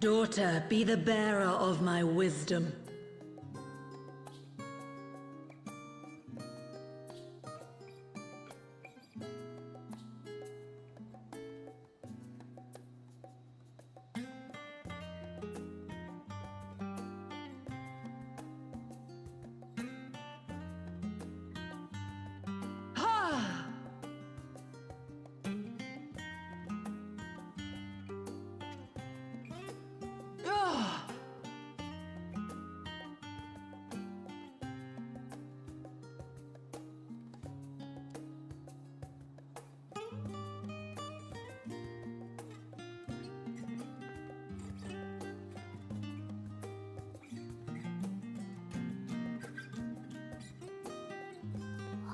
Daughter, be the bearer of my wisdom.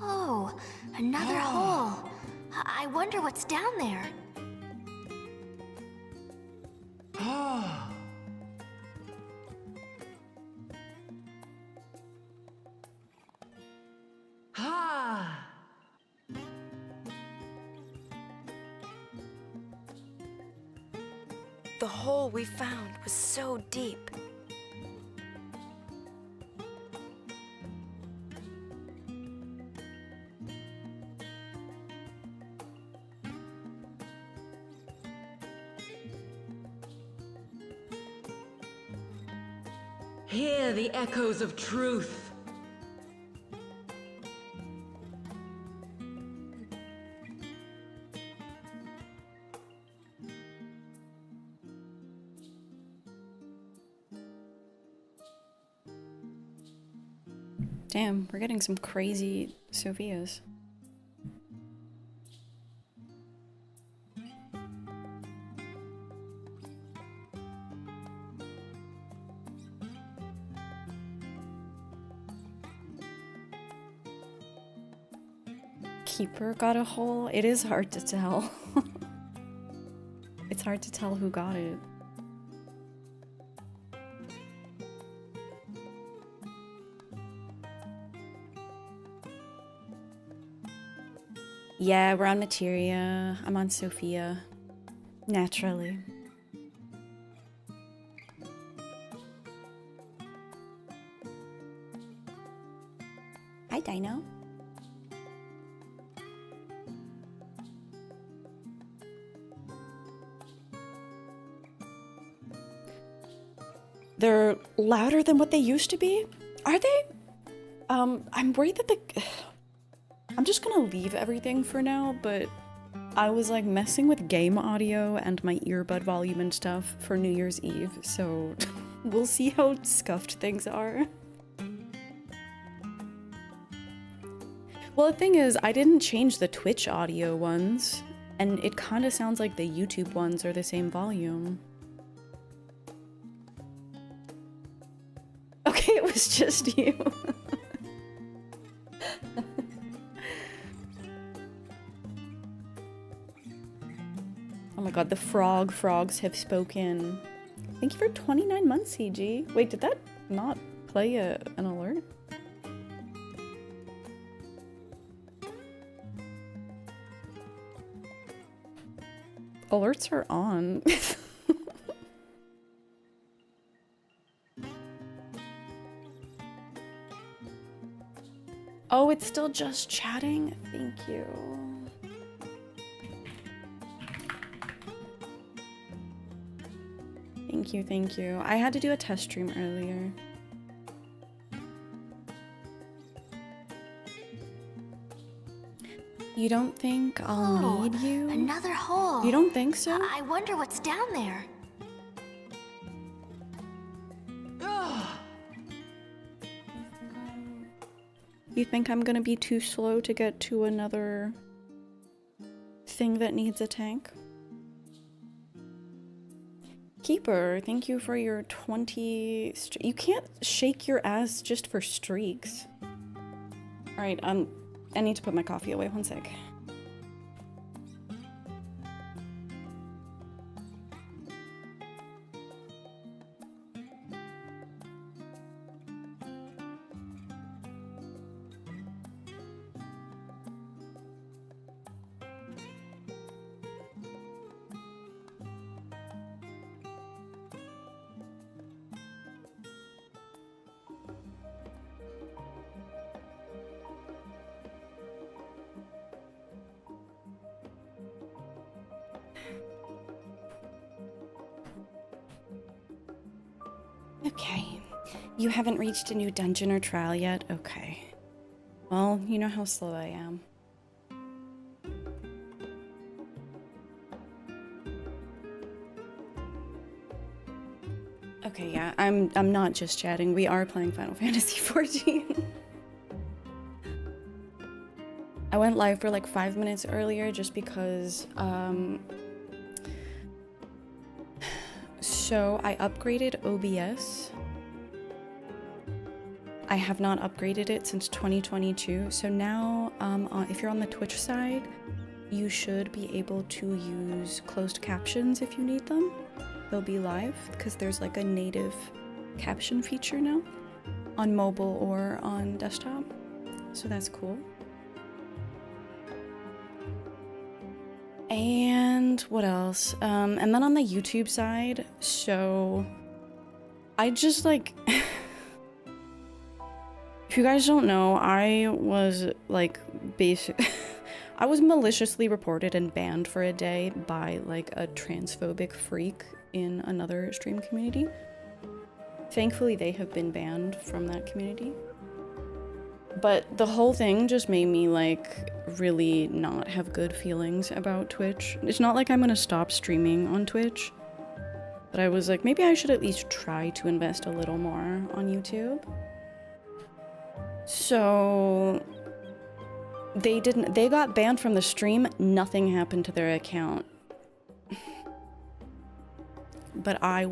Oh, another hole. I wonder what's down there. The hole we found was so deep. Hear the echoes of truth. Damn, we're getting some crazy Sophias. Keeper got a hole? It is hard to tell. It's hard to tell who got it. Yeah, we're on Materia. I'm on Sophia. Naturally. Hi, Dino. They're louder than what they used to be? Are they? I'm worried that I'm just gonna leave everything for now, but I was like messing with game audio and my earbud volume and stuff for New Year's Eve, so we'll see how scuffed things are. Well, the thing is, I didn't change the Twitch audio ones, and it kind of sounds like the YouTube ones are the same volume. Okay, it was just you. Oh my god, the frogs have spoken. Thank you for 29 months, CG. Wait, did that not play an alert? Alerts are on. Oh, it's still just chatting? Thank you. Thank you, thank you. I had to do a test stream earlier. You don't think I'll need you? Another hole. You don't think so? I wonder what's down there. You think I'm gonna be too slow to get to another thing that needs a tank? Keeper, thank you for your 20... You can't shake your ass just for streaks. Alright, I need to put my coffee away, one sec. Okay. You haven't reached a new dungeon or trial yet? Okay. Well, you know how slow I am. Okay, yeah, I'm not just chatting. We are playing Final Fantasy XIV. I went live for like 5 minutes earlier just because, so I upgraded OBS. I have not upgraded it since 2022, so now, if you're on the Twitch side, you should be able to use closed captions if you need them. They'll be live, because there's like a native caption feature now, on mobile or on desktop, so that's cool. And what else? And then on the YouTube side, so I just like, if you guys don't know, I was like I was maliciously reported and banned for a day by like a transphobic freak in another stream community. Thankfully, they have been banned from that community. But the whole thing just made me like really not have good feelings about Twitch. It's not like I'm gonna stop streaming on Twitch, but I was like, maybe I should at least try to invest a little more on YouTube. So they got banned from the stream, nothing happened to their account. But I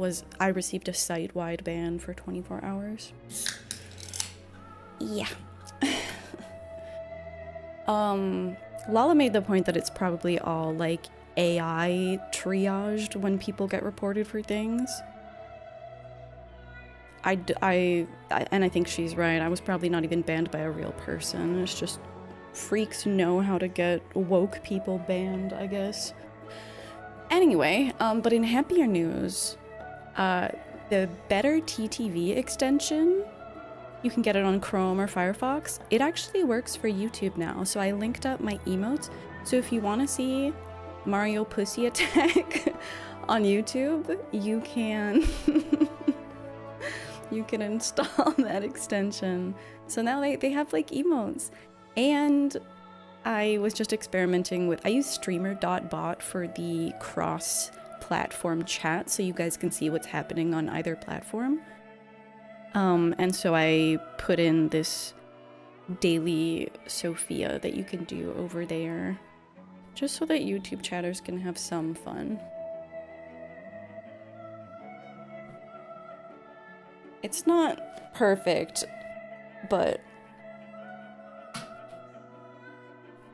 received a site-wide ban for 24 hours. Yeah. Lala made the point that it's probably all like AI triaged when people get reported for things. And I think she's right. I was probably not even banned by a real person. It's just freaks know how to get woke people banned, I guess. Anyway, but in happier news, the Better TTV extension, you can get it on Chrome or Firefox. It actually works for YouTube now, so I linked up my emotes. So if you want to see Mario Pussy Attack on YouTube, you can you can install that extension. So now they have like emotes. And I was just experimenting with, I use streamer.bot for the cross-platform chat so you guys can see what's happening on either platform. And so I put in this daily Sophia that you can do over there, just so that YouTube chatters can have some fun. It's not perfect, but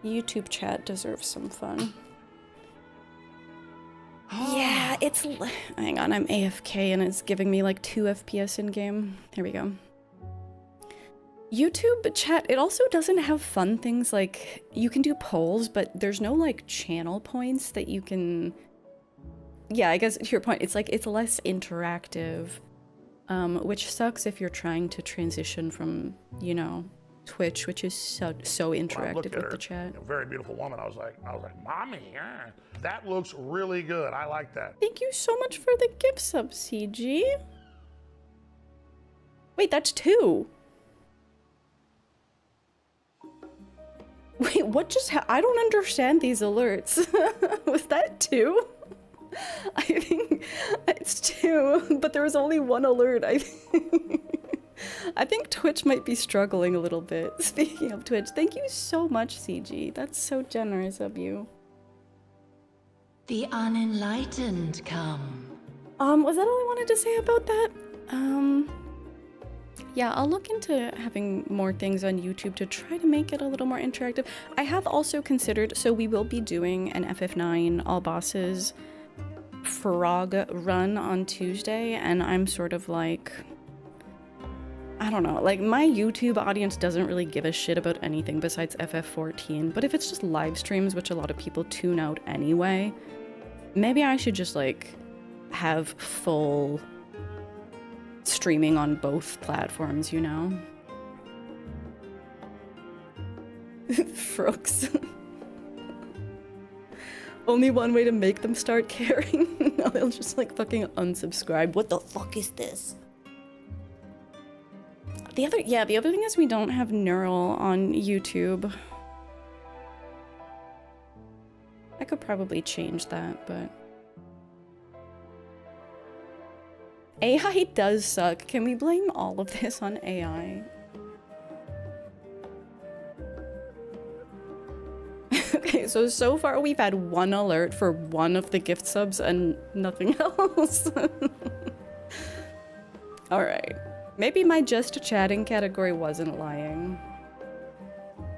YouTube chat deserves some fun. Yeah, it's... Hang on, I'm AFK and it's giving me like 2 FPS in game. Here we go. YouTube chat, it also doesn't have fun things like... You can do polls, but there's no like channel points that you can... Yeah, I guess to your point, it's like it's less interactive. Which sucks if you're trying to transition from, you know, Twitch, which is so interactive with the chat. A very beautiful woman. I was like, mommy, yeah, that looks really good. I like that. Thank you so much for the gift sub, CG. Wait, that's 2. Wait, what just I don't understand these alerts. Was that 2? I think it's 2, but there was only 1 alert, I think. I think Twitch might be struggling a little bit. Speaking of Twitch, thank you so much, CG. That's so generous of you. The unenlightened come. Was that all I wanted to say about that? Yeah, I'll look into having more things on YouTube to try to make it a little more interactive. I have also considered, so we will be doing an FF9 all bosses frog run on Tuesday, and I'm sort of like... I don't know, like my YouTube audience doesn't really give a shit about anything besides FF14, but if it's just live streams, which a lot of people tune out anyway, maybe I should just like have full streaming on both platforms, you know? Frogs. Only one way to make them start caring. No, they'll just like fucking unsubscribe. What the fuck is this? The other thing is we don't have Neural on YouTube. I could probably change that, but... AI does suck. Can we blame all of this on AI? Okay, so far we've had one alert for one of the gift subs and nothing else. Alright. Maybe my just chatting category wasn't lying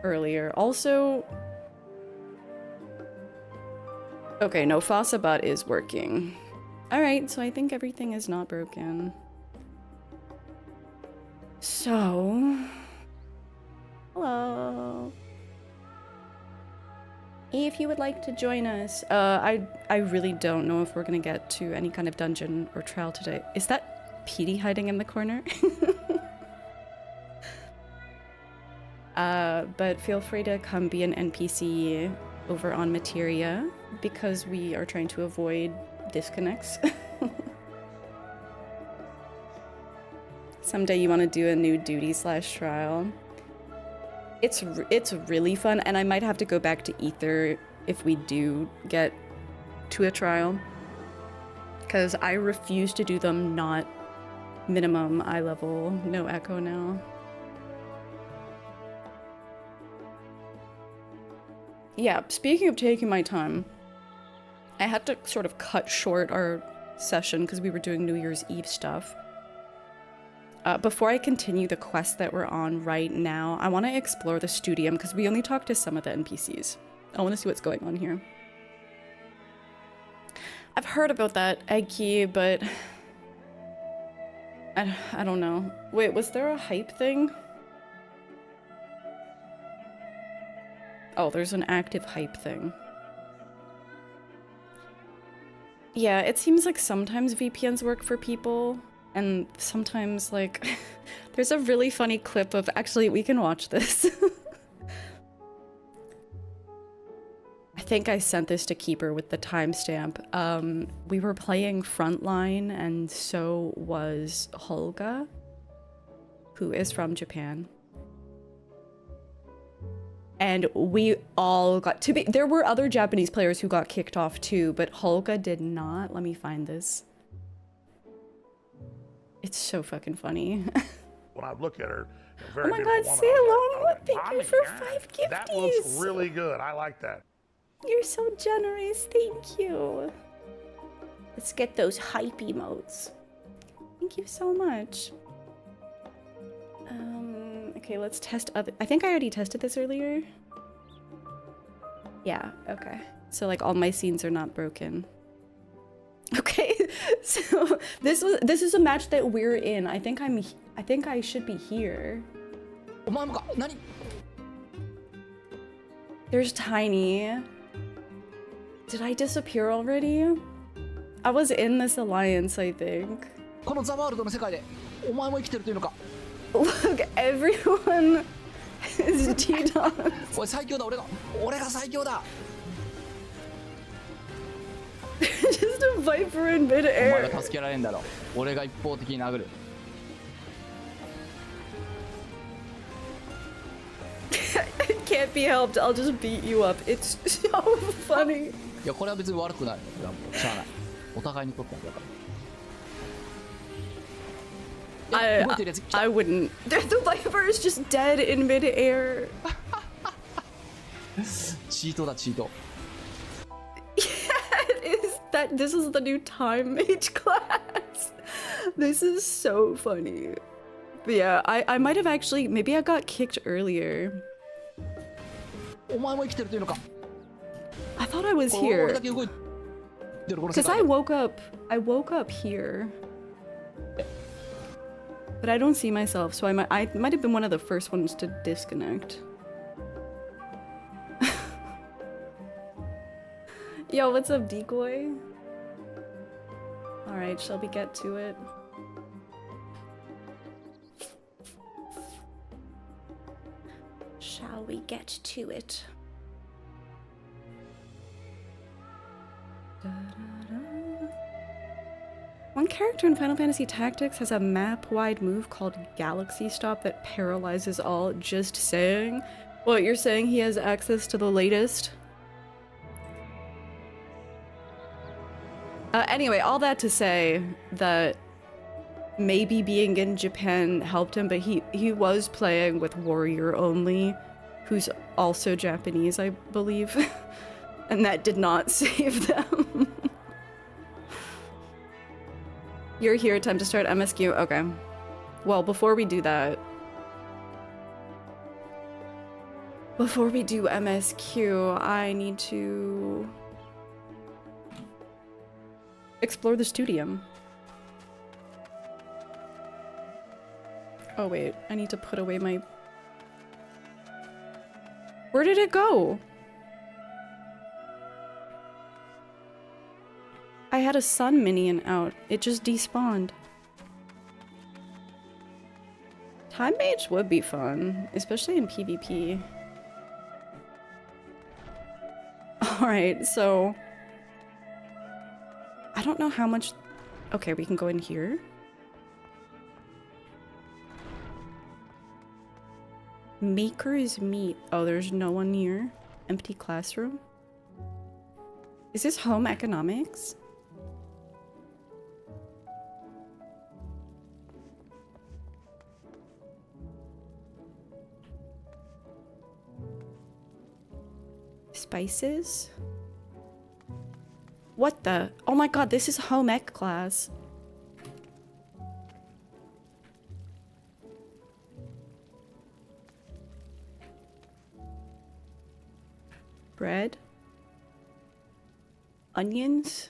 earlier. Also... Okay, no, Fossabot is working. Alright, so I think everything is not broken. So... Hello. If you would like to join us, I really don't know if we're gonna get to any kind of dungeon or trial today. Is that Petey hiding in the corner? But feel free to come be an NPC over on Materia because we are trying to avoid disconnects. Someday you want to do a new duty/trial. It's really fun, and I might have to go back to Ether if we do get to a trial, because I refuse to do them not minimum eye level, no echo now. Yeah, speaking of taking my time, I had to sort of cut short our session because we were doing New Year's Eve stuff. Before I continue the quest that we're on right now, I want to explore the Studium because we only talked to some of the NPCs. I want to see what's going on here. I've heard about that egg key, but I don't know. Wait, was there a hype thing? Oh, there's an active hype thing. Yeah, it seems like sometimes VPNs work for people, and sometimes, like, there's a really funny clip of, actually, we can watch this. I think I sent this to Keeper with the timestamp. We were playing Frontline, and so was Holga, who is from Japan. And we all got to be, there were other Japanese players who got kicked off too, but Holga did not. Let me find this. It's so fucking funny. When I look at her, oh my god, say hello. Thank you for 5 gifties. That looks really good. I like that. You're so generous. Thank you. Let's get those hype emotes. Thank you so much. Okay, let's test other. I think I already tested this earlier. Yeah, okay. So like all my scenes are not broken. Okay, so this is a match that we're in. I think I should be here. There's Tiny. Did I disappear already? I was in this alliance, I think. Look, everyone is T-Dogs. Just a Viper in midair. It can't be helped, I'll just beat you up. It's so funny. I wouldn't. The Viper is just dead in midair. Cheeto. Yeah, it is that. This is the new time mage class. This is so funny. But yeah, I might have actually. Maybe I got kicked earlier. I thought I was here. Because I woke up here. But I don't see myself, so I might have been one of the first ones to disconnect. Yo, what's up, Decoy? Alright, shall we get to it? Shall we get to it? One character in Final Fantasy Tactics has a map-wide move called Galaxy Stop that paralyzes all. Just saying. What, you're saying he has access to the latest? Anyway, all that to say that maybe being in Japan helped him, but he was playing with Warrior only, who's also Japanese, I believe. And that did not save them. You're here, time to start MSQ. Okay. Well, before we do that... Before we do MSQ, I need to... explore the studium. Oh wait, I need to put away my... Where did it go? I had a sun minion out. It just despawned. Time Mage would be fun, especially in PvP. Alright, so... I don't know how much... Okay, we can go in here. Maker's Meat. Oh, there's no one near. Empty classroom. Is this home economics? Spices? What the? Oh my god, this is home ec class. Bread? Onions?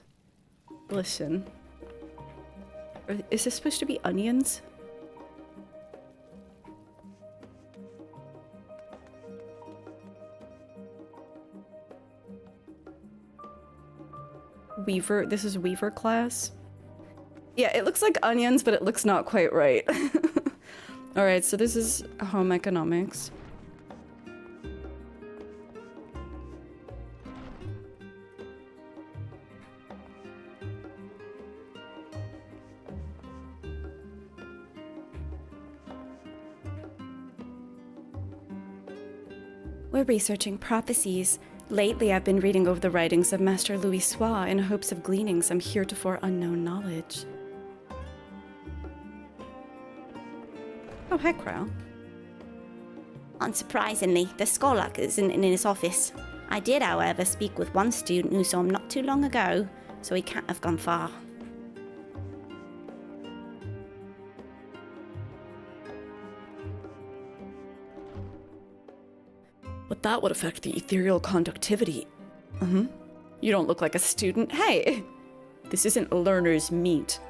Listen. Is this supposed to be onions? Weaver, this is Weaver class. Yeah, it looks like onions, but it looks not quite right. Alright, so this is home economics. We're researching prophecies. Lately, I've been reading over the writings of Master Louis Soir in hopes of gleaning some heretofore unknown knowledge. Oh, hi, Crow. Unsurprisingly, the scholar isn't in his office. I did, however, speak with one student who saw him not too long ago, so he can't have gone far. But that would affect the ethereal conductivity. You don't look like a student. Hey! This isn't learner's meet.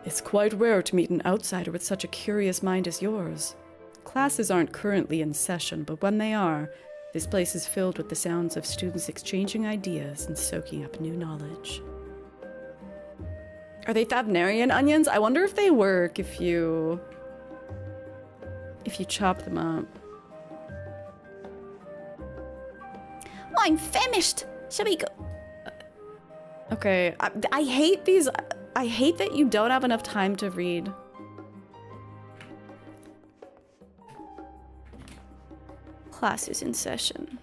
It's quite rare to meet an outsider with such a curious mind as yours. Classes aren't currently in session, but when they are, this place is filled with the sounds of students exchanging ideas and soaking up new knowledge. Are they Thavnarian onions? I wonder if they work if you chop them up. Oh, I'm famished! Shall we go? Okay, I hate these. I hate that you don't have enough time to read. Class is in session.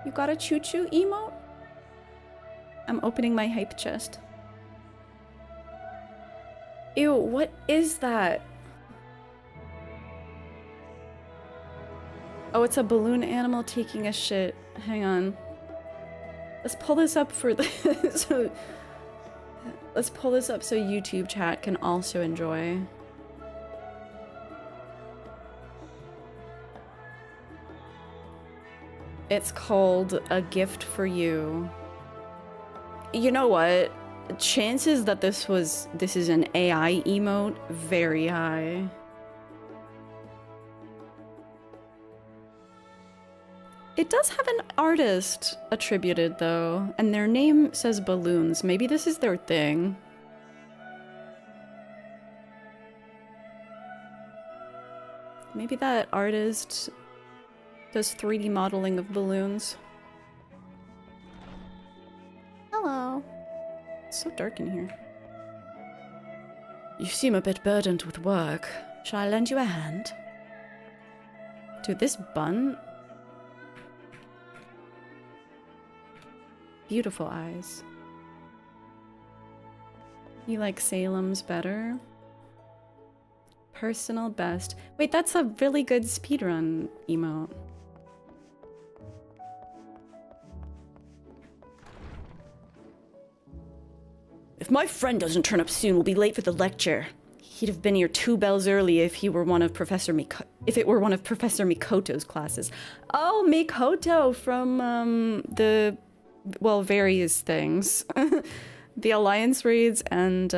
You got a choo-choo emote? I'm opening my hype chest. Ew, what is that? Oh, it's a balloon animal taking a shit. Hang on. Let's pull this up for the let's pull this up so YouTube chat can also enjoy. It's called A Gift for You. You know what? Chances that this is an AI emote, very high. It does have an artist attributed though, and their name says balloons. Maybe this is their thing. Maybe that artist does 3D modeling of balloons. Hello. It's so dark in here. You seem a bit burdened with work. Shall I lend you a hand? Dude, this bun... Beautiful eyes. You like Salem's better? Personal best. Wait, that's a really good speedrun emote. If my friend doesn't turn up soon, we'll be late for the lecture. He'd have been here 2 bells early if he were one of Professor Mikoto's classes. Oh, Mikoto from the various things. The Alliance raids and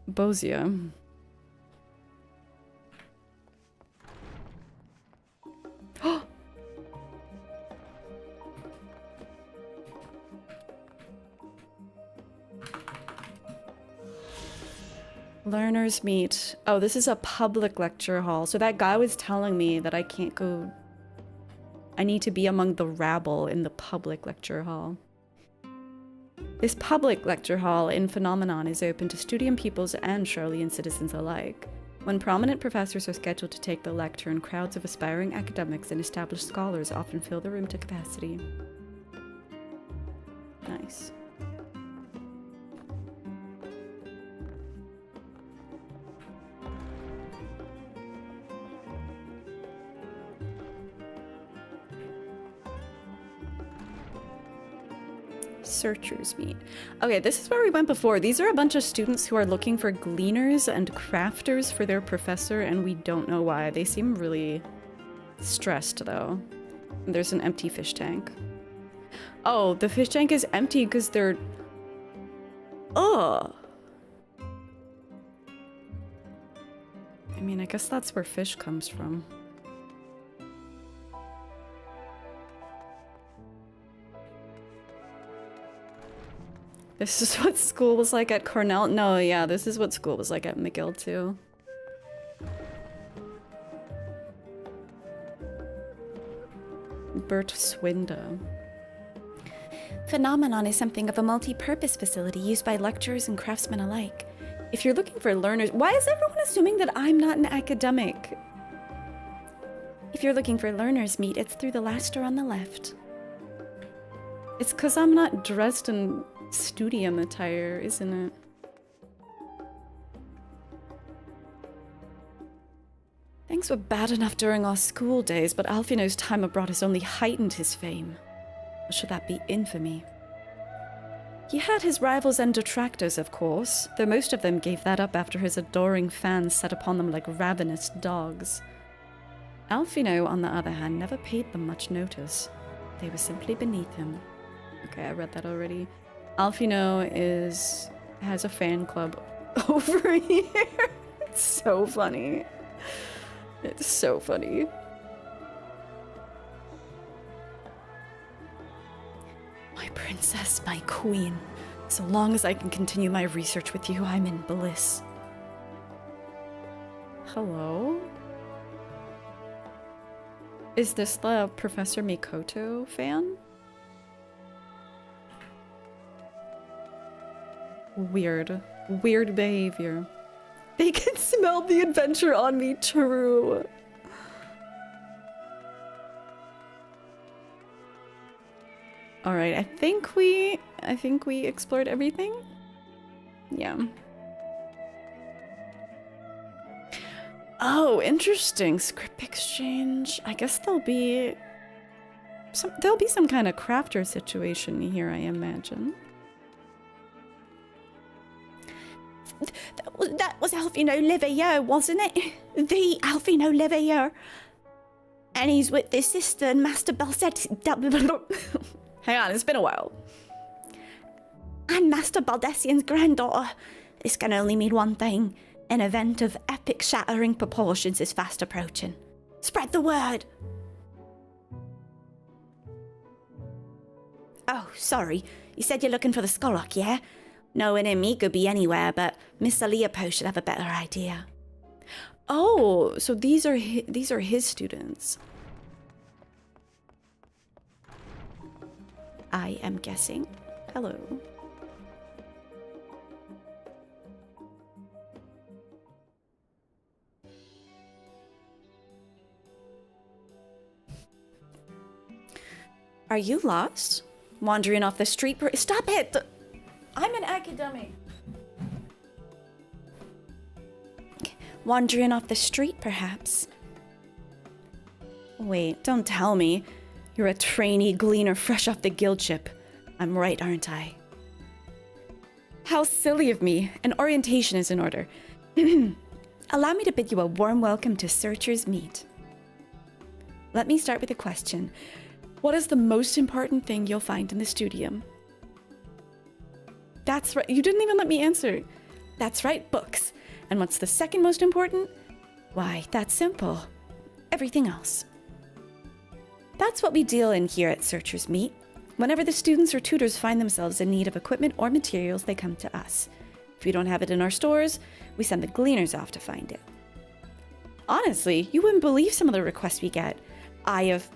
Bosia. Learners meet. Oh, this is a public lecture hall. So that guy was telling me that I can't go... I need to be among the rabble in the public lecture hall. This public lecture hall in Phenomenon is open to studium pupils and Charlian citizens alike. When prominent professors are scheduled to take the lecturn, crowds of aspiring academics and established scholars often fill the room to capacity. Nice. Searchers meet. Okay, this is where we went before. These are a bunch of students who are looking for gleaners and crafters for their professor, and we don't know why. They seem really stressed, though. And there's an empty fish tank. Oh, the fish tank is empty because they're... Ugh! I mean, I guess that's where fish comes from. This is what school was like at Cornell? No, yeah, this is what school was like at McGill, too. Bert Swindow. Phenomenon is something of a multi-purpose facility used by lecturers and craftsmen alike. If you're looking for learners... Why is everyone assuming that I'm not an academic? If you're looking for learners meet, it's through the last door on the left. It's because I'm not dressed in... studium attire, isn't it? Things were bad enough during our school days, but Alfino's time abroad has only heightened his fame. Or should that be infamy? He had his rivals and detractors, of course, though most of them gave that up after his adoring fans set upon them like ravenous dogs. Alfino, on the other hand, never paid them much notice. They were simply beneath him. Okay, I read that already. Alfino has a fan club over here. It's so funny. It's so funny. My princess, my queen. So long as I can continue my research with you, I'm in bliss. Hello? Is this the Professor Mikoto fan? Weird. Weird behavior. They can smell the adventure on me, true. Alright, I think we explored everything. Yeah. Oh, interesting. Script exchange. I guess there'll be some kind of crafter situation here, I imagine. That was Alfino Livier, wasn't it? The Alfino Livier. And he's with his sister and Master Balsetti. Hang on, it's been a while. And Master Baldessian's granddaughter. This can only mean one thing. An event of epic shattering proportions is fast approaching. Spread the word! Oh, sorry. You said you're looking for the Skolok, yeah? Knowing him, he could be anywhere, but Miss Leopold should have a better idea. Oh, so these are his students. I am guessing. Hello. Are you lost? Wandering off the street? Stop it! I'm an academic. Wandering off the street, perhaps? Wait, don't tell me. You're a trainee gleaner fresh off the guild ship. I'm right, aren't I? How silly of me. An orientation is in order. Allow me to bid you a warm welcome to Searcher's Meet. Let me start with a question. What is the most important thing you'll find in the studium? That's right. You didn't even let me answer. That's right, books. And what's the second most important? Why, that's simple. Everything else. That's what we deal in here at Searcher's Meet. Whenever the students or tutors find themselves in need of equipment or materials, they come to us. If we don't have it in our stores, we send the gleaners off to find it. Honestly, you wouldn't believe some of the requests we get. Eye of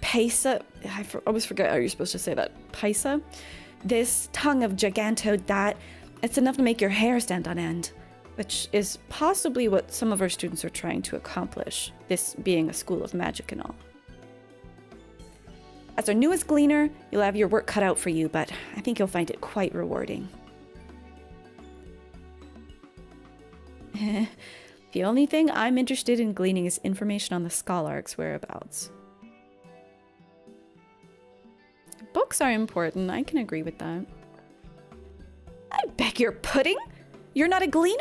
Paisa. I always forget how you're supposed to say that. Paisa? This, tongue of Giganto, that. It's enough to make your hair stand on end. Which is possibly what some of our students are trying to accomplish, this being a school of magic and all. As our newest gleaner, you'll have your work cut out for you, but I think you'll find it quite rewarding. The only thing I'm interested in gleaning is information on the Scholark's whereabouts. Books are important, I can agree with that. I beg your pudding? You're not a gleaner?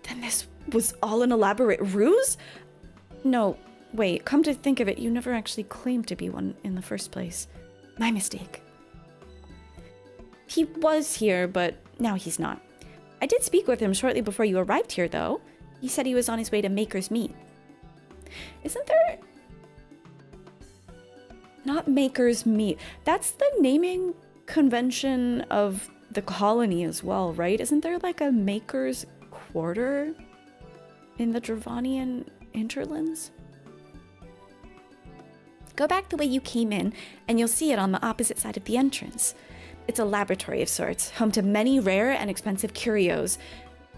Then this was all an elaborate ruse? No, wait, come to think of it, you never actually claimed to be one in the first place. My mistake. He was here, but now he's not. I did speak with him shortly before you arrived here, though. He said he was on his way to Maker's Meet. Isn't there... Not Maker's Meet. That's the naming convention of the colony as well, right? Isn't there like a Maker's Quarter in the Dravanian hinterlands? Go back the way you came in, and you'll see it on the opposite side of the entrance. It's a laboratory of sorts, home to many rare and expensive curios,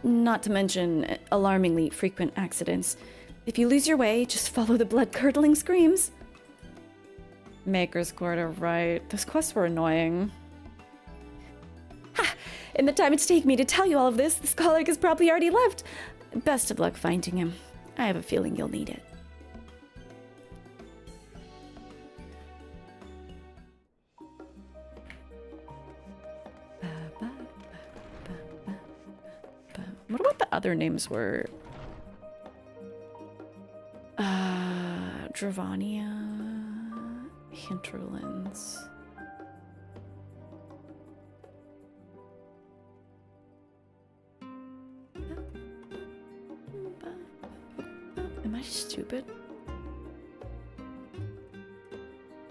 not to mention alarmingly frequent accidents. If you lose your way, just follow the blood-curdling screams. Maker's Quarter, right. Those quests were annoying. Ha! In the time it's taken me to tell you all of this, the scholar has probably already left. Best of luck finding him. I have a feeling you'll need it. What about the other names were? Dravania, Hinterlands. Am I stupid?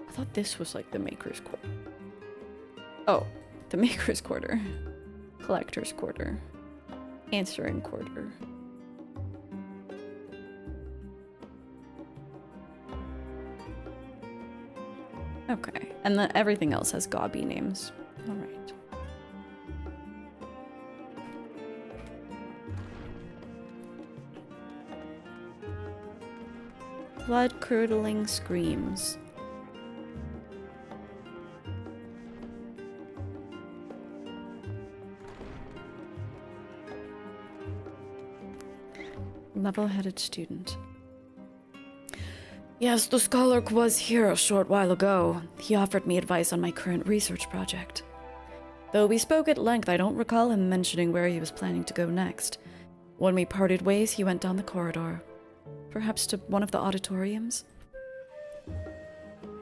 I thought this was like the Maker's Quarter. Oh, the Maker's Quarter. Collector's Quarter. Answering Quarter. Okay, and then everything else has gobby names. All right. Blood-curdling screams. Level-headed student. Yes, the scholar was here a short while ago. He offered me advice on my current research project. Though we spoke at length, I don't recall him mentioning where he was planning to go next. When we parted ways, he went down the corridor. Perhaps to one of the auditoriums?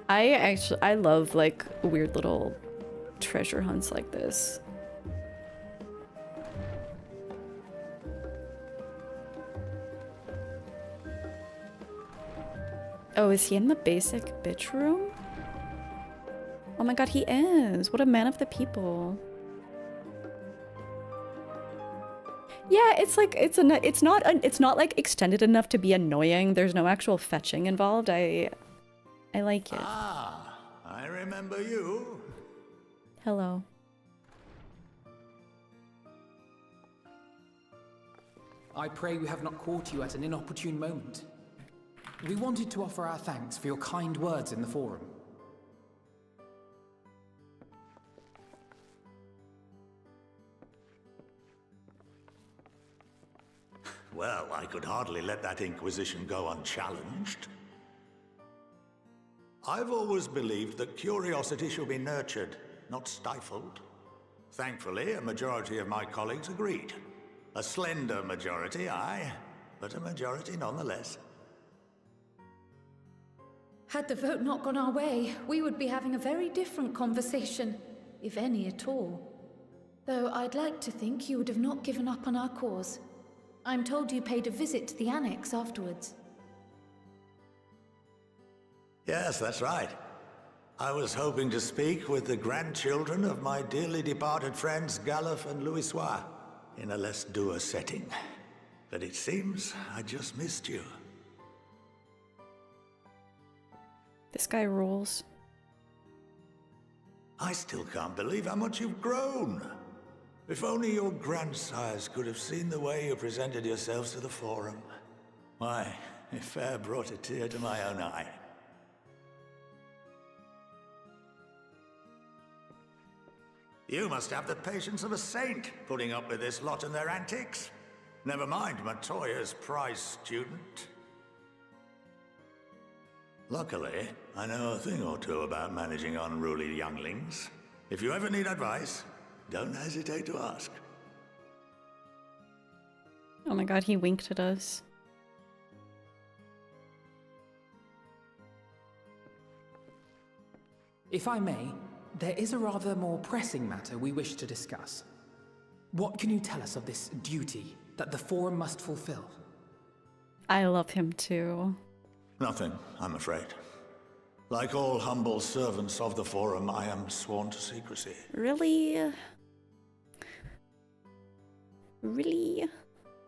I love, like, weird little treasure hunts like this. Oh, is he in the basic bitch room? Oh my god, he is! What a man of the people. Yeah, it's like it's not like extended enough to be annoying. There's no actual fetching involved. I like it. Ah, I remember you. Hello. I pray we have not caught you at an inopportune moment. We wanted to offer our thanks for your kind words in the forum. Well, I could hardly let that inquisition go unchallenged. I've always believed that curiosity should be nurtured, not stifled. Thankfully, a majority of my colleagues agreed. A slender majority, aye, but a majority nonetheless. Had the vote not gone our way, we would be having a very different conversation, if any at all. Though I'd like to think you would have not given up on our cause. I'm told you paid a visit to the annex afterwards. Yes, that's right. I was hoping to speak with the grandchildren of my dearly departed friends Galef and Louisoix in a less dour setting. But it seems I just missed you. This guy rules. I still can't believe how much you've grown. If only your grandsires could have seen the way you presented yourselves to the forum. Why, it fair brought a tear to my own eye. You must have the patience of a saint, putting up with this lot and their antics. Never mind Matoya's prize student. Luckily, I know a thing or two about managing unruly younglings. If you ever need advice, don't hesitate to ask. Oh my god, he winked at us. If I may, there is a rather more pressing matter we wish to discuss. What can you tell us of this duty that the Forum must fulfill? I love him too. Nothing, I'm afraid. Like all humble servants of the Forum, I am sworn to secrecy. Really? Really?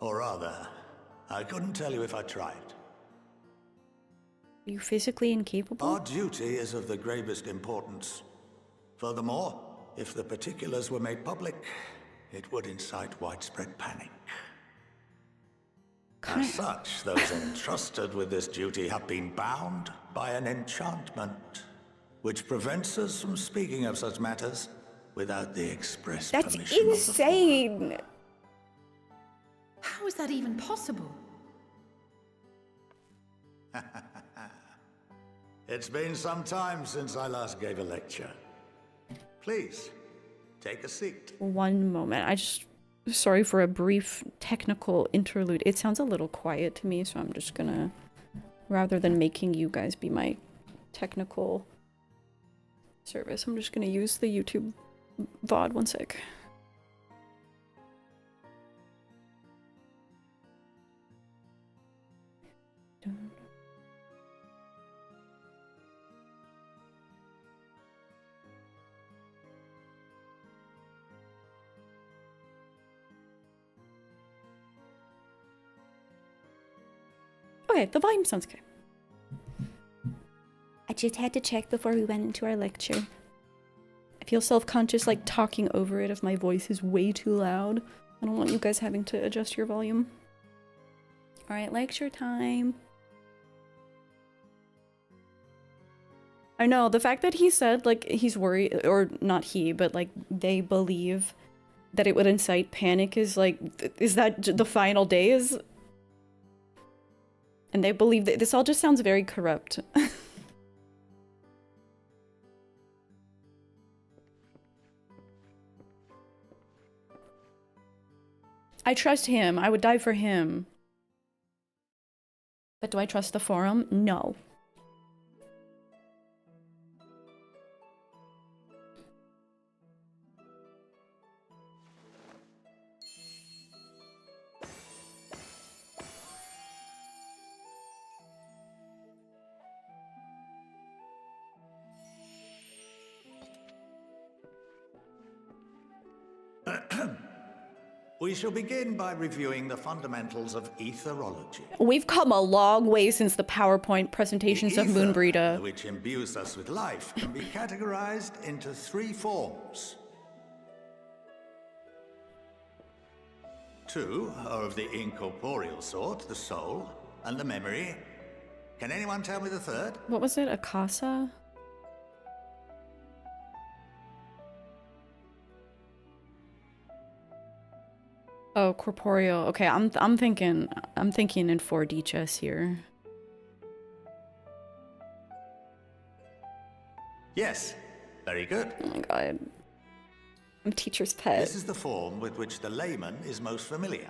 Or rather, I couldn't tell you if I tried. Are you physically incapable? Our duty is of the gravest importance. Furthermore, if the particulars were made public, it would incite widespread panic. As such, those entrusted with this duty have been bound by an enchantment, which prevents us from speaking of such matters without the express That's permission insane! How is that even possible? It's been some time since I last gave a lecture. Please, take a seat. One moment. Sorry for a brief technical interlude. It sounds a little quiet to me, so I'm just gonna, rather than making you guys be my technical service, I'm just gonna use the YouTube VOD. One sec. Okay, the volume sounds okay. I just had to check before we went into our lecture. I feel self-conscious like talking over it if my voice is way too loud. I don't want you guys having to adjust your volume. Alright, lecture time. I know, the fact that he said, like, he's worried, or not he, but, like, they believe that it would incite panic is, like, is that the final days? And they believe that this all just sounds very corrupt. I trust him. I would die for him. But do I trust the Forum? No. We shall begin by reviewing the fundamentals of etherology. We've come a long way since the PowerPoint presentations of Ether, Moonbreeder. which imbues us with life, can be categorized into 3 forms. 2 are of the incorporeal sort, the soul, and the memory. Can anyone tell me the third? What was it? Akasa? Oh, corporeal. Okay, I'm thinking in 4D chess here. Yes, very good. Oh my god. I'm teacher's pet. This is the form with which the layman is most familiar.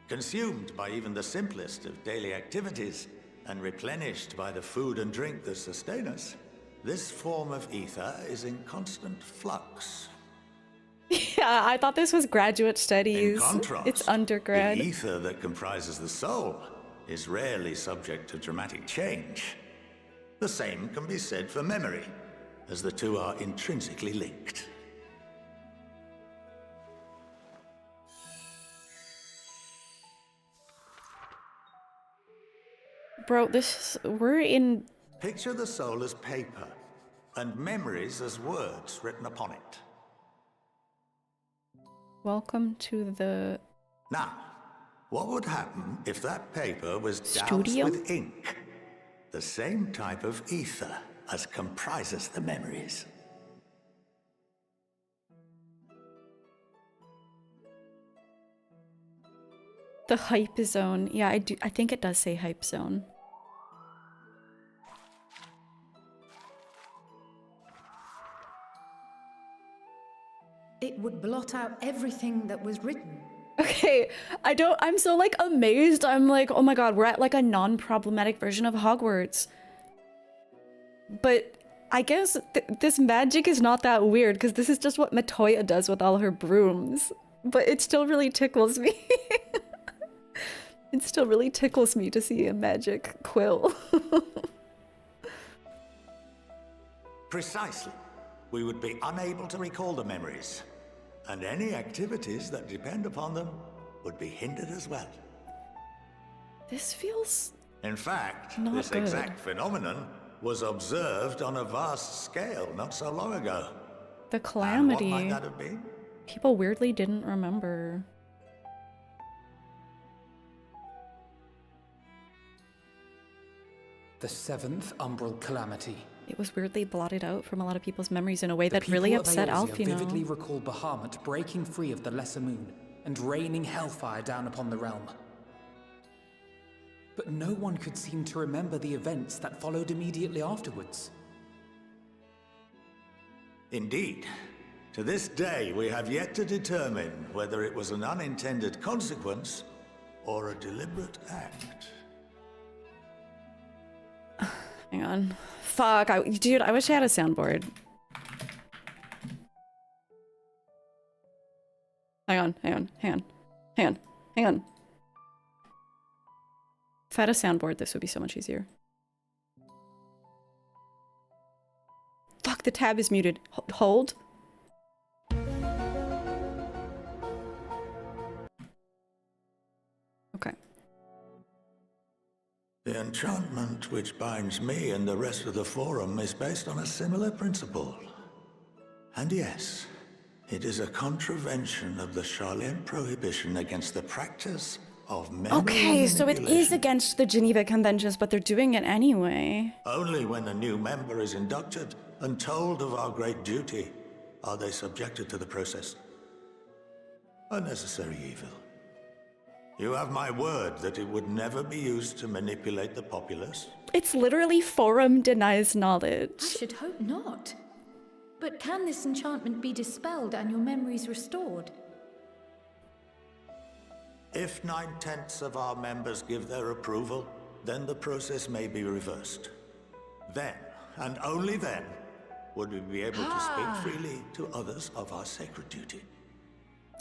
Consumed by even the simplest of daily activities, and replenished by the food and drink that sustain us, this form of ether is in constant flux. Yeah, I thought this was graduate studies. In contrast, it's undergrad. the ether that comprises the soul is rarely subject to dramatic change. The same can be said for memory, as the two are intrinsically linked. Bro, we're in... Picture the soul as paper, and memories as words written upon it. Welcome to the... Now, what would happen if that paper was doused Studio? with ink? The same type of ether as comprises the memories. The hype zone. Yeah, I think it does say hype zone. It would blot out everything that was written. Okay, I'm so like amazed. I'm like, oh my god, we're at like a non-problematic version of Hogwarts. But I guess this magic is not that weird because this is just what Matoya does with all her brooms. But it still really tickles me. It still really tickles me to see a magic quill. Precisely. We would be unable to recall the memories, and any activities that depend upon them would be hindered as well. This feels... In fact, Not this good. exact phenomenon was observed on a vast scale not so long ago. The And calamity. what might that have been? People weirdly didn't remember. The 7th Umbral Calamity. It was weirdly blotted out from a lot of people's memories in a way The that really people of upset Eorzea Alfino. vividly recall Bahamut breaking free of the Lesser Moon and raining hellfire down upon the realm. But no one could seem to remember the events that followed immediately afterwards. Indeed. To this day, we have yet to determine whether it was an unintended consequence or a deliberate act. Hang on. Fuck, dude, I wish I had a soundboard. Hang on. If I had a soundboard, this would be so much easier. Fuck, the tab is muted. Hold. Okay. The enchantment which binds me and the rest of the Forum is based on a similar principle. And yes, it is a contravention of the Charlian prohibition against the practice of memory Okay, so it is manipulation. against the Geneva Conventions, but they're doing it anyway. Only when a new member is inducted and told of our great duty are they subjected to the process. A necessary evil. You have my word that it would never be used to manipulate the populace? It's literally Forum denies I knowledge. should hope not. But can this enchantment be dispelled and your memories restored? If 9/10 of our members give their approval, then the process may be reversed. Then, and only then, would we be able to speak freely to others of our sacred duty.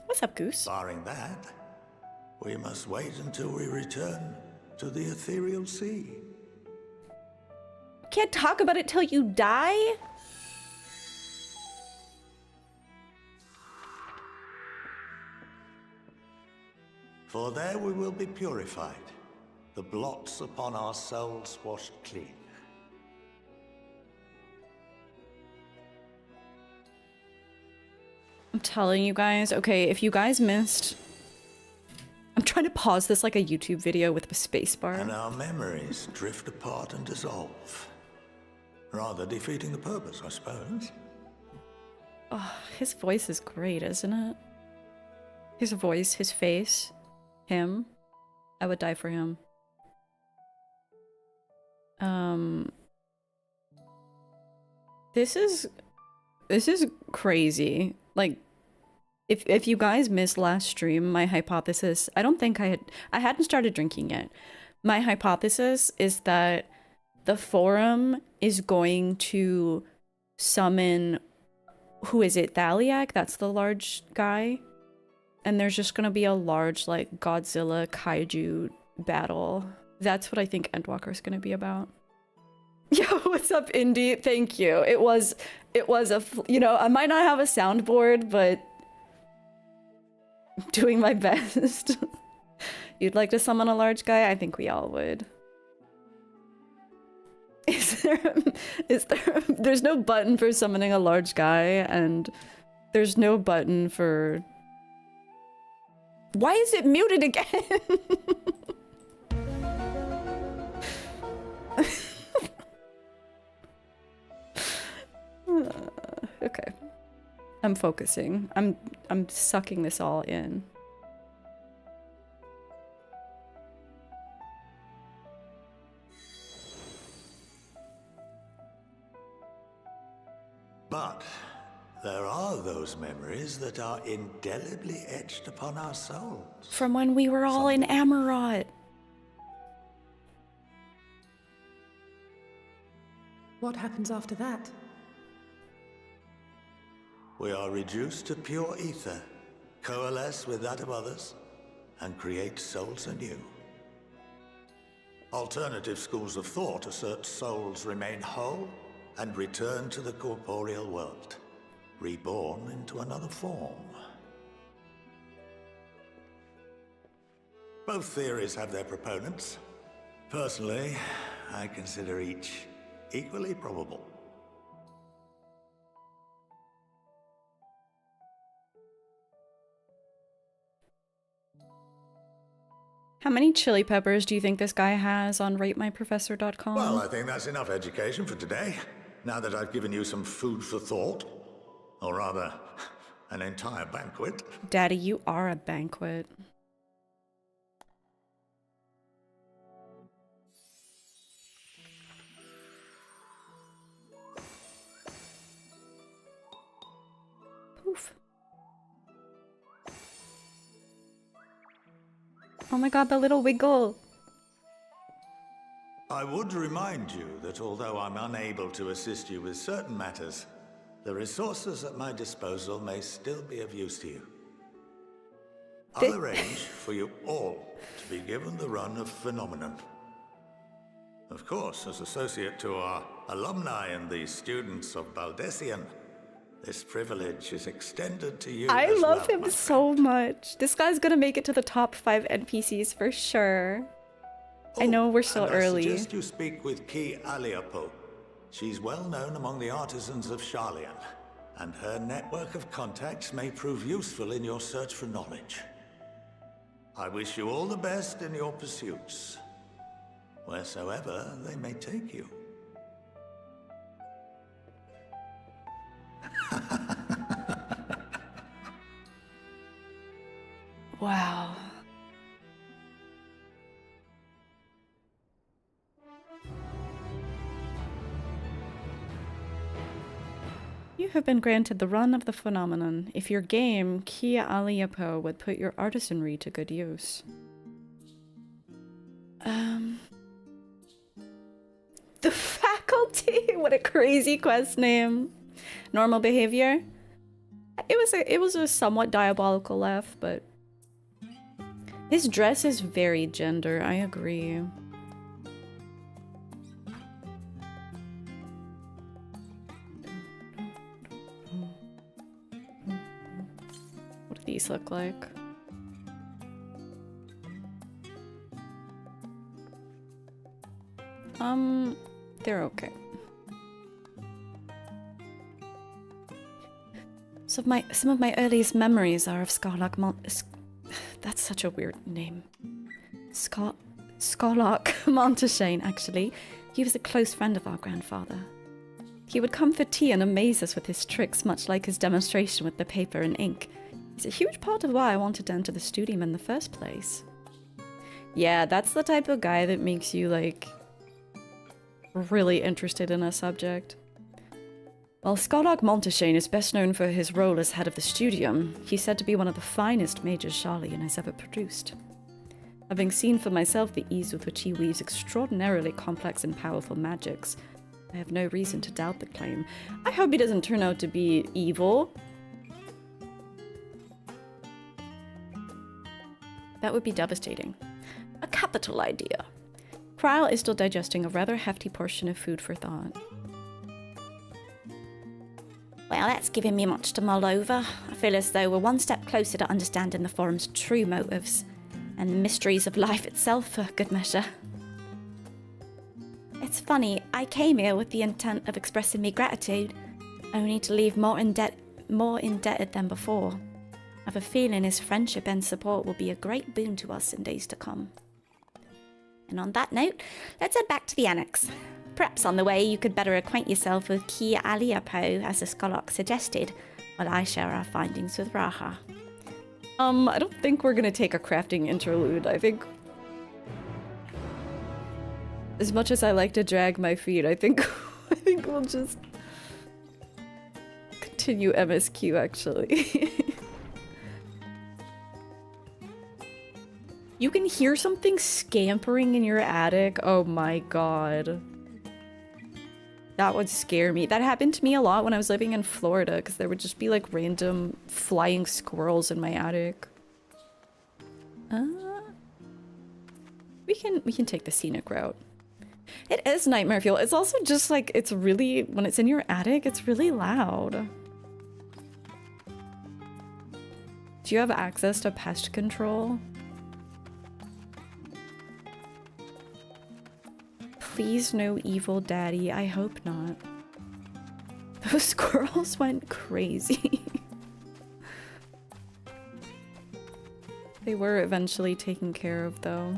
What's up, Goose? Barring that, we must wait until we return to the ethereal sea. Can't talk about it till you die? For there we will be purified, the blots upon our souls washed clean. I'm telling you guys, okay, if you guys missed... I'm trying to pause this like a YouTube video with the spacebar. And our memories drift apart and dissolve. Rather defeating the purpose, I suppose. Oh, his voice is great, isn't it? His voice, his face, him. I would die for him. This is crazy. Like, if you guys missed last stream, my hypothesis, I don't think I hadn't started drinking yet. My hypothesis is that the Forum is going to summon, who is it, Thaliak? That's the large guy. And there's just gonna be a large, like, Godzilla kaiju battle. That's what I think Endwalker is gonna be about. Yo, what's up, Indy? Thank you. It was a, you know, I might not have a soundboard, but I'm doing my best. You'd like to summon a large guy? I think we all would. There's no button for summoning a large guy, and there's no button for... Why is it muted again? Okay. I'm focusing. I'm sucking this all in. But there are those memories that are indelibly etched upon our souls. From when we were all in Amarot. What happens after that? We are reduced to pure ether, coalesce with that of others, and create souls anew. Alternative schools of thought assert souls remain whole and return to the corporeal world, reborn into another form. Both theories have their proponents. Personally, I consider each equally probable. How many chili peppers do you think this guy has on ratemyprofessor.com? Well, I think that's enough education for today. Now that I've given you some food for thought. Or rather, an entire banquet. Daddy, you are a banquet. Poof. Oh my god, the little wiggle. I would remind you that although I'm unable to assist you with certain matters, the resources at my disposal may still be of use to you. I'll arrange for you all to be given the run of Phenomenon. Of course, as associate to our alumni and the students of Baldessian, this privilege is extended to you. I love well, him so much. This guy's gonna make it to the top 5 NPCs for sure. I know we're still early. I suggest you speak with Ki Aliapo. She's well known among the artisans of Sharlayan, and her network of contacts may prove useful in your search for knowledge. I wish you all the best in your pursuits, wheresoever they may take you. Wow. You have been granted the run of the phenomenon. If your game, Kia Aliapo, would put your artisanry to good use. The faculty! What a crazy quest name. Normal behavior? It was a somewhat diabolical laugh, but his dress is very gender, I agree. What do these look like? They're okay. Some of my earliest memories are of that's such a weird name. Scarlark Monteshane, actually. He was a close friend of our grandfather. He would come for tea and amaze us with his tricks, much like his demonstration with the paper and ink. He's a huge part of why I wanted to enter the studium in the first place. Yeah, that's the type of guy that makes you, like, really interested in a subject. While Scarlark Monteshane is best known for his role as head of the studium, he's said to be one of the finest mages Charlian has ever produced. Having seen for myself the ease with which he weaves extraordinarily complex and powerful magics, I have no reason to doubt the claim. I hope he doesn't turn out to be evil. That would be devastating. A capital idea. Krile is still digesting a rather hefty portion of food for thought. Well, that's giving me much to mull over. I feel as though we're one step closer to understanding the forum's true motives, and the mysteries of life itself for good measure. It's funny, I came here with the intent of expressing me gratitude, only to leave more indebted than before. I have a feeling his friendship and support will be a great boon to us in days to come. And on that note, let's head back to the annex. Perhaps on the way you could better acquaint yourself with Ki Aliapo, as the Scarlark suggested, while I share our findings with Raha. I don't think we're gonna take a crafting interlude. I think... as much as I like to drag my feet, I think we'll just continue MSQ, actually. You can hear something scampering in your attic? Oh my god. That would scare me. That happened to me a lot when I was living in Florida, because there would just be like random flying squirrels in my attic. We can take the scenic route. It is nightmare fuel. It's also just like, it's really, when it's in your attic, it's really loud. Do you have access to pest control? Please no evil daddy. I hope not. Those squirrels went crazy. They were eventually taken care of though.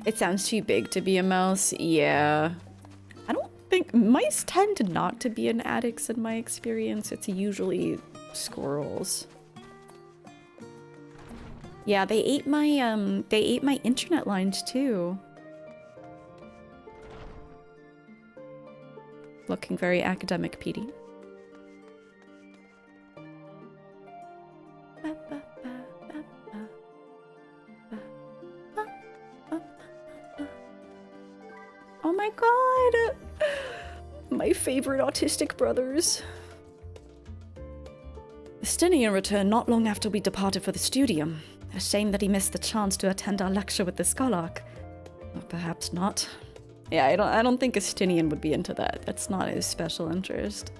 It sounds too big to be a mouse. Yeah. I don't think mice tend not to be in attics in my experience. It's usually squirrels. Yeah, they ate my internet lines too. Looking very academic, Petey. Oh my god! My favorite autistic brothers. Stinian returned not long after we departed for the studium. A shame that he missed the chance to attend our lecture with the Scarlark. Or perhaps not. Yeah, I don't think Estinian would be into that. That's not his special interest.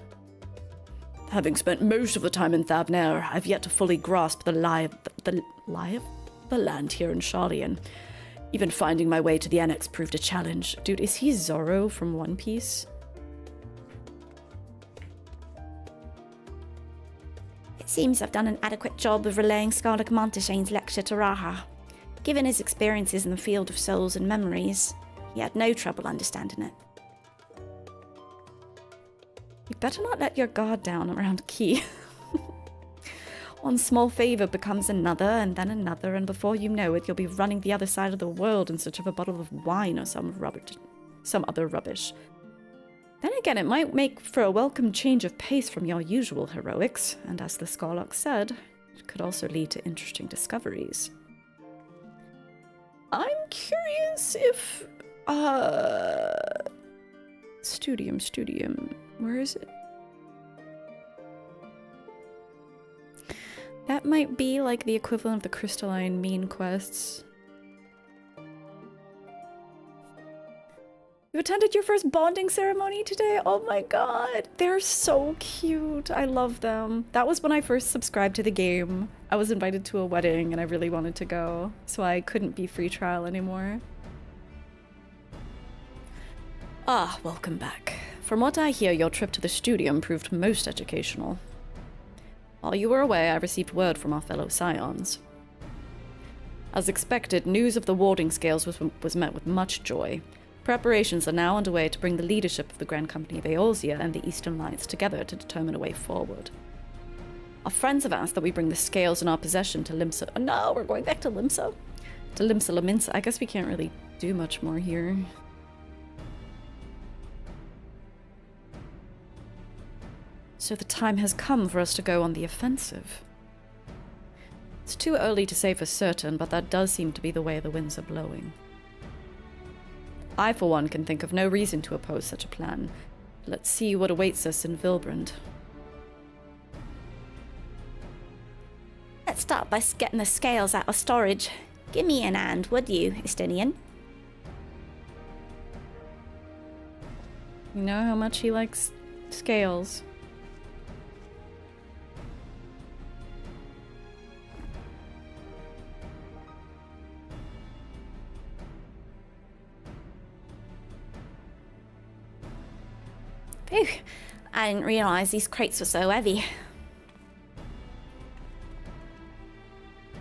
Having spent most of the time in Thavnair, I've yet to fully grasp the lie of the land here in Charlian. Even finding my way to the annex proved a challenge. Dude, is he Zoro from One Piece? Seems I've done an adequate job of relaying Scarlark Monteshane's lecture to Raha. Given his experiences in the field of souls and memories, he had no trouble understanding it. You better not let your guard down around Ki. One small favor becomes another, and before you know it, you'll be running the other side of the world in search of a bottle of wine or some other rubbish. Then again, it might make for a welcome change of pace from your usual heroics, and as the Scarlark said, it could also lead to interesting discoveries. I'm curious if... Studium. Where is it? That might be like the equivalent of the crystalline mean quests. You attended your first bonding ceremony today? Oh my god, they're so cute. I love them. That was when I first subscribed to the game. I was invited to a wedding and I really wanted to go, so I couldn't be free trial anymore. Ah, welcome back. From what I hear, your trip to the studium proved most educational. While you were away, I received word from our fellow scions. As expected, news of the warding scales was met with much joy. Preparations are now underway to bring the leadership of the Grand Company of Eorzea and the Eastern Alliance together to determine a way forward. Our friends have asked that we bring the scales in our possession to Limsa. Oh, no, we're going back to Limsa? To Limsa Laminsa. I guess we can't really do much more here. So the time has come for us to go on the offensive. It's too early to say for certain, but that does seem to be the way the winds are blowing. I, for one, can think of no reason to oppose such a plan. Let's see what awaits us in Vilbrand. Let's start by getting the scales out of storage. Give me an hand, would you, Estinian? You know how much he likes scales. Phew, I didn't realise these crates were so heavy.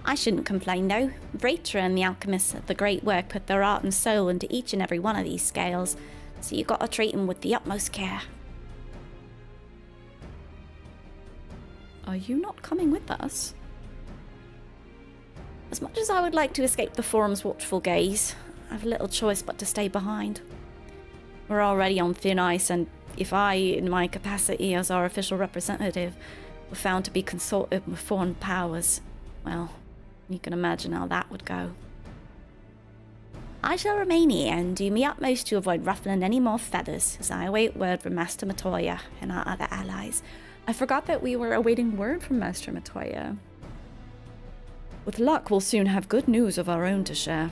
I shouldn't complain though. Vratra and the alchemists at the Great Work put their heart and soul into each and every one of these scales, so you gotta treat them with the utmost care. Are you not coming with us? As much as I would like to escape the Forum's watchful gaze, I've little choice but to stay behind. We're already on thin ice, and if I, in my capacity as our official representative, were found to be consorted with foreign powers, well, you can imagine how that would go. I shall remain here and do my utmost to avoid ruffling any more feathers as I await word from Master Matoya and our other allies. I forgot that we were awaiting word from Master Matoya. With luck, we'll soon have good news of our own to share.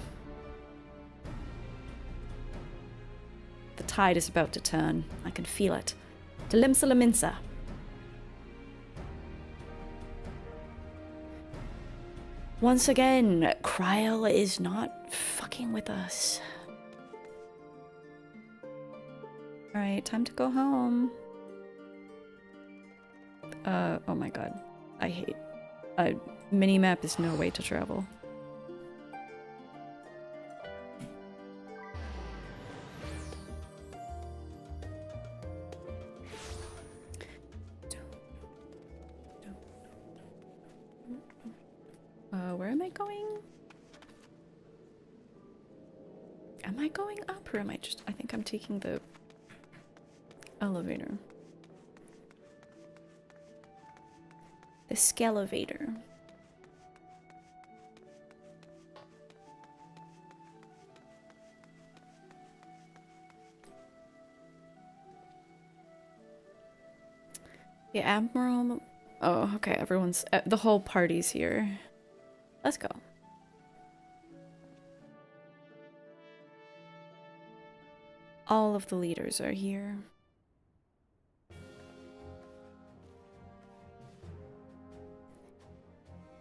The tide is about to turn. I can feel it. To Limsa Laminsa. Once again, Kryl is not fucking with us. Alright, time to go home. Oh my god. I hate... minimap is no way to travel. Where am I going? Am I going up or am I just... I think I'm taking the elevator. The scalevator. The Admiral... Oh, okay, everyone's... the whole party's here. Let's go. All of the leaders are here.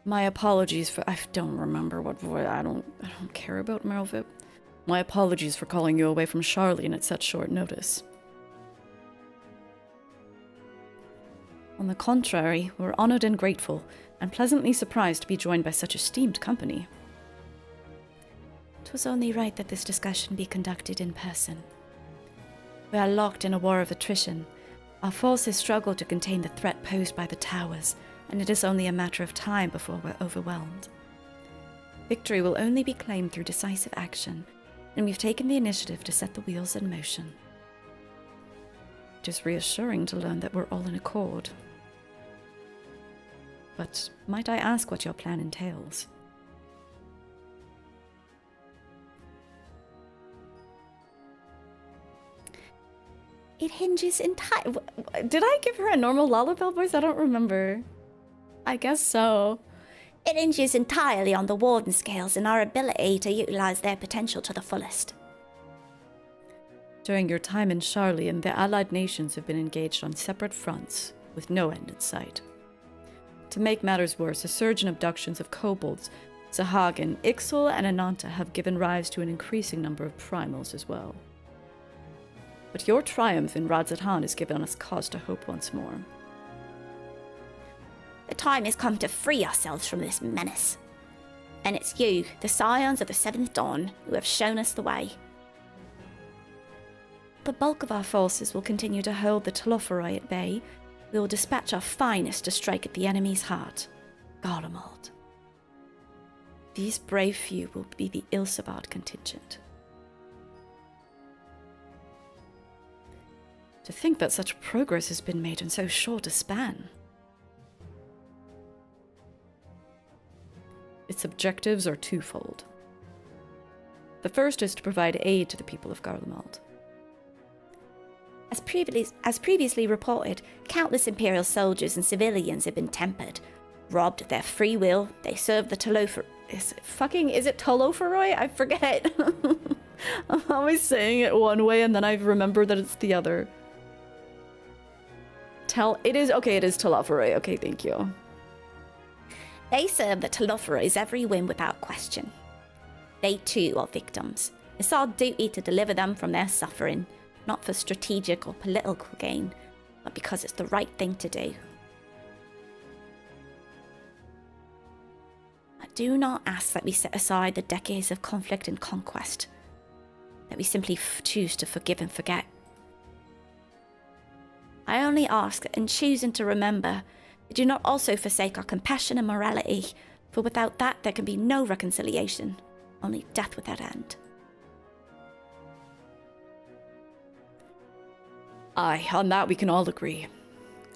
My apologies for... I don't remember what voice... I don't care about Merlvip. My apologies for calling you away from Charlene at such short notice. On the contrary, we're honored and grateful, and pleasantly surprised to be joined by such esteemed company. 'Twas only right that this discussion be conducted in person. We are locked in a war of attrition. Our forces struggle to contain the threat posed by the towers, and it is only a matter of time before we're overwhelmed. Victory will only be claimed through decisive action, and we've taken the initiative to set the wheels in motion. It is reassuring to learn that we're all in accord. But might I ask what your plan entails? It hinges entirely... Did I give her a normal Lullaby voice? I don't remember. I guess so. It hinges entirely on the Warden scales and our ability to utilize their potential to the fullest. During your time in Charlian, the allied nations have been engaged on separate fronts, with no end in sight. To make matters worse, a surge in abductions of kobolds, Sahagin, Ixal, and Ananta have given rise to an increasing number of primals as well. but your triumph in Radzatan has given us cause to hope once more. The time has come to free ourselves from this menace. And it's you, the Scions of the Seventh Dawn, who have shown us the way. The bulk of our forces will continue to hold the Telophoroi at bay. We will dispatch our finest to strike at the enemy's heart, Garlemald. These brave few will be the Ilsabard contingent. To think that such progress has been made in so short a span. Its objectives are twofold. The first is to provide aid to the people of Garlemald. As previously reported, countless Imperial soldiers and civilians have been tempered, robbed of their free will. They serve the Telophoroi. Is it Telophoroi? I forget. I'm always saying it one way and then I remember that it's the other. It is Telophoroi. Okay, thank you. They serve the Telophoroi's every whim without question. They too are victims. It's our duty to deliver them from their suffering, not for strategic or political gain, but because it's the right thing to do. I do not ask that we set aside the decades of conflict and conquest, that we simply choose to forgive and forget. I only ask that in choosing to remember, we do not also forsake our compassion and morality, for without that there can be no reconciliation, only death without end. Aye, on that we can all agree.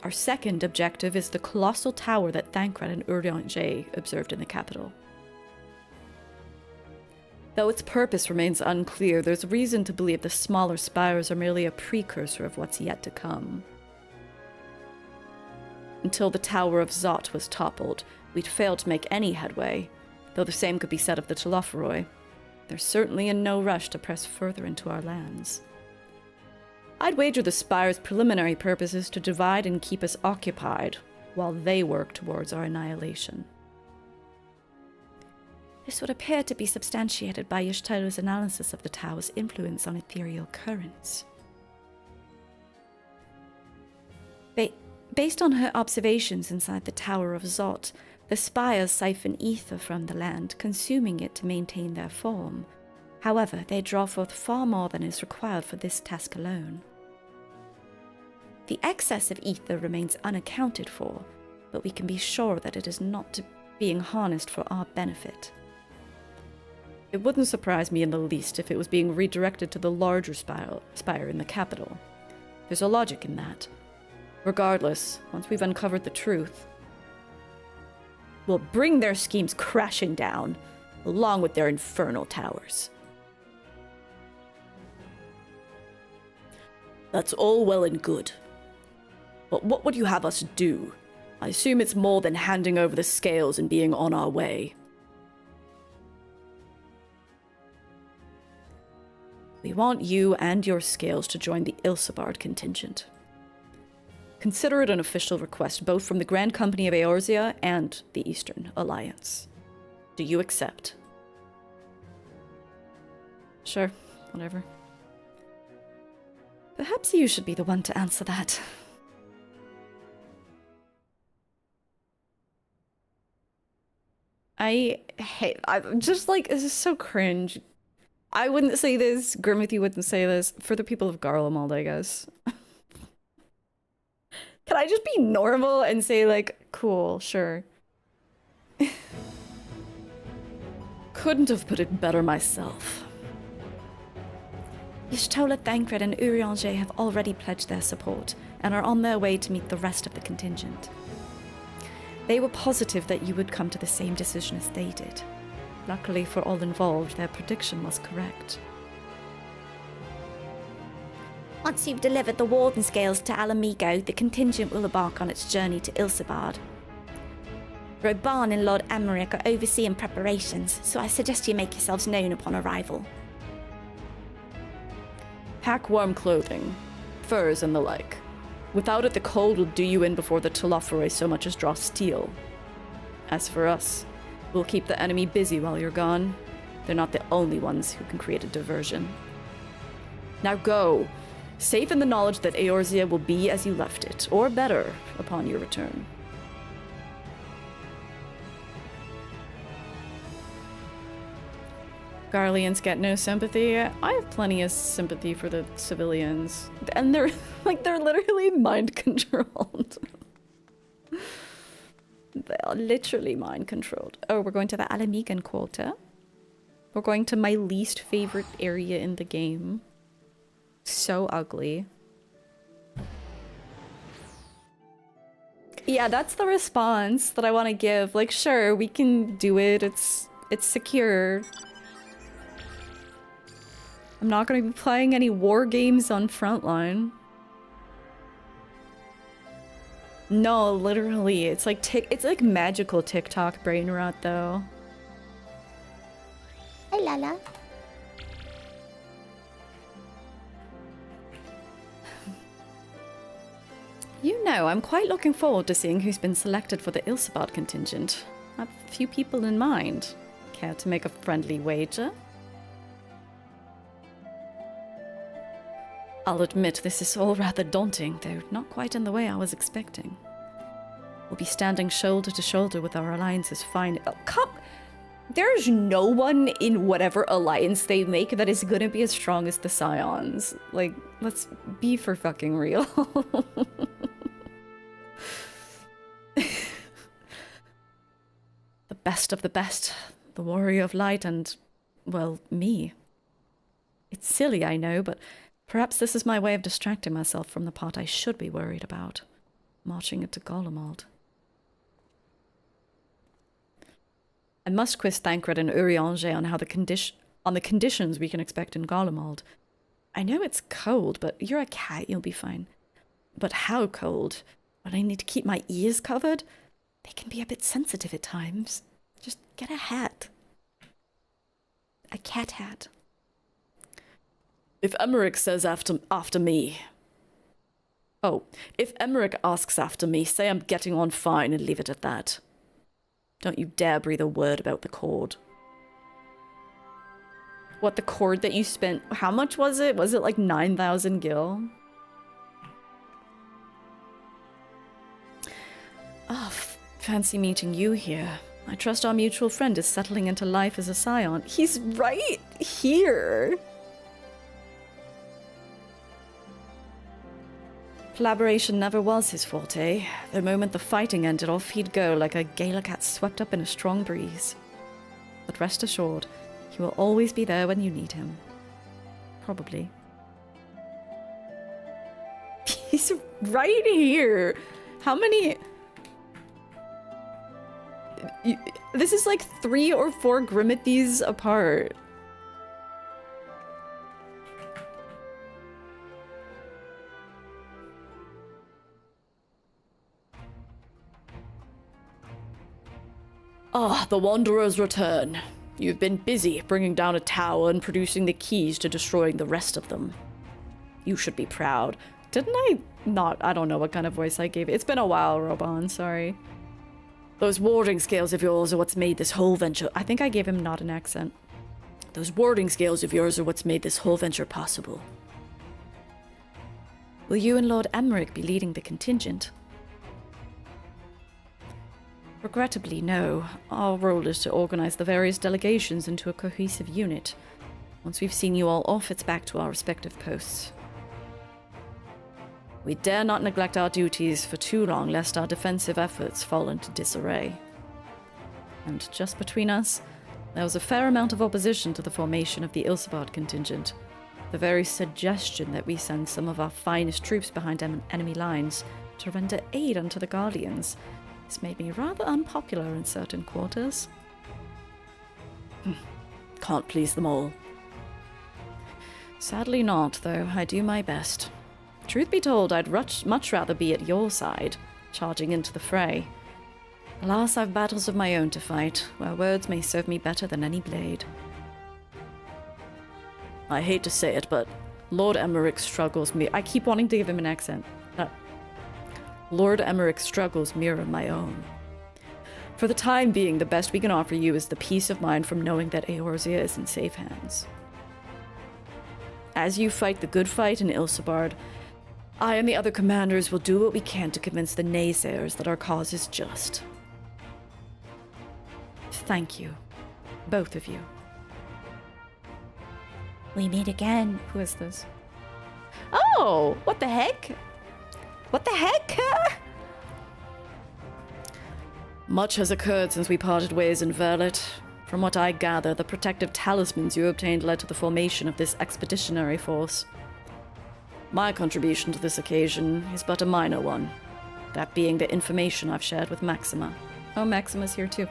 Our second objective is the colossal tower that Thancred and Urianger observed in the capital. Though its purpose remains unclear, there's reason to believe the smaller spires are merely a precursor of what's yet to come. Until the Tower of Zot was toppled, we'd failed to make any headway, though the same could be said of the Telophoroi. They're certainly in no rush to press further into our lands. I'd wager the Spire's preliminary purpose is to divide and keep us occupied, while they work towards our annihilation. This would appear to be substantiated by Y'shtolar's analysis of the tower's influence on ethereal currents. Based on her observations inside the Tower of Zot, the spires siphon ether from the land, consuming it to maintain their form. However, they draw forth far more than is required for this task alone. The excess of ether remains unaccounted for, but we can be sure that it is not being harnessed for our benefit. It wouldn't surprise me in the least if it was being redirected to the larger spire in the capital. There's a logic in that. Regardless, once we've uncovered the truth, we'll bring their schemes crashing down, along with their infernal towers. That's all well and good. But what would you have us do? I assume it's more than handing over the scales and being on our way. We want you and your scales to join the Ilsabard contingent. Consider it an official request both from the Grand Company of Eorzea and the Eastern Alliance. Do you accept? Sure, whatever. Perhaps you should be the one to answer that. I'm just like, this is so cringe. I wouldn't say this, Grimothy wouldn't say this, for the people of Garlemald, I guess. Can I just be normal and say, like, cool, sure. Couldn't have put it better myself. Y'shtolar, Thancred, and Urianger have already pledged their support, and are on their way to meet the rest of the contingent. They were positive that you would come to the same decision as they did. Luckily for all involved, their prediction was correct. Once you've delivered the Warden Scales to Alamigo, the contingent will embark on its journey to Ilsabard. Roban and Lord Emmerich are overseeing preparations, so I suggest you make yourselves known upon arrival. Pack warm clothing, furs and the like. Without it, the cold will do you in before the Telophoroi so much as draw steel. As for us, we'll keep the enemy busy while you're gone. They're not the only ones who can create a diversion. Now go! Safe in the knowledge that Eorzea will be as you left it, or better, upon your return. Garleans get no sympathy. I have plenty of sympathy for the civilians. And they're, like, they're literally mind-controlled. They are literally mind-controlled. Oh, we're going to the Alamigan Quarter. We're going to my least favorite area in the game. So ugly. Yeah, that's the response that I want to give. Like, sure, we can do it. It's secure. I'm not going to be playing any war games on Frontline. No, literally, it's like magical TikTok brain rot, though. Hi, Lala. You know, I'm quite looking forward to seeing who's been selected for the Ilsebard contingent. I have a few people in mind. Care to make a friendly wager? I'll admit this is all rather daunting, though not quite in the way I was expecting. We'll be standing shoulder to shoulder with our alliance's fine— Oh, come! There's no one in whatever alliance they make that is gonna be as strong as the Scions. Like, let's be for fucking real. The best of the best. The warrior of light and, well, me. It's silly, I know, but perhaps this is my way of distracting myself from the part I should be worried about. Marching into Garlemald. I must quiz Thancred and Urianger on how the conditions we can expect in Garlemald. I know it's cold, but you're a cat, you'll be fine. But how cold? When I need to keep my ears covered? They can be a bit sensitive at times. Just get a hat. A cat hat. If Emmerich says after me... Oh, if Emmerich asks after me, say I'm getting on fine and leave it at that. Don't you dare breathe a word about the cord. What, the cord that you spent... How much was it? Was it like 9,000 gil? Oh, fancy meeting you here. I trust our mutual friend is settling into life as a scion. He's right here! Collaboration never was his forte. The moment the fighting ended, off he'd go like a galah cat swept up in a strong breeze. But rest assured, he will always be there when you need him. Probably. He's right here! How many... This is like 3 or 4 Grimithies apart. Ah, the Wanderer's return. You've been busy bringing down a tower and producing the keys to destroying the rest of them. You should be proud. Didn't I not? I don't know what kind of voice I gave. It's been a while, Robon, sorry. Those warding scales of yours are what's made this whole venture— I think I gave him not an accent. Those warding scales of yours are what's made this whole venture possible. Will you and Lord Emmerich be leading the contingent? Regrettably, no. Our role is to organize the various delegations into a cohesive unit. Once we've seen you all off, it's back to our respective posts. We dare not neglect our duties for too long, lest our defensive efforts fall into disarray. And just between us, there was a fair amount of opposition to the formation of the Ilsebard contingent. The very suggestion that we send some of our finest troops behind enemy lines to render aid unto the Guardians has made me rather unpopular in certain quarters. Can't please them all. Sadly not, though I do my best. Truth be told, I'd much rather be at your side, charging into the fray. Alas, I've battles of my own to fight, where words may serve me better than any blade. I hate to say it, but Lord Emmerich's struggles I keep wanting to give him an accent. Lord Emmerich's struggles mirror my own. For the time being, the best we can offer you is the peace of mind from knowing that Eorzea is in safe hands. As you fight the good fight in Ilsebard, I and the other commanders will do what we can to convince the naysayers that our cause is just. Thank you. Both of you. We meet again. Who is this? Oh! What the heck? What the heck? Much has occurred since we parted ways in Verlet. From what I gather, the protective talismans you obtained led to the formation of this expeditionary force. My contribution to this occasion is but a minor one, that being the information I've shared with Maxima. Oh, Maxima's here too.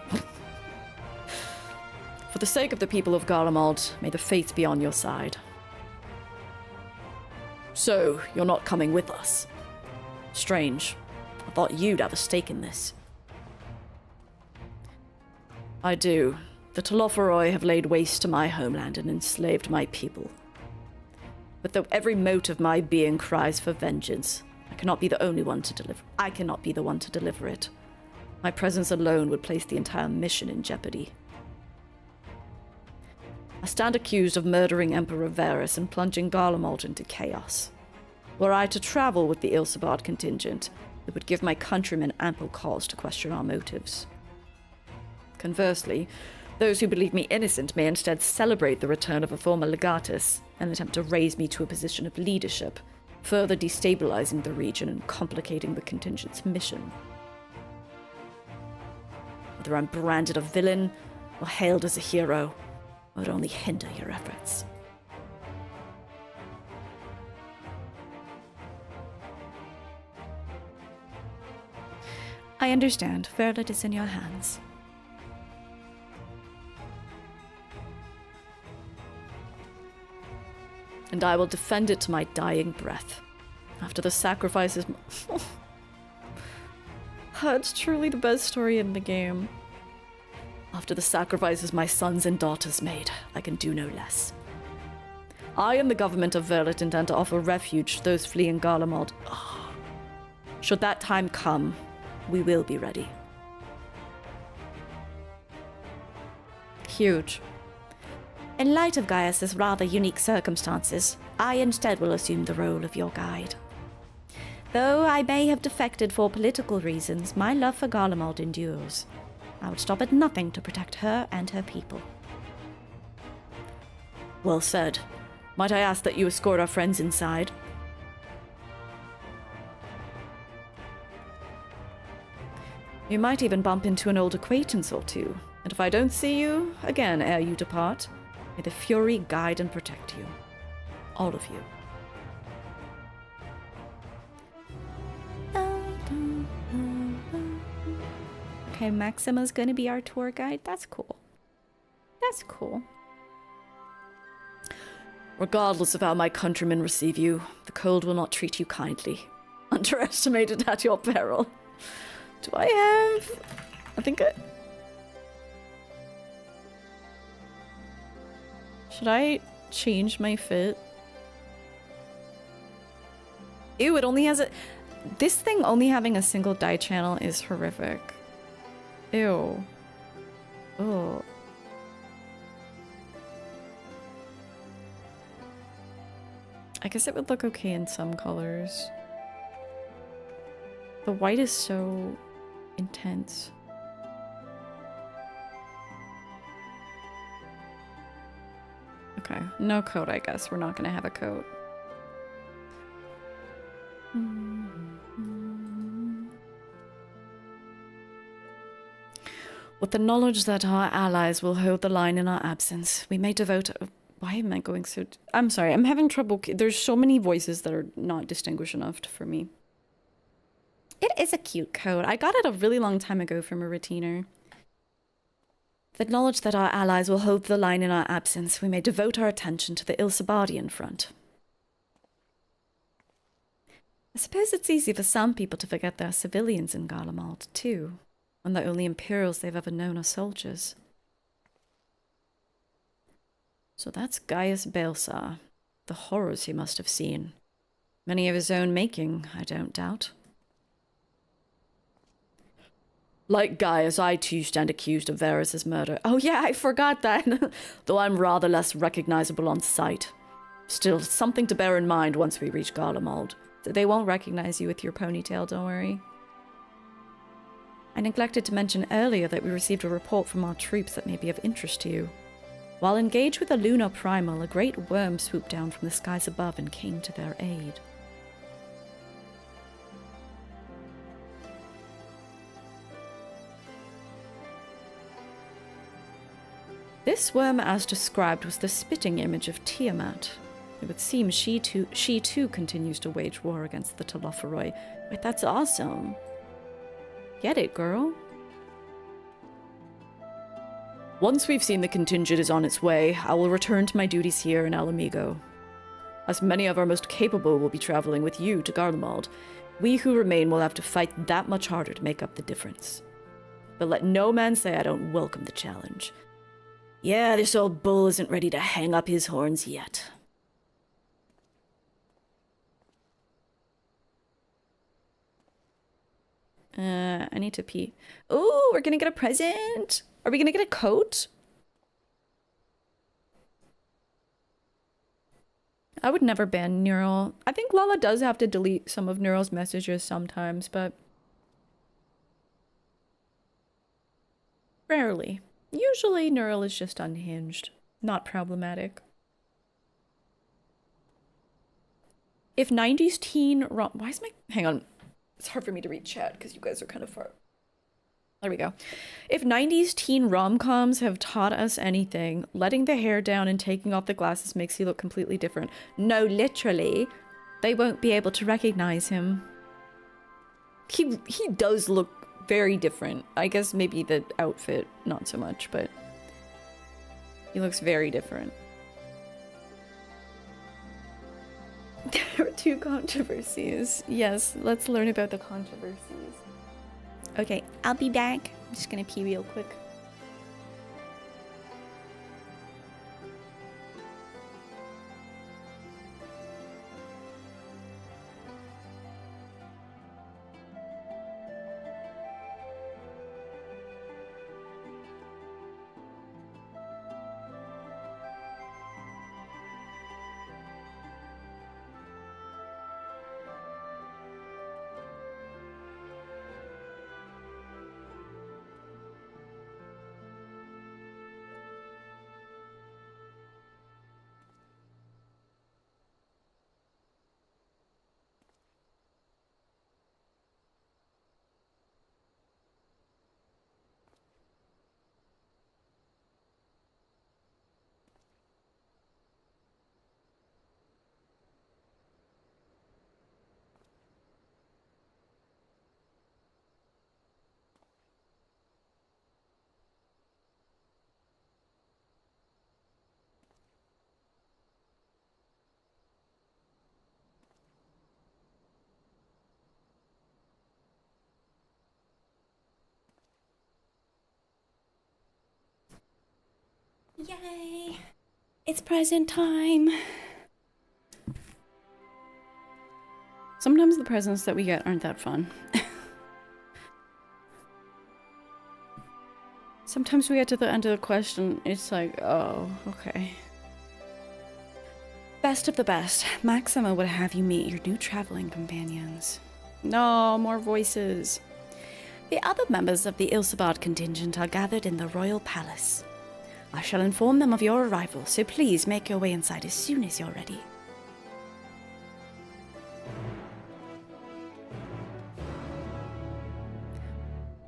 For the sake of the people of Garlemald, may the fates be on your side. So, you're not coming with us? Strange. I thought you'd have a stake in this. I do. The Telophoroi have laid waste to my homeland and enslaved my people. But though every mote of my being cries for vengeance, I cannot be the one to deliver it. My presence alone would place the entire mission in jeopardy. I stand accused of murdering Emperor Varus and plunging Garlemald into chaos. Were I to travel with the Ilsebard contingent, it would give my countrymen ample cause to question our motives. Conversely, those who believe me innocent may instead celebrate the return of a former legatus and attempt to raise me to a position of leadership, further destabilizing the region and complicating the contingent's mission. Whether I'm branded a villain or hailed as a hero, it would only hinder your efforts. I understand. Verlet is in your hands. And I will defend it to my dying breath. After the sacrifices... It's truly the best story in the game. After the sacrifices my sons and daughters made, I can do no less. I and the government of Verlet intend to offer refuge to those fleeing Garlemald. Should that time come, we will be ready. Huge. In light of Gaius's rather unique circumstances, I instead will assume the role of your guide. Though I may have defected for political reasons, my love for Garlemald endures. I would stop at nothing to protect her and her people. Well said. Might I ask that you escort our friends inside? You might even bump into an old acquaintance or two, and if I don't see you again ere you depart, may the Fury guide and protect you. All of you. Okay, Maxima's gonna be our tour guide. That's cool. That's cool. Regardless of how my countrymen receive you, the cold will not treat you kindly. Underestimated at your peril. Do I have... I think I... Should I change my fit? Ew, it only has a... This thing only having a single die channel is horrific. Ew. Oh. I guess it would look okay in some colors. The white is so intense. Okay, no coat, I guess. We're not gonna have a coat. With the knowledge that our allies will hold the line in our absence, we may devote... Why am I going so... I'm sorry, I'm having trouble... There's so many voices that are not distinguished enough for me. It is a cute coat. I got it a really long time ago from a retainer. The knowledge that our allies will hold the line in our absence, we may devote our attention to the Ilsebardian front. I suppose it's easy for some people to forget there are civilians in Garlemald, too, when the only Imperials they've ever known are soldiers. So that's Gaius Baelsar. The horrors he must have seen. Many of his own making, I don't doubt. Like Gaius, I too stand accused of Varus's murder. Oh yeah, I forgot that. Though I'm rather less recognizable on sight. Still, something to bear in mind once we reach Garlemald. They won't recognize you with your ponytail, don't worry. I neglected to mention earlier that we received a report from our troops that may be of interest to you. While engaged with a lunar primal, a great worm swooped down from the skies above and came to their aid. This worm, as described, was the spitting image of Tiamat. It would seem she too continues to wage war against the Telophoroi. Wait, that's awesome. Get it, girl. Once we've seen the contingent is on its way, I will return to my duties here in Alamigo. As many of our most capable will be traveling with you to Garlemald, we who remain will have to fight that much harder to make up the difference. But let no man say I don't welcome the challenge. Yeah, this old bull isn't ready to hang up his horns yet. I need to pee. Oh, we're gonna get a present! Are we gonna get a coat? I would never ban Neural. I think Lala does have to delete some of Neural's messages sometimes, but rarely. Usually Neural is just unhinged, not problematic. If 90s teen rom- Why is my- Hang on. It's hard for me to read chat because you guys are kind of far. There we go. If 90s teen rom-coms have taught us anything, letting the hair down and taking off the glasses makes you look completely different. No, literally. They won't be able to recognize him. He does look very different. I guess maybe the outfit, not so much, but he looks very different. There are 2 controversies. Yes, let's learn about the controversies. Okay, I'll be back. I'm just gonna pee real quick. Yay! It's present time! Sometimes the presents that we get aren't that fun. Sometimes we get to the end of the question, it's like, oh, okay. Best of the best. Maxima would have you meet your new traveling companions. No, more voices. The other members of the Ilsabard contingent are gathered in the Royal Palace. I shall inform them of your arrival, so please make your way inside as soon as you're ready.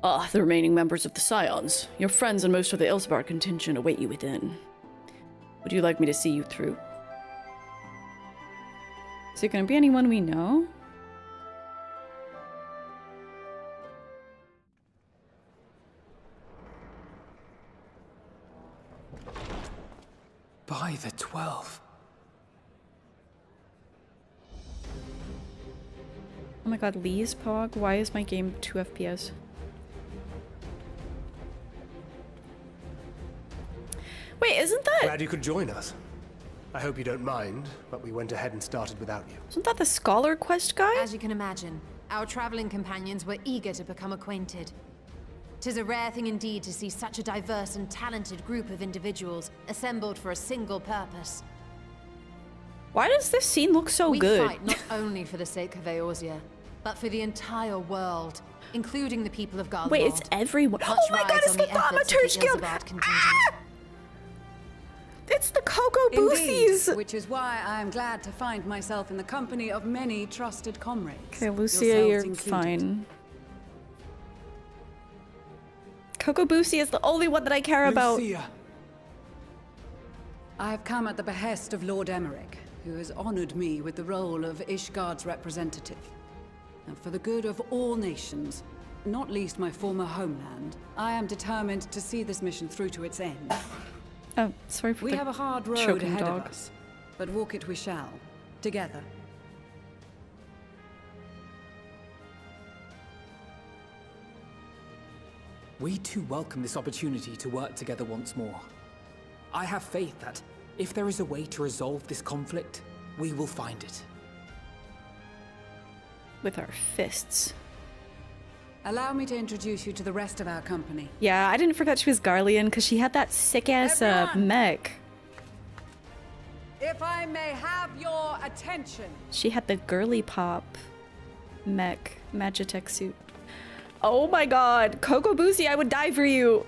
Ah, the remaining members of the Scions. Your friends and most of the Ilsabard contingent await you within. Would you like me to see you through? Is it going to be anyone we know? By the 12. Oh my god, Lee's Pog? Why is my game 2 FPS? Wait, isn't that... Glad you could join us. I hope you don't mind, but we went ahead and started without you. Isn't that the Scholar Quest guy? As you can imagine, our traveling companions were eager to become acquainted. 'Tis a rare thing indeed to see such a diverse and talented group of individuals assembled for a single purpose. Why does this scene look so we good? fight not only for the sake of Eorzea, but for the entire world, including the people of Garlemald. Wait, it's everyone. Much Oh my god, rides it's on the the efforts of Thaumaturge the Guild! Ilsebard contingent. Ah! It's the Cocoa Boosies! Which is why I am glad to find myself in the company of many trusted comrades. Okay, Lucia, yourselves you're included. fine. Cocoa Boosie is the only one that I care about. Lucia. I have come at the behest of Lord Emmerich, who has honored me with the role of Ishgard's representative. And for the good of all nations, not least my former homeland, I am determined to see this mission through to its end. Oh, sorry for We the have a hard road choking ahead dog. of us, but walk it we shall, together. We too welcome this opportunity to work together once more. I have faith that if there is a way to resolve this conflict, we will find it. With our fists. Allow me to introduce you to the rest of our company. Yeah, I didn't forget she was Garlean because she had that sick-ass Everyone! mech. If I may have your attention. She had the girly pop mech Magitech suit. Oh my god, Cocoa Boosie, I would die for you.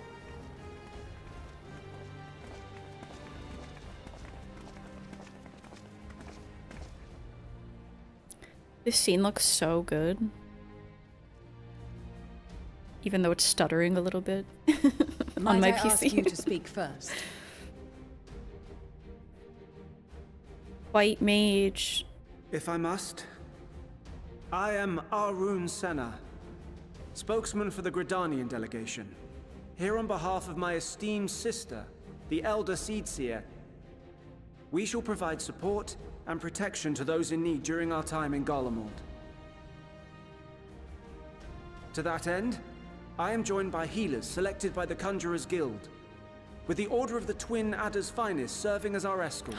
This scene looks so good. Even though it's stuttering a little bit on my Might I PC. ask you to speak first? White mage. If I must, I am Arun Senna, spokesman for the Gridanian delegation, here on behalf of my esteemed sister, the Elder Seedseer. We shall provide support and protection to those in need during our time in Garlemald. To that end, I am joined by healers selected by the Conjurers Guild, with the Order of the Twin Adder's Finest serving as our escort.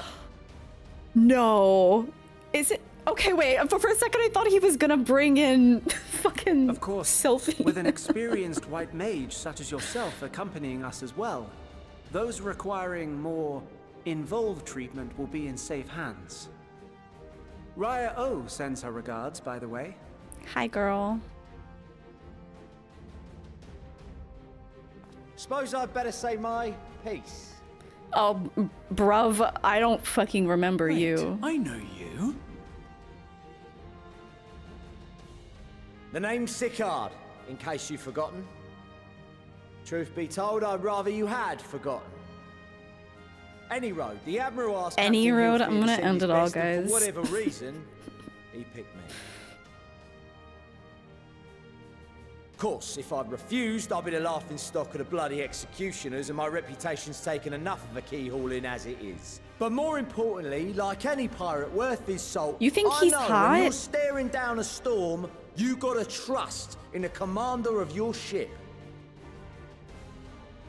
No. Is it? Okay, wait. For a second I thought he was gonna bring in fucking Of course, Sylphie. with an experienced white mage such as yourself accompanying us as well, those requiring more involved treatment will be in safe hands. Raya O sends her regards, by the way. Hi, girl. Suppose I'd better say my piece. Oh, bruv, I don't fucking remember you. I know you. The name's Sicard, in case you've forgotten. Truth be told, I'd rather you had forgotten. Any road, the Admiral asked Any Captain road, Hilfield I'm gonna to send end his it all, best, and guys. for whatever reason, he picked me. Of course, if I'd refused, I'd be the laughing stock of the bloody executioners, and my reputation's taken enough of a keyhauling as it is. But more importantly, like any pirate worth his salt, You think I he's know hot? when you're staring down a storm, you gotta trust in the commander of your ship.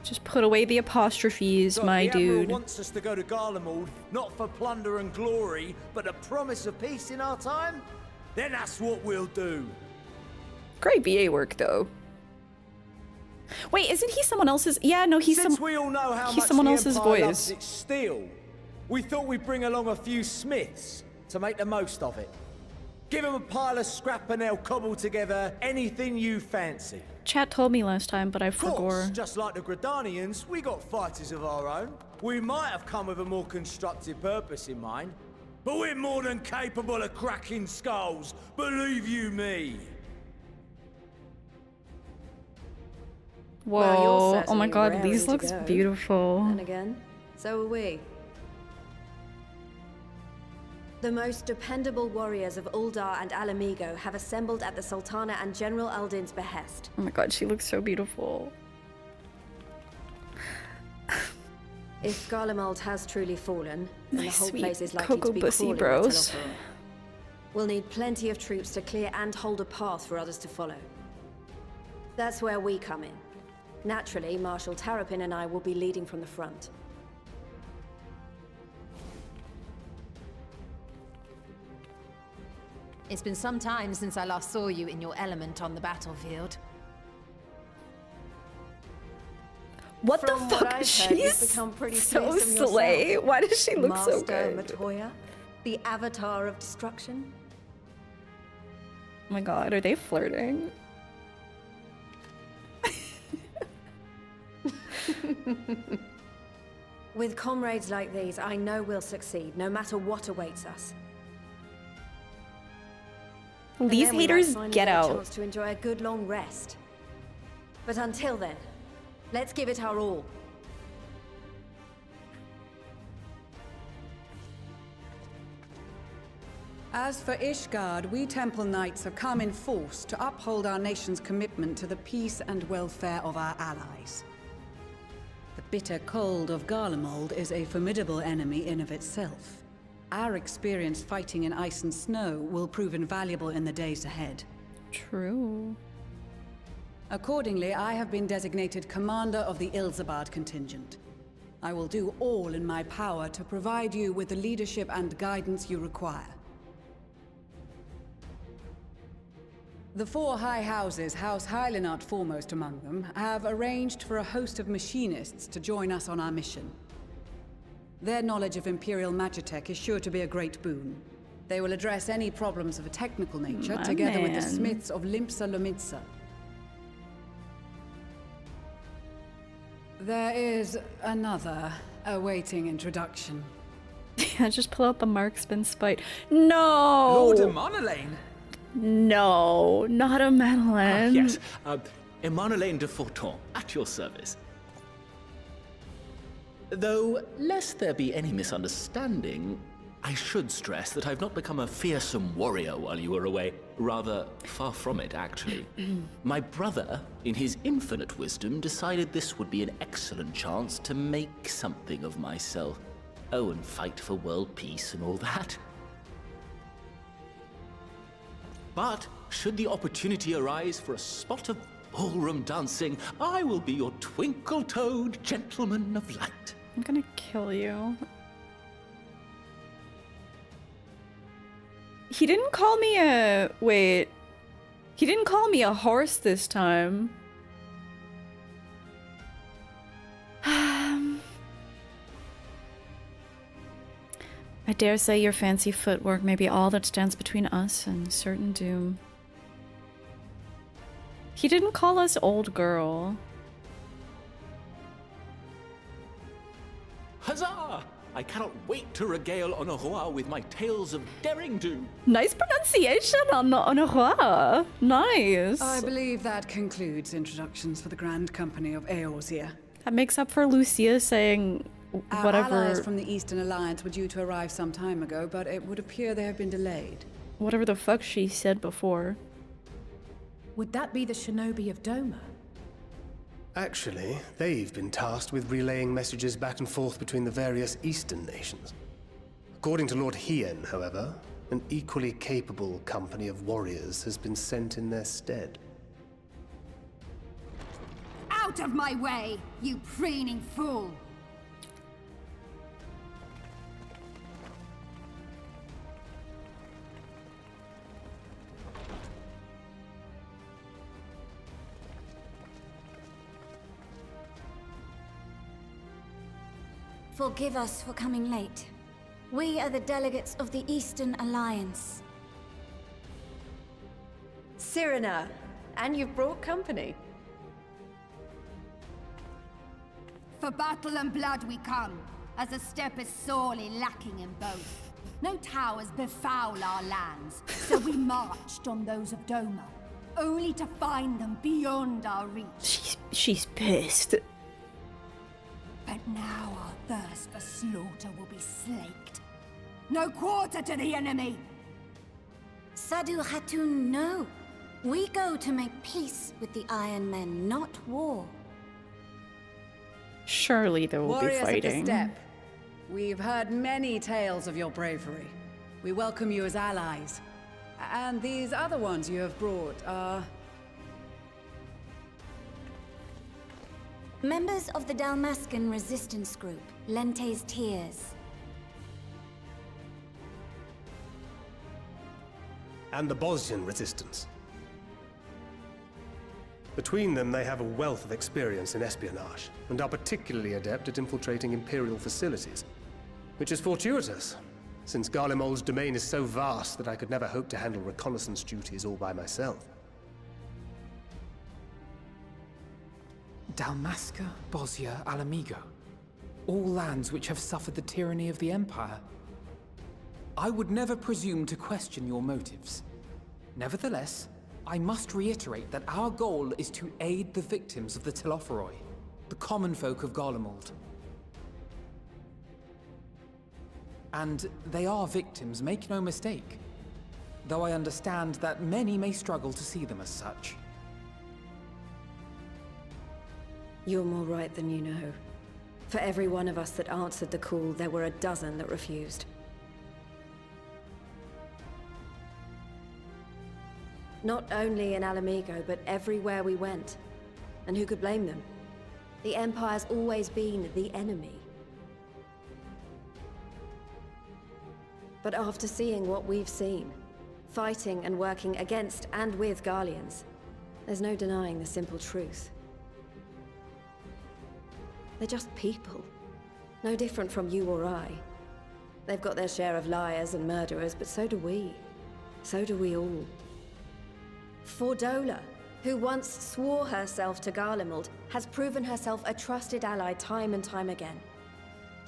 Just put away the apostrophes, So if my the Admiral dude. wants us to go to Garlemald, not for plunder and glory, but a promise of peace in our time, then that's what we'll do. Great VA work, though. Wait, isn't he someone else's? Yeah, no, he's Since we all know how he's much someone the else's Empire voice. loves its steel, we thought we'd bring along a few smiths to make the most of it. Give them a pile of scrap and they'll cobble together anything you fancy. Chat told me last time, but I Of course, forgot. just like the Gridanians, we got fighters of our own. We might have come with a more constructive purpose in mind, but we're more than capable of cracking skulls, believe you me. Whoa! Well, you're Oh my certainly god, raring these to looks go. beautiful. Then again, so are we. The most dependable warriors of Uldar and Alamigo have assembled at the Sultana and General Aldin's behest. Oh my god, she looks so beautiful. If Garlemald has truly fallen, then My the whole sweet place is likely Cocoa to be Bussy crawling with bros. Telophoron. We'll need plenty of troops to clear and hold a path for others to follow. That's where we come in. Naturally, Marshal Terrapin and I will be leading from the front. It's been some time since I last saw you in your element on the battlefield. What From the what fuck? I've heard, She's you've become pretty so fearsome slay. yourself, Why does she look so Master good? Matoya. The avatar of destruction? Oh my god, are they flirting? With comrades like these, I know we'll succeed, no matter what awaits us. These haters get Have a out. chance to enjoy a good long rest. But until then, let's give it our all. As for Ishgard, we Temple Knights have come in force to uphold our nation's commitment to the peace and welfare of our allies. The bitter cold of Garlemald is a formidable enemy in of itself. Our experience fighting in ice and snow will prove invaluable in the days ahead. True. Accordingly, I have been designated commander of the Ilzabard contingent. I will do all in my power to provide you with the leadership and guidance you require. The four high houses, House Hylinart foremost among them, have arranged for a host of machinists to join us on our mission. Their knowledge of Imperial Magitech is sure to be a great boon. They will address any problems of a technical nature together with the smiths of Limpsa Lomitsa. There is another awaiting introduction. Yeah, just pull out the marksman spite. No! Lord Emanolaine! No, not a Madeline. Yes, Emanolaine de Forton, at your service. Though, lest there be any misunderstanding, I should stress that I've not become a fearsome warrior while you were away. Rather, far from it, actually. My brother, in his infinite wisdom, decided this would be an excellent chance to make something of myself. Oh, and fight for world peace and all that. But, should the opportunity arise for a spot of ballroom dancing, I will be your twinkle-toed gentleman of light. I'm gonna kill you. He didn't call me a... Wait. He didn't call me a horse this time. I dare say your fancy footwork may be all that stands between us and certain doom. He didn't call us old girl. Huzzah! I cannot wait to regale Honorois with my tales of daring do. Nice pronunciation on Honorois. Nice. I believe that concludes introductions for the Grand Company of Eorzea. That makes up for Lucia saying whatever. Our allies from the Eastern Alliance were due to arrive some time ago, but it would appear they have been delayed. Whatever the fuck she said before. Would that be the shinobi of Doma? Actually, they've been tasked with relaying messages back and forth between the various Eastern nations. According to Lord Hien, however, an equally capable company of warriors has been sent in their stead. Out of my way, you preening fool! Forgive us for coming late. We are the delegates of the Eastern Alliance. Cyrena, and you've brought company. For battle and blood we come, as a step is sorely lacking in both. No towers befoul our lands, so we marched on those of Doma, only to find them beyond our reach. She's pissed. But now our thirst for slaughter will be slaked. No quarter to the enemy! Sadu Hatun, no. We go to make peace with the Iron Men, not war. Surely they will Warriors be fighting. At the step. We've heard many tales of your bravery. We welcome you as allies. And these other ones you have brought are... Members of the Dalmascan resistance group, Lente's Tears. And the Bosnian resistance. Between them, they have a wealth of experience in espionage, and are particularly adept at infiltrating Imperial facilities. Which is fortuitous, since Garlemald's domain is so vast that I could never hope to handle reconnaissance duties all by myself. Dalmasca, Bosnia, Alamigo. All lands which have suffered the tyranny of the Empire. I would never presume to question your motives. Nevertheless, I must reiterate that our goal is to aid the victims of the Telophoroi, the common folk of Garlemald. And they are victims, make no mistake. Though I understand that many may struggle to see them as such. You're more right than you know. For every one of us that answered the call, there were a dozen that refused. Not only in Alamigo, but everywhere we went. And who could blame them? The Empire's always been the enemy. But after seeing what we've seen, fighting and working against and with Garleans, there's no denying the simple truth. They're just people. No different from you or I. They've got their share of liars and murderers, but so do we. So do we all. Fordola, who once swore herself to Garlemald, has proven herself a trusted ally time and time again.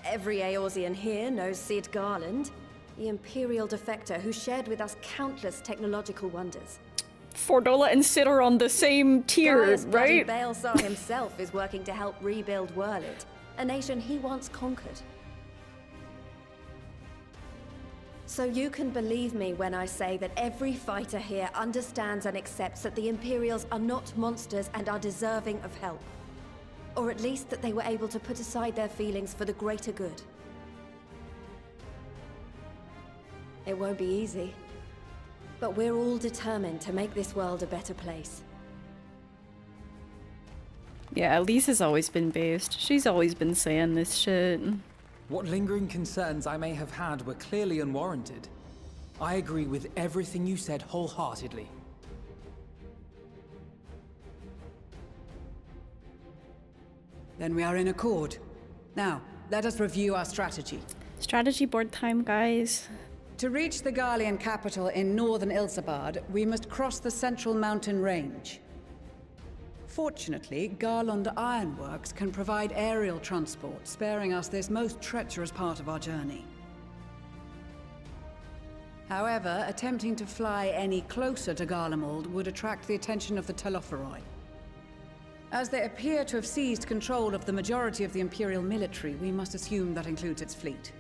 Every Eorzean here knows Cid Garland, the Imperial defector who shared with us countless technological wonders. Fordola and Cid are on the same tier, Gaius bloody right? Baelsar himself is working to help rebuild Werlid, a nation he once conquered. So you can believe me when I say that every fighter here understands and accepts that the Imperials are not monsters and are deserving of help. Or at least that they were able to put aside their feelings for the greater good. It won't be easy. But we're all determined to make this world a better place. Yeah, Elise has always been based. She's always been saying this shit. What lingering concerns I may have had were clearly unwarranted. I agree with everything you said wholeheartedly. Then we are in accord. Now, let us review our strategy. Strategy board time, guys. To reach the Garlean capital in northern Ilsabard, we must cross the central mountain range. Fortunately, Garlemald Ironworks can provide aerial transport, sparing us this most treacherous part of our journey. However, attempting to fly any closer to Garlemald would attract the attention of the Telophoroi. As they appear to have seized control of the majority of the Imperial military, we must assume that includes its fleet.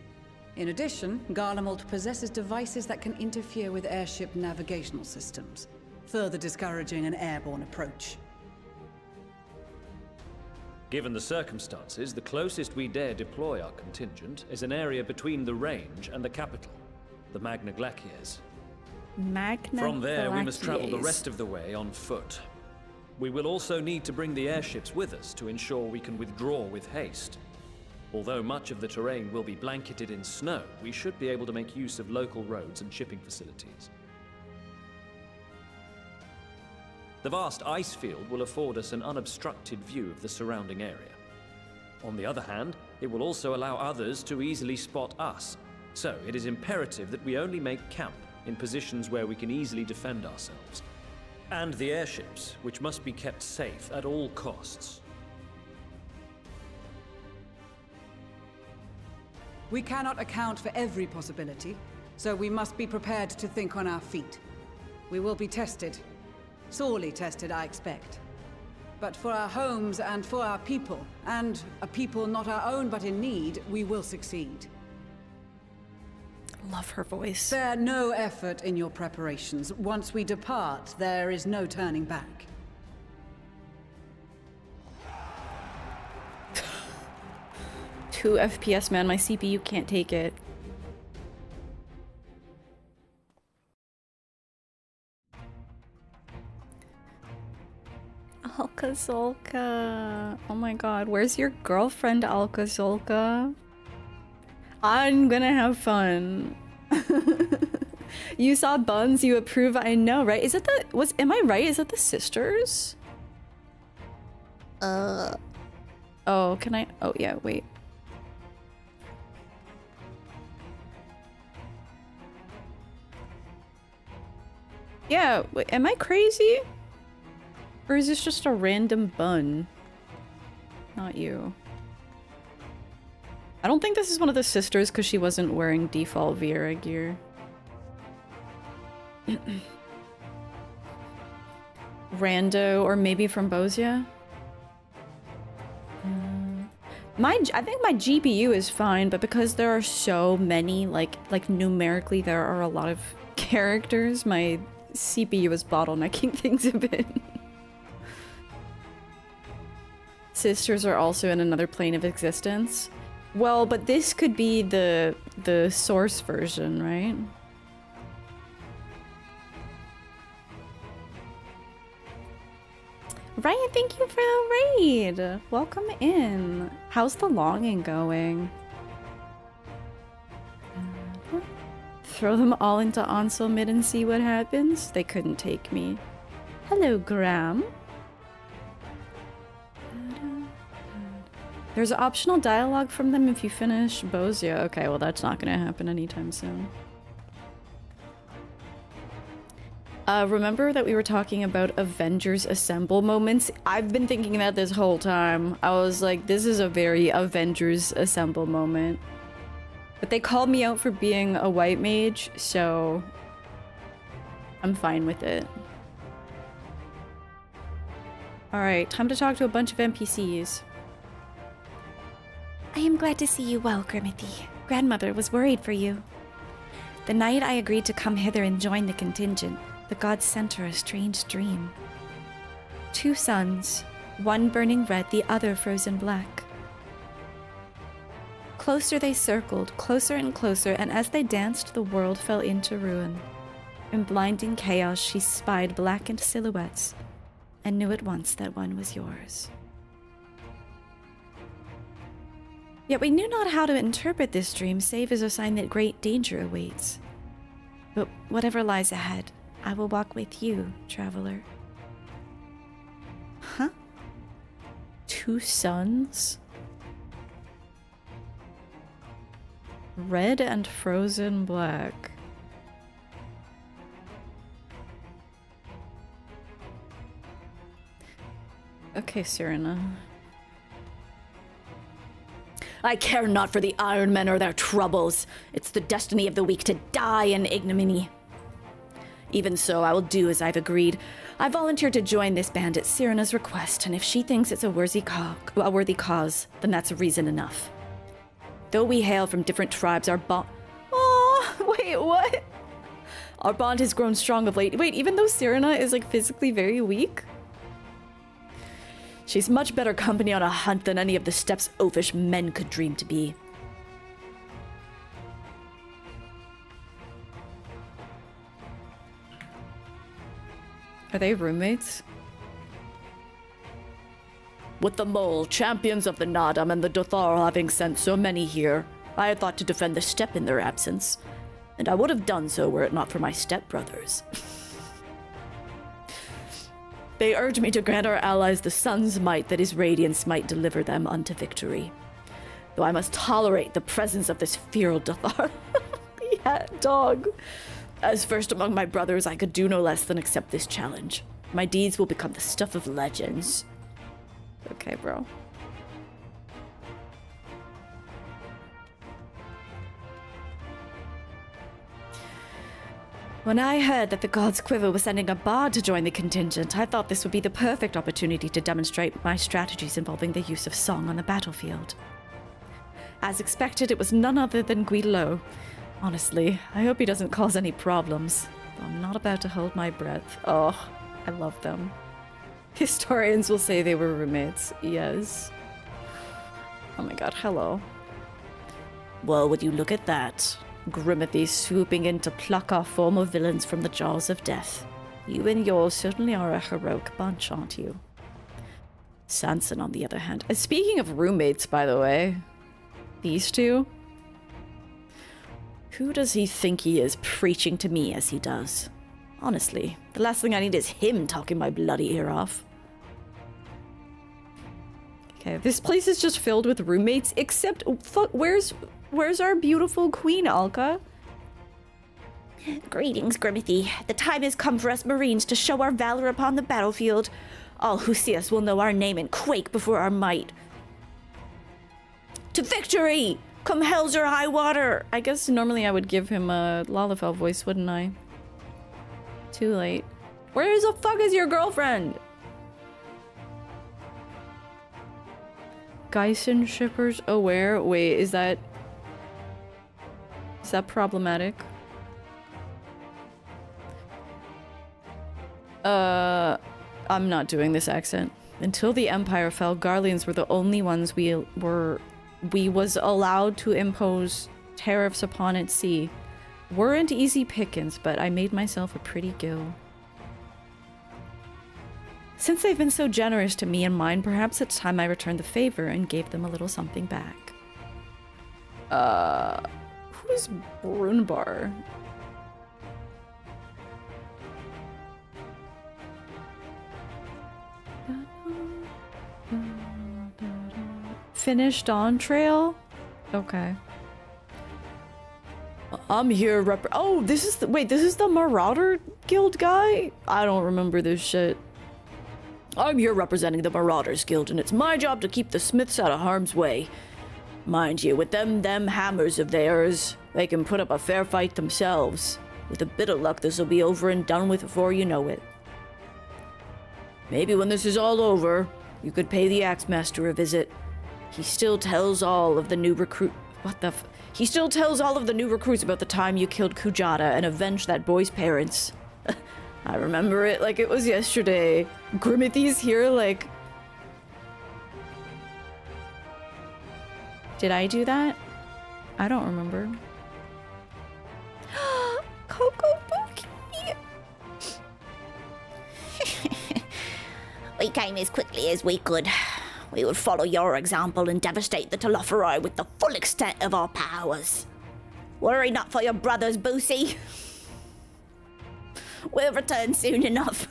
In addition, Garlemald possesses devices that can interfere with airship navigational systems, further discouraging an airborne approach. Given the circumstances, the closest we dare deploy our contingent is an area between the range and the capital, the Magna Glaciers. From there, we must travel the rest of the way on foot. We will also need to bring the airships with us to ensure we can withdraw with haste. Although much of the terrain will be blanketed in snow, we should be able to make use of local roads and shipping facilities. The vast ice field will afford us an unobstructed view of the surrounding area. On the other hand, it will also allow others to easily spot us, so it is imperative that we only make camp in positions where we can easily defend ourselves. And the airships, which must be kept safe at all costs. We cannot account for every possibility, so we must be prepared to think on our feet. We will be tested. Sorely tested, I expect. But for our homes and for our people, and a people not our own but in need, we will succeed. Love her voice. Spare no effort in your preparations. Once we depart, there is no turning back. 2 FPS, man. My CPU can't take it. Alka-Zolka. Oh my god, where's your girlfriend, Alka-Zolka? I'm gonna have fun. You saw Buns, you approve, I know, right? Is it the, am I right? Is it the sisters? Oh, can I, oh yeah, wait. Yeah, wait, am I crazy? Or is this just a random bun? Not you. I don't think this is one of the sisters because she wasn't wearing default Vera gear. Rando, or maybe from Bozia? I think my GPU is fine, but because there are so many, like numerically there are a lot of characters, my CPU is bottlenecking things a bit. Sisters are also in another plane of existence. Well, but this could be the source version, right? Ryan, thank you for the raid! Welcome in. How's the longing going? Throw them all into Ansel mid and see what happens? They couldn't take me. Hello, Graham. There's optional dialogue from them if you finish Bozia. Okay, well that's not gonna happen anytime soon. Remember that we were talking about Avengers Assemble moments? I've been thinking that this whole time. I was like, this is a very Avengers Assemble moment. But they called me out for being a white mage, so I'm fine with it. Alright, time to talk to a bunch of NPCs. I am glad to see you well, Grimothy. Grandmother was worried for you. The night I agreed to come hither and join the contingent, the gods sent her a strange dream. 2 suns, one burning red, the other frozen black. Closer they circled, closer and closer, and as they danced, the world fell into ruin. In blinding chaos, she spied blackened silhouettes, and knew at once that one was yours. Yet we knew not how to interpret this dream, save as a sign that great danger awaits. But whatever lies ahead, I will walk with you, traveler. Huh? 2 suns? Red and frozen black. Okay, Serena. I care not for the Iron Men or their troubles. It's the destiny of the weak to die in ignominy. Even so, I will do as I've agreed. I volunteered to join this band at Sirena's request, and if she thinks it's a worthy cause, then that's reason enough. Though we hail from different tribes, our bond... Oh, wait, what? Our bond has grown strong of late. Wait, even though Sirena is, like, physically very weak? She's much better company on a hunt than any of the steppes oafish men could dream to be. Are they roommates? With the Mole, champions of the Nadam, and the Dothar having sent so many here, I had thought to defend the steppe in their absence. And I would have done so were it not for my stepbrothers. They urge me to grant our allies the sun's might that his radiance might deliver them unto victory. Though I must tolerate the presence of this feral Dothar. Yeah, dog. As first among my brothers, I could do no less than accept this challenge. My deeds will become the stuff of legends. Okay, bro. When I heard that the God's Quiver was sending a bard to join the contingent, I thought this would be the perfect opportunity to demonstrate my strategies involving the use of song on the battlefield. As expected, it was none other than Guido. Honestly, I hope he doesn't cause any problems. I'm not about to hold my breath. Oh, I love them. Historians will say they were roommates. Yes. Oh my god, hello. Well, would you look at that? Grimothy swooping in to pluck our former villains from the jaws of death. You and yours certainly are a heroic bunch, aren't you? Sanson, on the other hand. Speaking of roommates, by the way. These two? Who does he think he is, preaching to me as he does? Honestly, the last thing I need is him talking my bloody ear off. Okay, this place is just filled with roommates, except... Fuck, where's our beautiful queen, Alka? Greetings, Grimothy. The time has come for us Marines to show our valor upon the battlefield. All who see us will know our name and quake before our might. To victory! Come hell's or high water! I guess normally I would give him a Lalafell voice, wouldn't I? Too late. Where the fuck is your girlfriend? Geisen shippers aware? Wait, is that problematic? I'm not doing this accent. Until the Empire fell, Garleans were the only ones we was allowed to impose tariffs upon at sea. Weren't easy pickings, but I made myself a pretty gill. Since they've been so generous to me and mine, perhaps it's time I returned the favor and gave them a little something back. Who's Brunbar? Finished on trail? Okay. I'm here oh, this is the Marauder Guild guy? I don't remember this shit. I'm here representing the Marauders Guild, and it's my job to keep the Smiths out of harm's way. Mind you, with them hammers of theirs, they can put up a fair fight themselves. With a bit of luck, this'll be over and done with before you know it. Maybe when this is all over, you could pay the Axemaster a visit. He still tells all of the new He still tells all of the new recruits about the time you killed Kujata and avenged that boy's parents. I remember it like it was yesterday. Grimothy's here like... Did I do that? I don't remember. Coco Bookie! We came as quickly as we could. We would follow your example and devastate the Telophori with the full extent of our powers. Worry not for your brothers, Boosie. We'll return soon enough.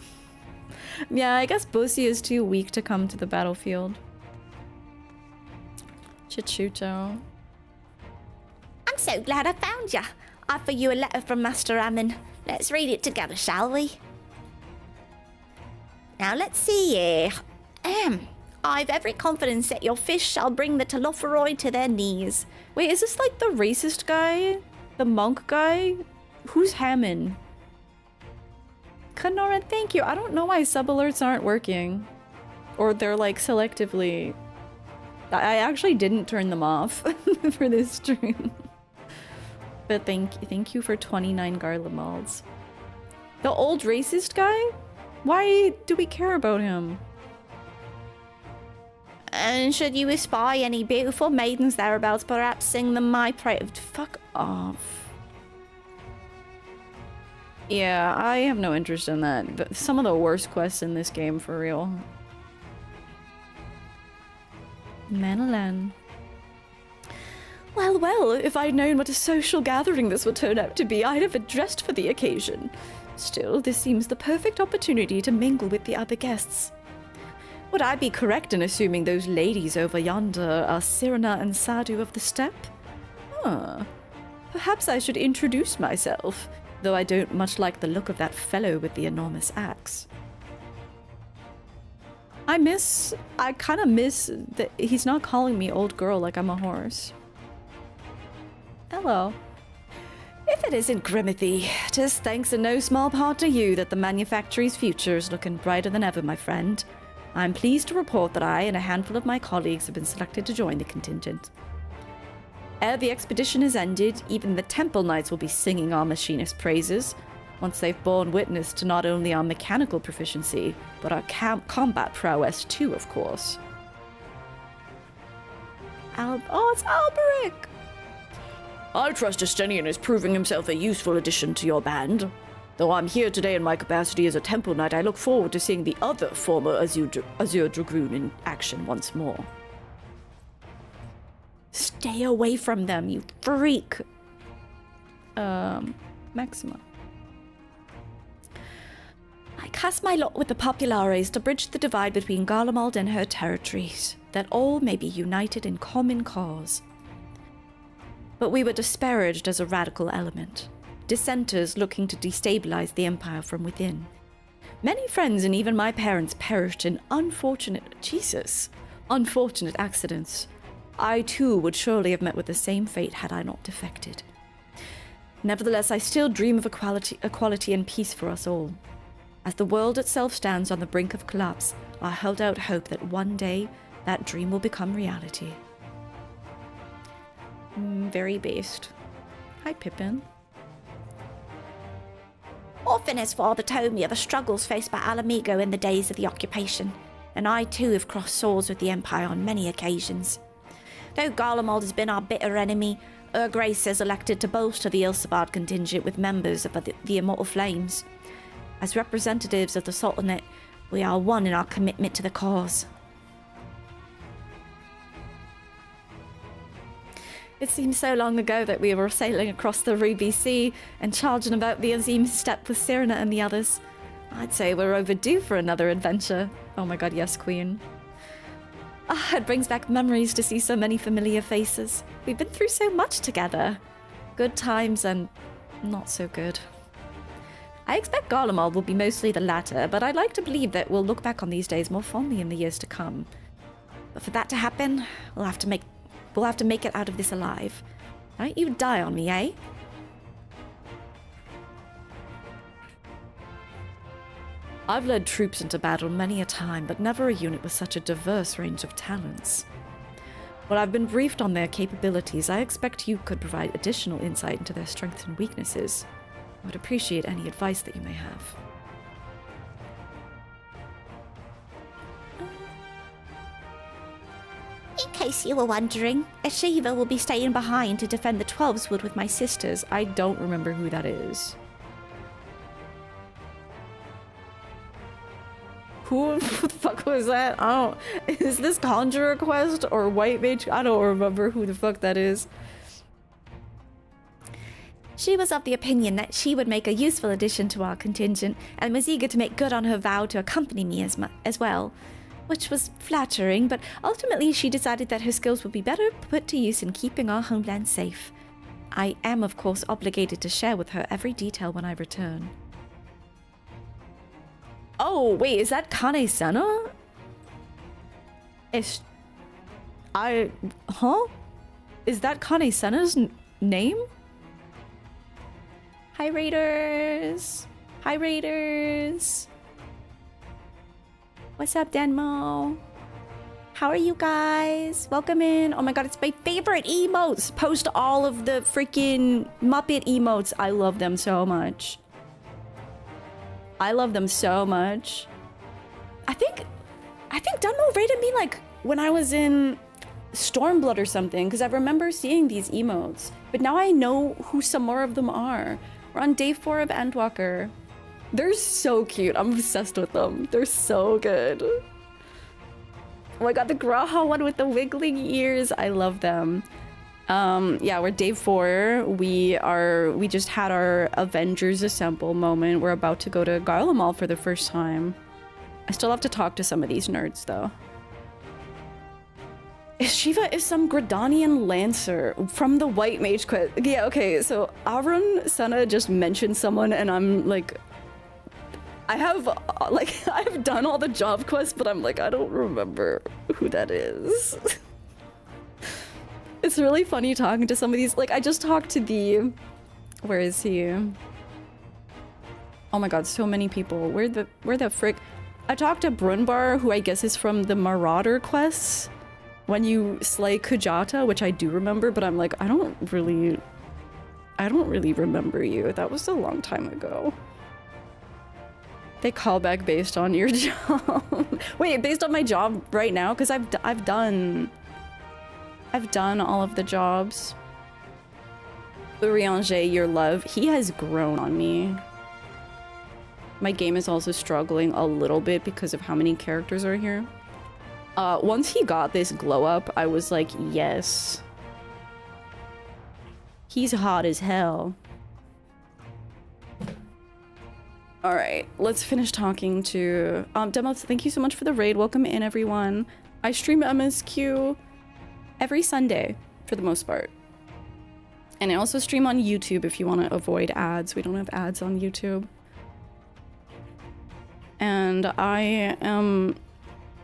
Yeah, I guess Boosie is too weak to come to the battlefield. Chichucho. I'm so glad I found you. I offer you a letter from Master Ammon. Let's read it together, shall we? Now let's see here. I've every confidence that your fish shall bring the Telophori to their knees. Wait, is this like the racist guy? The monk guy? Who's Hammond? Kanoran, thank you. I don't know why sub alerts aren't working. Or they're like selectively... I actually didn't turn them off for this stream. But thank you for 29 Garlemalds. The old racist guy? Why do we care about him? And should you espy any beautiful maidens thereabouts, perhaps sing them my prayer. Fuck off. Yeah, I have no interest in that. But some of the worst quests in this game, for real. Manalan. Well, well, if I'd known what a social gathering this would turn out to be, I'd have dressed for the occasion. Still, this seems the perfect opportunity to mingle with the other guests. Would I be correct in assuming those ladies over yonder are Cyrana and Sadu of the Steppe? Perhaps I should introduce myself, though I don't much like the look of that fellow with the enormous axe. I kind of miss that he's not calling me old girl like I'm a horse. Hello. If it isn't Grimothy, 'tis thanks in no small part to you that the manufactory's future is looking brighter than ever, my friend. I'm pleased to report that I and a handful of my colleagues have been selected to join the contingent. Ere the expedition is ended, even the Temple Knights will be singing our machinist praises, once they've borne witness to not only our mechanical proficiency, but our combat prowess too, of course. Oh, it's Alberic! I trust Justinian is proving himself a useful addition to your band. Though I'm here today in my capacity as a Temple Knight, I look forward to seeing the other former Azure Dragoon in action once more. Stay away from them, you freak! Maxima. I cast my lot with the Populares to bridge the divide between Garlemald and her territories, that all may be united in common cause. But we were disparaged as a radical element. dissenters looking to destabilize the Empire from within. Many friends and even my parents perished in unfortunate accidents. I too would surely have met with the same fate had I not defected. Nevertheless, I still dream of equality and peace for us all. As the world itself stands on the brink of collapse, I hold out hope that one day that dream will become reality. Very based. Hi, Pippin. Often has father told me of the struggles faced by Alamigo in the days of the occupation, and I too have crossed swords with the Empire on many occasions. Though Garlemald has been our bitter enemy, Her Grace has elected to bolster the Ilsabard contingent with members of the Immortal Flames. As representatives of the Sultanate, we are one in our commitment to the cause. It seems so long ago that we were sailing across the Ruby Sea and charging about the Azim Steppe with Cyrena and the others. I'd say we're overdue for another adventure. Oh my god, yes, Queen. It brings back memories to see so many familiar faces. We've been through so much together. Good times and not so good. I expect Garlemald will be mostly the latter, but I'd like to believe that we'll look back on these days more fondly in the years to come. But for that to happen, we'll have to make it out of this alive. Don't you die on me, eh? I've led troops into battle many a time, but never a unit with such a diverse range of talents. While I've been briefed on their capabilities, I expect you could provide additional insight into their strengths and weaknesses. I would appreciate any advice that you may have. In case you were wondering, Ashiva will be staying behind to defend the Twelveswood with my sisters. I don't remember who that is. Who the fuck was that? Is this Conjurer Quest or White Mage? I don't remember who the fuck that is. She was of the opinion that she would make a useful addition to our contingent and was eager to make good on her vow to accompany me as well, which was flattering, but ultimately she decided that her skills would be better put to use in keeping our homeland safe. I am, of course, obligated to share with her every detail when I return. Oh, wait, is that Kane Senna? Is that Kane Senna's name? Hi, Raiders. Hi, Raiders. What's up, Denmo? How are you guys? Welcome in. Oh my god, it's my favorite emotes. Post all of the freaking Muppet emotes. I love them so much. I love them so much. I think Denmo rated me like when I was in Stormblood or something, because I remember seeing these emotes. But now I know who some more of them are. We're on day 4 of Endwalker. They're so cute. I'm obsessed with them. They're so good. Oh my god, the Graha one with the wiggling ears. I love them. Yeah, we're day 4. We just had our Avengers Assemble moment. We're about to go to Garlemald for the first time. I still have to talk to some of these nerds though. Shiva is some Gradanian lancer from the White Mage quest. Yeah, okay, so Arun Senna just mentioned someone and I'm like, I've done all the job quests, but I'm like, I don't remember who that is. It's really funny talking to some of these. Like, I just talked to the... Where is he? Oh my god, so many people. Where the frick? I talked to Brunbar, who I guess is from the Marauder quests. When you slay Kujata, which I do remember, but I'm like, I don't really remember you. That was a long time ago. They call back based on your job. Wait, based on my job right now? Because I've done all of the jobs. Urianger, your love, he has grown on me. My game is also struggling a little bit because of how many characters are here. Once he got this glow up, I was like, yes. He's hot as hell. Alright, let's finish talking to... Demo, thank you so much for the raid. Welcome in, everyone. I stream MSQ every Sunday, for the most part. And I also stream on YouTube if you want to avoid ads. We don't have ads on YouTube. And I am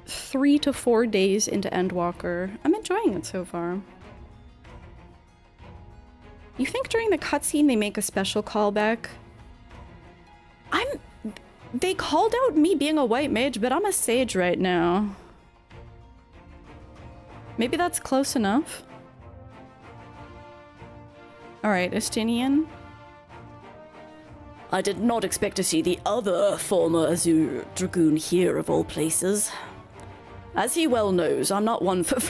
3 to 4 days into Endwalker. I'm enjoying it so far. You think during the cutscene they make a special callback? They called out me being a white mage, but I'm a sage right now. Maybe that's close enough. Alright, Estinian. I did not expect to see the other former Azure Dragoon here of all places. As he well knows, I'm not one for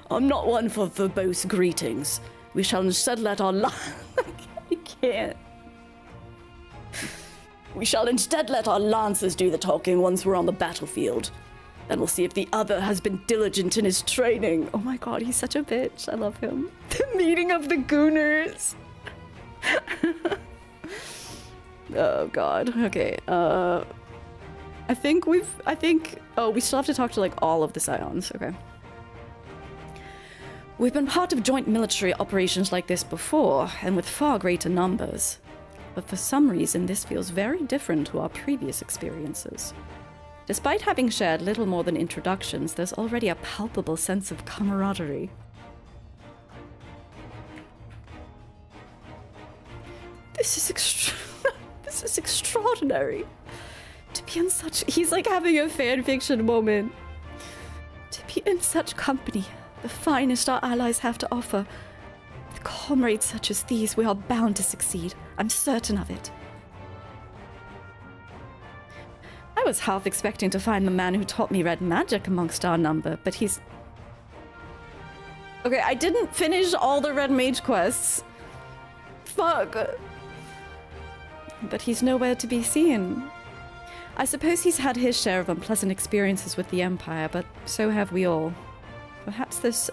verbose greetings. We shall instead let our I can't. We shall instead let our lancers do the talking once we're on the battlefield. Then we'll see if the other has been diligent in his training. Oh my god, he's such a bitch. I love him. The meeting of the Gooners. Oh god. Okay. I think we still have to talk to like all of the Scions. Okay. We've been part of joint military operations like this before, and with far greater numbers. But for some reason, this feels very different to our previous experiences. Despite having shared little more than introductions, there's already a palpable sense of camaraderie. This is extraordinary. To be in such... He's like having a fanfiction moment. To be in such company, the finest our allies have to offer. With comrades such as these, we are bound to succeed. I'm certain of it. I was half expecting to find the man who taught me red magic amongst our number, but he's... Okay, I didn't finish all the red mage quests. Fuck. But he's nowhere to be seen. I suppose he's had his share of unpleasant experiences with the Empire, but so have we all. Perhaps there's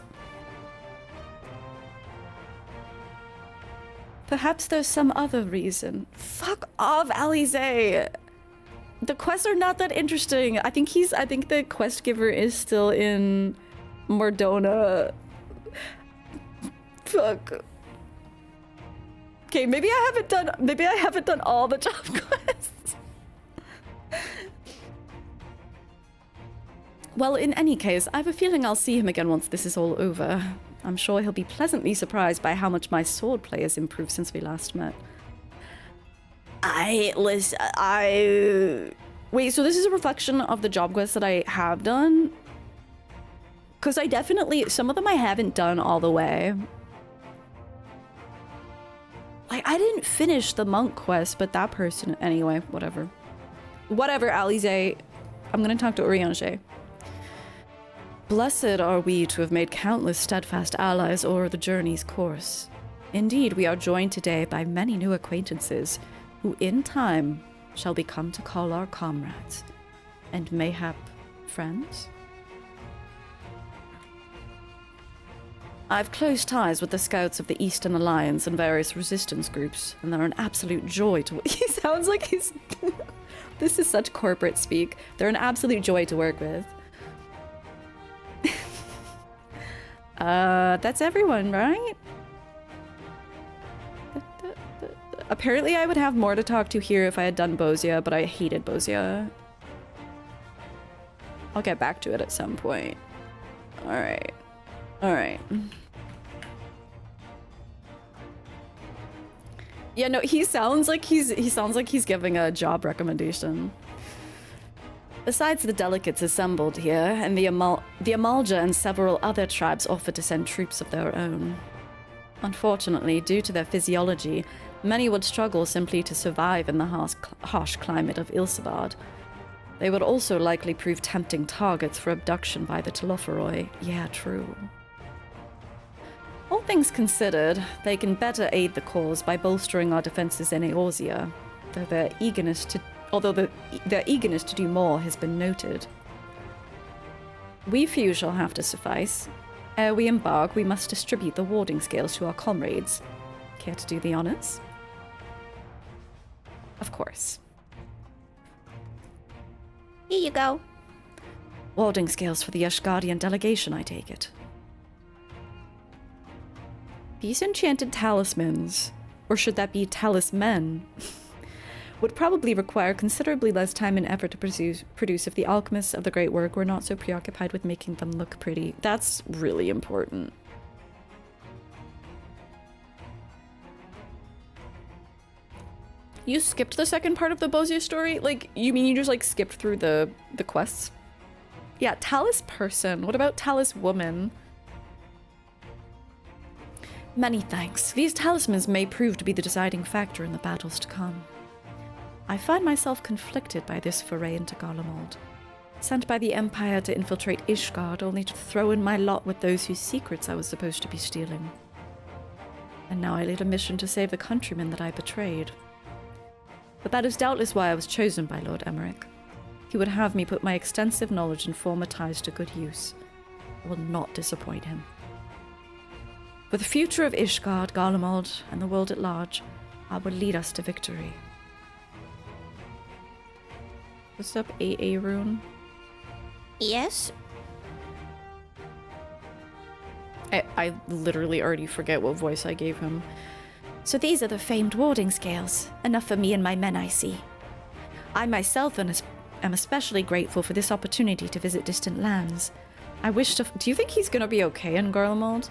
some other reason. Fuck off, Alize! The quests are not that interesting. I think the quest giver is still in Mordona. Fuck. Okay, maybe I haven't done all the job quests. Well, in any case, I have a feeling I'll see him again once this is all over. I'm sure he'll be pleasantly surprised by how much my swordplay has improved since we last met. Wait, so this is a reflection of the job quests that I have done? Because some of them I haven't done all the way. Like, I didn't finish the monk quest, but that person, anyway, whatever. Whatever, Alize. I'm gonna talk to Oriange. Blessed are we to have made countless steadfast allies o'er the journey's course. Indeed, we are joined today by many new acquaintances, who in time shall become to call our comrades, and mayhap friends? I've close ties with the scouts of the Eastern Alliance and various resistance groups, and they're an absolute joy to... He sounds like he's... This is such corporate speak. They're an absolute joy to work with. That's everyone, right? Apparently I would have more to talk to here if I had done Bozia, but I hated Bozia. I'll get back to it at some point. Alright. Alright. Yeah, no, he sounds like he's giving a job recommendation. Besides the delegates assembled here, and the Amalja and several other tribes offered to send troops of their own. Unfortunately, due to their physiology, many would struggle simply to survive in the harsh climate of Ilsabard. They would also likely prove tempting targets for abduction by the Telophoroi. Yeah, true. All things considered, they can better aid the cause by bolstering our defenses in Eorzea, though their eagerness to do more has been noted. We few shall have to suffice. Ere we embark, we must distribute the warding scales to our comrades. Care to do the honors? Of course. Here you go. Warding scales for the Ashgardian delegation, I take it. These enchanted talismans, or should that be talismen, would probably require considerably less time and effort to produce if the alchemists of the great work were not so preoccupied with making them look pretty. That's really important. You skipped the second part of the Bozier story? Like, you mean you just, like, skipped through the quests? Yeah, Talus person. What about Talus woman? Many thanks. These talismans may prove to be the deciding factor in the battles to come. I find myself conflicted by this foray into Garlemald. Sent by the Empire to infiltrate Ishgard, only to throw in my lot with those whose secrets I was supposed to be stealing. And now I lead a mission to save the countrymen that I betrayed. But that is doubtless why I was chosen by Lord Emmerich. He would have me put my extensive knowledge and former ties to good use. I will not disappoint him. For the future of Ishgard, Garlemald, and the world at large, I will lead us to victory. What's up, AA Rune? Yes? I literally already forget what voice I gave him. So these are the famed warding scales. Enough for me and my men, I see. I myself am especially grateful for this opportunity to visit distant lands. I wish to... Do you think he's gonna be okay in Garlemald?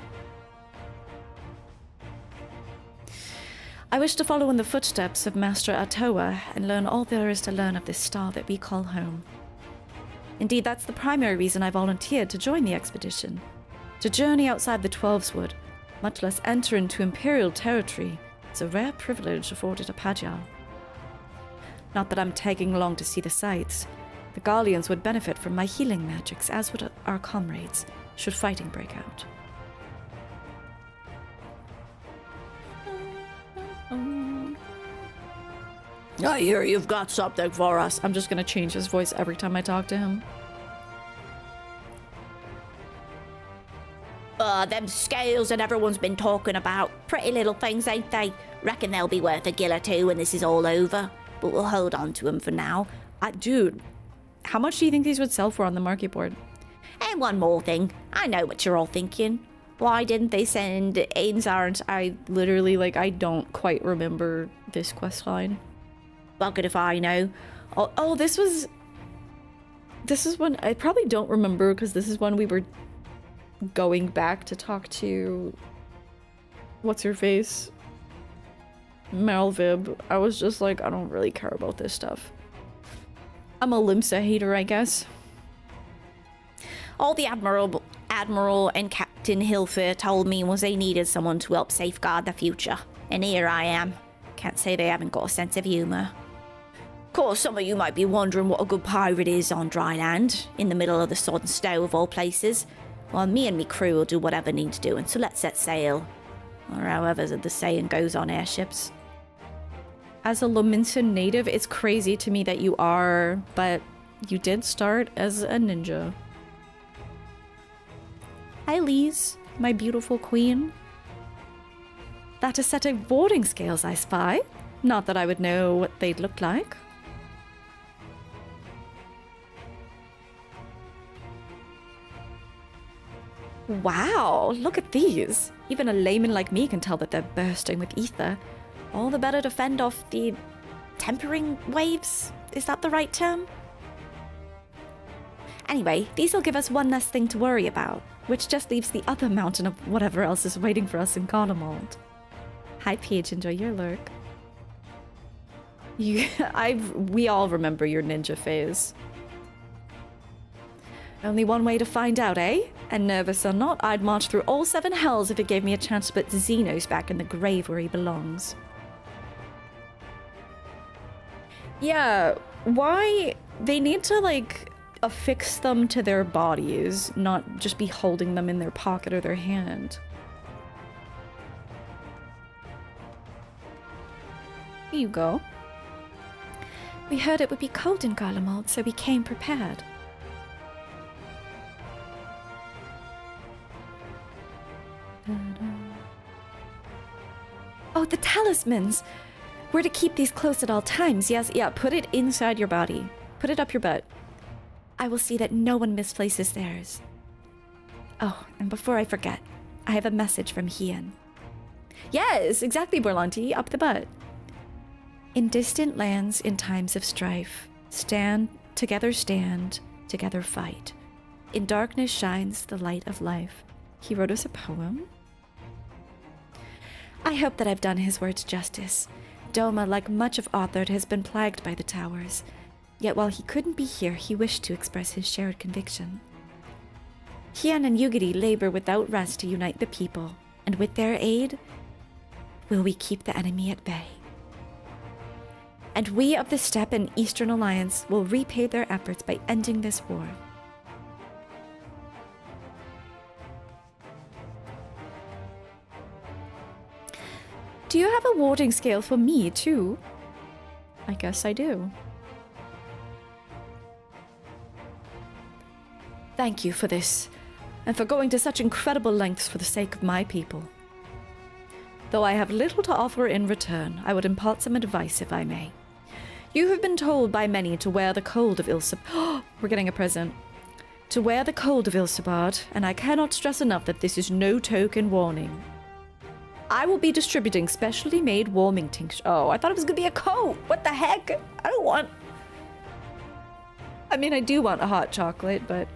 I wish to follow in the footsteps of Master Atoa and learn all there is to learn of this star that we call home. Indeed, that's the primary reason I volunteered to join the expedition. To journey outside the Twelveswood, much less enter into Imperial territory, is a rare privilege afforded a Pagyal. Not that I'm tagging along to see the sights. The Garleans would benefit from my healing magics, as would our comrades, should fighting break out. I hear you've got something for us. I'm just gonna change his voice every time I talk to him. Them scales that everyone's been talking about. Pretty little things, ain't they? Reckon they'll be worth a gill or two when this is all over. But we'll hold on to them for now. Dude, how much do you think these would sell for on the market board? And one more thing. I know what you're all thinking. Why didn't they send Ainsarn? I literally, like, I don't quite remember this quest line. Buggered if I know. Oh, this is when... I probably don't remember, because this is when we were going back to talk to... What's her face? Malvib. I was just like, I don't really care about this stuff. I'm a Limsa hater, I guess. All the Admiral and Captain Hilfer told me was they needed someone to help safeguard the future. And here I am. Can't say they haven't got a sense of humour. Of course, some of you might be wondering what a good pirate is on dry land, in the middle of the sodden stow of all places. Well, me and me crew will do whatever needs doing, so let's set sail. Or however the saying goes on airships. As a Lominson native, it's crazy to me that you are, but you did start as a ninja. Hi, Lise, my beautiful queen. That a set of warding scales I spy. Not that I would know what they'd look like. Wow, look at these. Even a layman like me can tell that they're bursting with ether. All the better to fend off the tempering waves. Is that the right term? Anyway, these'll give us one less thing to worry about, which just leaves the other mountain of whatever else is waiting for us in Garlemald. Hi, Paige, enjoy your lurk. We all remember your ninja phase. Only one way to find out, eh? And nervous or not, I'd march through all 7 hells if it gave me a chance to put Xenos back in the grave where he belongs. Yeah, why? They need to, like, affix them to their bodies, not just be holding them in their pocket or their hand. Here you go. We heard it would be cold in Garlemald, so we came prepared. Oh, the talismans! We're to keep these close at all times, yes? Yeah, put it inside your body. Put it up your butt. I will see that no one misplaces theirs. Oh, and before I forget, I have a message from Hien. Yes, exactly, Berlanti. Up the butt. In distant lands, in times of strife, stand, together fight. In darkness shines the light of life. He wrote us a poem. I hope that I've done his words justice. Doma, like much of Authard, has been plagued by the towers. Yet while he couldn't be here, he wished to express his shared conviction. Hien and Yugiri labor without rest to unite the people, and with their aid, will we keep the enemy at bay. And we of the Steppe and Eastern Alliance will repay their efforts by ending this war. Do you have a warding scale for me, too? I guess I do. Thank you for this, and for going to such incredible lengths for the sake of my people. Though I have little to offer in return, I would impart some advice if I may. You have been told by many to wear the cold of Ilsebard. We're getting a present. To wear the cold of Ilsebard, and I cannot stress enough that this is no token warning. I will be distributing specially made warming tincture. Oh, I thought it was gonna be a coat. What the heck? I don't want... I mean, I do want a hot chocolate, but...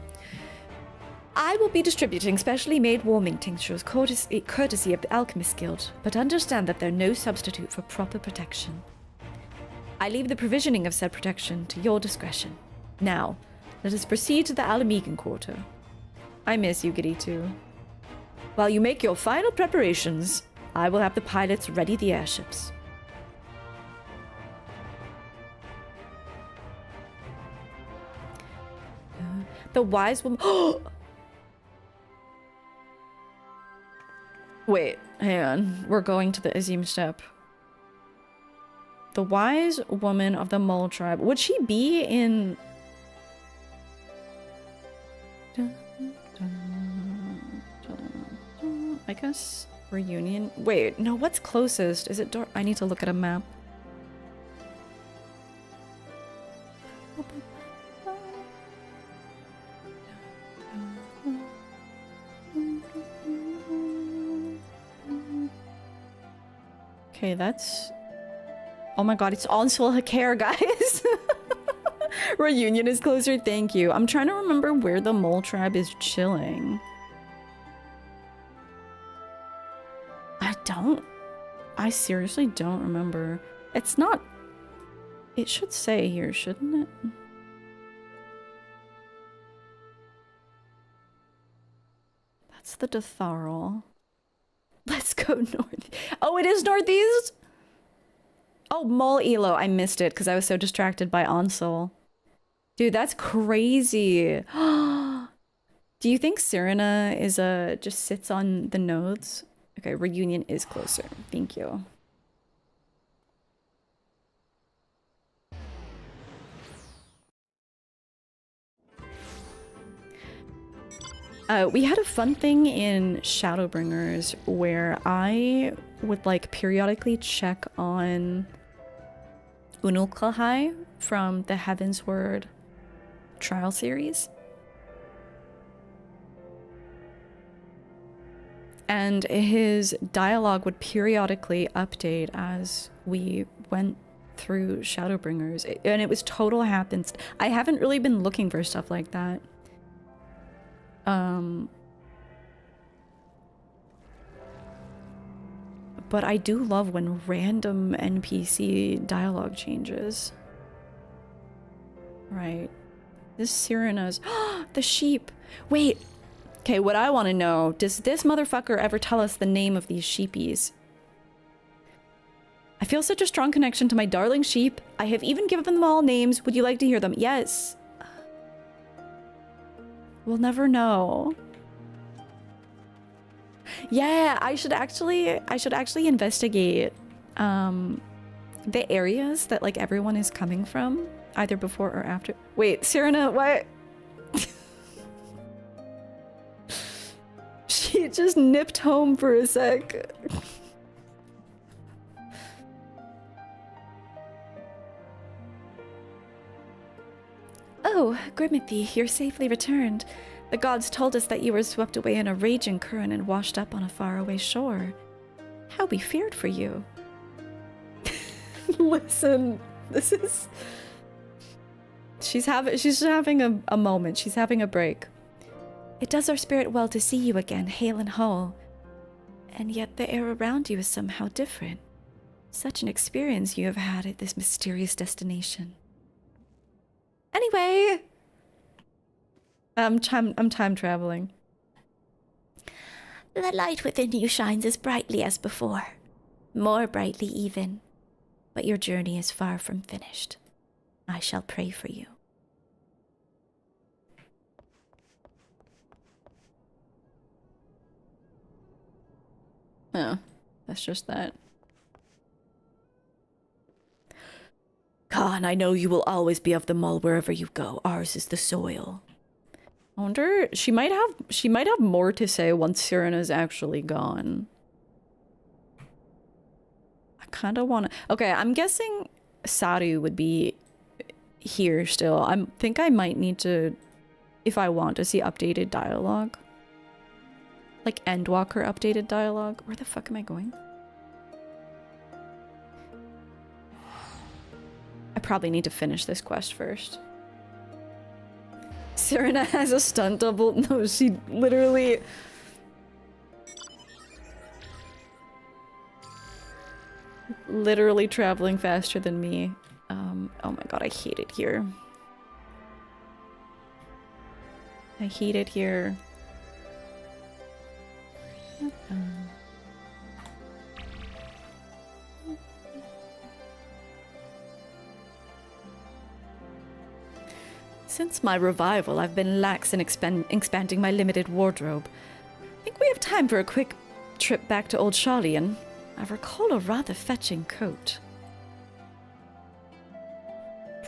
I will be distributing specially made warming tinctures courtesy of the Alchemist Guild, but understand that they're no substitute for proper protection. I leave the provisioning of said protection to your discretion. Now, let us proceed to the Alamegan Quarter. I miss Yugiri too. While you make your final preparations, I will have the pilots ready the airships. The wise woman... Wait, hang on. We're going to the Azim Steppe. The wise woman of the Mole tribe. Would she be in... I guess Reunion. Wait, no, what's closest? Is it I need to look at a map. Okay, that's... Oh my god, it's Onsul Hakare, guys! Reunion is closer, thank you. I'm trying to remember where the Mole tribe is chilling. I seriously don't remember. It's not... It should say here, shouldn't it? That's the Detharol. Let's go north. Oh, it is northeast? Oh, Mol Elo. I missed it because I was so distracted by Onsul. Dude, that's crazy. Do you think Serena is just sits on the nodes? Okay, Reunion is closer. Thank you. We had a fun thing in Shadowbringers where I would like periodically check on Unulkahai from the Heavensward trial series. And his dialogue would periodically update as we went through Shadowbringers. And it was total happenstance. I haven't really been looking for stuff like that. But I do love when random NPC dialogue changes. Right. This Serena's... the sheep! Wait! Okay, what I want to know, does this motherfucker ever tell us the name of these sheepies? I feel such a strong connection to my darling sheep. I have even given them all names. Would you like to hear them? Yes. We'll never know. Yeah, I should actually investigate the areas that like everyone is coming from, either before or after. Wait, Serena, what? She just nipped home for a sec. Oh, Grimothy, you're safely returned. The gods told us that you were swept away in a raging current and washed up on a faraway shore. How we feared for you. Listen, this is... She's having a moment. She's having a break. It does our spirit well to see you again, hale and whole. And yet the air around you is somehow different. Such an experience you have had at this mysterious destination. Anyway, I'm time traveling. The light within you shines as brightly as before. More brightly even. But your journey is far from finished. I shall pray for you. Oh, that's just that. Khan, I know you will always be of the mull wherever you go. Ours is the soil. I wonder, she might have more to say once Cyrana's actually gone. I kind of want to... Okay, I'm guessing Saru would be here still. I think I might need to, if I want to see updated dialogue. Like Endwalker updated dialogue. Where the fuck am I going? I probably need to finish this quest first. Cyrana has a stunt double. No, she literally... Literally traveling faster than me. Oh my god, I hate it here. I hate it here. Since my revival, I've been lax in expanding my limited wardrobe. I think we have time for a quick trip back to Old Sharlayan. I recall a rather fetching coat.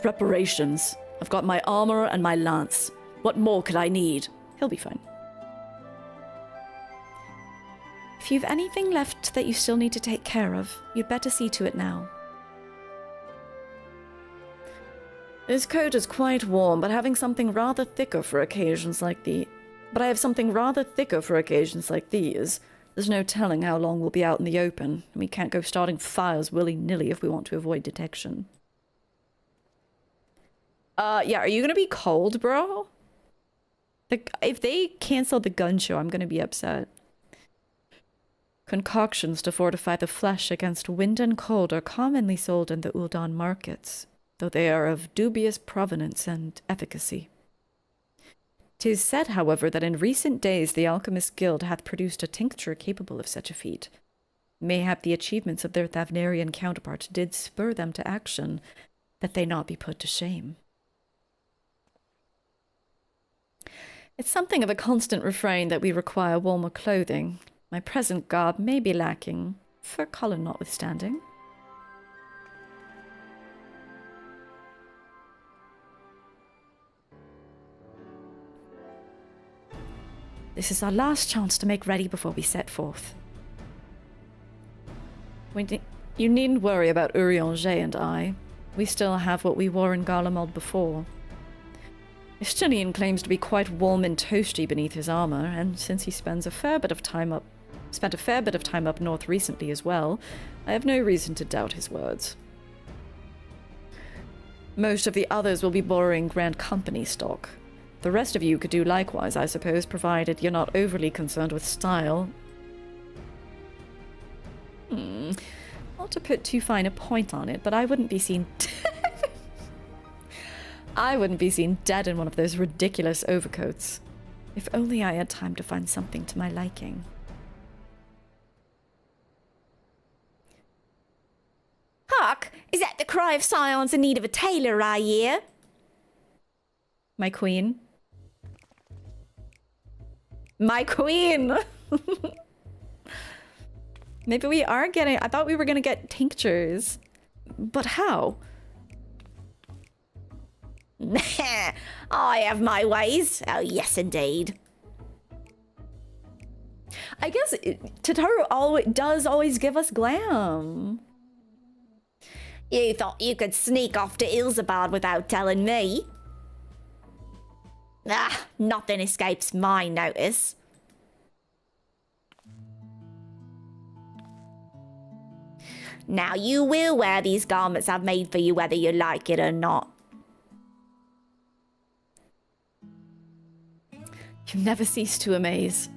Preparations. I've got my armor and my lance. What more could I need? He'll be fine. If you've anything left that you still need to take care of, you'd better see to it now. This coat is quite warm, but having something rather thicker for occasions like the... But I have something rather thicker for occasions like these. There's no telling how long we'll be out in the open, and we can't go starting fires willy-nilly if we want to avoid detection. Yeah, are you gonna be cold, bro? If they cancel the gun show, I'm gonna be upset. Concoctions to fortify the flesh against wind and cold are commonly sold in the Uldan markets, though they are of dubious provenance and efficacy. 'Tis said, however, that in recent days the Alchemist Guild hath produced a tincture capable of such a feat. Mayhap the achievements of their Thavnarian counterparts did spur them to action, that they not be put to shame. It's something of a constant refrain that we require warmer clothing. My present garb may be lacking, fur color notwithstanding. This is our last chance to make ready before we set forth. You needn't worry about Urianger and I. We still have what we wore in Garlemald before. Estinian claims to be quite warm and toasty beneath his armor, and since he spent a fair bit of time up north recently as well, I have no reason to doubt his words. Most of the others will be borrowing Grand Company stock. The rest of you could do likewise, I suppose, provided you're not overly concerned with style. Not to put too fine a point on it, but I wouldn't be seen... I wouldn't be seen dead in one of those ridiculous overcoats. If only I had time to find something to my liking. Hark! Is that the cry of scions in need of a tailor, I hear? My queen. My queen! Maybe we are getting... I thought we were going to get tinctures. But how? I have my ways. Oh, yes, indeed. I guess Totoro does always give us glam. You thought you could sneak off to Ilsabard without telling me? Ah, nothing escapes my notice. Now you will wear these garments I've made for you whether you like it or not. You never cease to amaze.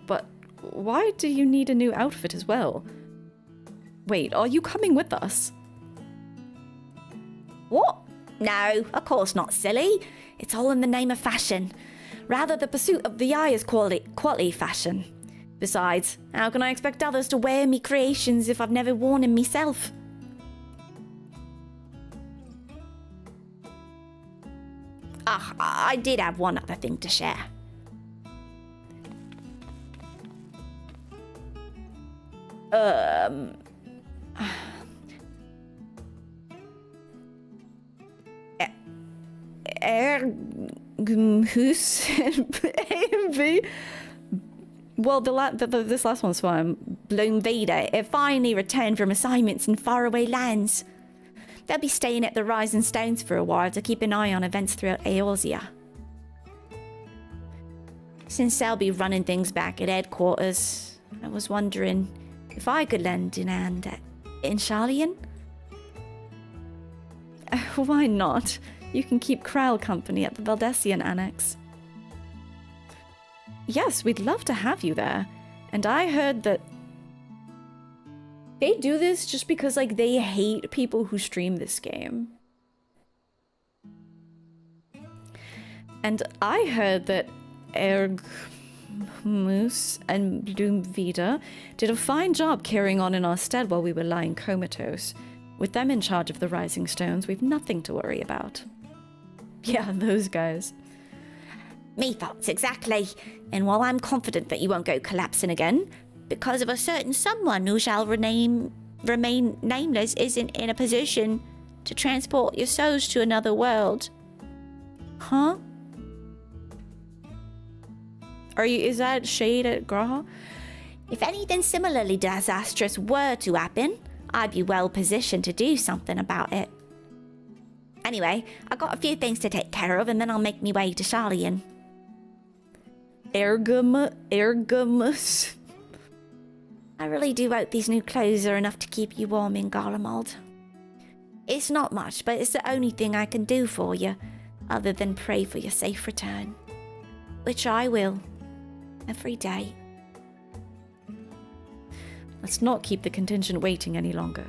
But why do you need a new outfit as well? Wait, are you coming with us? What? No, of course not, silly. It's all in the name of fashion. Rather, the pursuit of the eye is quality fashion. Besides, how can I expect others to wear me creations if I've never worn them myself? Ah, I did have one other thing to share. Who's AMV? Well, this last one's fine. Bloom Vida, it finally returned from assignments in faraway lands. They'll be staying at the Rising Stones for a while to keep an eye on events throughout Eorzea. Since they'll be running things back at headquarters, I was wondering if I could lend a hand in Sharlayan? Why not? You can keep Kral company at the Valdesian Annex. Yes, we'd love to have you there. And I heard that they do this just because, like, they hate people who stream this game. And I heard that Moose and Bloom Vida did a fine job carrying on in our stead while we were lying comatose. With them in charge of the Rising Stones, we've nothing to worry about. Yeah, those guys. Me thoughts, exactly. And while I'm confident that you won't go collapsing again, because of a certain someone who shall remain nameless isn't in a position to transport your souls to another world. Huh? Is that shade at Graha? If anything similarly disastrous were to happen, I'd be well positioned to do something about it. Anyway, I got a few things to take care of and then I'll make me way to Sharlayan. Ergamus. I really do hope these new clothes are enough to keep you warm in Garlemald. It's not much, but it's the only thing I can do for you, other than pray for your safe return. Which I will. Every day. Let's not keep the contingent waiting any longer.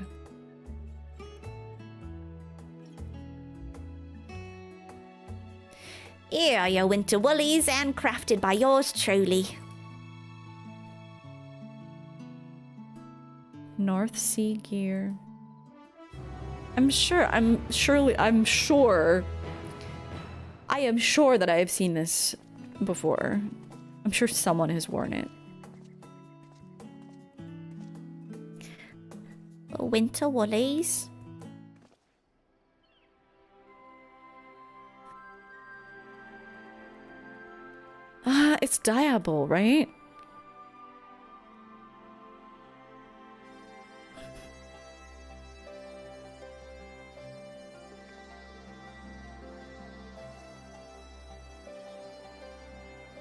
Here are your winter woolies, and crafted by yours truly. North Sea gear. I am sure that I have seen this before. I'm sure someone has worn it. Winter woolies. It's Diable, right?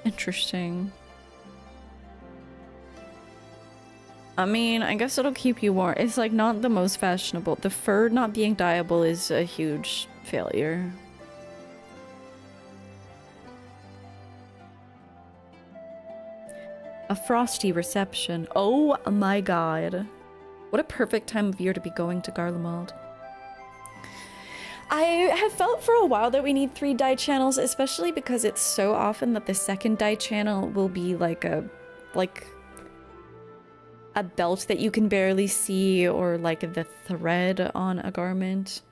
Interesting. I mean, I guess it'll keep you warm. It's like not the most fashionable. The fur not being dyeable is a huge failure. A Frosty Reception. Oh my god. What a perfect time of year to be going to Garlemald. I have felt for a while that we need 3 dye channels, especially because it's so often that the second dye channel will be like a belt that you can barely see, or like the thread on a garment.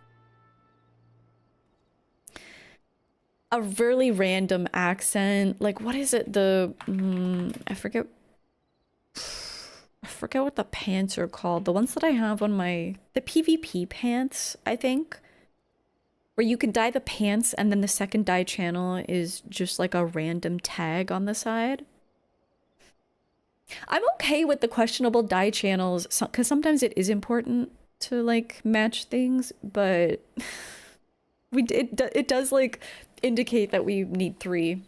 A really random accent. Like, what is it? I forget what the pants are called. The ones that I have on the PvP pants, I think. Where you can dye the pants and then the second dye channel is just like a random tag on the side. I'm okay with the questionable dye channels because sometimes it is important to like match things, but it does like indicate that we need 3.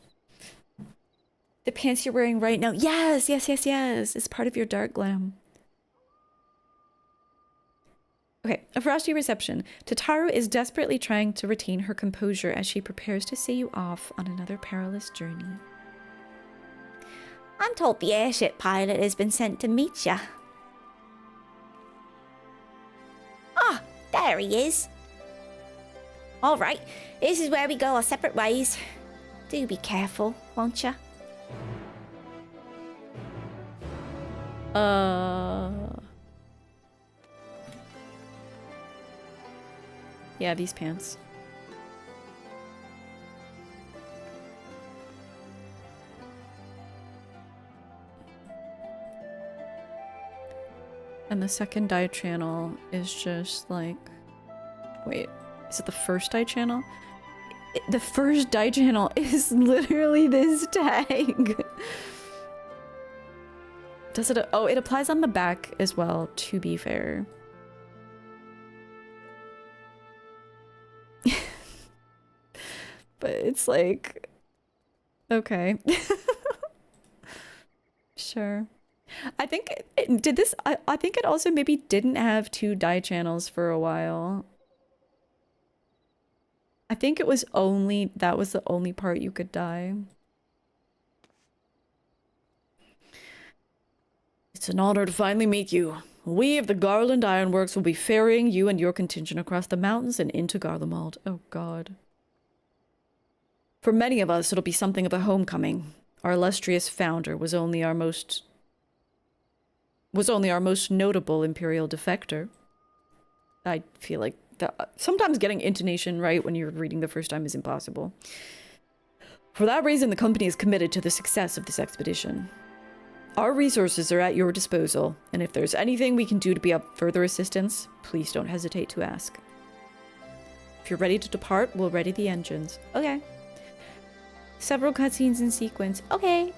The pants you're wearing right now. Yes. It's part of your dark glam. Okay, a Frosty Reception. Tataru is desperately trying to retain her composure as she prepares to see you off on another perilous journey. I'm told the airship pilot has been sent to meet ya. Ah, there he is. All right, this is where we go our separate ways. Do be careful, won't ya? Yeah, these pants. And the second dye channel is just like... Wait, is it the first dye channel? The first dye channel is literally this tag. Does it? Oh, it applies on the back as well, to be fair. But it's like... Okay. Sure. I think it did this. I think it also maybe didn't have 2 dye channels for a while. I think it was only, that was the only part you could dye. It's an honor to finally meet you. We of the Garland Ironworks will be ferrying you and your contingent across the mountains and into Garlemald. Oh god. For many of us, it'll be something of a homecoming. Our illustrious founder was only our most notable imperial defector. I feel like sometimes getting intonation right when you're reading the first time is impossible. For that reason, the company is committed to the success of this expedition. Our resources are at your disposal, and if there's anything we can do to be of further assistance, please don't hesitate to ask. If you're ready to depart, we'll ready the engines. Okay. Several cutscenes in sequence. Okay.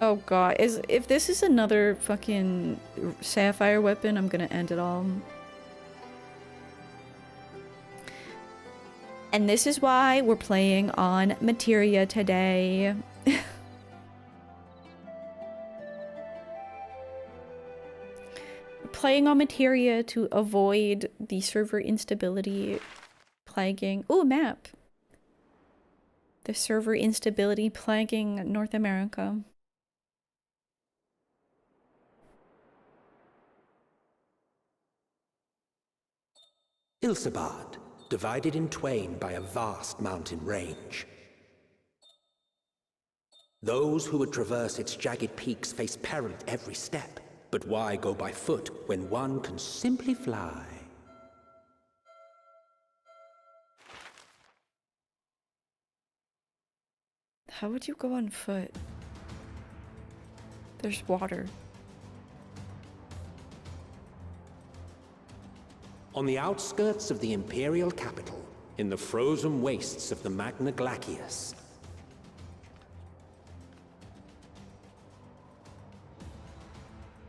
Oh god, if this is another fucking sapphire weapon, I'm gonna end it all. And this is why we're playing on Materia today. Playing on Materia to avoid the server instability plaguing... Ooh, map! The server instability plaguing North America. Ilsabard, divided in twain by a vast mountain range. Those who would traverse its jagged peaks face peril at every step. But why go by foot when one can simply fly? How would you go on foot? There's water. On the outskirts of the imperial capital, in the frozen wastes of the Magna Glacius,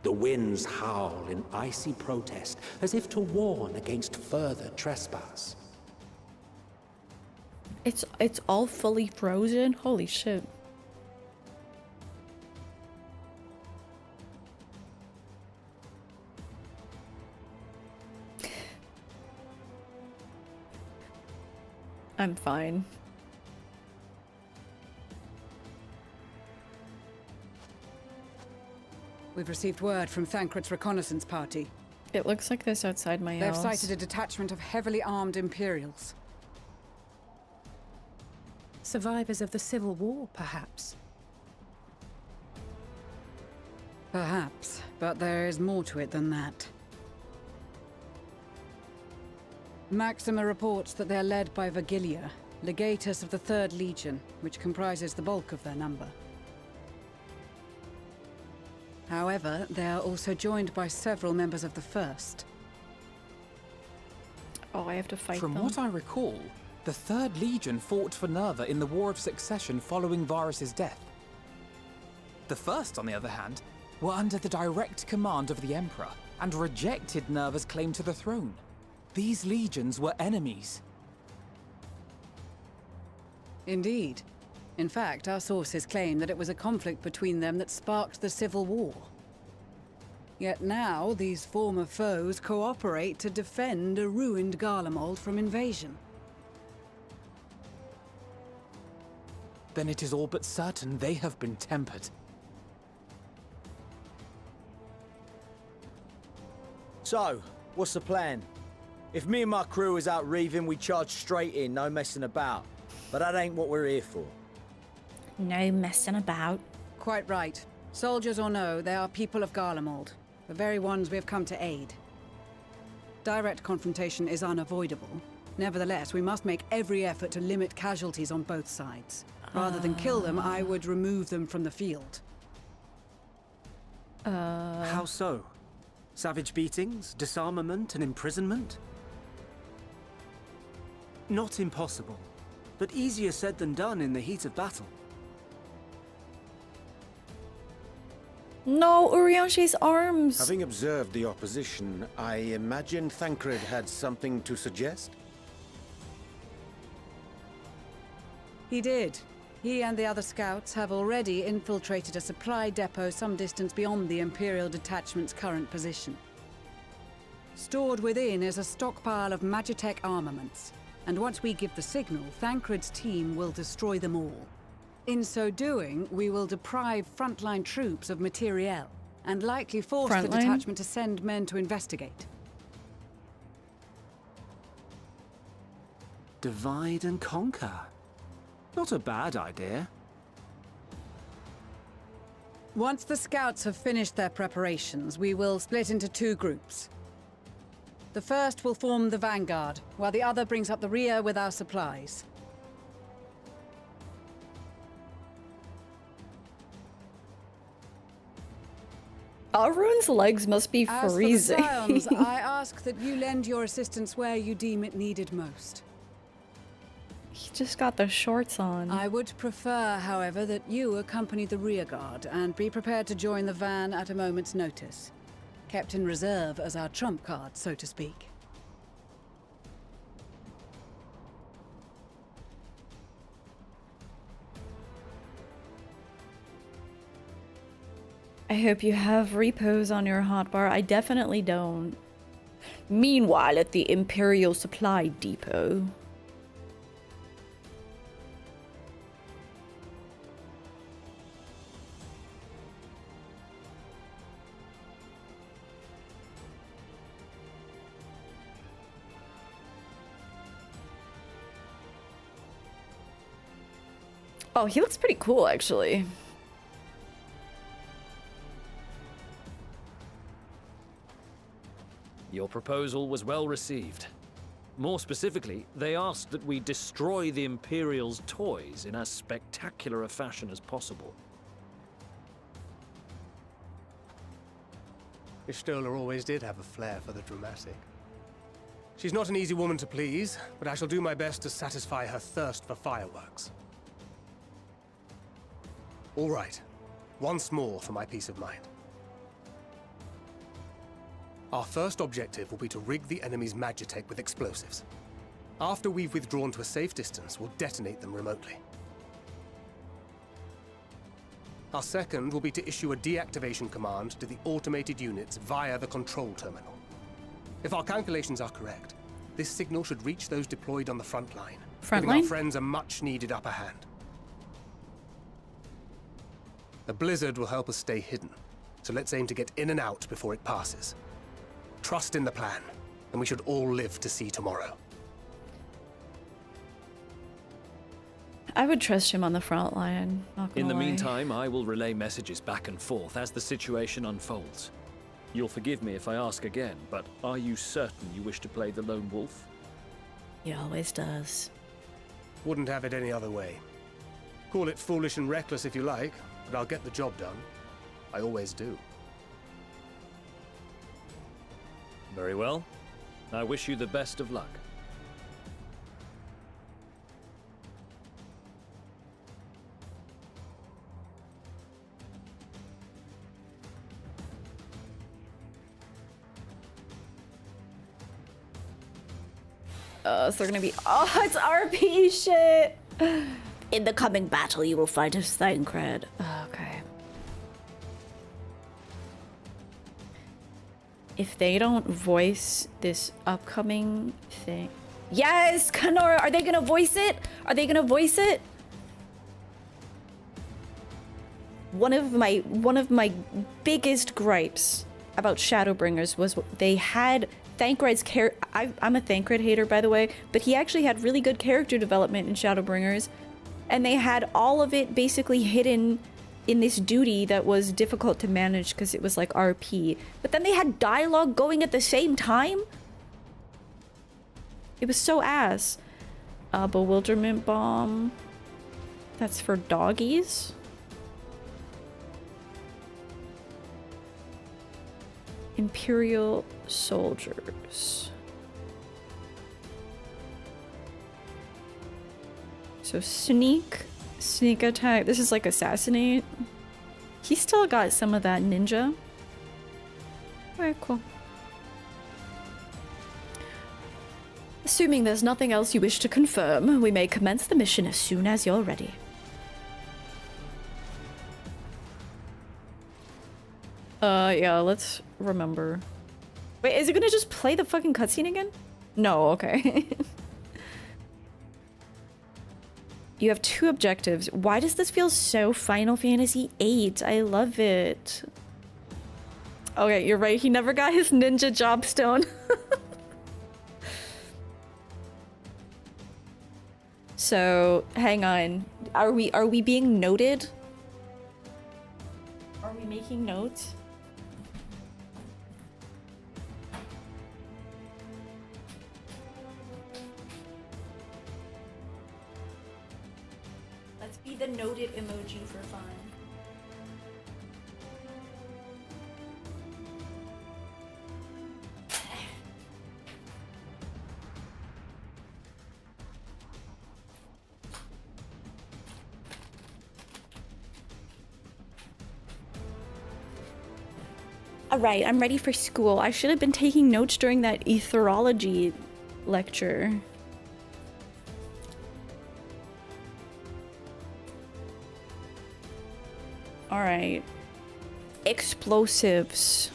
the winds howl in icy protest, as if to warn against further trespass. It's all fully frozen? Holy shit. I'm fine. We've received word from Thancred's reconnaissance party. It looks like this outside my house. They've sighted a detachment of heavily armed Imperials. Survivors of the Civil War, perhaps? Perhaps, but there is more to it than that. Maxima reports that they are led by Vergilia, legatus of the 3rd Legion, which comprises the bulk of their number. However, they are also joined by several members of the 1st. Oh, I have to fight them? From what I recall, the 3rd Legion fought for Nerva in the War of Succession following Varus's death. The 1st, on the other hand, were under the direct command of the Emperor and rejected Nerva's claim to the throne. These legions were enemies. Indeed. In fact, our sources claim that it was a conflict between them that sparked the Civil War. Yet now, these former foes cooperate to defend a ruined Garlemald from invasion. Then it is all but certain they have been tempered. So, what's the plan? If me and my crew is out reaving, we charge straight in, no messing about. But that ain't what we're here for. No messing about. Quite right. Soldiers or no, they are people of Garlemald. The very ones we have come to aid. Direct confrontation is unavoidable. Nevertheless, we must make every effort to limit casualties on both sides. Rather than kill them, I would remove them from the field. How so? Savage beatings, disarmament, and imprisonment? Not impossible, but easier said than done in the heat of battle. No, Uriashi's arms! Having observed the opposition, I imagine Thancred had something to suggest? He did. He and the other scouts have already infiltrated a supply depot some distance beyond the Imperial detachment's current position. Stored within is a stockpile of Magitech armaments, and once we give the signal, Thancred's team will destroy them all. In so doing, we will deprive frontline troops of materiel, and likely force the detachment to send men to investigate. Divide and conquer. Not a bad idea. Once the scouts have finished their preparations, we will split into two groups. The first will form the vanguard, while the other brings up the rear with our supplies. Arun's legs must be freezing. As for the Scions, I ask that you lend your assistance where you deem it needed most. He just got the shorts on. I would prefer, however, that you accompany the rearguard and be prepared to join the van at a moment's notice. Kept in reserve as our trump card, so to speak. I hope you have repos on your hotbar. I definitely don't. Meanwhile, at the Imperial Supply Depot. Oh, he looks pretty cool, actually. Your proposal was well received. More specifically, they asked that we destroy the Imperial's toys in as spectacular a fashion as possible. Ishtola always did have a flair for the dramatic. She's not an easy woman to please, but I shall do my best to satisfy her thirst for fireworks. All right, once more for my peace of mind. Our first objective will be to rig the enemy's Magitech with explosives. After we've withdrawn to a safe distance, we'll detonate them remotely. Our second will be to issue a deactivation command to the automated units via the control terminal. If our calculations are correct, this signal should reach those deployed on the front line, giving our friends a much-needed upper hand. The blizzard will help us stay hidden, so let's aim to get in and out before it passes. Trust in the plan, and we should all live to see tomorrow. I would trust him on the front line. In the meantime, I will relay messages back and forth as the situation unfolds. You'll forgive me if I ask again, but are you certain you wish to play the lone wolf? He always does. Wouldn't have it any other way. Call it foolish and reckless if you like, but I'll get the job done. I always do. Very well. I wish you the best of luck. So they're gonna be. Oh, it's RP shit! In the coming battle, you will find us Thancred. Okay. if they don't voice this upcoming thing. Yes, Kanora, are they gonna voice it? Are they gonna voice it? One of my biggest gripes about Shadowbringers was they had Thancred's I'm a Thancred hater, by the way, but he actually had really good character development in Shadowbringers, and they had all of it basically hidden in this duty that was difficult to manage because it was like RP. But then they had dialogue going at the same time. It was so ass. Bewilderment Bomb. That's for doggies. Imperial soldiers. So sneak attack. This is like assassinate. He still got some of that ninja. Very cool. Assuming there's nothing else you wish to confirm, we may commence the mission as soon as you're ready. Yeah, let's remember. Wait, is it gonna just play the fucking cutscene again? No, okay. You have 2 objectives. Why does this feel so Final Fantasy VIII? I love it. Okay, you're right. He never got his ninja jobstone. So, hang on. Are we being noted? Are we making notes? Let's be the noted emoji for fun. Alright, I'm ready for school. I should have been taking notes during that etherology lecture. Alright. Explosives.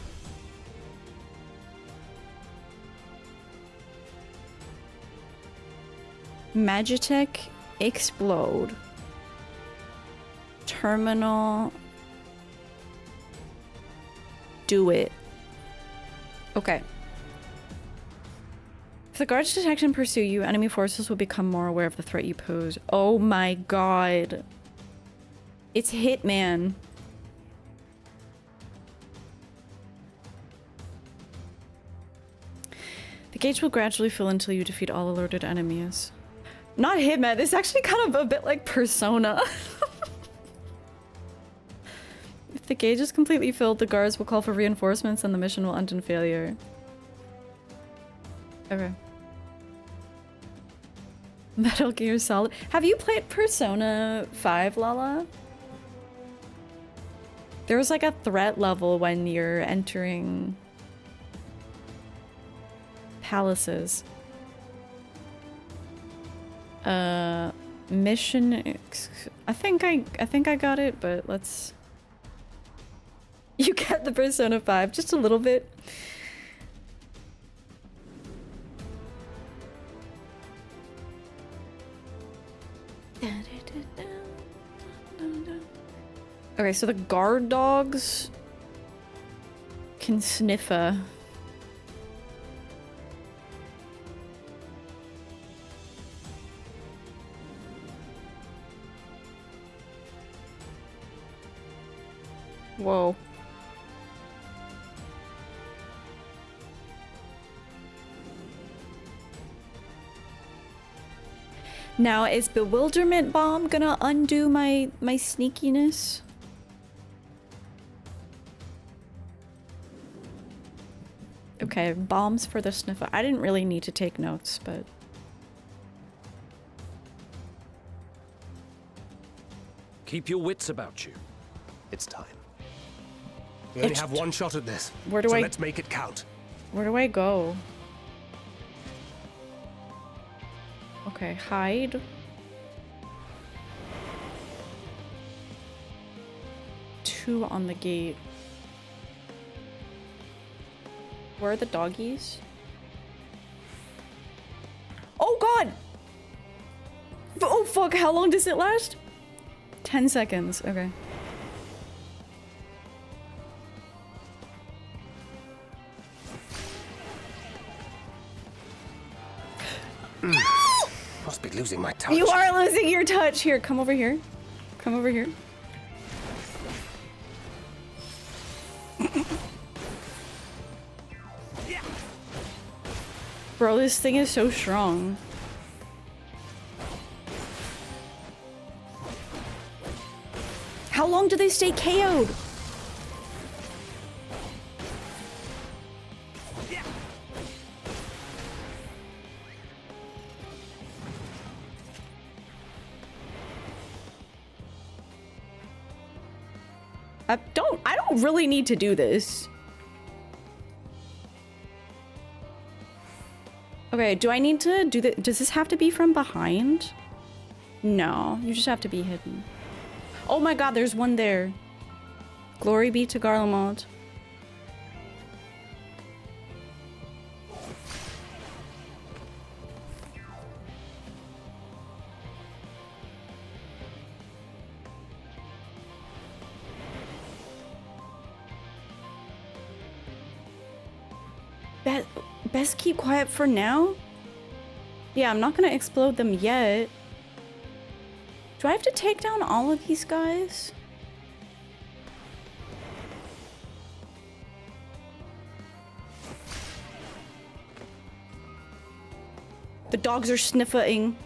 Magitech explode. Terminal. Do it. Okay. If the guards detect and pursue you, enemy forces will become more aware of the threat you pose. Oh my god. It's Hitman. The gates will gradually fill until you defeat all alerted enemies. Not Hitman, this is actually kind of a bit like Persona. If the gauge is completely filled, the guards will call for reinforcements and the mission will end in failure. Okay. Metal Gear Solid. Have you played Persona 5, Lala? There was like a threat level when you're entering palaces. Mission. I think I got it, but let's. You get the Persona 5 just a little bit. Okay, so the guard dogs can sniffer. Whoa. Now, is Bewilderment Bomb gonna undo my sneakiness? Okay, bombs for the sniffer. I didn't really need to take notes, but... Keep your wits about you. It's time. We only have one shot at this. Where do I... let's make it count. Where do I go? Okay, hide. Two on the gate. Where are the doggies? Oh god! Oh fuck, how long does it last? 10 seconds, okay. No! Must be losing my touch. You are losing your touch. Here, come over here. Come over here. Bro, this thing is so strong. How long do they stay KO'd? I don't really need to do this. Okay, do I need to do that? Does this have to be from behind? No, you just have to be hidden. Oh my god, there's one there. Glory be to Garlemald. Best keep quiet for now? Yeah, I'm not gonna explode them yet. Do I have to take down all of these guys? The dogs are sniffing.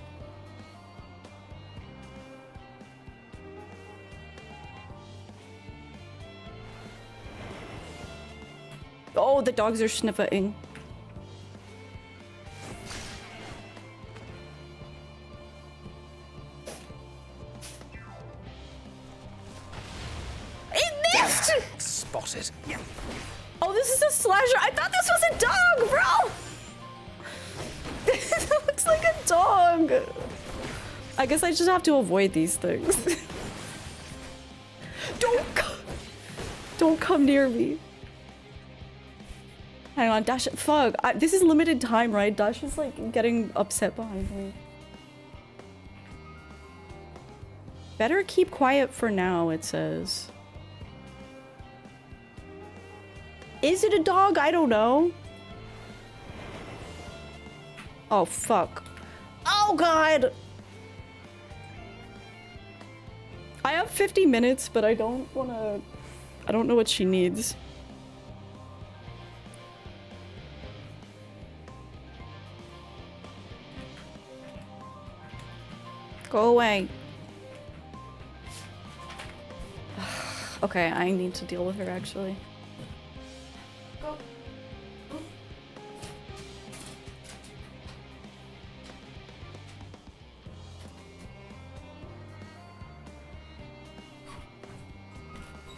Oh, the dogs are sniffing. Spotted. Oh, this is a slasher. I thought this was a dog, bro. It looks like a dog. I guess I just have to avoid these things. Don't come near me. Hang on, Dash. Fuck. This is limited time, right? Dash is like getting upset behind me. Better keep quiet for now, it says. Is it a dog? I don't know. Oh, fuck. Oh, God. I have 50 minutes, but I don't know what she needs. Go away. Okay, I need to deal with her, actually.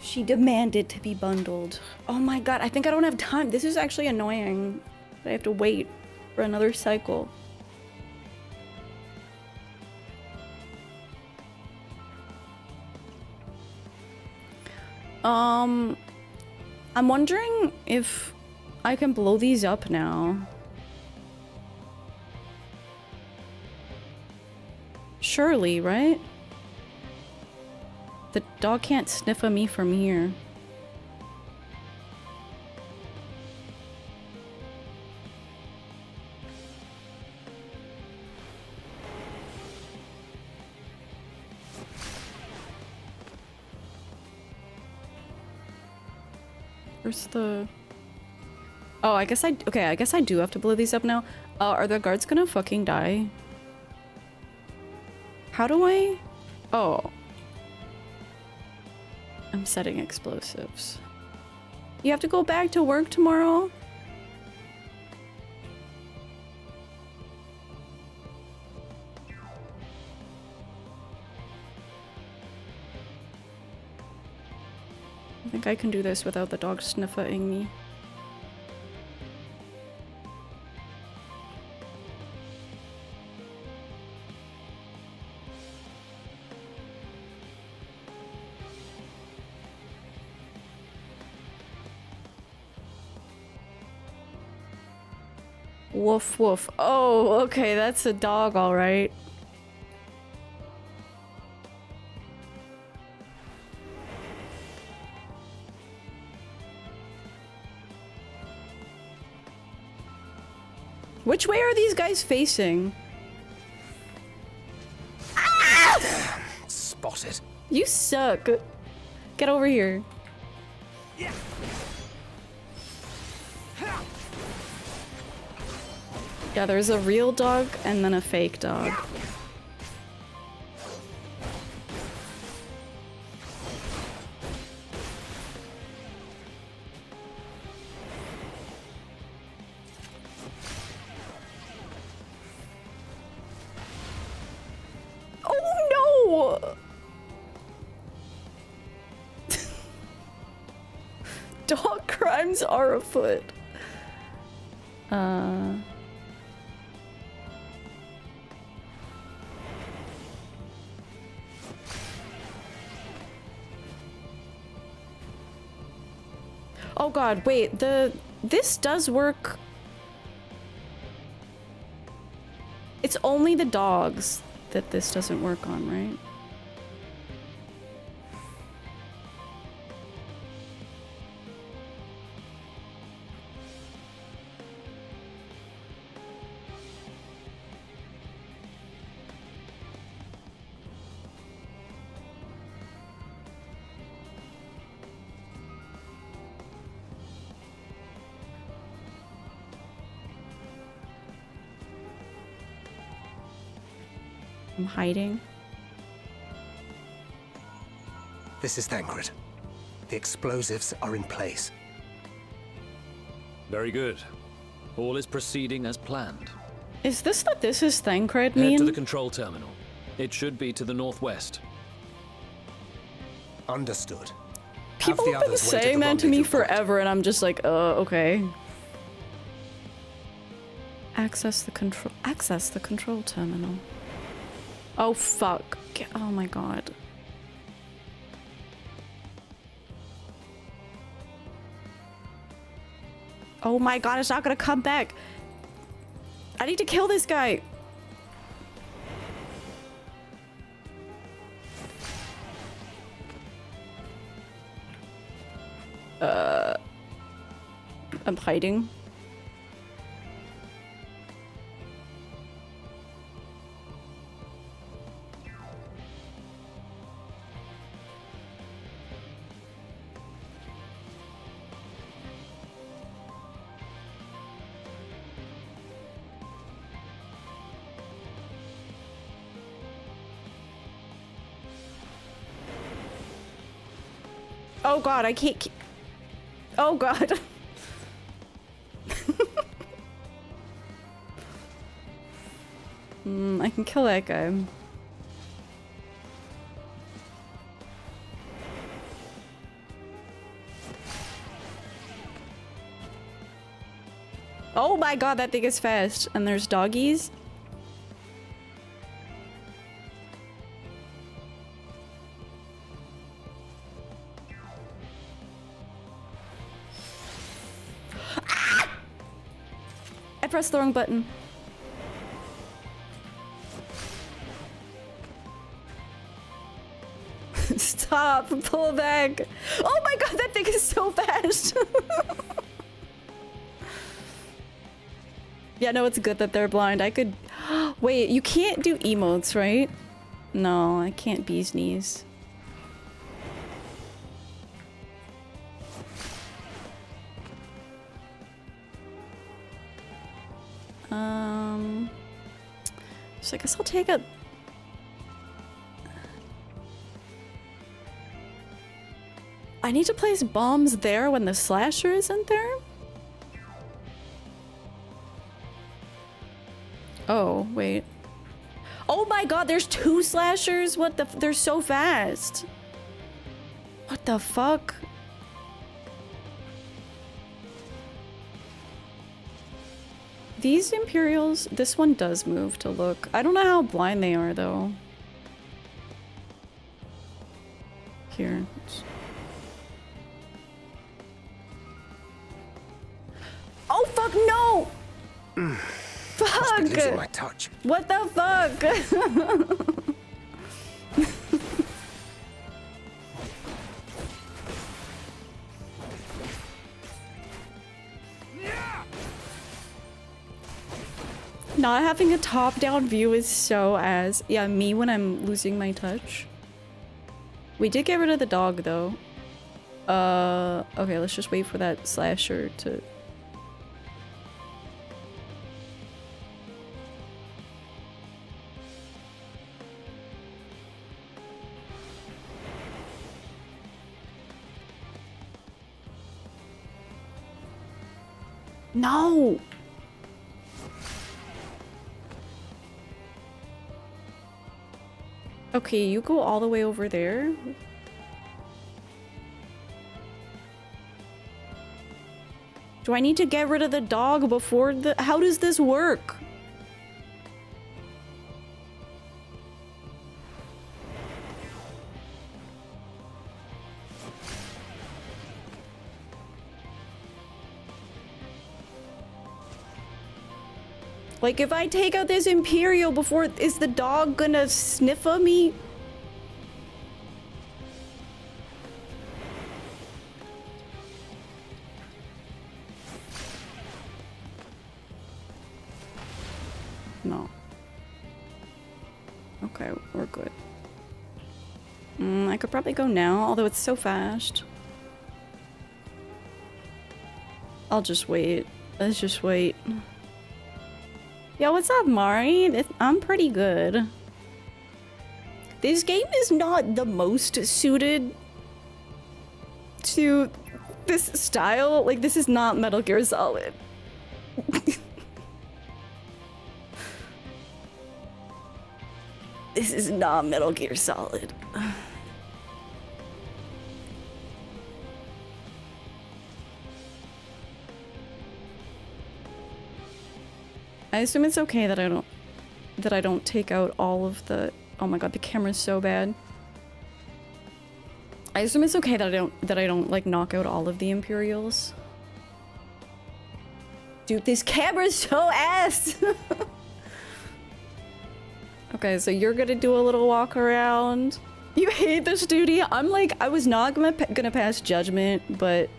She demanded to be bundled. Oh my god, I think I don't have time. This is actually annoying. I have to wait for another cycle. I'm wondering if I can blow these up now. Surely, right? The dog can't sniff at me from here. Where's the... Oh, I guess I do have to blow these up now. Are the guards gonna fucking die? How do I... Oh. I'm setting explosives. You have to go back to work tomorrow? I think I can do this without the dog sniffing me. Woof woof. Oh, okay, that's a dog, all right. Which way are these guys facing? Ah! Spotted. You suck. Get over here. Yeah, there's a real dog and then a fake dog. Oh no! Dog crimes are afoot. Oh god, wait, this does work. It's only the dogs that this doesn't work on, right? I'm hiding. This is Thancred. The explosives are in place. Very good. All is proceeding as planned. Is this that this is Thancred Head mean? to the control terminal. It should be to the northwest. Understood. People have been saying that to me forever, and I'm just like, okay. Access the control terminal. Oh fuck. Oh my god. Oh my god, it's not gonna come back. I need to kill this guy. I'm hiding. Oh god, I can't. Oh god. I can kill that guy. Oh my god, that thing is fast. And there's doggies. I pressed the wrong button. Stop, pull back. Oh my god, that thing is so fast. Yeah, no, it's good that they're blind. I could... Wait, you can't do emotes, right? No, I can't bee's knees. So I guess I'll take a... I need to place bombs there when the slasher isn't there? Oh, wait. Oh my god, there's 2 slashers? What the... They're so fast. What the fuck? These Imperials, this one does move to look. I don't know how blind they are though. Here. Oh fuck no! Must be losing Fuck! my touch. What the fuck? Not having a top-down view is so ass. Yeah, me when I'm losing my touch. We did get rid of the dog, though. Okay, let's just wait for that slasher to... No! Okay, you go all the way over there. Do I need to get rid of the dog before the... How does this work? Like, if I take out this Imperial before... Is the dog gonna sniff at me? No. Okay, we're good. I could probably go now, although it's so fast. I'll just wait. Let's just wait. Yo, what's up, Mari? I'm pretty good. This game is not the most suited to this style. Like, this is not Metal Gear Solid. This is not Metal Gear Solid. I assume it's okay that I don't take out all of the... Oh my god, the camera's so bad. I assume it's okay that I don't like knock out all of the Imperials. Dude, this camera's so ass. Okay, so you're gonna do a little walk around. You hate the studio. I'm like, I was not gonna pass judgment, but...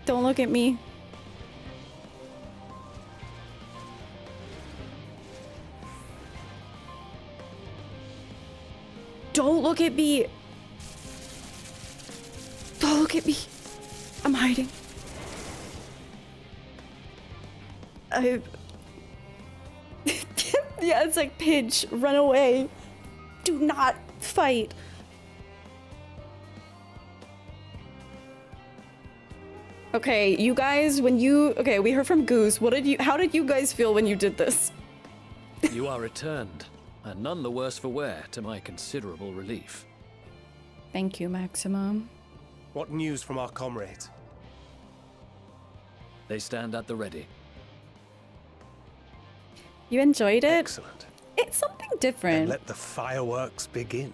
Don't look at me. Don't look at me. Don't look at me. I'm hiding. Yeah, it's like, Pidge, run away. Do not fight. Okay, you guys, when you... Okay, we heard from Goose. How did you guys feel when you did this? You are returned, and none the worse for wear, to my considerable relief. Thank you, Maximum. What news from our comrades? They stand at the ready. You enjoyed it? Excellent. It's something different. Then let the fireworks begin.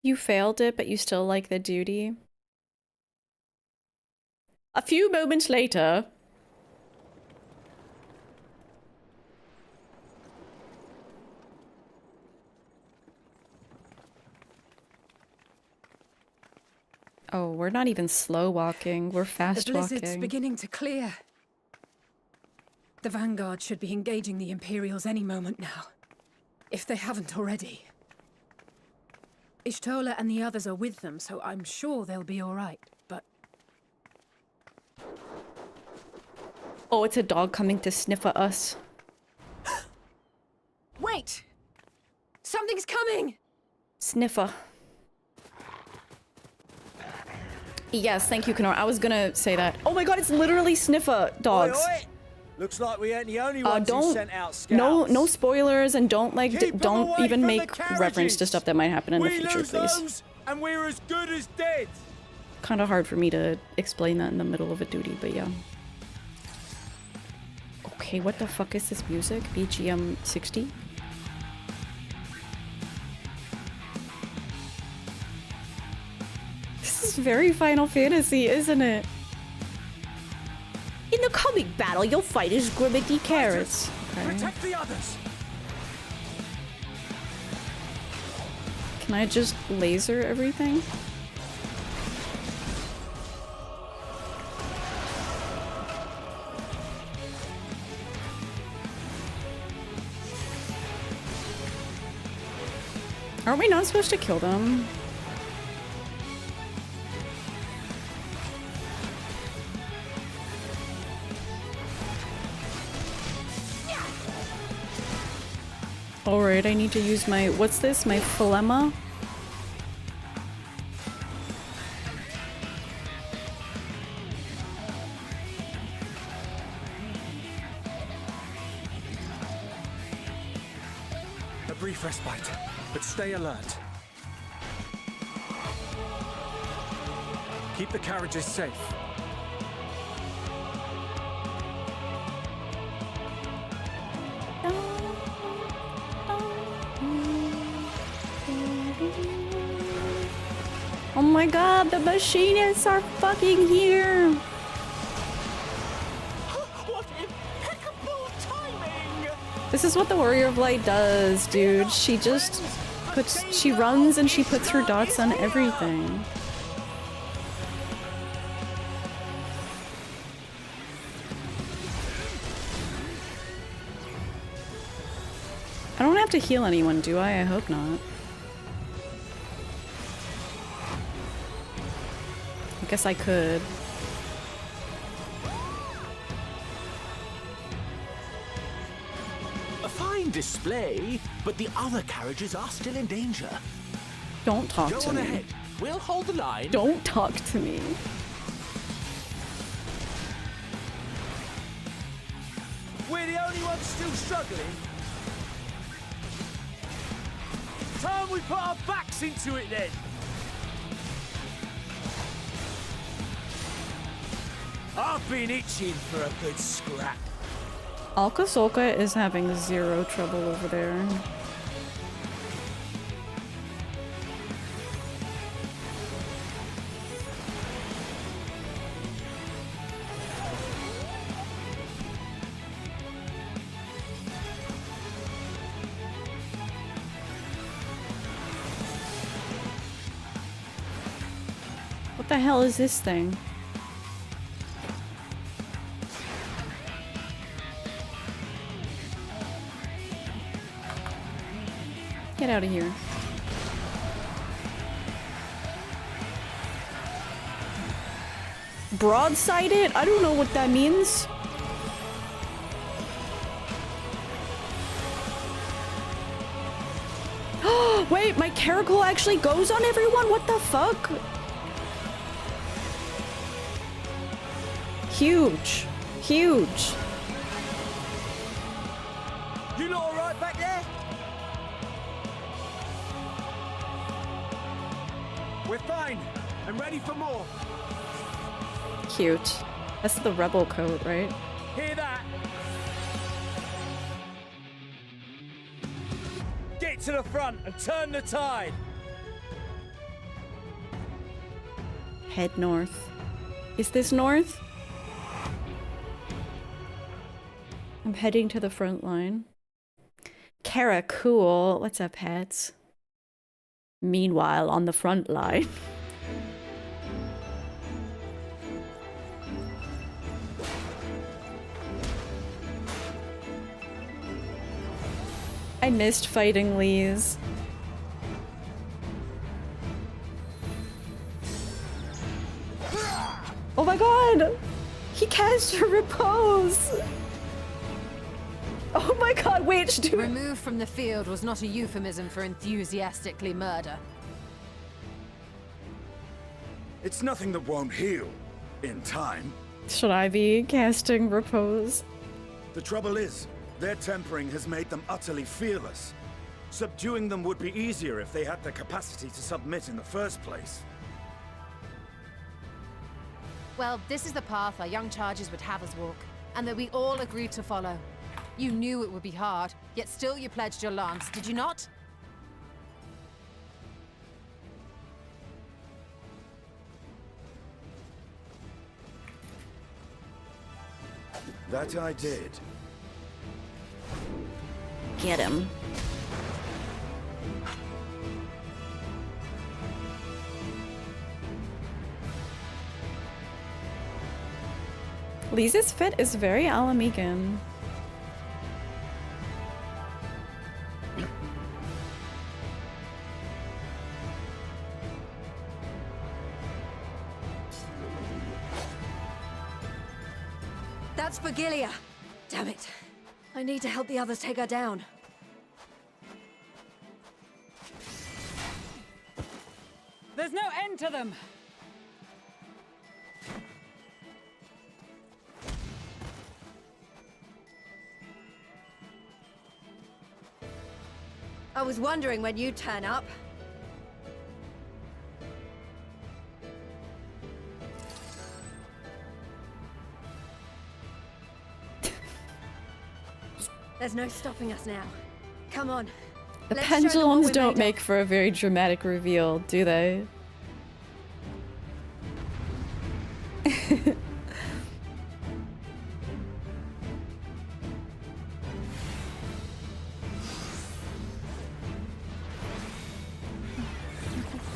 You failed it, but you still like the duty. A few moments later... Oh, we're not even slow walking, we're fast The blizzard's walking. beginning to clear. The Vanguard should be engaging the Imperials any moment now, if they haven't already. Ishtola and the others are with them, so I'm sure they'll be all right, but... Oh, it's a dog coming to sniff at us. Wait! Something's coming! Sniffer. Yes, thank you, Kenora. I was gonna say that. Oh my god, it's literally Sniffer dogs. Oi, oi. Looks like we ain't the only ones who sent out scouts. No spoilers, and don't like don't away even from make the reference to stuff that might happen in the future, lose please. those, and we're as good as dead. Kind of hard for me to explain that in the middle of a duty, but yeah. Okay, what the fuck is this music? BGM 60? This is very Final Fantasy, isn't it? In the comic battle, you'll fight as Grimmicky Carrots. Okay. Protect the others. Can I just laser everything? Aren't we not supposed to kill them? Alright, I need to use my... what's this? My phlegma? A brief respite, but stay alert. Keep the carriages safe. Oh my god, the machinists are fucking here! What impeccable timing! This is what the Warrior of Light does, dude. She just puts... she runs and she puts her dots on everything. I don't have to heal anyone, do I? I hope not. I guess I could. A fine display, but the other carriages are still in danger. Don't talk Go to on me. ahead. We'll hold the line. Don't talk to me. We're the only ones still struggling. Time we put our backs into it then. I've been itching for a good scrap. Alka-Solka is having zero trouble over there. What the hell is this thing? Get out of here. Broadsided? I don't know what that means. Wait, my caracal actually goes on everyone? What the fuck? Huge. Huge. You lot all right back there? We're fine. I'm ready for more. Cute. That's the rebel coat, right? Hear that? Get to the front and turn the tide. Head north. Is this north? I'm heading to the front line. Kara, cool. What's up, hats? Meanwhile, on the front line. I missed fighting Lees. Oh my god! He cast a repose! Oh my god, wait, dude! Removed from the field was not a euphemism for enthusiastically murder. It's nothing that won't heal in time. Should I be casting repose? The trouble is, their tempering has made them utterly fearless. Subduing them would be easier if they had the capacity to submit in the first place. Well, this is the path our young charges would have us walk, and that we all agreed to follow. You knew it would be hard, yet still you pledged your lance, did you not? That I did. Get him. Lisa's fit is very Alamigan. That's Vigilia. Damn it. I need to help the others take her down. There's no end to them! I was wondering when you'd turn up. There's no stopping us now. Come on. The Let's show them what pendulums we're don't made make for a very dramatic reveal, do they?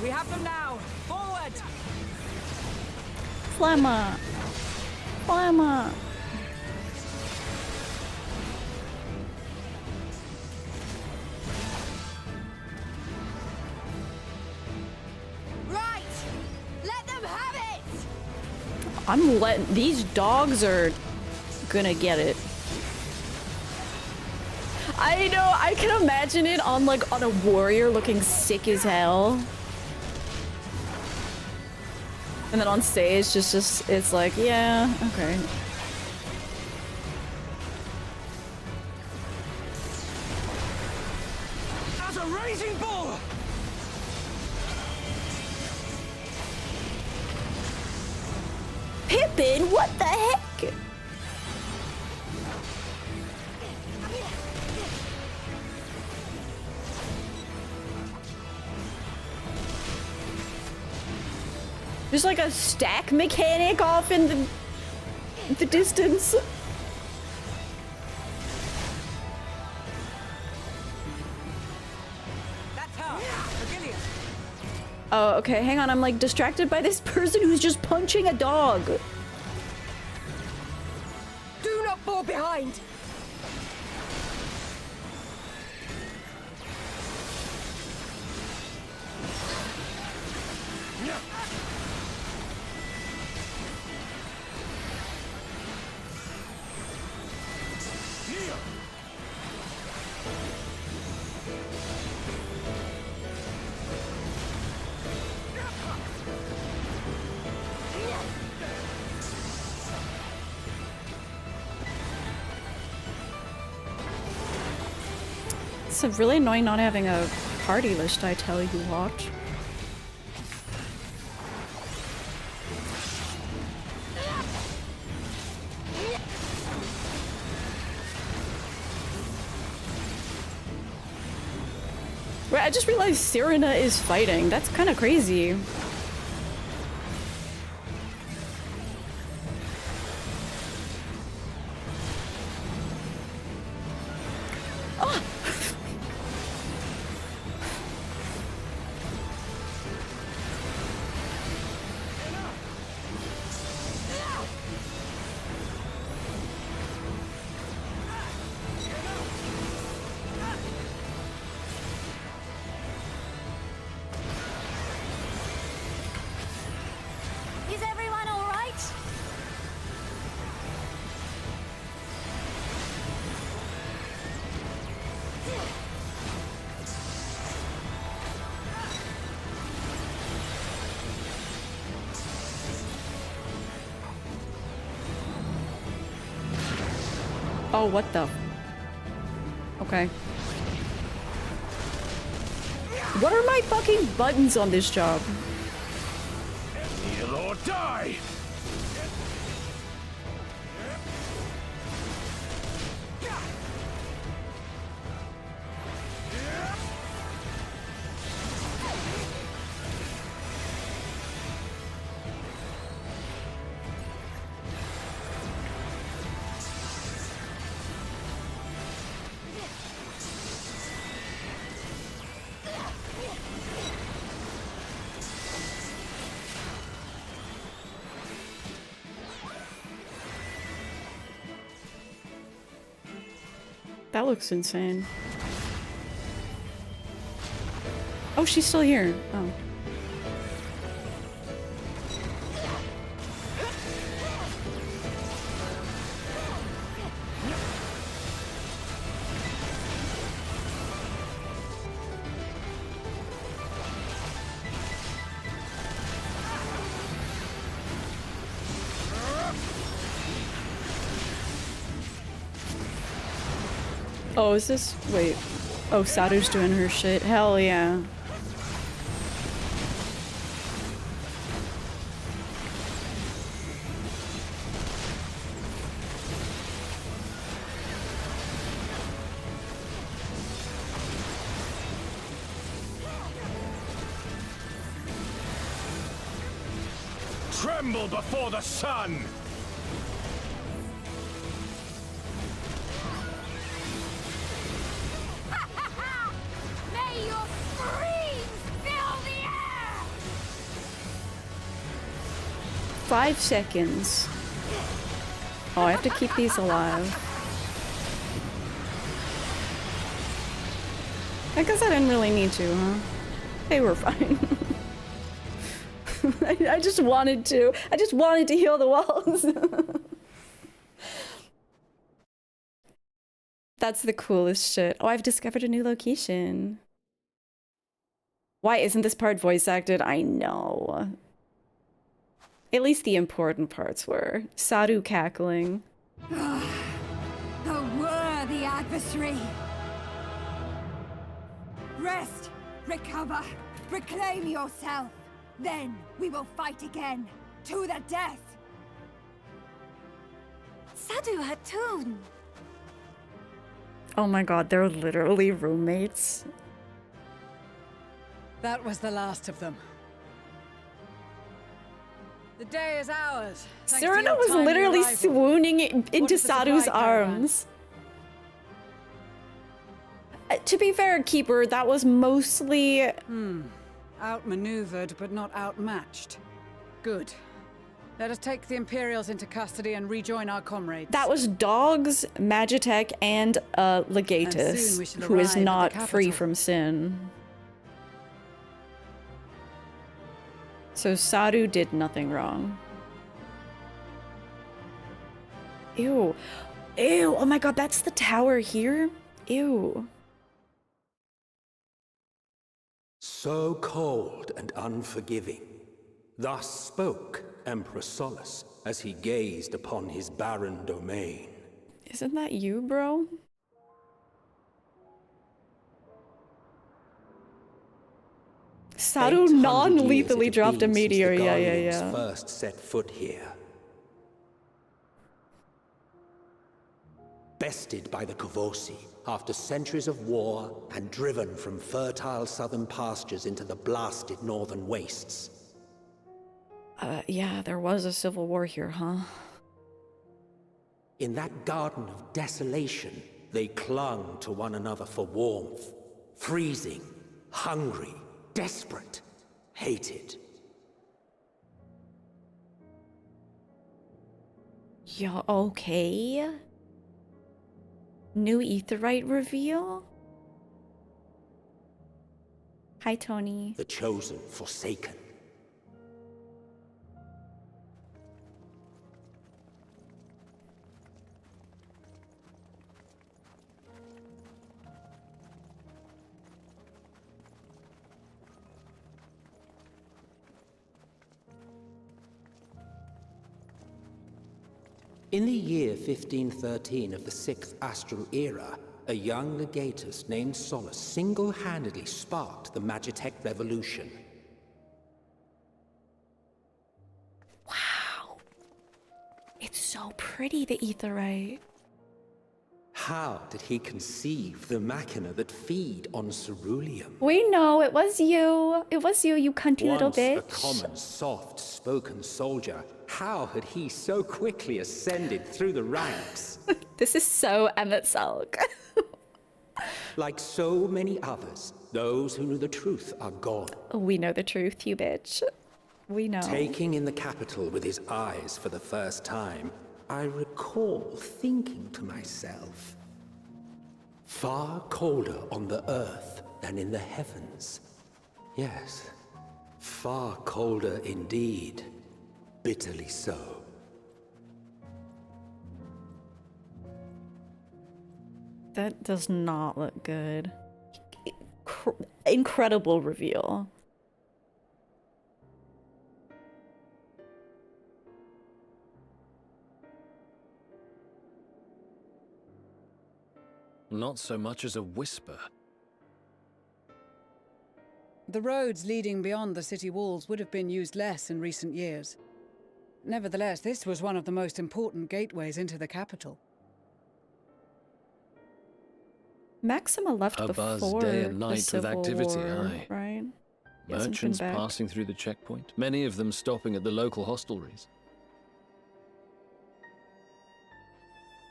We have them now! Forward! Flamma! Flamma! Right! Let them have it! I'm letting these dogs are gonna get it. I know, I can imagine it on like on a warrior looking sick as hell. And then on stage just it's like, yeah, okay. As a raging bull! Pippin, what the heck? There's like a stack mechanic off in the distance. That's her! Vigilia! Oh, okay, hang on, I'm like distracted by this person who's just punching a dog. Do not fall behind! It's really annoying not having a party list, I tell you what. Wait, I just realized Serena is fighting. That's kind of crazy. Oh, what the? Okay. What are my fucking buttons on this job? Kneel or die! That looks insane. Oh, she's still here. Oh. Oh, is this... Wait. Oh, Saru's doing her shit. Hell yeah. Tremble before the sun! May your screams fill the air! 5 seconds. Oh, I have to keep these alive. I guess I didn't really need to, huh? They were fine. I just wanted to. I just wanted to heal the walls. That's the coolest shit. Oh, I've discovered a new location. Why isn't this part voice acted? I know. At least the important parts were. Saru cackling. A worthy adversary. Rest, recover, reclaim yourself. Then we will fight again, to the death. Sadu Hatun. Oh my god, they're literally roommates. That was the last of them. The day is ours. Serena was literally swooning into Saru's arms. To be fair, Keeper, that was mostly... Outmaneuvered, but not outmatched. Good. Let us take the Imperials into custody and rejoin our comrades. That was Dogs, Magitech, and Legatus, who is not free from sin. So Saru did nothing wrong. Ew. Ew, oh my god, that's the tower here? Ew. So cold and unforgiving. Thus spoke Emperor Solus as he gazed upon his barren domain. Isn't that you, bro? Saru non-lethally dropped a meteor, yeah. First set foot here. Bested by the Kavosi after centuries of war and driven from fertile southern pastures into the blasted northern wastes. Yeah, there was a civil war here, huh? In that garden of desolation, they clung to one another for warmth. Freezing, hungry, desperate, hated. Yeah, okay. New Aetheryte reveal? Hi, Tony. The chosen forsaken. In the year 1513 of the 6th Astral Era, a young legatus named Solus single-handedly sparked the Magitech Revolution. Wow. It's so pretty, the aetheryte. How did he conceive the machina that feed on ceruleum? We know, it was you. It was you, you cunty little bitch. Once a common, soft-spoken soldier, how had he so quickly ascended through the ranks? This is so Emmett Salk. Like so many others, those who knew the truth are gone. We know the truth, you bitch. We know. Taking in the capital with his eyes for the first time, I recall thinking to myself, far colder on the earth than in the heavens. Yes, far colder indeed. Bitterly so. That does not look good. Incredible reveal. Not so much as a whisper. The roads leading beyond the city walls would have been used less in recent years. Nevertheless, this was one of the most important gateways into the capital. Maxima left A before buzz day and night the with Civil activity, War, aye. right? He hasn't been Merchants back. passing through the checkpoint, many of them stopping at the local hostelries.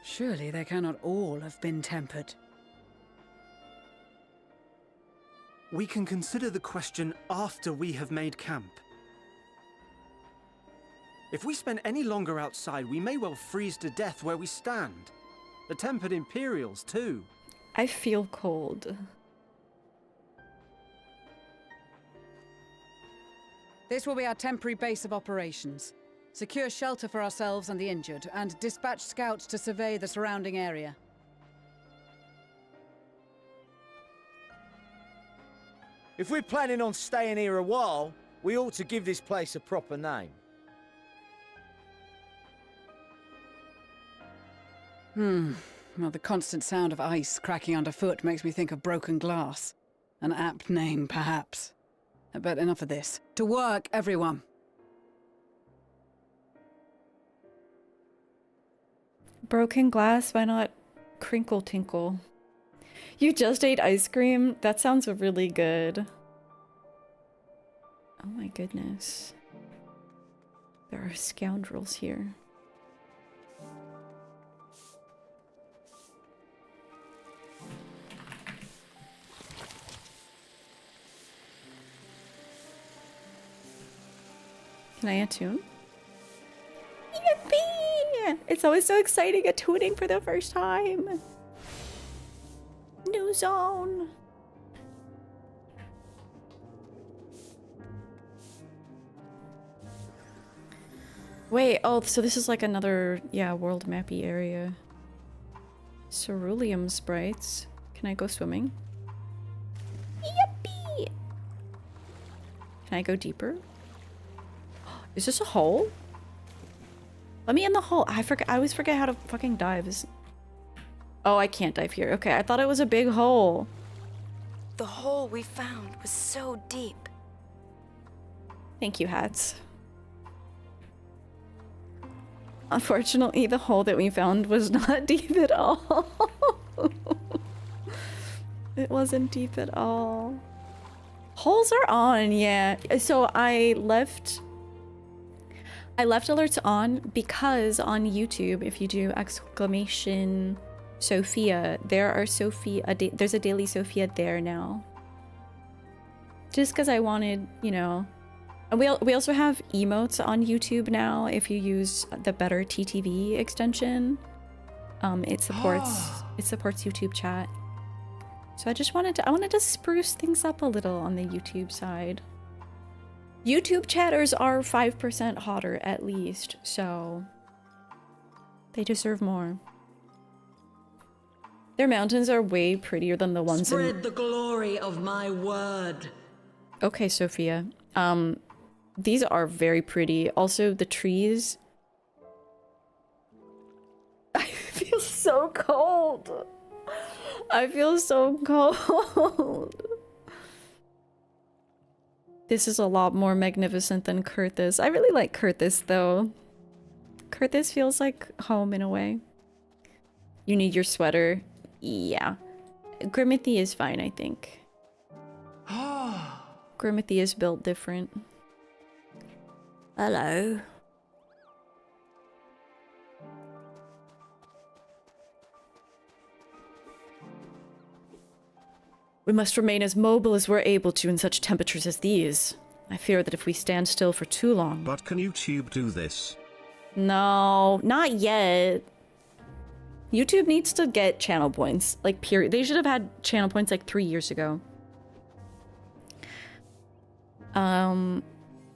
Surely they cannot all have been tempered. We can consider the question after we have made camp. If we spend any longer outside, we may well freeze to death where we stand. The tempered Imperials, too. I feel cold. This will be our temporary base of operations. Secure shelter for ourselves and the injured, and dispatch scouts to survey the surrounding area. If we're planning on staying here a while, we ought to give this place a proper name. Well, the constant sound of ice cracking underfoot makes me think of broken glass. An apt name, perhaps. But enough of this. To work, everyone! Broken glass, why not crinkle tinkle? You just ate ice cream? That sounds really good. Oh my goodness. There are scoundrels here. Can I attune? Yippee! It's always so exciting attuning for the first time. New zone. Wait, oh, so this is like another, yeah, world mappy area. Ceruleum sprites. Can I go swimming? Yippee! Can I go deeper? Is this a hole? Let me in the hole. I always forget how to fucking dive. Oh, I can't dive here. Okay, I thought it was a big hole. The hole we found was so deep. Thank you, hats. Unfortunately, the hole that we found was not deep at all. It wasn't deep at all. Holes are on, yeah. So I left alerts on because on YouTube, if you do exclamation Sophia, there are there's a daily Sophia there now. Just because I wanted, you know. And we also have emotes on YouTube now if you use the Better TTV extension. It supports YouTube chat. So I wanted to spruce things up a little on the YouTube side. YouTube chatters are 5% hotter at least, so they deserve more. Their mountains are way prettier than the ones Spread the glory of my word. Okay, Sophia. These are very pretty. Also, the trees. I feel so cold. I feel so cold. This is a lot more magnificent than Kurthis. I really like Kurthis though. Kurthis feels like home in a way. You need your sweater. Yeah. Grimithy is fine, I think. Grimithy is built different. Hello. We must remain as mobile as we're able to in such temperatures as these. I fear that if we stand still for too long... But can YouTube do this? No, not yet. YouTube needs to get channel points, like period. They should have had channel points like 3 years ago.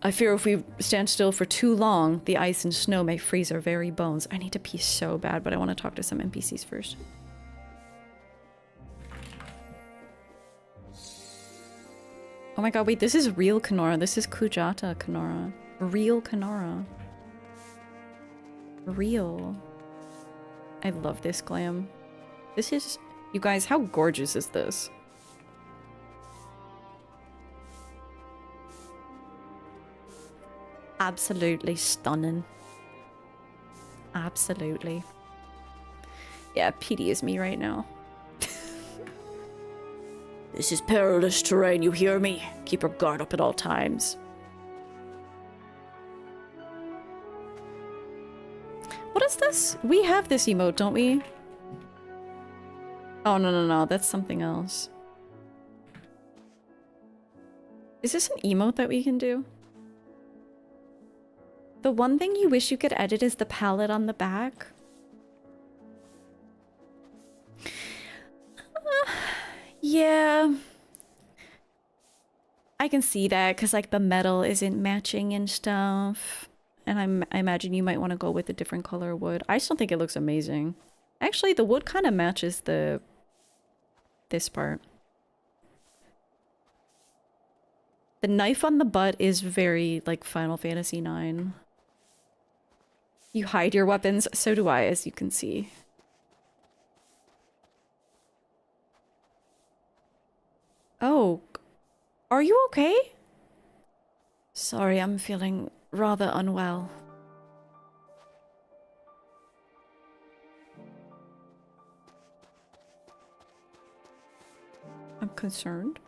I fear if we stand still for too long, the ice and snow may freeze our very bones. I need to pee so bad, but I want to talk to some NPCs first. Oh my god, wait, this is real Kenora. This is Kujata Kenora. Real Kenora. Real. I love this glam. This is... You guys, how gorgeous is this? Absolutely stunning. Absolutely. Yeah, PD is me right now. This is perilous terrain, you hear me? Keep your guard up at all times. What is this? We have this emote, don't we? Oh, no, that's something else. Is this an emote that we can do? The one thing you wish you could edit is the palette on the back. Yeah. I can see that, because like the metal isn't matching and stuff. And I imagine you might want to go with a different color wood. I still think it looks amazing. Actually, the wood kind of matches this part. The knife on the butt is very like Final Fantasy IX. You hide your weapons, so do I, as you can see. Oh, are you okay? Sorry, I'm feeling rather unwell. I'm concerned.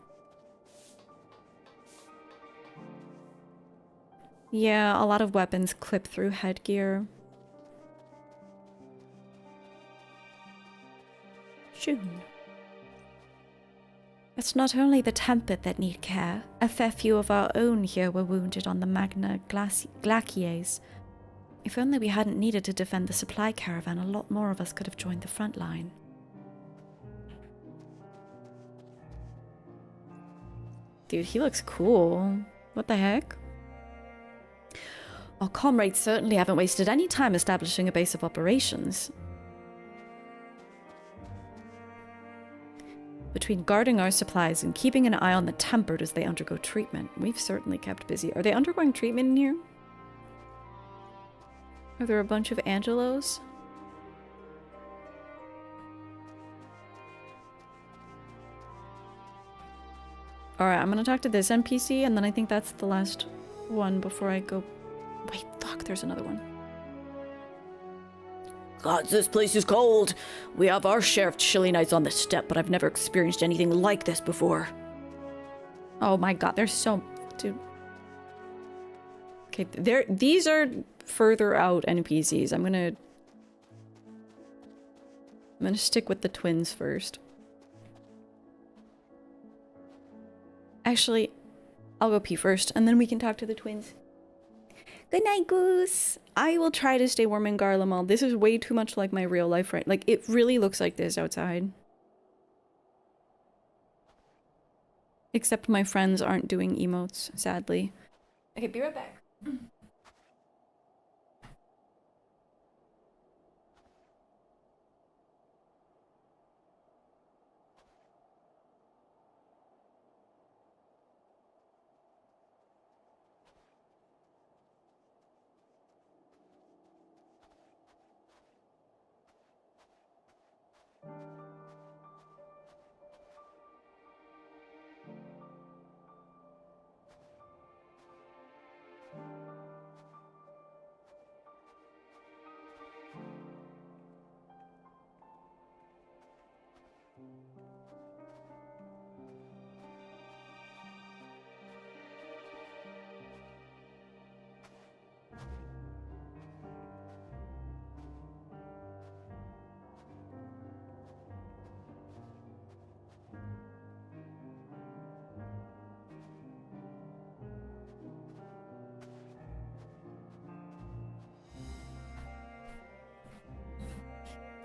Yeah, a lot of weapons clip through headgear. June. It's not only the tempered that need care. A fair few of our own here were wounded on the Glaciers. If only we hadn't needed to defend the supply caravan, a lot more of us could have joined the front line. Dude, he looks cool. What the heck? Our comrades certainly haven't wasted any time establishing a base of operations. Between guarding our supplies and keeping an eye on the tempered as they undergo treatment, we've certainly kept busy. Are they undergoing treatment in here? Are there a bunch of Angelos? Alright, I'm gonna talk to this NPC, and then I think that's the last one before I go... Wait, fuck, there's another one. God, this place is cold. We have our share of chilly nights on the steppe, but I've never experienced anything like this before. Oh my god, there's so... Dude. Okay, these are further out NPCs. I'm gonna stick with the twins first. Actually, I'll go pee first, and then we can talk to the twins. Good night, Goose. I will try to stay warm in Garlemald. This is way too much like my real life, right? Like, it really looks like this outside. Except my friends aren't doing emotes, sadly. Okay, be right back.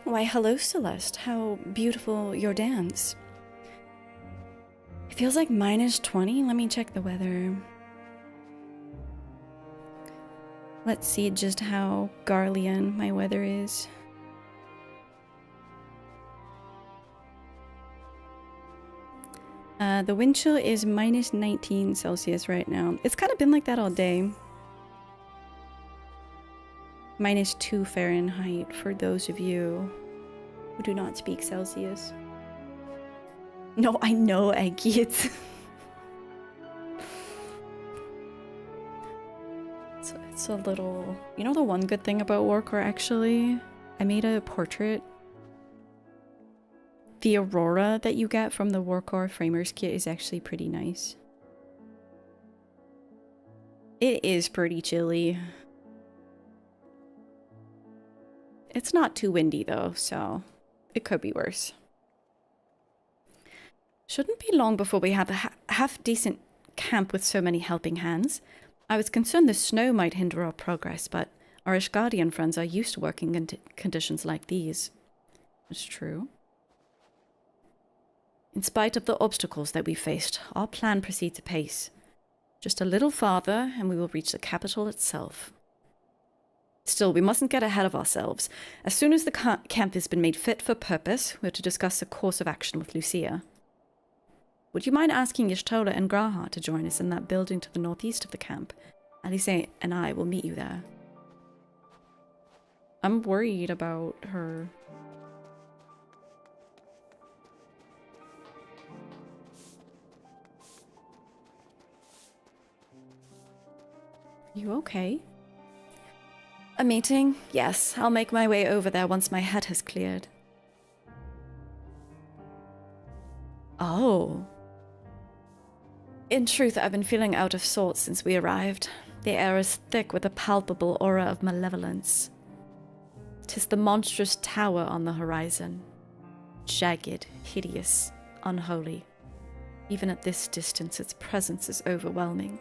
Why, hello, Celeste. How beautiful your dance. It feels like -20. Let me check the weather. Let's see just how Garlean my weather is. The wind chill is -19 Celsius right now. It's kind of been like that all day. -2 Fahrenheit for those of you who do not speak Celsius. No, I know, Eggy. It's a little... You know the one good thing about Warcore, actually? I made a portrait. The aurora that you get from the Warcore Framers kit is actually pretty nice. It is pretty chilly. It's not too windy though, so it could be worse. Shouldn't be long before we have a half-decent camp with so many helping hands. I was concerned the snow might hinder our progress, but our Ishgardian friends are used to working in conditions like these. It's true. In spite of the obstacles that we faced, our plan proceeds apace. Just a little farther, and we will reach the capital itself. Still, we mustn't get ahead of ourselves. As soon as the camp has been made fit for purpose, we're to discuss a course of action with Lucia. Would you mind asking Y'shtola and Graha to join us in that building to the northeast of the camp? Alice and I will meet you there. I'm worried about her. You okay? A meeting? Yes, I'll make my way over there once my head has cleared. Oh. In truth, I've been feeling out of sorts since we arrived. The air is thick with a palpable aura of malevolence. 'Tis the monstrous tower on the horizon. Jagged, hideous, unholy. Even at this distance, its presence is overwhelming.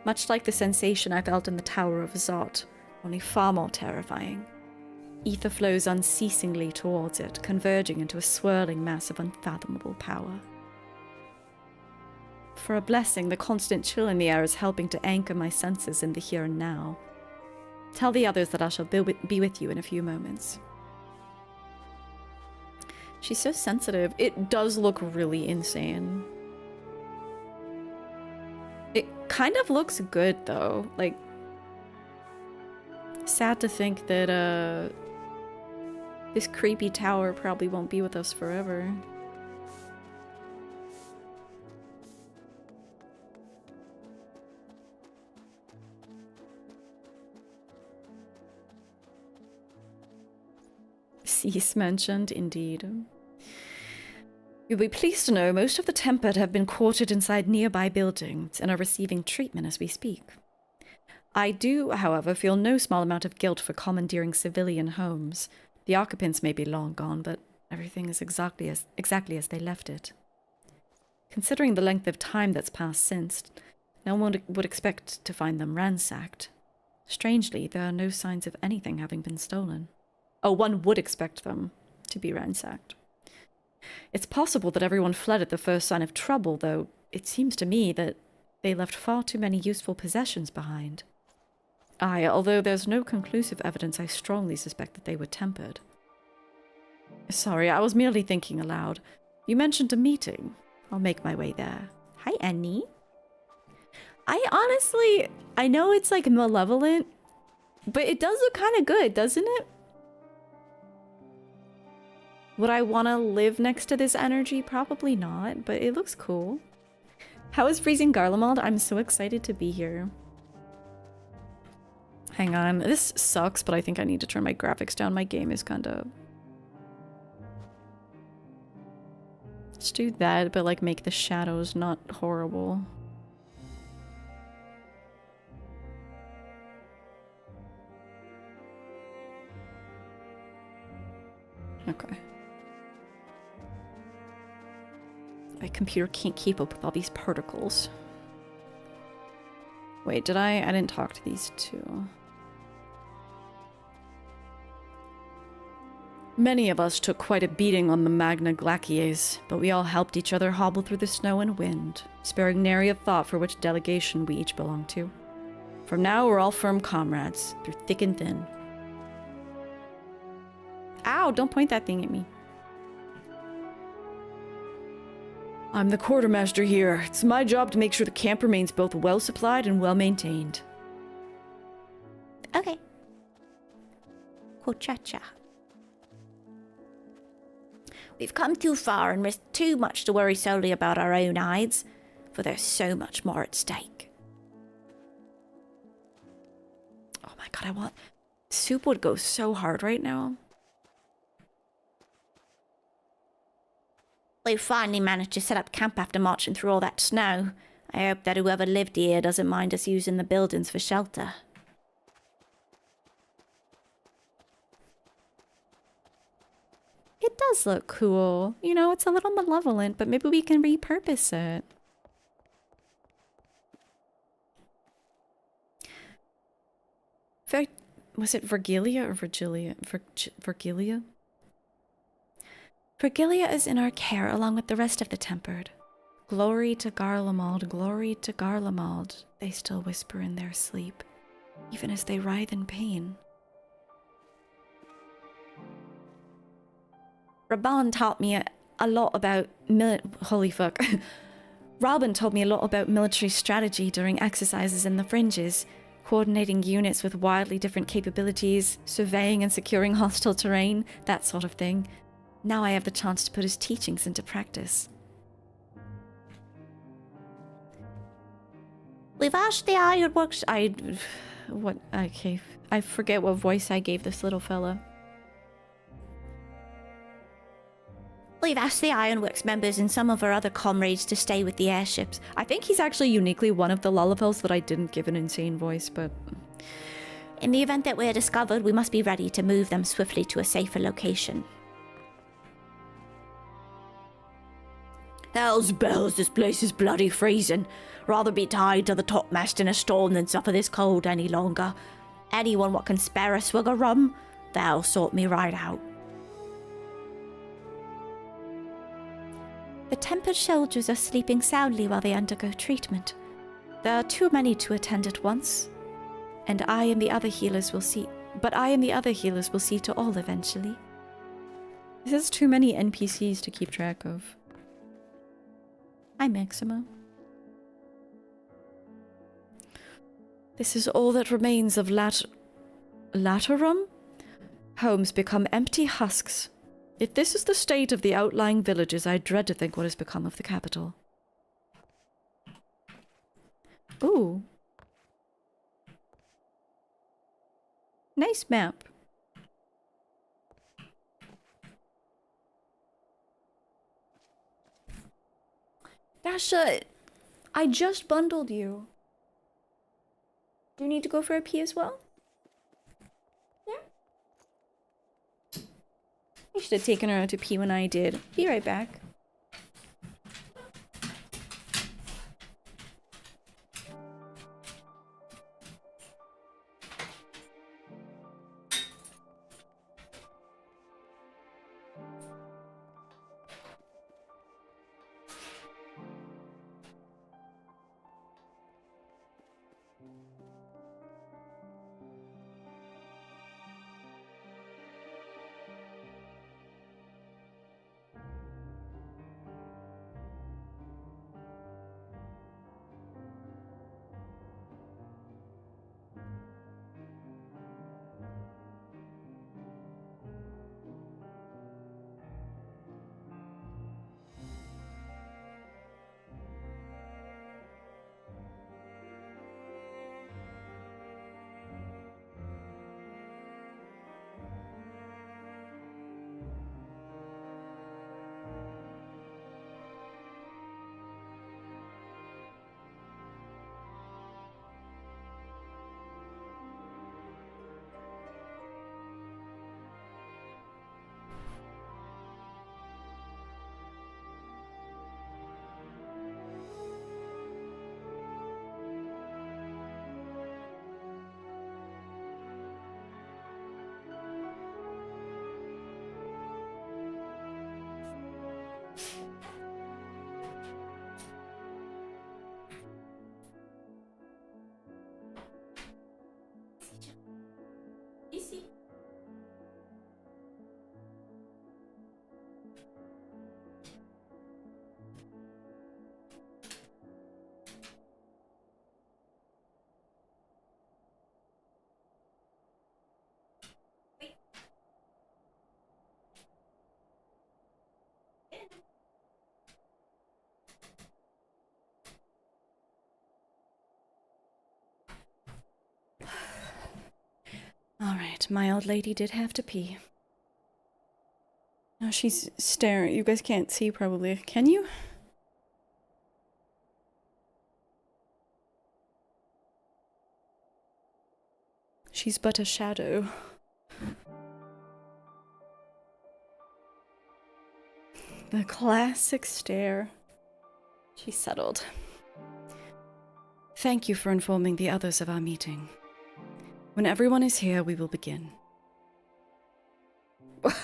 Much like the sensation I felt in the Tower of Zot, only far more terrifying. Ether flows unceasingly towards it, converging into a swirling mass of unfathomable power. For a blessing, the constant chill in the air is helping to anchor my senses in the here and now. Tell the others that I shall be with you in a few moments. She's so sensitive. It does look really insane. It kind of looks good, though. Like, sad to think that, this creepy tower probably won't be with us forever. Cease mentioned, indeed. You'll be pleased to know most of the Tempered have been quartered inside nearby buildings and are receiving treatment as we speak. I do, however, feel no small amount of guilt for commandeering civilian homes. The occupants may be long gone, but everything is exactly as they left it. Considering the length of time that's passed since, no one would expect to find them ransacked. Strangely, there are no signs of anything having been stolen. Oh, one would expect them to be ransacked. It's possible that everyone fled at the first sign of trouble, though it seems to me that they left far too many useful possessions behind. Aye, although there's no conclusive evidence, I strongly suspect that they were tempered. Sorry, I was merely thinking aloud. You mentioned a meeting. I'll make my way there. Hi, Annie. I know it's like malevolent, but it does look kind of good, doesn't it? Would I want to live next to this energy? Probably not, but it looks cool. How is freezing Garlemald? I'm so excited to be here. Hang on, this sucks, but I think I need to turn my graphics down. My game is kind of... Let's do that, but like make the shadows not horrible. Okay. My computer can't keep up with all these particles. Wait, did I didn't talk to these two. Many of us took quite a beating on the Magna Glacies, but we all helped each other hobble through the snow and wind, sparing nary a thought for which delegation we each belonged to. From now, we're all firm comrades, through thick and thin. Ow, don't point that thing at me. I'm the quartermaster here. It's my job to make sure the camp remains both well supplied and well maintained. Okay. Cha-cha. We've come too far and risked too much to worry solely about our own hides, for there's so much more at stake. Oh my god, I want... Soup would go so hard right now. We finally managed to set up camp after marching through all that snow. I hope that whoever lived here doesn't mind us using the buildings for shelter. It does look cool. You know, it's a little malevolent, but maybe we can repurpose it. Was it Vergilia or Virgilia? Vergilia? Vergilia is in our care along with the rest of the Tempered. Glory to Garlemald, glory to Garlemald, they still whisper in their sleep, even as they writhe in pain. Raban taught me a lot about holy fuck. Robin told me a lot about military strategy during exercises in the fringes, coordinating units with wildly different capabilities, surveying and securing hostile terrain, that sort of thing. Now I have the chance to put his teachings into practice. We've asked the Ironworks... I forget what voice I gave this little fella. We've asked the Ironworks members and some of our other comrades to stay with the airships. I think he's actually uniquely one of the Lullivels that I didn't give an insane voice, but... In the event that we're discovered, we must be ready to move them swiftly to a safer location. Hell's bells, this place is bloody freezing. Rather be tied to the topmast in a storm than suffer this cold any longer. Anyone what can spare a swig of rum, they'll sort me right out. The Tempered soldiers are sleeping soundly while they undergo treatment. There are too many to attend at once, and I and the other healers will see to all eventually. This is too many NPCs to keep track of. Hi, Maxima. This is all that remains of Laterum? Homes become empty husks. If this is the state of the outlying villages, I dread to think what has become of the capital. Ooh. Nice map. Dasha, I just bundled you. Do you need to go for a pee as well? Yeah. I should have taken her out to pee when I did. Be right back. Alright, my old lady did have to pee. Now she's staring. You guys can't see probably. Can you? She's but a shadow. The classic stare. She settled. Thank you for informing the others of our meeting. When everyone is here, we will begin.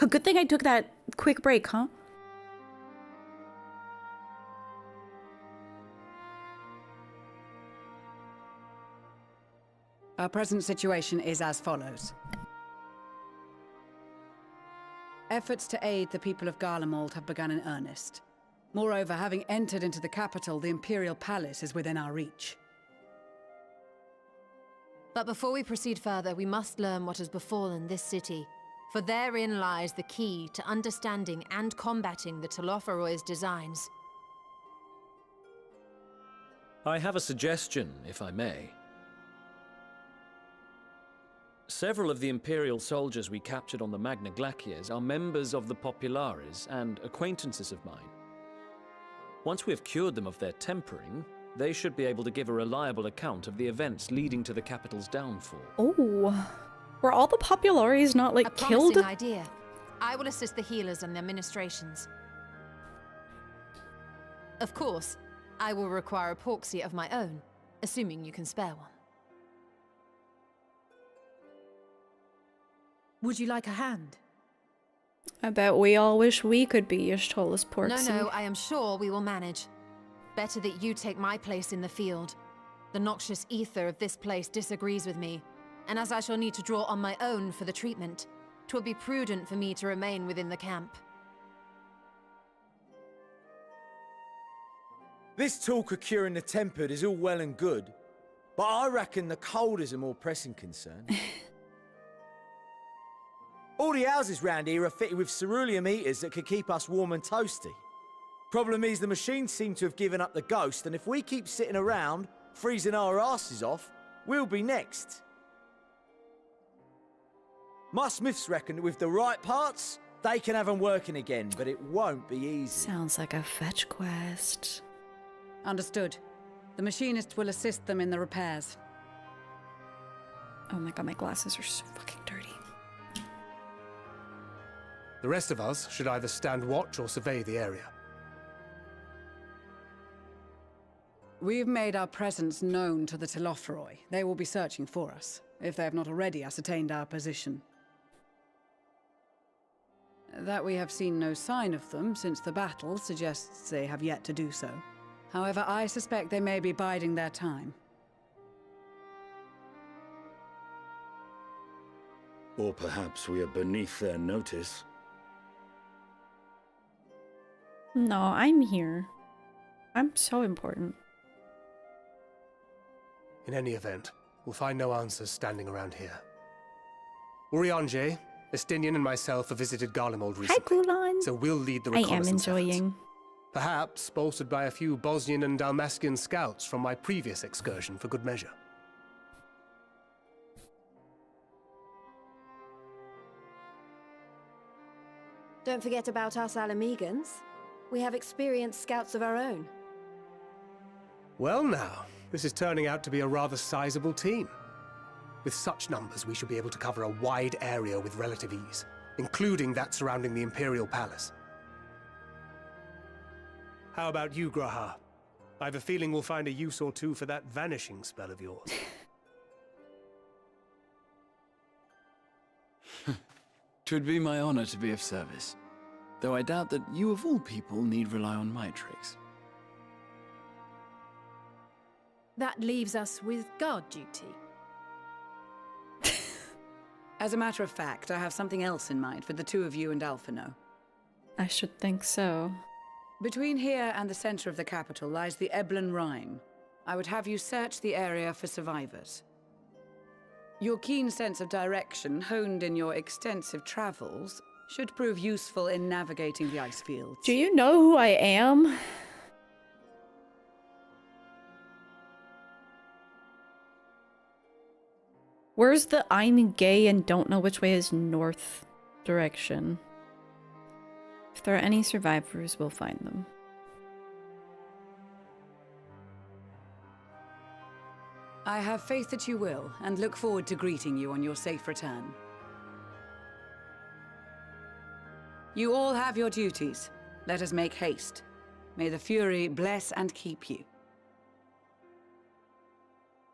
Good thing I took that quick break, huh? Our present situation is as follows. Efforts to aid the people of Garlemald have begun in earnest. Moreover, having entered into the capital, the Imperial Palace is within our reach. But before we proceed further, we must learn what has befallen this city, for therein lies the key to understanding and combating the Telophoroi's designs. I have a suggestion, if I may. Several of the Imperial soldiers we captured on the Magna Glaciers are members of the Populares and acquaintances of mine. Once we have cured them of their tempering, they should be able to give a reliable account of the events leading to the capital's downfall. Oh, were all the Populares not, like, killed? A promising idea. I will assist the healers and their ministrations. Of course, I will require a proxy of my own, assuming you can spare one. Would you like a hand? I bet we all wish we could be Y'shtola's proxy. No, I am sure we will manage. Better that you take my place in the field. The noxious ether of this place disagrees with me, and as I shall need to draw on my own for the treatment, 'twill be prudent for me to remain within the camp. This talk of curing the tempered is all well and good, but I reckon the cold is a more pressing concern. All the houses round here are fitted with ceruleum heaters that could keep us warm and toasty. Problem is, the machines seem to have given up the ghost, and if we keep sitting around, freezing our asses off, we'll be next. My smiths reckon that with the right parts, they can have them working again, but it won't be easy. Sounds like a fetch quest. Understood. The machinist will assist them in the repairs. Oh my god, my glasses are so fucking dirty. The rest of us should either stand watch or survey the area. We've made our presence known to the Telophoroi. They will be searching for us, if they have not already ascertained our position. That we have seen no sign of them since the battle suggests they have yet to do so. However, I suspect they may be biding their time. Or perhaps we are beneath their notice. No, I'm here. I'm so important. In any event, we'll find no answers standing around here. Urianger, Estinian and myself have visited Garlemald recently, so we'll lead the reconnaissance I am enjoying. efforts. Perhaps bolstered by a few Bosnian and Dalmatian scouts from my previous excursion for good measure. Don't forget about us Alamegans. We have experienced scouts of our own. Well now, this is turning out to be a rather sizable team. With such numbers, we should be able to cover a wide area with relative ease, including that surrounding the Imperial Palace. How about you, Gratae? I have a feeling we'll find a use or two for that vanishing spell of yours. 'Twould be my honor to be of service, though I doubt that you of all people need rely on my tricks. That leaves us with guard duty. As a matter of fact, I have something else in mind for the two of you and Alphino. I should think so. Between here and the center of the capital lies the Eblan Rhine. I would have you search the area for survivors. Your keen sense of direction, honed in your extensive travels, should prove useful in navigating the ice fields. Do you know who I am? Where's the I'm gay and don't know which way is north direction? If there are any survivors, we'll find them. I have faith that you will, and look forward to greeting you on your safe return. You all have your duties. Let us make haste. May the Fury bless and keep you.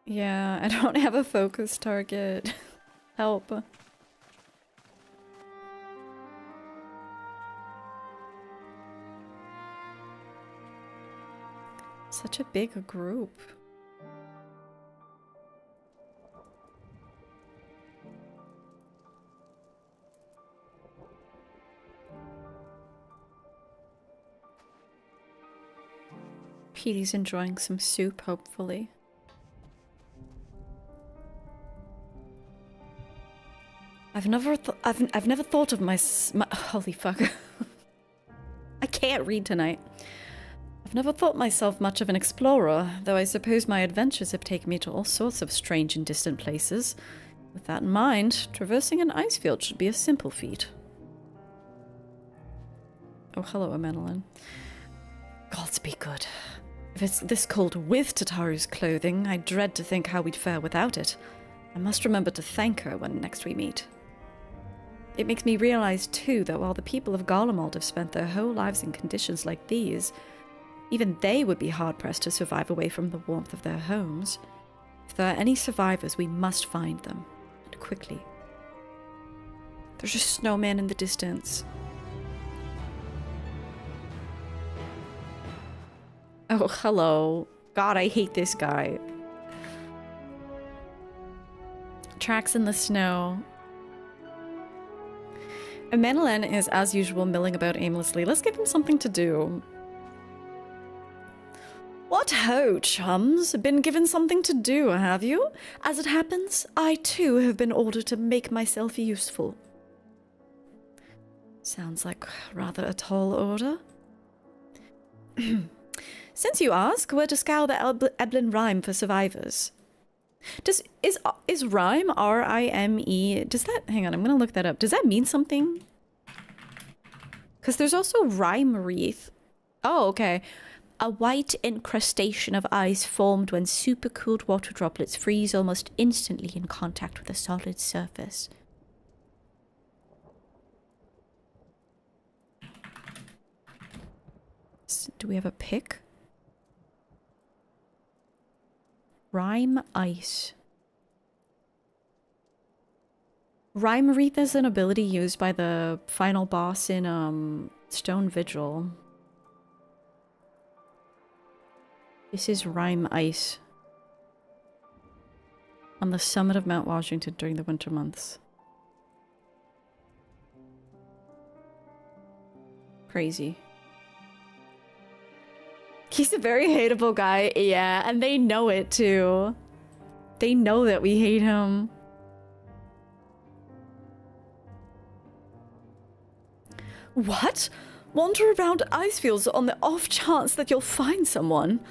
Yeah, I don't have a focus target. Help. Such a big group. Petey's enjoying some soup, hopefully. I've never thought of my holy fuck. I can't read tonight. I've never thought myself much of an explorer, though I suppose my adventures have taken me to all sorts of strange and distant places. With that in mind, traversing an ice field should be a simple feat. Oh, hello, Amenelin. Gods be good. If it's this cold with Tataru's clothing, I dread to think how we'd fare without it. I must remember to thank her when next we meet. It makes me realize, too, that while the people of Garlemald have spent their whole lives in conditions like these, even they would be hard-pressed to survive away from the warmth of their homes. If there are any survivors, we must find them, and quickly. There's a snowman in the distance. Oh, hello. God, I hate this guy. Tracks in the snow. Amenelin is, as usual, milling about aimlessly. Let's give him something to do. What ho, chums? Been given something to do, have you? As it happens, I too have been ordered to make myself useful. Sounds like rather a tall order. Since you ask, we're to scour the Eblin Rime for survivors. Is Rime, R-I-M-E, does that, hang on, I'm gonna look that up. Does that mean something? Because there's also Rime Wreath. Oh, okay. A white incrustation of ice formed when supercooled water droplets freeze almost instantly in contact with a solid surface. Do we have a pick? Rime Ice. Rime Wreath is an ability used by the final boss in Stone Vigil. This is Rime Ice. On the summit of Mount Washington during the winter months. Crazy. He's a very hateable guy, yeah, and they know it too. They know that we hate him. What? Wander around ice fields on the off chance that you'll find someone?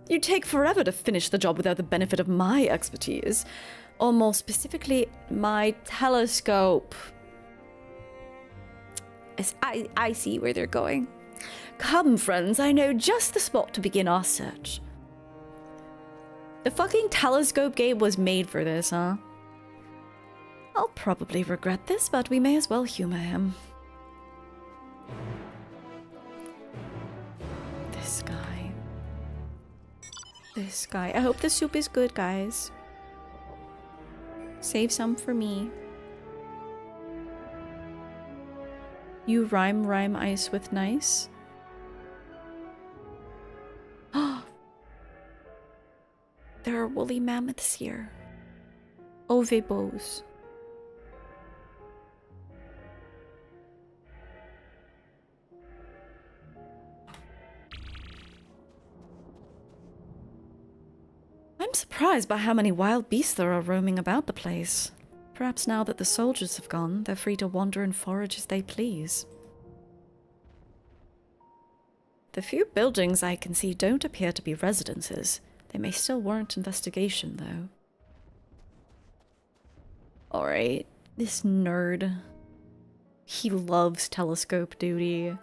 You'd take forever to finish the job without the benefit of my expertise. Or more specifically, my telescope. I see where they're going. Come, friends, I know just the spot to begin our search. The fucking telescope game was made for this, huh? I'll probably regret this, but we may as well humor him. This guy. This guy. I hope the soup is good, guys. Save some for me. You rhyme ice with nice? There are woolly mammoths here. Ovebos. I'm surprised by how many wild beasts there are roaming about the place. Perhaps now that the soldiers have gone, they're free to wander and forage as they please. The few buildings I can see don't appear to be residences. They may still warrant investigation, though. Alright, this nerd. He loves telescope duty.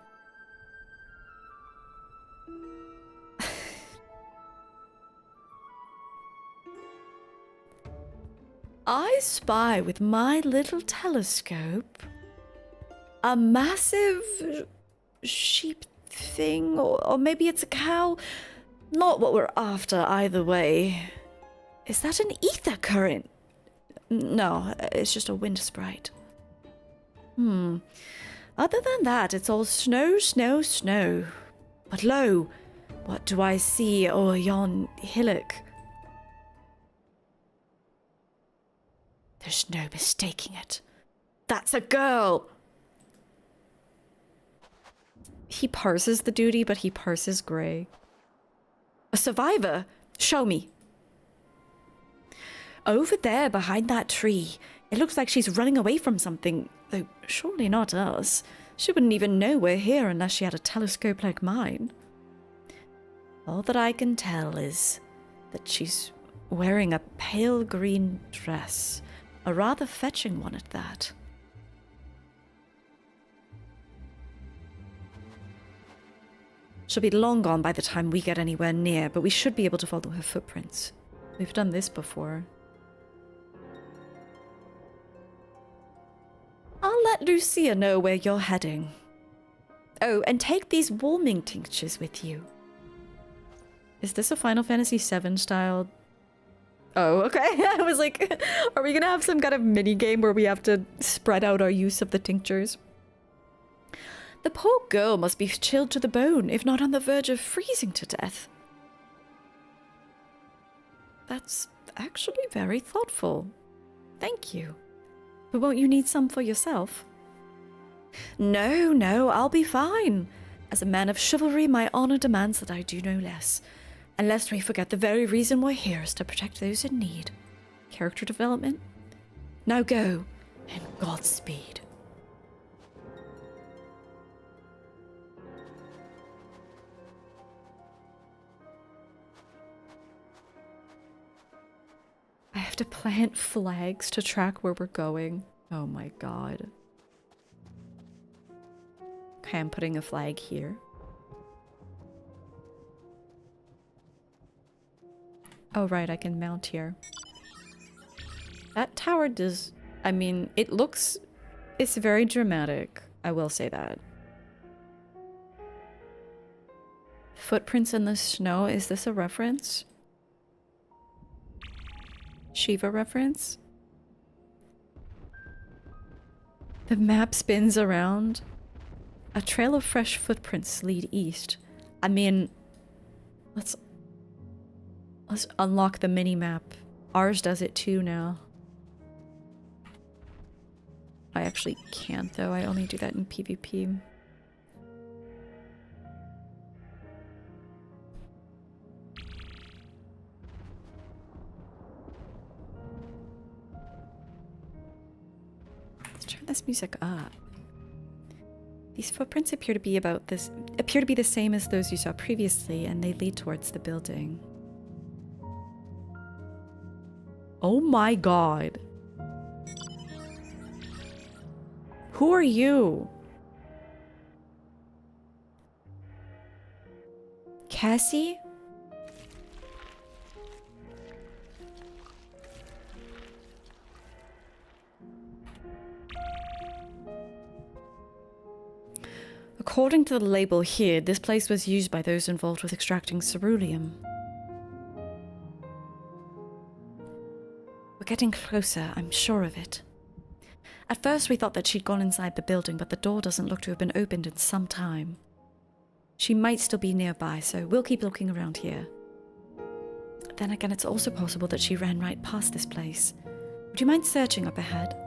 I spy with my little telescope a massive sheep thing, or maybe it's a cow. Not what we're after either way. Is that an ether current? No, it's just a wind sprite. Other than that, it's all snow, snow, snow. But lo, what do I see o'er yon hillock? There's no mistaking it. That's a girl! He parses the duty, but he parses grey. A survivor? Show me. Over there, behind that tree. It looks like she's running away from something, though surely not us. She wouldn't even know we're here unless she had a telescope like mine. All that I can tell is that she's wearing a pale green dress. A rather fetching one at that. She'll be long gone by the time we get anywhere near, but we should be able to follow her footprints. We've done this before. I'll let Lucia know where you're heading. Oh, and take these warming tinctures with you. Is this a Final Fantasy VII style? Oh, okay. I was like, are we gonna have some kind of mini game where we have to spread out our use of the tinctures? The poor girl must be chilled to the bone, if not on the verge of freezing to death. That's actually very thoughtful. Thank you. But won't you need some for yourself? No, I'll be fine. As a man of chivalry, my honor demands that I do no less. And lest we forget the very reason we're here is to protect those in need. Character development? Now go, and Godspeed. I have to plant flags to track where we're going. Oh my god. Okay, I'm putting a flag here. Oh right, I can mount here. That tower does... I mean, it looks... It's very dramatic. I will say that. Footprints in the snow. Is this a reference? Shiva reference? The map spins around. A trail of fresh footprints lead east. I mean, let's unlock the mini-map. Ours does it too now. I actually can't though, I only do that in PvP. Let's turn this music up. These footprints appear to be the same as those you saw previously, and they lead towards the building. Oh my god. Who are you? Cassie? According to the label here, this place was used by those involved with extracting ceruleum. We're getting closer, I'm sure of it. At first we thought that she'd gone inside the building, but the door doesn't look to have been opened in some time. She might still be nearby, so we'll keep looking around here. Then again, it's also possible that she ran right past this place. Would you mind searching up ahead?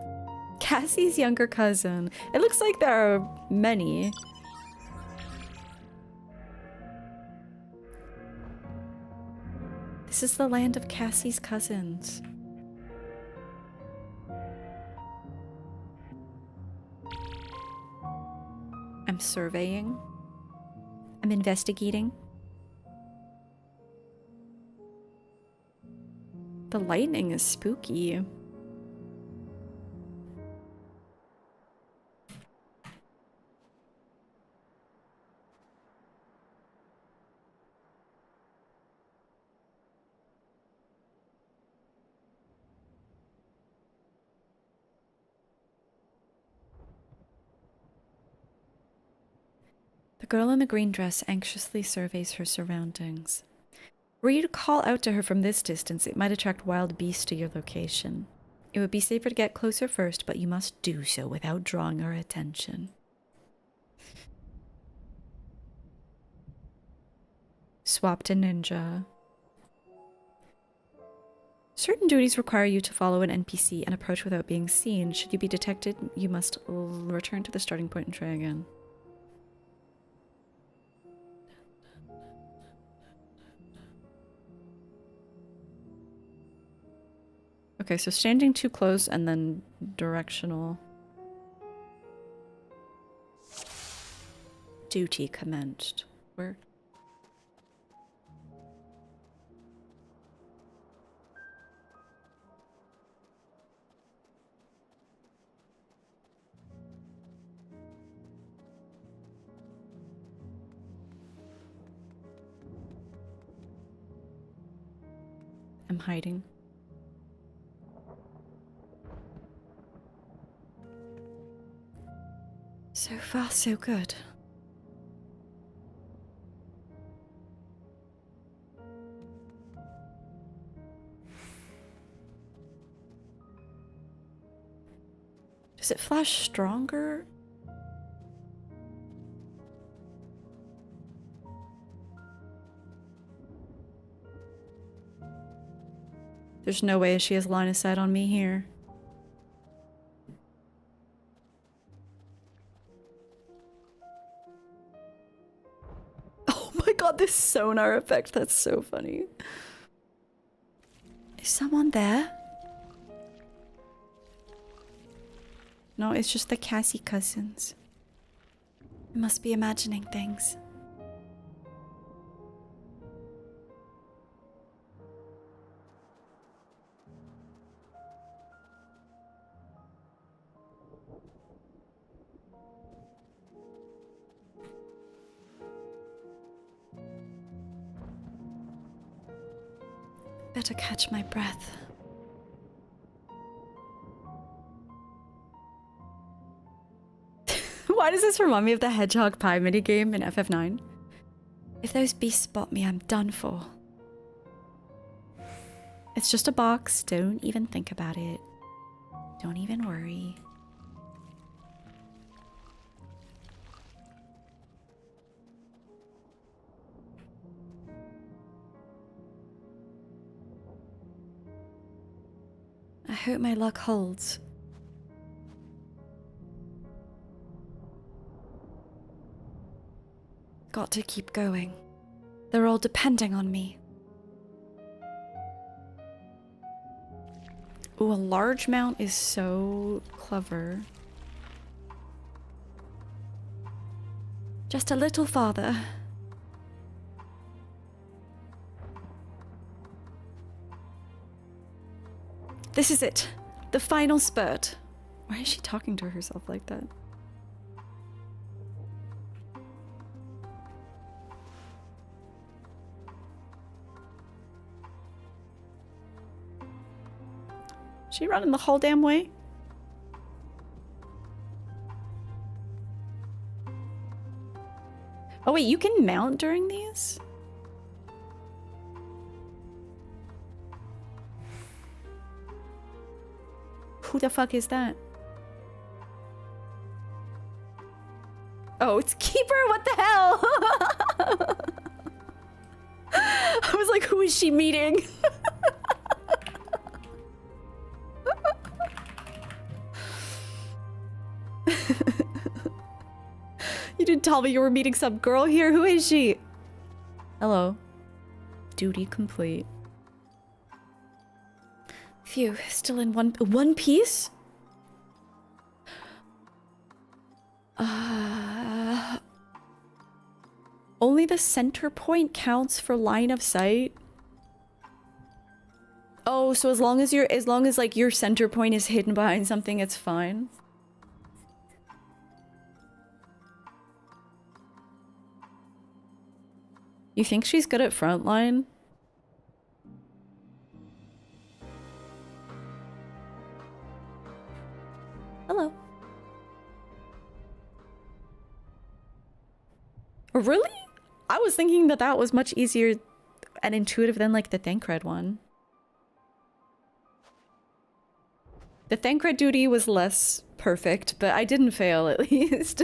Cassie's younger cousin. It looks like there are many. This is the land of Cassie's cousins. I'm surveying. I'm investigating. The lightning is spooky. girl in the green dress anxiously surveys her surroundings. Were you to call out to her from this distance, it might attract wild beasts to your location. It would be safer to get closer first, but you must do so without drawing her attention. Swap to ninja. Certain duties require you to follow an NPC and approach without being seen. Should you be detected, you must return to the starting point and try again. Okay, so standing too close and then directional. Duty commenced. Where? I'm hiding. So far, so good. Does it flash stronger? There's no way she has line of sight on me here. Oh my god, this sonar effect, that's so funny. Is someone there? No, it's just the Cassie cousins. I must be imagining things. Better catch my breath. Why does this remind me of the hedgehog pie minigame in FF9? If those beasts spot me, I'm done for. It's just a box. Don't even think about it. Don't even worry. I hope my luck holds. Got to keep going. They're all depending on me. Ooh, a large mount is so clever. Just a little farther. This is it. The final spurt. Why is she talking to herself like that? She running the whole damn way? Oh wait, you can mount during these? Who the fuck is that? Oh, it's Keeper? What the hell? I was like, who is she meeting? You didn't tell me you were meeting some girl here. Who is she? Hello. Duty complete. Phew, still in one piece? Only the center point counts for line of sight? Oh, so as long as like your center point is hidden behind something, it's fine. You think she's good at frontline? Hello. Really? I was thinking that that was much easier and intuitive than like the Thancred one. The Thancred duty was less perfect, but I didn't fail at least.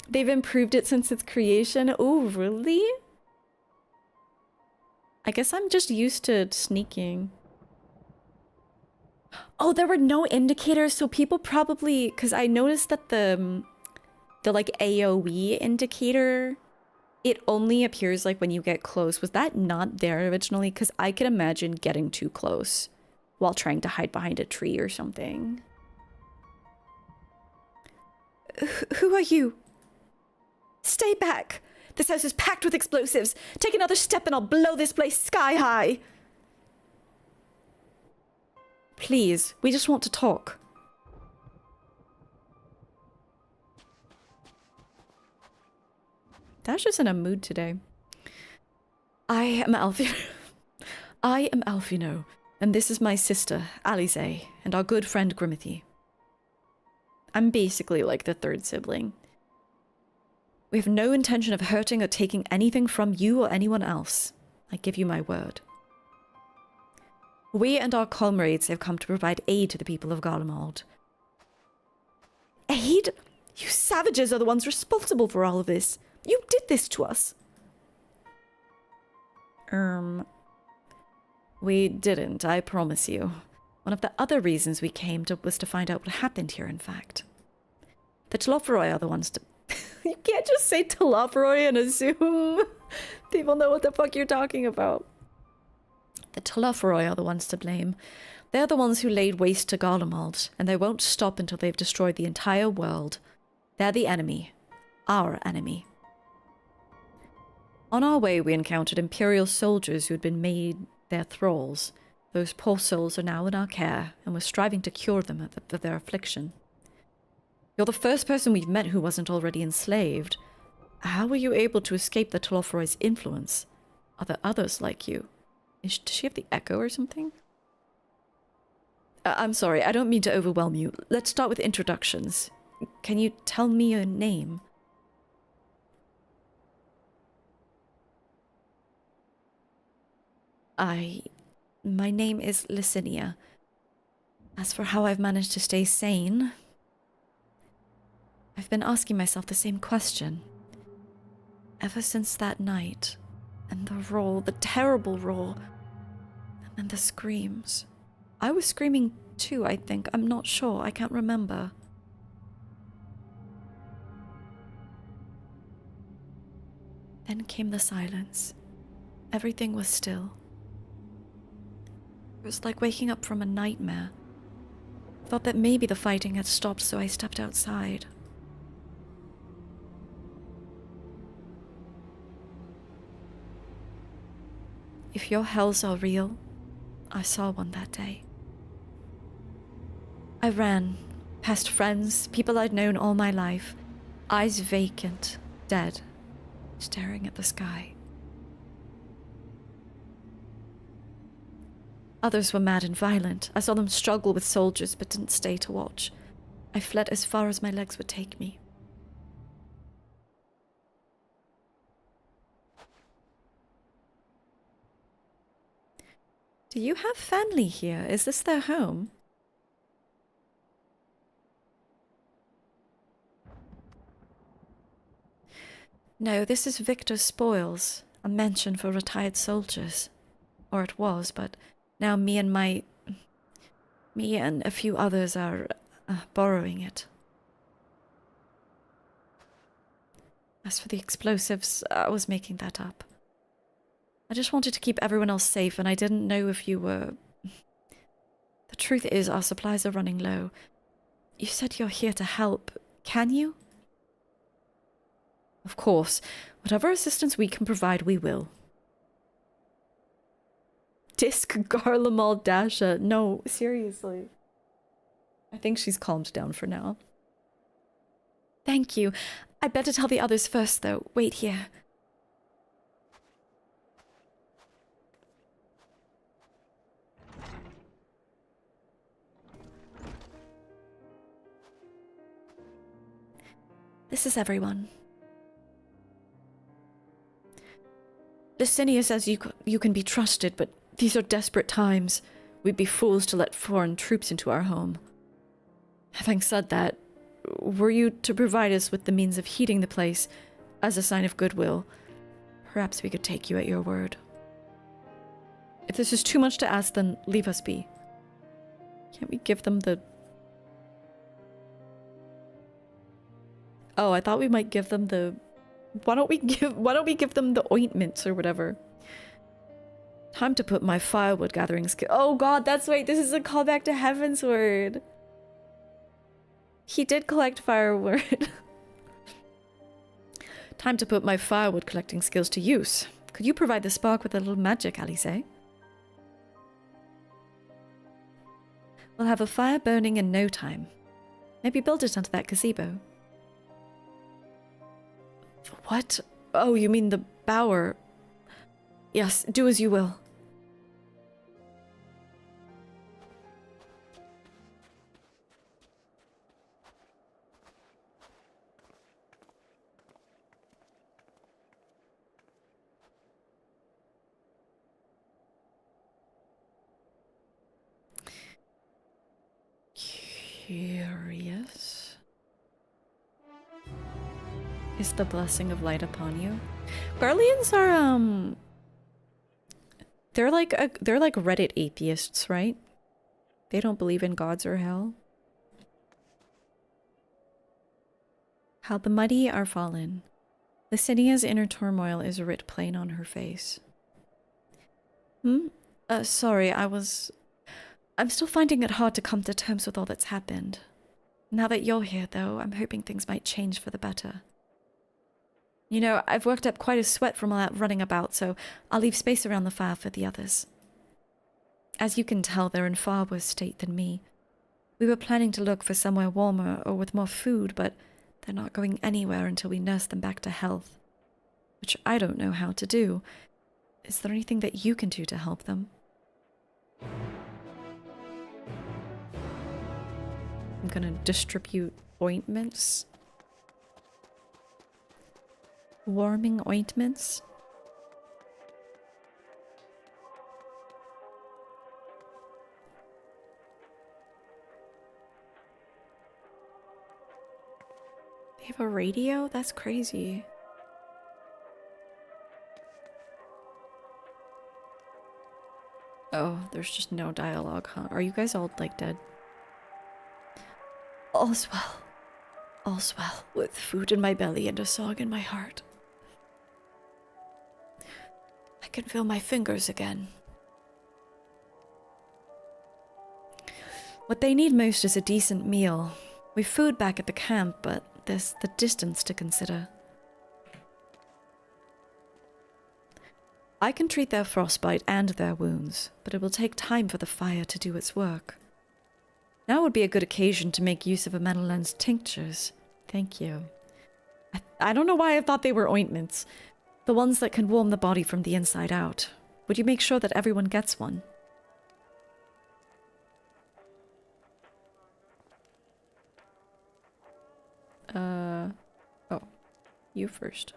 They've improved it since its creation. Oh, really? I guess I'm just used to sneaking. Oh, there were no indicators, so people probably... Because I noticed that the like AoE indicator, it only appears like when you get close. Was that not there originally? Because I could imagine getting too close while trying to hide behind a tree or something. Who are you? Stay back! This house is packed with explosives. Take another step and I'll blow this place sky high. Please, we just want to talk. Dasha's in a mood today. I am Alfino. I am Alfino, and this is my sister, Alice, and our good friend Grimothy. I'm basically like the third sibling. We have no intention of hurting or taking anything from you or anyone else. I give you my word. We and our comrades have come to provide aid to the people of Garlemald. Aid? You savages are the ones responsible for all of this. You did this to us. We didn't, I promise you. One of the other reasons we came was to find out what happened here, in fact. The Telophoroi are the ones to... You can't just say Telophoroi and assume people know what the fuck you're talking about. The Telophoroi are the ones to blame. They're the ones who laid waste to Garlemald, and they won't stop until they've destroyed the entire world. They're the enemy. Our enemy. On our way, we encountered Imperial soldiers who had been made their thralls. Those poor souls are now in our care, and we're striving to cure them of their affliction. You're the first person we've met who wasn't already enslaved. How were you able to escape the Telophoroi's influence? Are there others like you? Does she have the echo or something? I'm sorry, I don't mean to overwhelm you. Let's start with introductions. Can you tell me your name? My name is Licinia. As for how I've managed to stay sane, I've been asking myself the same question. Ever since that night, and the roar, the terrible roar, and then the screams. I was screaming too, I think. I'm not sure. I can't remember. Then came the silence. Everything was still. It was like waking up from a nightmare. I thought that maybe the fighting had stopped, so I stepped outside. If your hells are real, I saw one that day. I ran, past friends, people I'd known all my life, eyes vacant, dead, staring at the sky. Others were mad and violent. I saw them struggle with soldiers, but didn't stay to watch. I fled as far as my legs would take me. Do you have family here? Is this their home? No, this is Victor's Spoils, a mansion for retired soldiers. Or it was, but now me and a few others are borrowing it. As for the explosives, I was making that up. I just wanted to keep everyone else safe, and I didn't know if you were... The truth is, our supplies are running low. You said you're here to help. Can you? Of course. Whatever assistance we can provide, we will. Disc Garlemald Dasha. No, seriously. I think she's calmed down for now. Thank you. I'd better tell the others first, though. Wait here. This is everyone. Licinius says you can be trusted, but these are desperate times. We'd be fools to let foreign troops into our home. Having said that, were you to provide us with the means of heating the place as a sign of goodwill, perhaps we could take you at your word. If this is too much to ask, then leave us be. Can't we give them the... Oh, I thought we might give them the... Why don't we give them the ointments or whatever? Time to put my firewood gathering skill... Oh god, that's right, this is a callback to Heavensward. He did collect firewood. Time to put my firewood collecting skills to use. Could you provide the spark with a little magic, Alice? We'll have a fire burning in no time. Maybe build it onto that gazebo. What? Oh, you mean the bower? Yes, do as you will. Curious. Is the blessing of light upon you? Garleans are they're like Reddit atheists, right? They don't believe in gods or hell. How the mighty are fallen. Licinia's inner turmoil is writ plain on her face. Sorry, I'm still finding it hard to come to terms with all that's happened. Now that you're here, though, I'm hoping things might change for the better. You know, I've worked up quite a sweat from all that running about, so I'll leave space around the fire for the others. As you can tell, they're in far worse state than me. We were planning to look for somewhere warmer or with more food, but they're not going anywhere until we nurse them back to health. Which I don't know how to do. Is there anything that you can do to help them? I'm gonna distribute ointments. Warming ointments. They have a radio? That's crazy. Oh, there's just no dialogue, huh? Are you guys all, like, dead? All's well. All's well, with food in my belly and a song in my heart. I can feel my fingers again. What they need most is a decent meal. We've food back at the camp, but there's the distance to consider. I can treat their frostbite and their wounds, but it will take time for the fire to do its work. Now would be a good occasion to make use of Amenelen's tinctures. Thank you. I don't know why I thought they were ointments. The ones that can warm the body from the inside out. Would you make sure that everyone gets one? Oh. You first.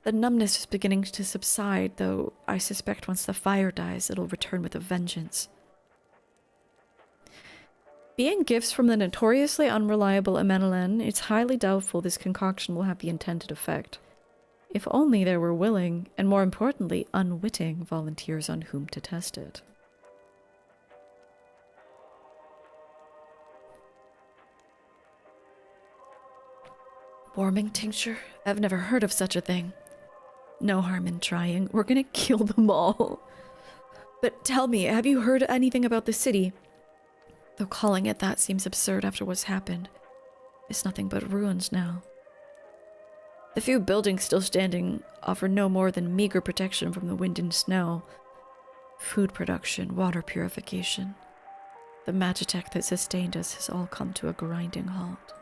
The numbness is beginning to subside, though I suspect once the fire dies, it'll return with a vengeance. Being gifts from the notoriously unreliable Amenelen, it's highly doubtful this concoction will have the intended effect. If only there were willing, and more importantly, unwitting volunteers on whom to test it. Warming tincture? I've never heard of such a thing. No harm in trying. We're gonna kill them all. But tell me, have you heard anything about the city? Though calling it that seems absurd after what's happened. It's nothing but ruins now. The few buildings still standing offer no more than meager protection from the wind and snow. Food production, water purification. The magitech that sustained us has all come to a grinding halt.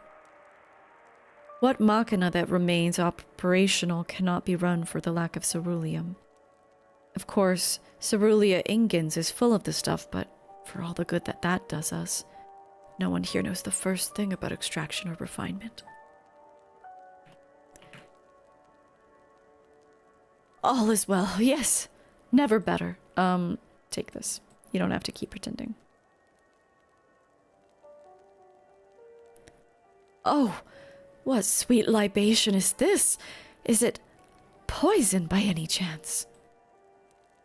What machina that remains operational cannot be run for the lack of ceruleum. Of course, Cerulia Ingens is full of the stuff, but for all the good that that does us, no one here knows the first thing about extraction or refinement. All is well, yes. Never better. Take this. You don't have to keep pretending. Oh, what sweet libation is this? Is it poison by any chance?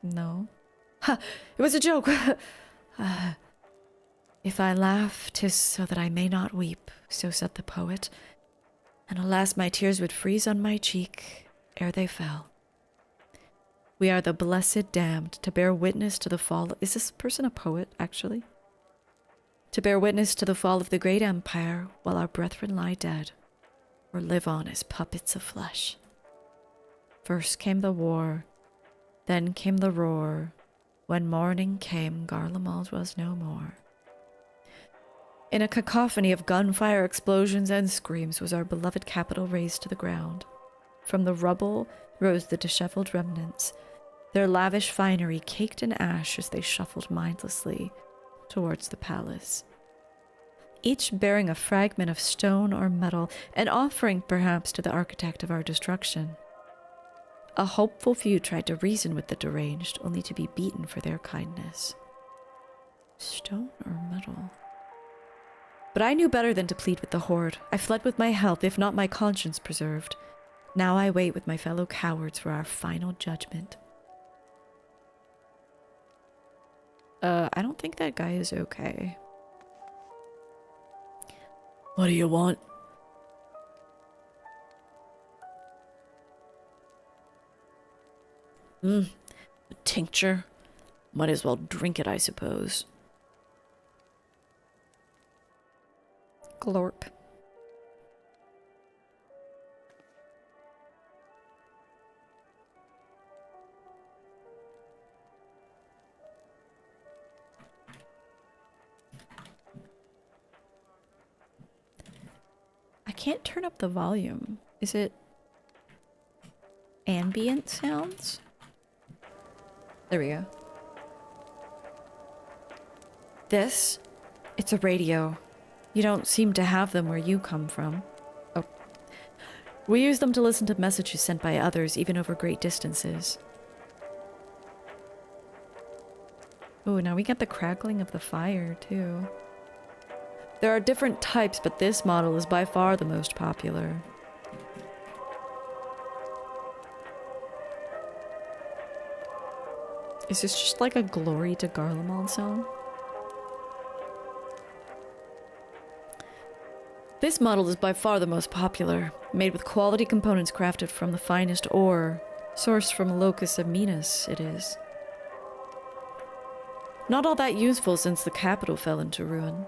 No. Ha! It was a joke. If I laugh, 'tis so that I may not weep, so said the poet. And alas, my tears would freeze on my cheek ere they fell. We are the blessed damned to bear witness to the fall. Is this person a poet, actually? To bear witness to the fall of the great empire while our brethren lie dead, or live on as puppets of flesh. First came the war, then came the roar. When morning came, Garlemald was no more. In a cacophony of gunfire, explosions, and screams was our beloved capital razed to the ground. From the rubble rose the disheveled remnants, their lavish finery caked in ash as they shuffled mindlessly towards the palace, each bearing a fragment of stone or metal, an offering perhaps to the architect of our destruction. A hopeful few tried to reason with the deranged, only to be beaten for their kindness. Stone or metal? But I knew better than to plead with the horde. I fled with my health, if not my conscience preserved. Now I wait with my fellow cowards for our final judgment. I don't think that guy is okay. What do you want? A tincture. Might as well drink it, I suppose. Glorp. I can't turn up the volume. Is it ambient sounds? There we go. This? It's a radio. You don't seem to have them where you come from. Oh. We use them to listen to messages sent by others, even over great distances. Oh, now we get the crackling of the fire, too. There are different types, but this model is by far the most popular. Is this just like a Glory to Garlemald song? This model is by far the most popular, made with quality components crafted from the finest ore, sourced from Locus Aminus, it is. Not all that useful since the capital fell into ruin.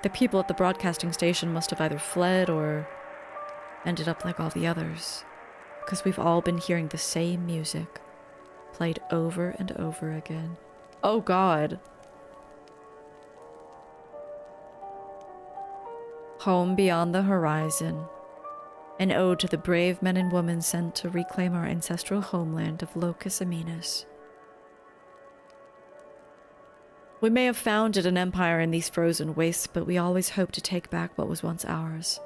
The people at the broadcasting station must have either fled or ended up like all the others, because we've all been hearing the same music, played over and over again. Oh God. Home beyond the horizon. An ode to the brave men and women sent to reclaim our ancestral homeland of Locus Aminus. We may have founded an empire in these frozen wastes, but we always hope to take back what was once ours.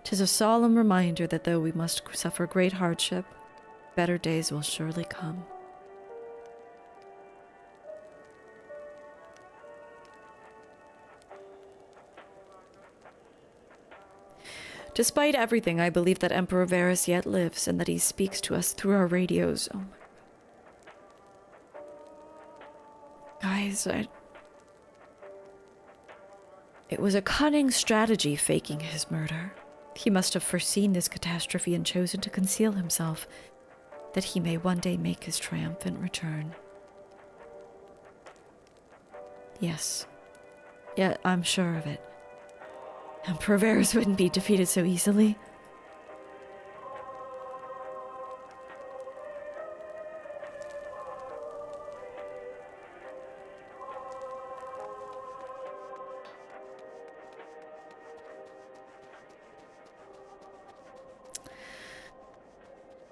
'Tis a solemn reminder that though we must suffer great hardship, better days will surely come. Despite everything, I believe that Emperor Varus yet lives and that he speaks to us through our radios. Oh my Guys, it was a cunning strategy faking his murder. He must have foreseen this catastrophe and chosen to conceal himself, that he may one day make his triumphant return. Yes. Yeah, I'm sure of it. Emperor Varus wouldn't be defeated so easily.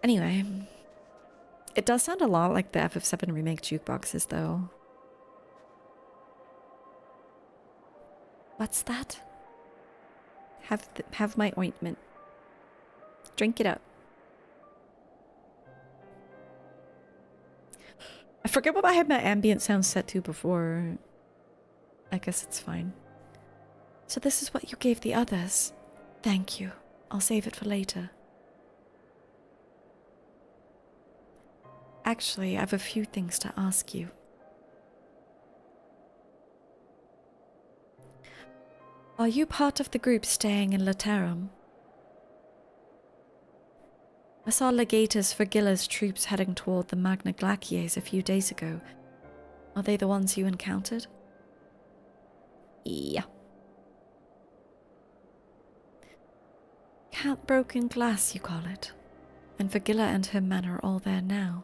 Anyway, it does sound a lot like the FF7 remake jukeboxes, though. What's that? Have my ointment. Drink it up. forget what I had my ambient sound set to before. I guess it's fine. So this is what you gave the others. Thank you. I'll save it for later. Actually, I have a few things to ask you. Are you part of the group staying in Laterum? I saw legators for Gilla's troops heading toward the Magna Glacies a few days ago. Are they the ones you encountered? Yeah. Cat broken glass, you call it. And Vergilla and her men are all there now.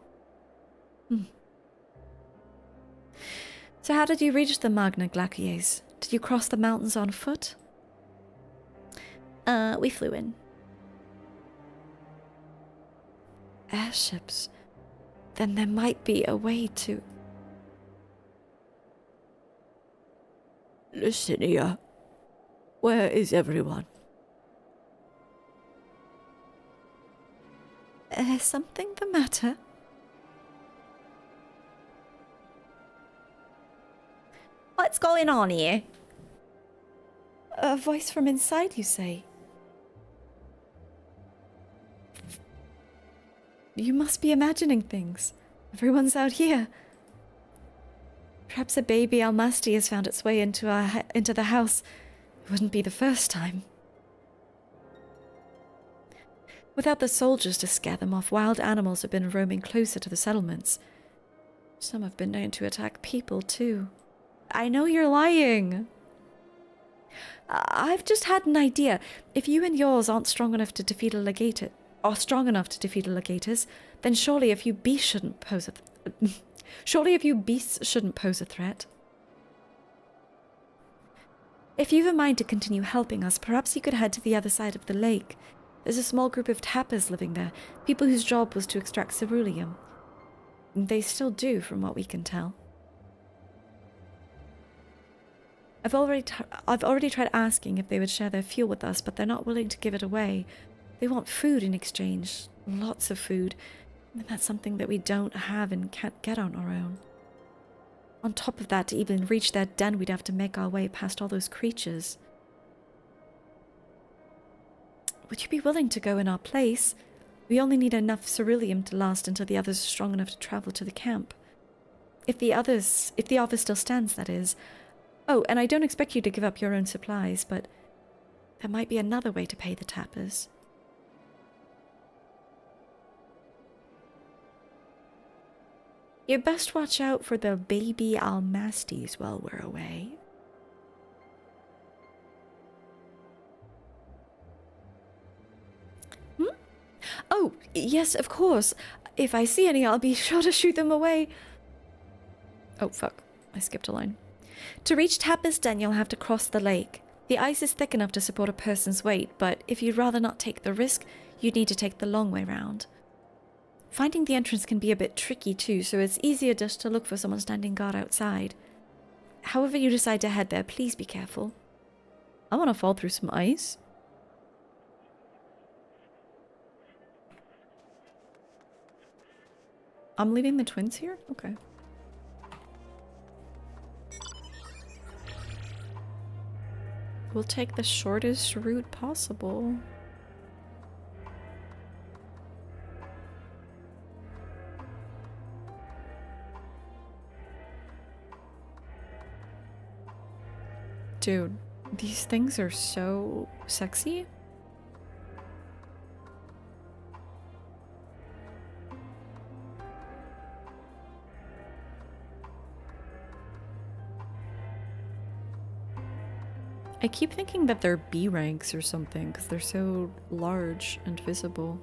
So how did you reach the Magna Glacies? Did you cross the mountains on foot? We flew in. Airships? Then there might be a way to... Listen here. Where is everyone? Is something the matter? What's going on here? A voice from inside, you say? You must be imagining things. Everyone's out here. Perhaps a baby Almasti has found its way into the house. It wouldn't be the first time. Without the soldiers to scare them off, wild animals have been roaming closer to the settlements. Some have been known to attack people, too. I know you're lying. I've just had an idea. If you and yours aren't strong enough to defeat a legator, or strong enough to defeat a legators, then surely a few beasts shouldn't pose a threat. If you've a mind to continue helping us, perhaps you could head to the other side of the lake. There's a small group of tappers living there, people whose job was to extract ceruleum. They still do, from what we can tell. I've already tried asking if they would share their fuel with us, but they're not willing to give it away. They want food in exchange, lots of food, and that's something that we don't have and can't get on our own. On top of that, to even reach their den, we'd have to make our way past all those creatures. Would you be willing to go in our place? We only need enough ceruleum to last until the others are strong enough to travel to the camp. If the offer still stands, that is. Oh, and I don't expect you to give up your own supplies, but there might be another way to pay the tappers. You best watch out for the baby Almasties while we're away. Oh, yes, of course. If I see any, I'll be sure to shoot them away. Oh, fuck. I skipped a line. To reach Tapper's Den, you'll have to cross the lake. The ice is thick enough to support a person's weight, but if you'd rather not take the risk, you'd need to take the long way round. Finding the entrance can be a bit tricky too, so it's easier just to look for someone standing guard outside. However you decide to head there, please be careful. I want to fall through some ice. I'm leaving the twins here? Okay. We'll take the shortest route possible. Dude, these things are so sexy. I keep thinking that they're B ranks or something because they're so large and visible.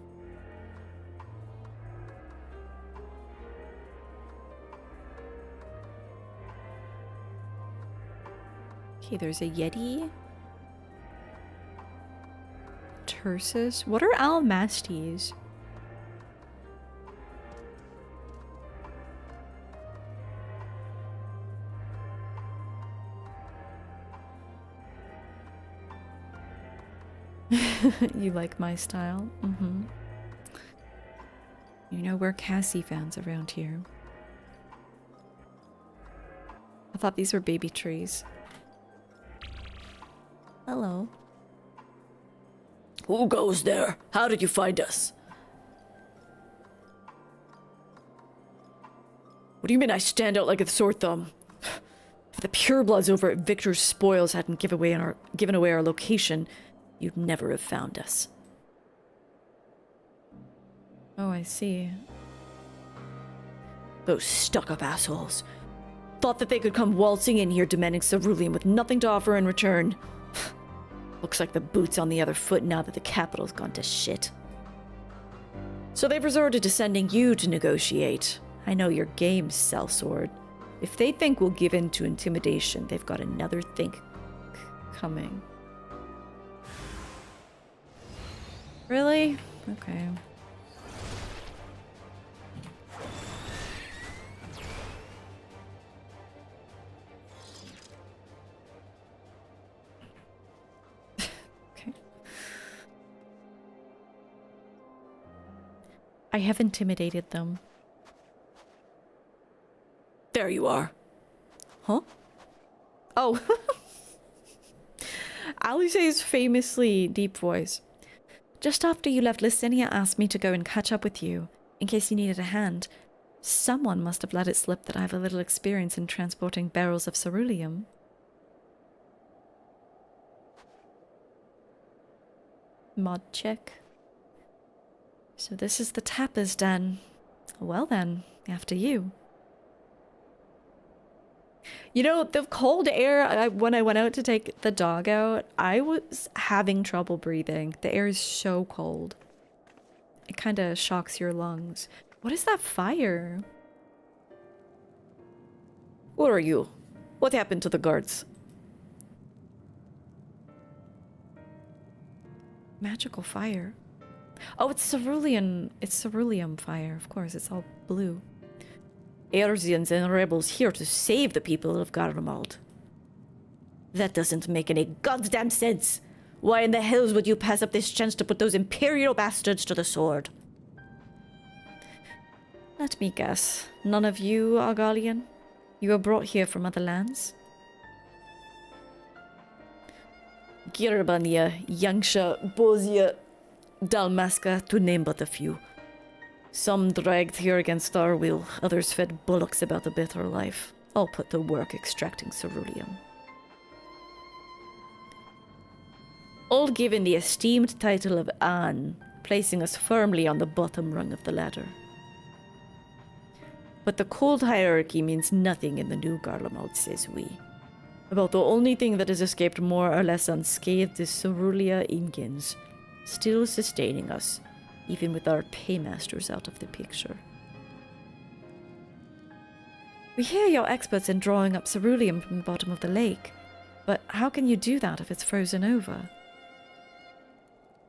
Okay, there's a Yeti. Tursus. What are Almasties? You like my style? Mm-hmm. You know we're Cassie fans around here. I thought these were baby trees. Hello. Who goes there? How did you find us? What do you mean I stand out like a sore thumb? If the purebloods over at Victor's Spoils hadn't given away our location, you'd never have found us. Oh, I see. Those stuck-up assholes. Thought that they could come waltzing in here demanding cerulean with nothing to offer in return. Looks like the boot's on the other foot now that the capital's gone to shit. So they've resorted to sending you to negotiate. I know your game, sellsword. If they think we'll give in to intimidation, they've got another thing coming. Really? Okay. I have intimidated them. There you are. Huh? Oh. Alice's famously deep voice. Just after you left, Licinia asked me to go and catch up with you, in case you needed a hand. Someone must have let it slip that I have a little experience in transporting barrels of ceruleum. Mod check. So this is the tapper's den. Well then, after you. You know, the cold air, when I went out to take the dog out, I was having trouble breathing. The air is so cold. It kind of shocks your lungs. What is that fire? Who are you? What happened to the guards? Magical fire. Oh, it's cerulean. It's ceruleum fire, of course. It's all blue. Erzians and rebels here to save the people of Garlemald. That doesn't make any goddamn sense. Why in the hells would you pass up this chance to put those imperial bastards to the sword? Let me guess. None of you are Garlean? You were brought here from other lands? Girabania, Yangsha, Bozia, Dalmasca, to name but a few. Some dragged here against our will, others fed bullocks about a better life, all put to work extracting ceruleum. All given the esteemed title of An, placing us firmly on the bottom rung of the ladder. But the cold hierarchy means nothing in the new Garlemald, says we. About the only thing that has escaped more or less unscathed is Cerulia Ingens, still sustaining us, even with our paymasters out of the picture. We hear you're experts in drawing up ceruleum from the bottom of the lake, but how can you do that if it's frozen over?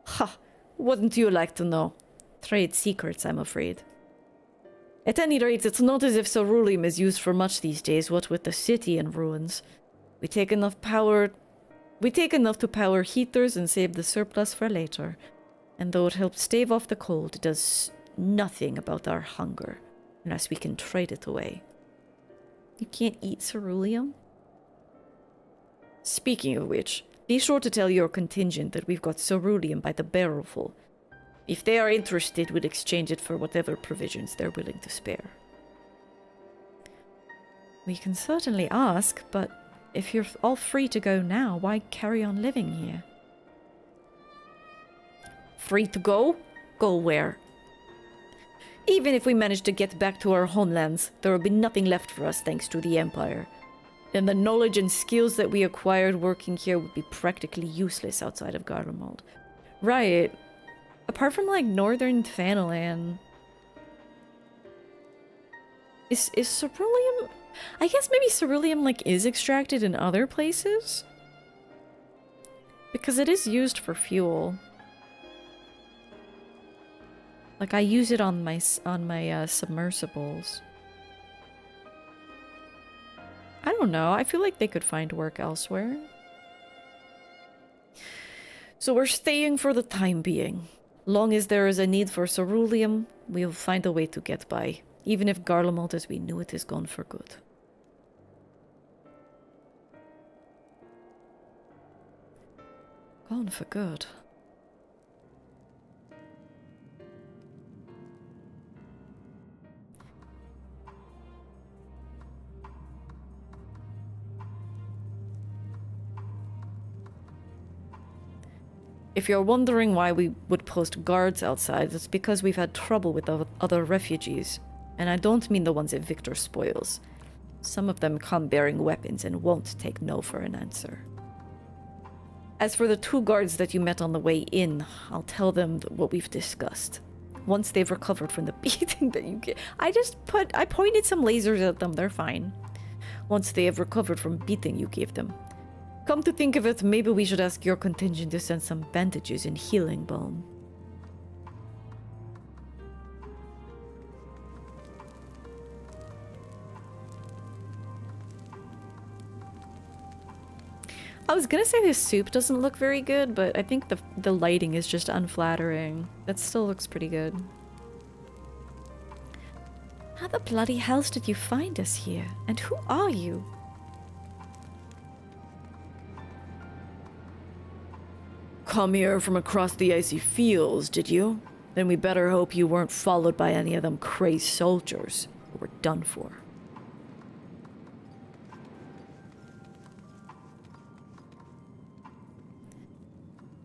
Ha! Wouldn't you like to know? Trade secrets, I'm afraid. At any rate, it's not as if ceruleum is used for much these days, what with the city in ruins. We take enough to power heaters and save the surplus for later. And though it helps stave off the cold, it does nothing about our hunger, unless we can trade it away. You can't eat ceruleum? Speaking of which, be sure to tell your contingent that we've got ceruleum by the barrelful. If they are interested, we'll exchange it for whatever provisions they're willing to spare. We can certainly ask, but if you're all free to go now, why carry on living here? Free to go? Go where? Even if we manage to get back to our homelands, there will be nothing left for us thanks to the Empire. And the knowledge and skills that we acquired working here would be practically useless outside of Garlemald. Right. Apart from, like, northern Thanalan. Is ceruleum... I guess maybe ceruleum, like, is extracted in other places? Because it is used for fuel. Like, I use it on my submersibles. I don't know. I feel like they could find work elsewhere. So we're staying for the time being. Long as there is a need for ceruleum, we'll find a way to get by. Even if Garlemald as we knew it is gone for good. Gone for good. If you're wondering why we would post guards outside, it's because we've had trouble with other refugees. And I don't mean the ones at Victor's spoils. Some of them come bearing weapons and won't take no for an answer. As for the 2 guards that you met on the way in, I'll tell them what we've discussed. Once they've recovered from the beating that you get... I pointed some lasers at them, they're fine. Once they have recovered from beating you gave them. Come to think of it, maybe we should ask your contingent to send some bandages and healing balm. I was gonna say this soup doesn't look very good, but I think the lighting is just unflattering. That still looks pretty good. How the bloody hells did you find us here? And who are you? Come here from across the icy fields, did you? Then we better hope you weren't followed by any of them crazed soldiers. Or we're done for.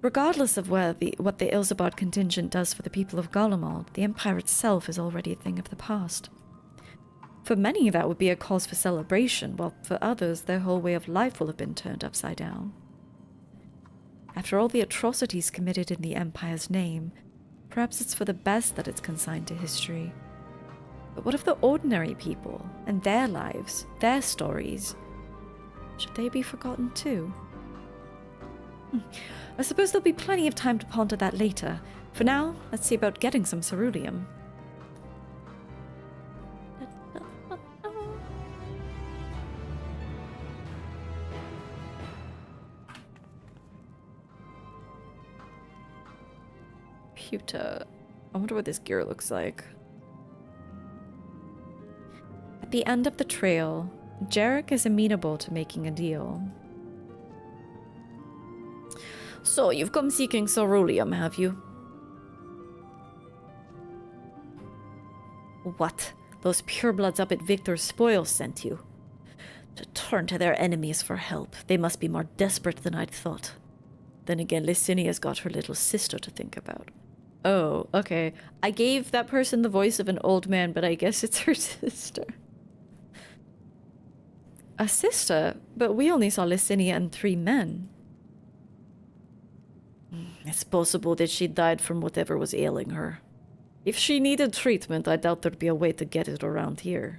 Regardless of what the Ilsabard contingent does for the people of Garlemald, the Empire itself is already a thing of the past. For many, that would be a cause for celebration, while for others, their whole way of life will have been turned upside down. After all the atrocities committed in the Empire's name, perhaps it's for the best that it's consigned to history. But what of the ordinary people, and their lives, their stories? Should they be forgotten too? I suppose there'll be plenty of time to ponder that later. For now, let's see about getting some ceruleum. Pewter. I wonder what this gear looks like. At the end of the trail, Jarek is amenable to making a deal. So, you've come seeking ceruleum, have you? What? Those purebloods up at Victor's spoils sent you? To turn to their enemies for help. They must be more desperate than I'd thought. Then again, Lysinia's got her little sister to think about. Oh, okay. I gave that person the voice of an old man, but I guess it's her sister. A sister? But we only saw Lysinia and 3 men. It's possible that she died from whatever was ailing her. If she needed treatment, I doubt there'd be a way to get it around here.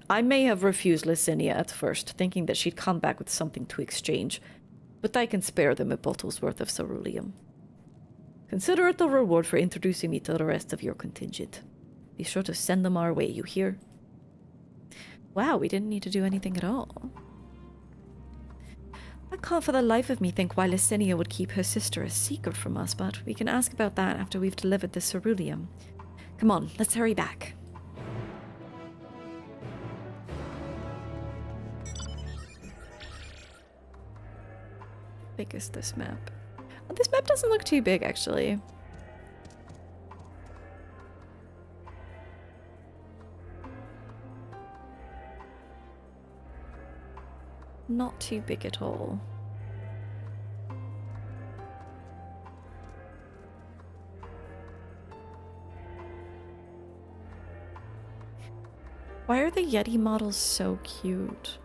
I may have refused Lysinia at first, thinking that she'd come back with something to exchange, but I can spare them a bottle's worth of ceruleum. Consider it a reward for introducing me to the rest of your contingent. Be sure to send them our way, you hear? Wow, we didn't need to do anything at all. I can't for the life of me think why Lysinia would keep her sister a secret from us, but we can ask about that after we've delivered the ceruleum. Come on, let's hurry back. How big is this map? Oh, this map doesn't look too big, actually. Not too big at all. Why are the Yeti models so cute?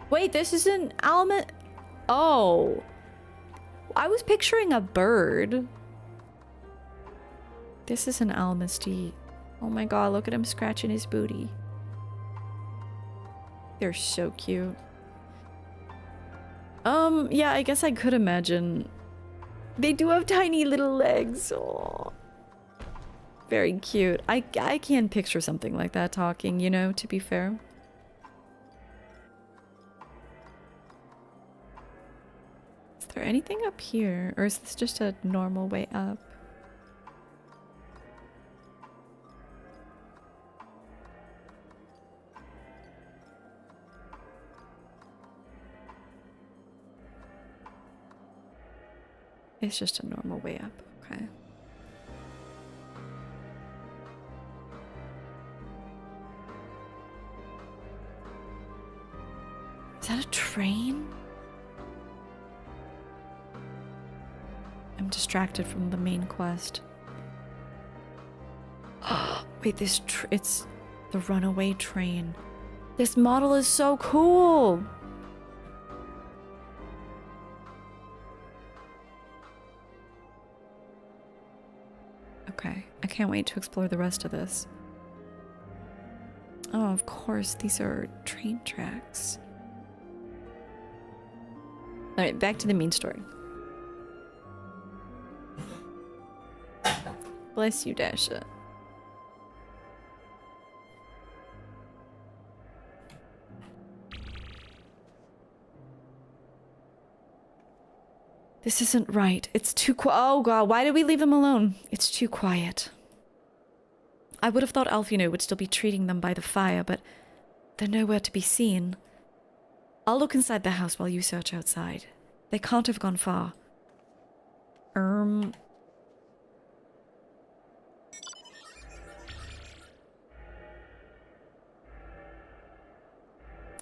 Wait, this is an almond. Oh. I was picturing a bird. This is an almasty. Oh my god, look at him scratching his booty. They're so cute. Yeah, I guess I could imagine. They do have tiny little legs. Oh. Very cute. I can picture something like that talking, you know, to be fair. Is there anything up here? Or is this just a normal way up? It's just a normal way up, okay. Is that a train? I'm distracted from the main quest. Wait, it's the runaway train. This model is so cool! Okay, I can't wait to explore the rest of this. Oh, of course, these are train tracks. Alright, back to the main story. Bless you, Dasha. This isn't right. It's too oh god, why did we leave them alone? It's too quiet. I would have thought Alfino would still be treating them by the fire, but they're nowhere to be seen. I'll look inside the house while you search outside. They can't have gone far.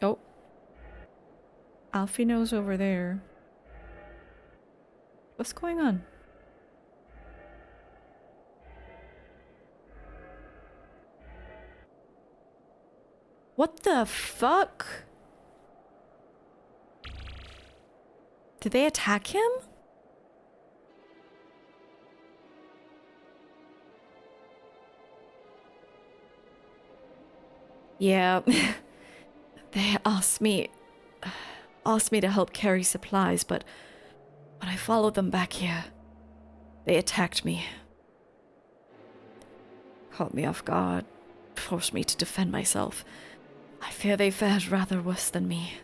Oh. Alfino's over there. What's going on? What the fuck? Did they attack him? Yeah. They asked me to help carry supplies, but when I followed them back here, they attacked me. Caught me off guard, forced me to defend myself. I fear they fared rather worse than me.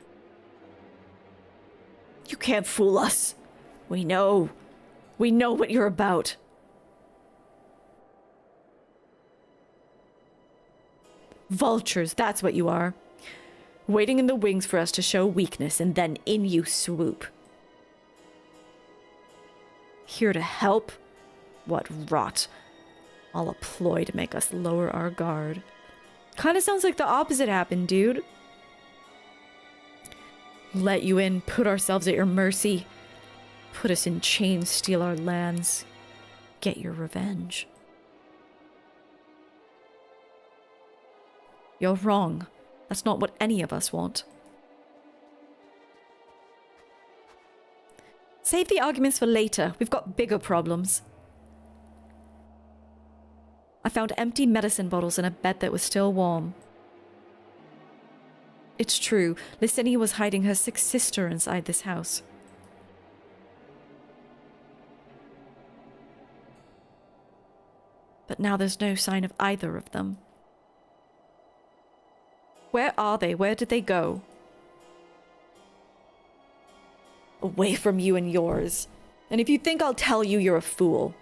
You can't fool us. We know. We know what you're about. Vultures, that's what you are. Waiting in the wings for us to show weakness, and then in you swoop. Here to help? What rot. All a ploy to make us lower our guard. Kinda sounds like the opposite happened, dude. Let you in, put ourselves at your mercy. Put us in chains, steal our lands. Get your revenge. You're wrong. That's not what any of us want. Save the arguments for later. We've got bigger problems. I found empty medicine bottles in a bed that was still warm. It's true, Licinia was hiding her 6th sister inside this house. But now there's no sign of either of them. Where are they? Where did they go? Away from you and yours. And if you think I'll tell you, you're a fool.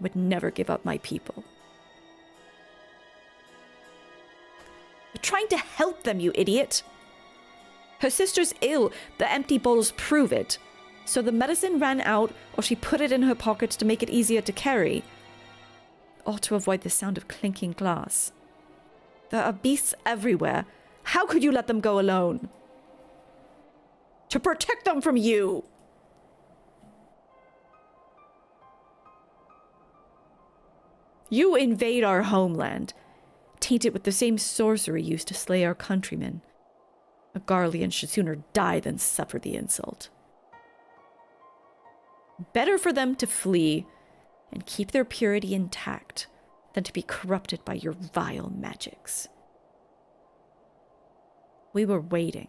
Would never give up my people. You're trying to help them, you idiot. Her sister's ill. The empty bottles prove it. So the medicine ran out, or she put it in her pockets to make it easier to carry. Or to avoid the sound of clinking glass. There are beasts everywhere. How could you let them go alone? To protect them from you! You invade our homeland, tainted with the same sorcery used to slay our countrymen. A Garlean should sooner die than suffer the insult. Better for them to flee and keep their purity intact than to be corrupted by your vile magics. We were waiting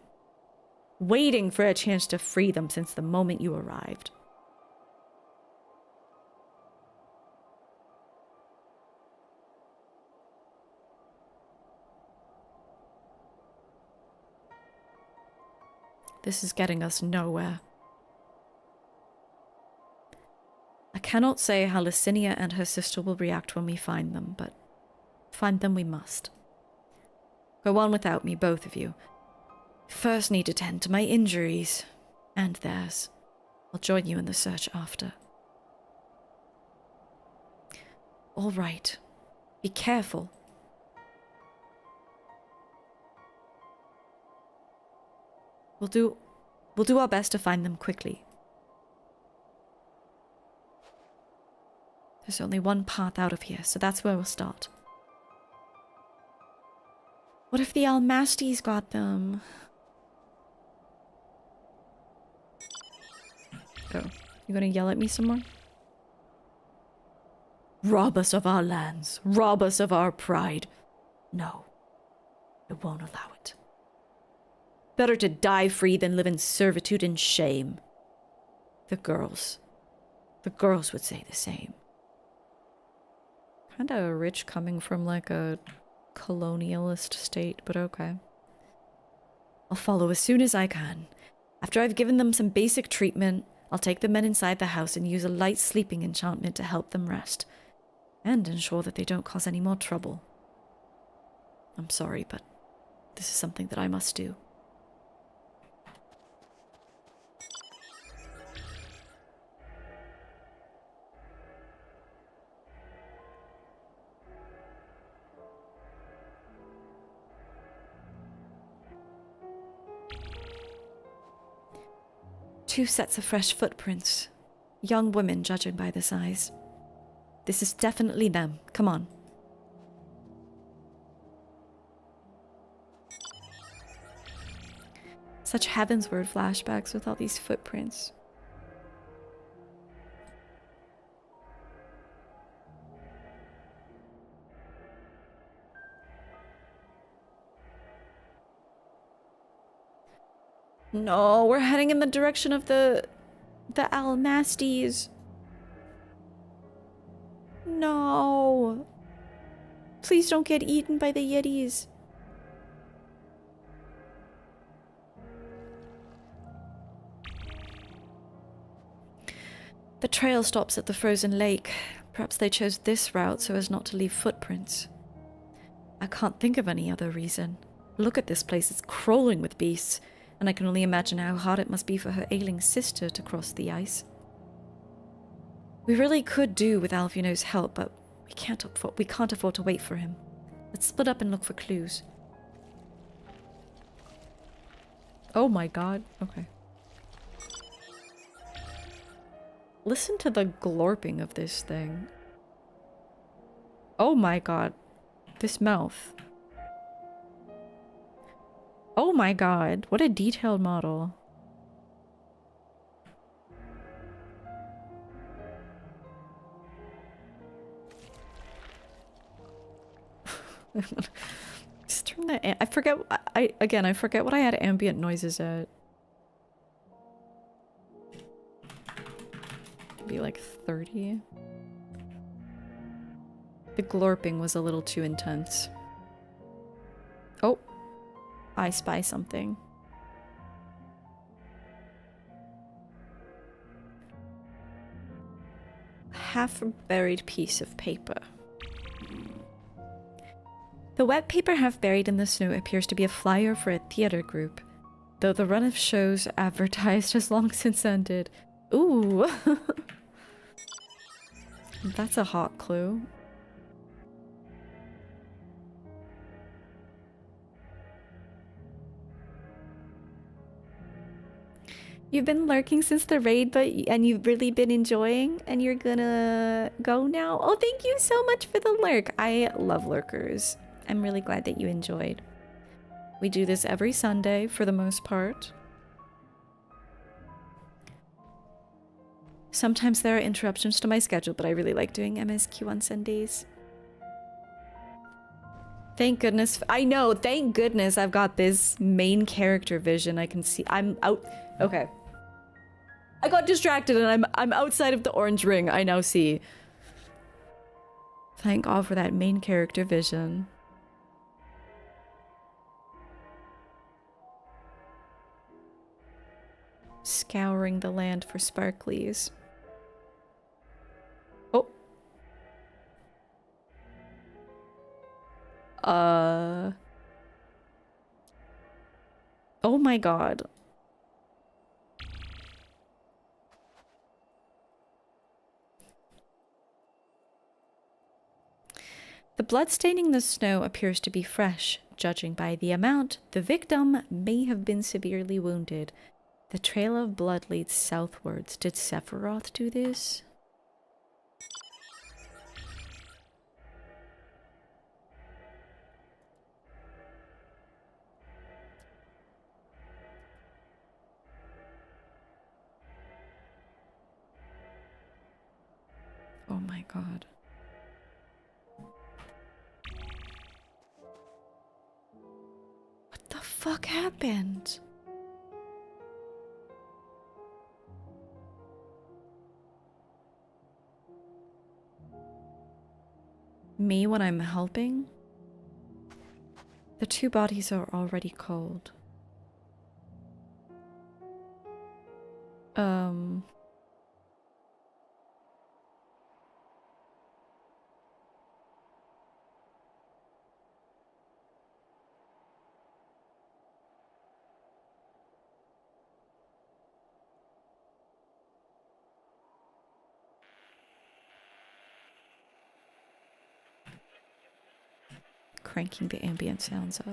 for a chance to free them since the moment you arrived. This is getting us nowhere. I cannot say how Licinia and her sister will react when we find them, but find them we must. Go on without me, both of you. First need to tend to my injuries, and theirs. I'll join you in the search after. All right. Be careful. We'll do our best to find them quickly. There's only one path out of here, so that's where we'll start. What if the Almasties got them? Oh, you gonna yell at me some more? Rob us of our lands. Rob us of our pride. No, I won't allow it. Better to die free than live in servitude and shame. The girls would say the same. Kinda rich coming from like a colonialist state, but okay. I'll follow as soon as I can. After I've given them some basic treatment, I'll take the men inside the house and use a light sleeping enchantment to help them rest. And ensure that they don't cause any more trouble. I'm sorry, but this is something that I must do. Two sets of fresh footprints. Young women, judging by the size. This is definitely them. Come on. Such Heavensward flashbacks with all these footprints. No, we're heading in the direction of the Almasties. No. Please don't get eaten by the Yetis. The trail stops at the frozen lake. Perhaps they chose this route so as not to leave footprints. I can't think of any other reason. Look at this place, it's crawling with beasts, and I can only imagine how hard it must be for her ailing sister to cross the ice. We really could do with Alfino's help, but we can't afford to wait for him. Let's split up and look for clues. Oh my god. Okay. Listen to the glorping of this thing. Oh my god. This mouth. Oh my god. What a detailed model. Just turn that. I forget. I forget what I had ambient noises at. Be like 30. The glorping was a little too intense. Oh, I spy something. Half a buried piece of paper. The wet paper half buried in the snow appears to be a flyer for a theater group, though the run of shows advertised has long since ended. Ooh! That's a hot clue. You've been lurking since the raid, and you've really been enjoying, and you're gonna go now? Oh, thank you so much for the lurk. I love lurkers. I'm really glad that you enjoyed. We do this every Sunday for the most part. Sometimes there are interruptions to my schedule, but I really like doing MSQ on Sundays. Thank goodness. I know, thank goodness I've got this main character vision. I can see. I'm out. Okay. I got distracted and I'm outside of the orange ring. I now see. Thank God for that main character vision. Scouring the land for sparklies. Oh. Oh my god. The blood staining the snow appears to be fresh. Judging by the amount, the victim may have been severely wounded. The trail of blood leads southwards. Did Sephiroth do this? Oh my god. What the fuck happened? Me when I'm helping? The two bodies are already cold. Cranking the ambient sounds up.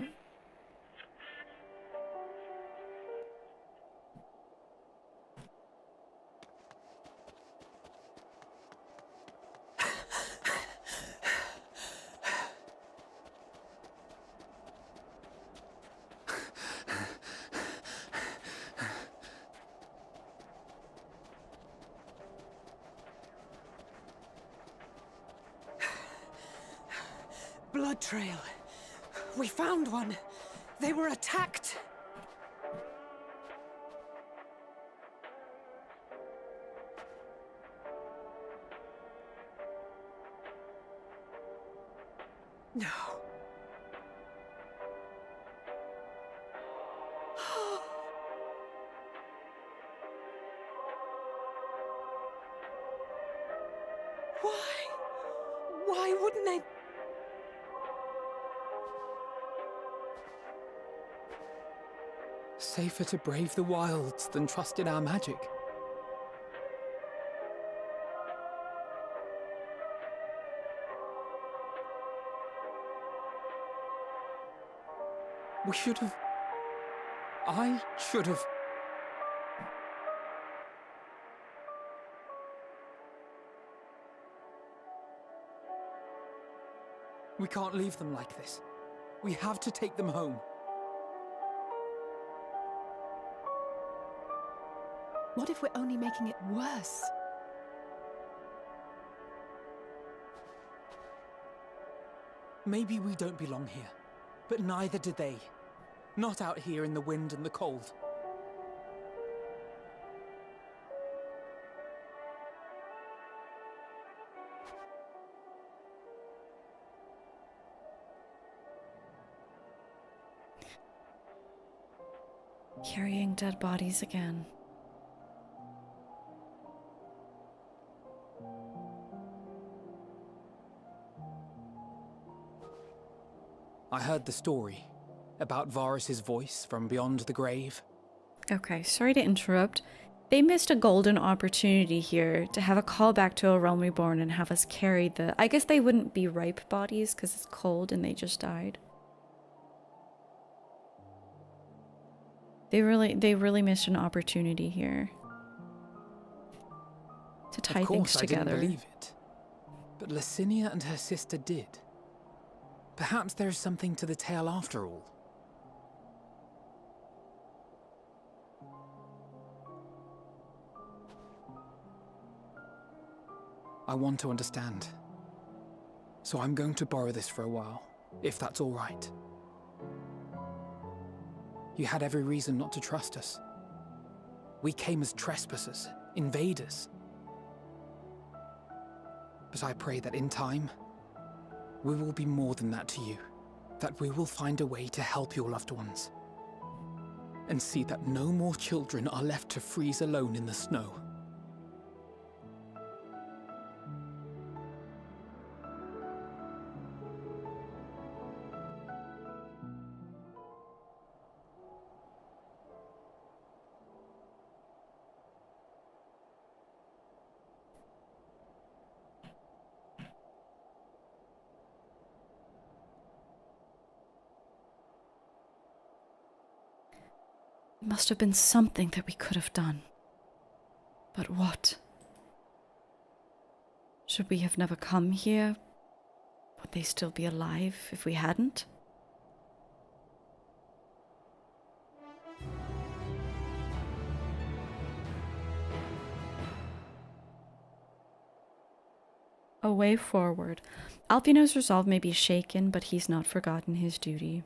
Blood trail. We found one. They were attacked. No. Why wouldn't they? Safer to brave the wilds than trust in our magic. We should have... I should have... We can't leave them like this. We have to take them home. What if we're only making it worse? Maybe we don't belong here, but neither do they. Not out here in the wind and the cold. Carrying dead bodies again. I heard the story about Varus's voice from beyond the grave. Okay, sorry to interrupt. They missed a golden opportunity here to have a callback to A Realm Reborn and have us carry the... I guess they wouldn't be ripe bodies because it's cold and they just died. They really missed an opportunity here to tie things together. Of course, I didn't believe it. But Licinia and her sister did. Perhaps there is something to the tale after all. I want to understand. So I'm going to borrow this for a while, if that's all right. You had every reason not to trust us. We came as trespassers, invaders. But I pray that in time, we will be more than that to you. That we will find a way to help your loved ones. And see that no more children are left to freeze alone in the snow. There must have been something that we could have done. But what? Should we have never come here? Would they still be alive if we hadn't? A way forward. Alfino's resolve may be shaken, but he's not forgotten his duty.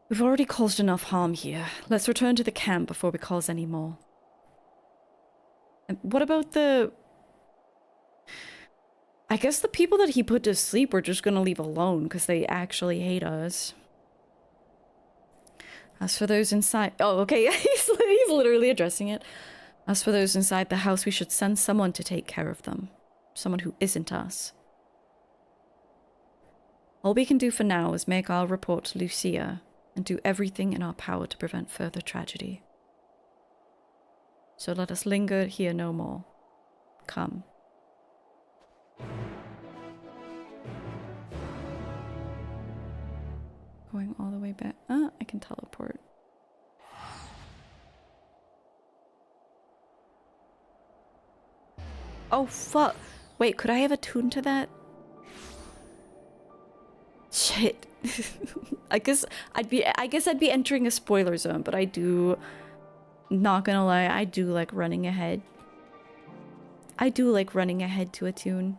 We've already caused enough harm here. Let's return to the camp before we cause any more. And what about the... I guess the people that he put to sleep we're just gonna leave alone because they actually hate us. As for those inside... Oh, okay, he's literally addressing it. As for those inside the house, we should send someone to take care of them. Someone who isn't us. All we can do for now is make our report to Lucia and do everything in our power to prevent further tragedy. So let us linger here no more. Come. Going all the way back. Ah, I can teleport. Oh, fuck. Wait, could I have attuned to that? Shit. I guess I'd be entering a spoiler zone, but I do, not gonna lie, I do like running ahead. I do like running ahead to attune.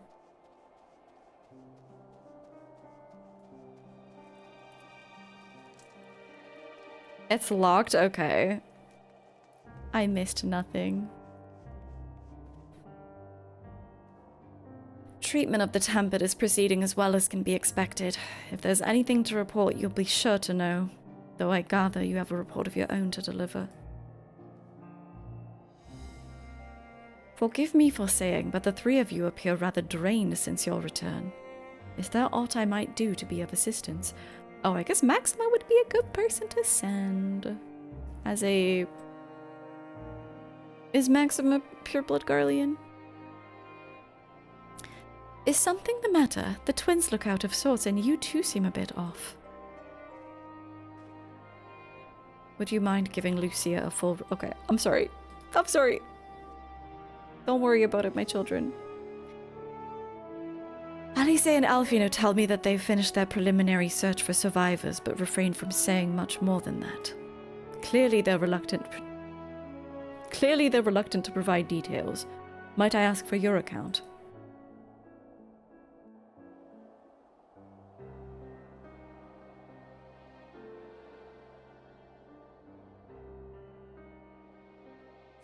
It's locked? Okay. I missed nothing. Treatment of the Tempest is proceeding as well as can be expected. If there's anything to report, you'll be sure to know. Though I gather you have a report of your own to deliver. Forgive me for saying, but the three of you appear rather drained since your return. Is there aught I might do to be of assistance? Oh, I guess Maxima would be a good person to send. As a... Is Maxima pureblood Garlean? Is something the matter? The twins look out of sorts and you too seem a bit off. Would you mind giving Lucia a full... Okay, I'm sorry. I'm sorry. Don't worry about it, my children. Alice and Alfino tell me that they've finished their preliminary search for survivors, but refrain from saying much more than that. Clearly they're reluctant to provide details. Might I ask for your account?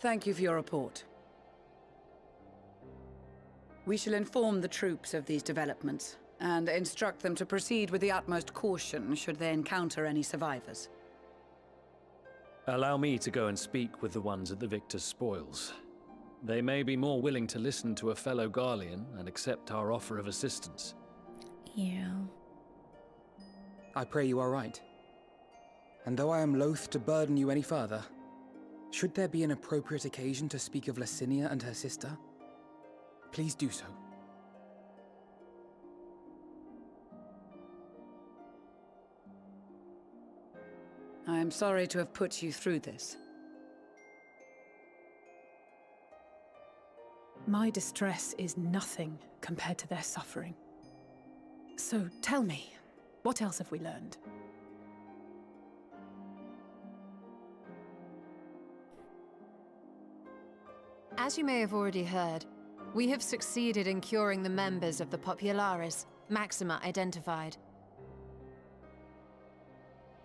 Thank you for your report. We shall inform the troops of these developments and instruct them to proceed with the utmost caution should they encounter any survivors. Allow me to go and speak with the ones at the victor's spoils. They may be more willing to listen to a fellow Garlean and accept our offer of assistance. Yeah. I pray you are right. And though I am loath to burden you any further, should there be an appropriate occasion to speak of Licinia and her sister, please do so. I am sorry to have put you through this. My distress is nothing compared to their suffering. So tell me, what else have we learned? As you may have already heard, we have succeeded in curing the members of the Popularis, Maxima identified.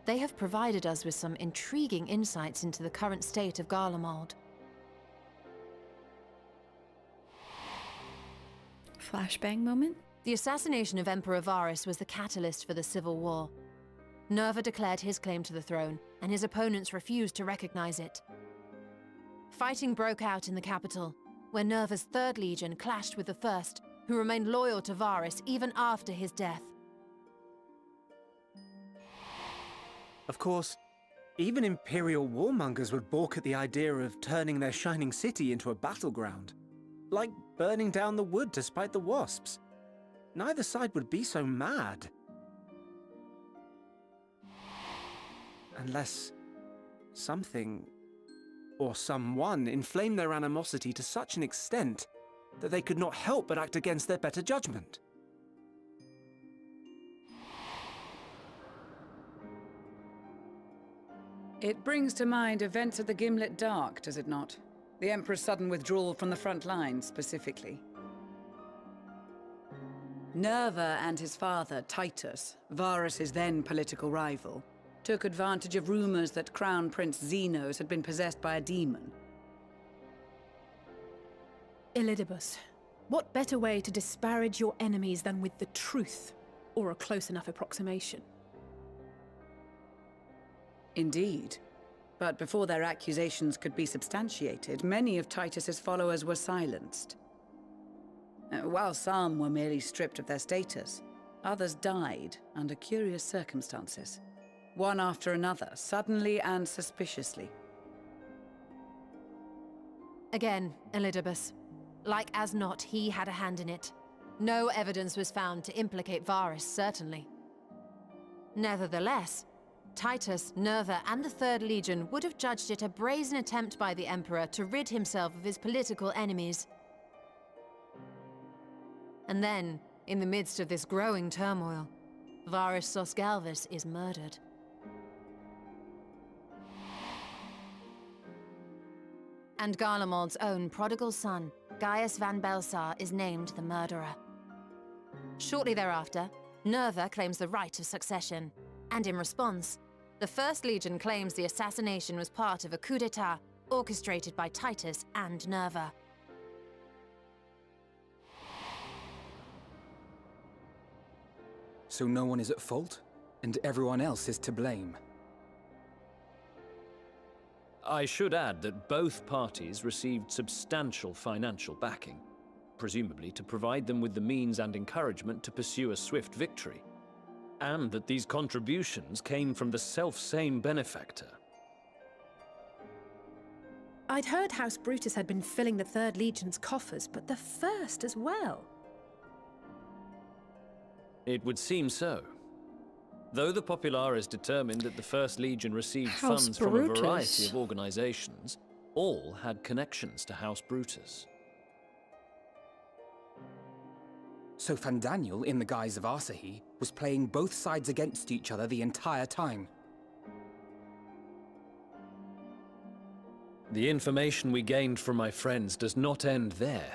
They have provided us with some intriguing insights into the current state of Garlemald. Flashbang moment? The assassination of Emperor Varus was the catalyst for the civil war. Nerva declared his claim to the throne, and his opponents refused to recognize it. Fighting broke out in the capital, where Nerva's Third Legion clashed with the First, who remained loyal to Varus even after his death. Of course, even Imperial warmongers would balk at the idea of turning their shining city into a battleground. Like burning down the wood to spite the wasps. Neither side would be so mad. Unless something or someone inflamed their animosity to such an extent that they could not help but act against their better judgment. It brings to mind events at the Gimlet Dark, does it not? The Emperor's sudden withdrawal from the front lines, specifically. Nerva and his father, Titus, Varus's then political rival, took advantage of rumors that Crown Prince Xenos had been possessed by a demon. Elidibus, what better way to disparage your enemies than with the truth, or a close enough approximation? Indeed. But before their accusations could be substantiated, many of Titus's followers were silenced. While some were merely stripped of their status, others died under curious circumstances. One after another, suddenly and suspiciously. Again, Elidibus. Like as not, he had a hand in it. No evidence was found to implicate Varus, certainly. Nevertheless, Titus, Nerva, and the Third Legion would have judged it a brazen attempt by the Emperor to rid himself of his political enemies. And then, in the midst of this growing turmoil, Varus Sosgalvus is murdered. And Garlemald's own prodigal son, Gaius van Belsar, is named the murderer. Shortly thereafter, Nerva claims the right of succession, and in response, the First Legion claims the assassination was part of a coup d'etat orchestrated by Titus and Nerva. So no one is at fault, and everyone else is to blame. I should add that both parties received substantial financial backing, presumably to provide them with the means and encouragement to pursue a swift victory, and that these contributions came from the self-same benefactor. I'd heard House Brutus had been filling the Third Legion's coffers, but the First as well. It would seem so. Though the Populares determined that the First Legion received funds from a variety of organizations, all had connections to House Brutus. So Fandaniel, in the guise of Asahi, was playing both sides against each other the entire time. The information we gained from my friends does not end there.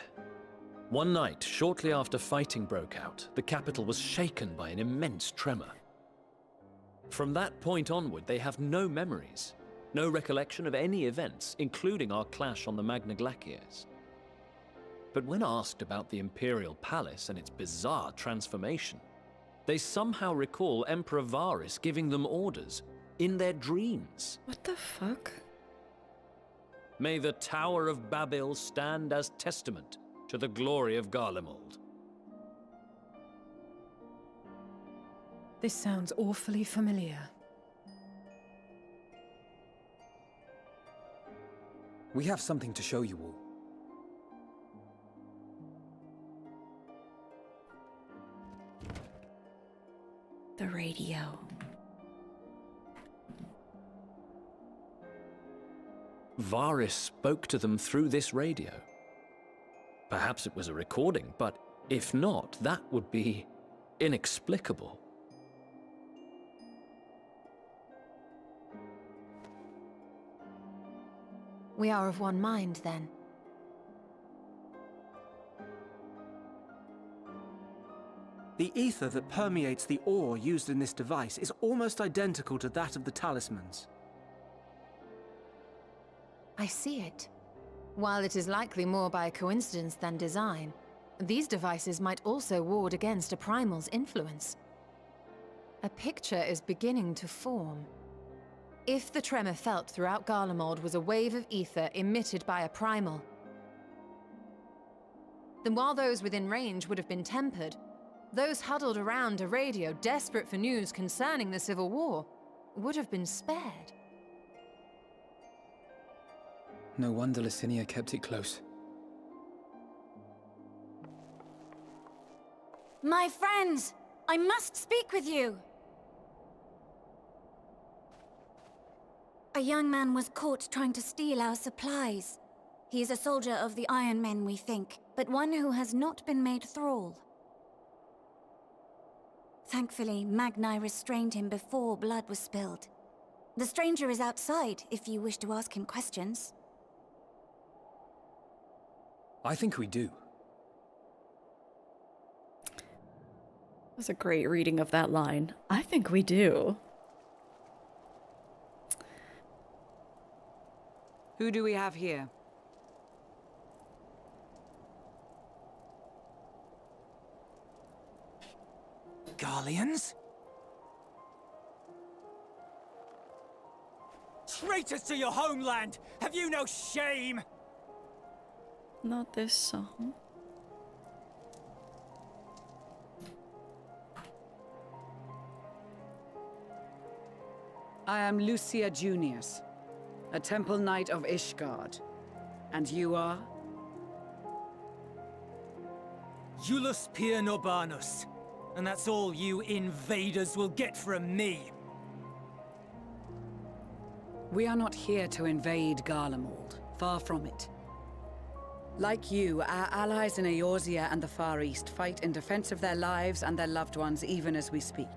One night, shortly after fighting broke out, the capital was shaken by an immense tremor. From that point onward, they have no memories, no recollection of any events, including our clash on the Magna Glaciers. But when asked about the Imperial Palace and its bizarre transformation, they somehow recall Emperor Varus giving them orders in their dreams. What the fuck? May the Tower of Babel stand as testament to the glory of Garlemald. This sounds awfully familiar. We have something to show you all. The radio. Varus spoke to them through this radio. Perhaps it was a recording, but if not, that would be inexplicable. We are of one mind, then. The ether that permeates the ore used in this device is almost identical to that of the talismans. I see it. While it is likely more by coincidence than design, these devices might also ward against a primal's influence. A picture is beginning to form. If the tremor felt throughout Garlemald was a wave of ether emitted by a primal, then while those within range would have been tempered, those huddled around a radio desperate for news concerning the Civil War would have been spared. No wonder Licinia kept it close. My friends! I must speak with you! A young man was caught trying to steal our supplies. He is a soldier of the Iron Men, we think, but one who has not been made thrall. Thankfully, Magni restrained him before blood was spilled. The stranger is outside, if you wish to ask him questions. I think we do. That was a great reading of that line. I think we do. Who do we have here? Garleans? Traitors to your homeland! Have you no shame? Not this song. I am Lucia Junius, a Temple Knight of Ishgard. And you are? Iulus Pier Norbanus. And that's all you invaders will get from me. We are not here to invade Garlemald. Far from it. Like you, our allies in Eorzea and the Far East fight in defense of their lives and their loved ones even as we speak.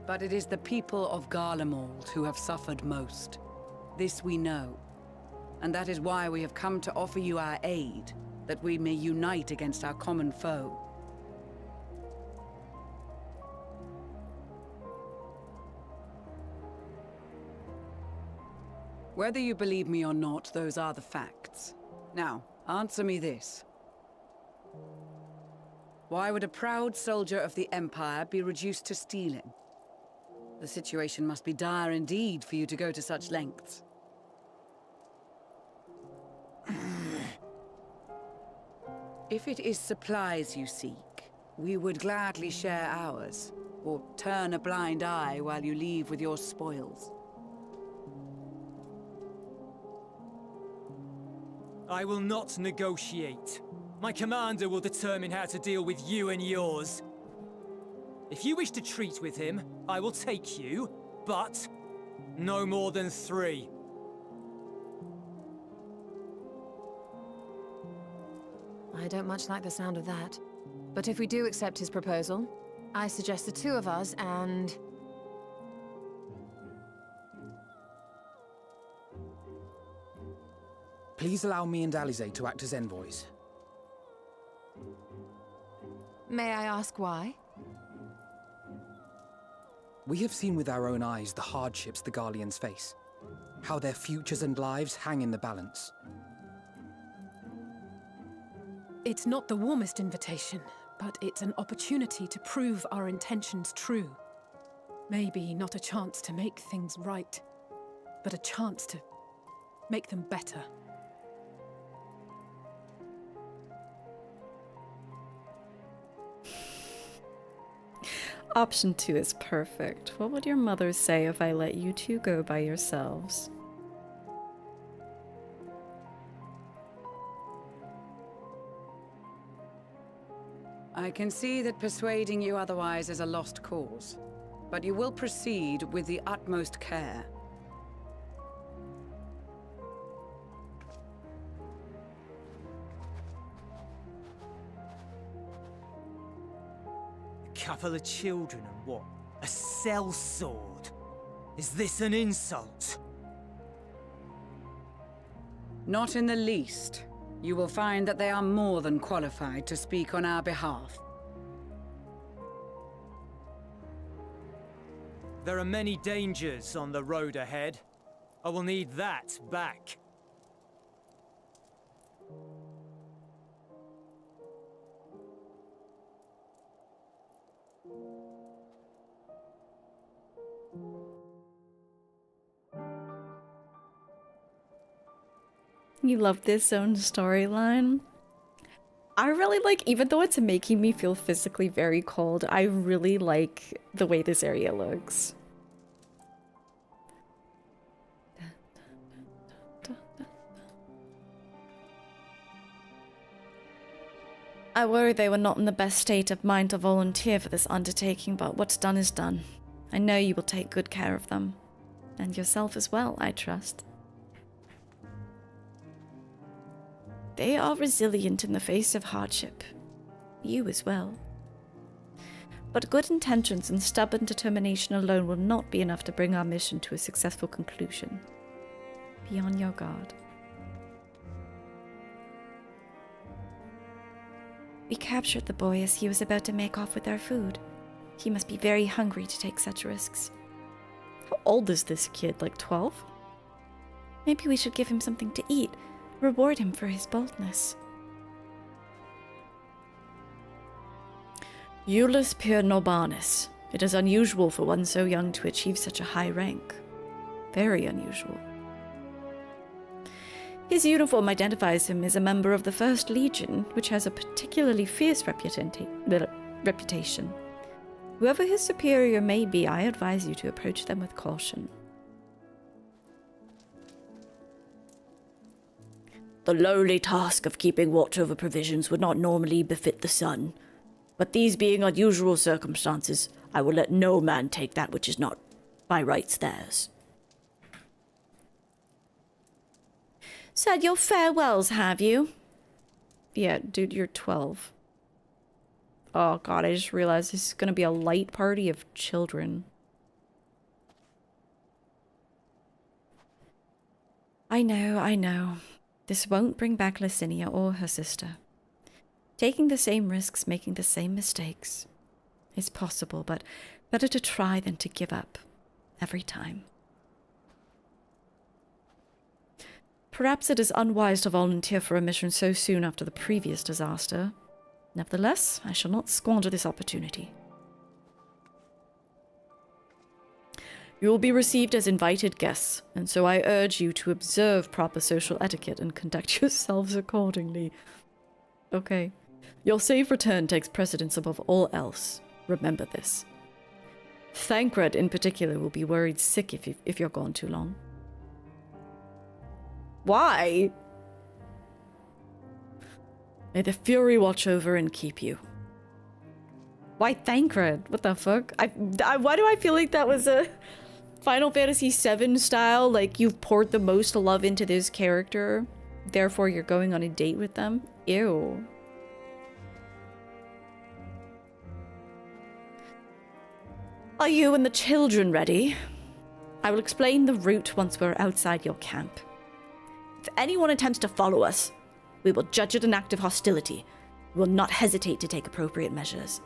But it is the people of Garlemald who have suffered most. This we know. And that is why we have come to offer you our aid, that we may unite against our common foe. Whether you believe me or not, those are the facts. Now, answer me this. Why would a proud soldier of the Empire be reduced to stealing? The situation must be dire indeed for you to go to such lengths. If it is supplies you seek, we would gladly share ours, or turn a blind eye while you leave with your spoils. I will not negotiate. My commander will determine how to deal with you and yours. If you wish to treat with him, I will take you, but no more than 3. I don't much like the sound of that. But if we do accept his proposal, I suggest the 2 of us and... Please allow me and Alize to act as envoys. May I ask why? We have seen with our own eyes the hardships the Garleans face. How their futures and lives hang in the balance. It's not the warmest invitation, but it's an opportunity to prove our intentions true. Maybe not a chance to make things right, but a chance to make them better. Option 2 is perfect. What would your mother say if I let you 2 go by yourselves? I can see that persuading you otherwise is a lost cause, but you will proceed with the utmost care. A couple of children and what? A sellsword? Is this an insult? Not in the least. You will find that they are more than qualified to speak on our behalf. There are many dangers on the road ahead. I will need that back. You love this own storyline? I really like, even though it's making me feel physically very cold, I really like the way this area looks. I worry they were not in the best state of mind to volunteer for this undertaking, but what's done is done. I know you will take good care of them. And yourself as well, I trust. They are resilient in the face of hardship. You as well. But good intentions and stubborn determination alone will not be enough to bring our mission to a successful conclusion. Be on your guard. We captured the boy as he was about to make off with our food. He must be very hungry to take such risks. How old is this kid? Like 12? Maybe we should give him something to eat. Reward him for his boldness. Iulis per nobanis. It is unusual for one so young to achieve such a high rank. Very unusual. His uniform identifies him as a member of the First Legion, which has a particularly fierce reputation. Whoever his superior may be, I advise you to approach them with caution. The lowly task of keeping watch over provisions would not normally befit the sun. But these being unusual circumstances, I will let no man take that which is not by rights theirs. Said your farewells, have you? Yeah, dude, you're 12. Oh god, I just realized this is gonna be a light party of children. I know. This won't bring back Licinia or her sister. Taking the same risks, making the same mistakes. It's possible, but better to try than to give up. Every time. Perhaps it is unwise to volunteer for a mission so soon after the previous disaster. Nevertheless, I shall not squander this opportunity. You will be received as invited guests, and so I urge you to observe proper social etiquette and conduct yourselves accordingly. Okay. Your safe return takes precedence above all else. Remember this. Thancred, in particular, will be worried sick if you're gone too long. Why? May the Fury watch over and keep you. Why Thancred? What the fuck? Why do I feel like that was a Final Fantasy VII style? Like, you've poured the most love into this character, therefore you're going on a date with them? Ew. Are you and the children ready? I will explain the route once we're outside your camp. If anyone attempts to follow us, we will judge it an act of hostility. We will not hesitate to take appropriate measures.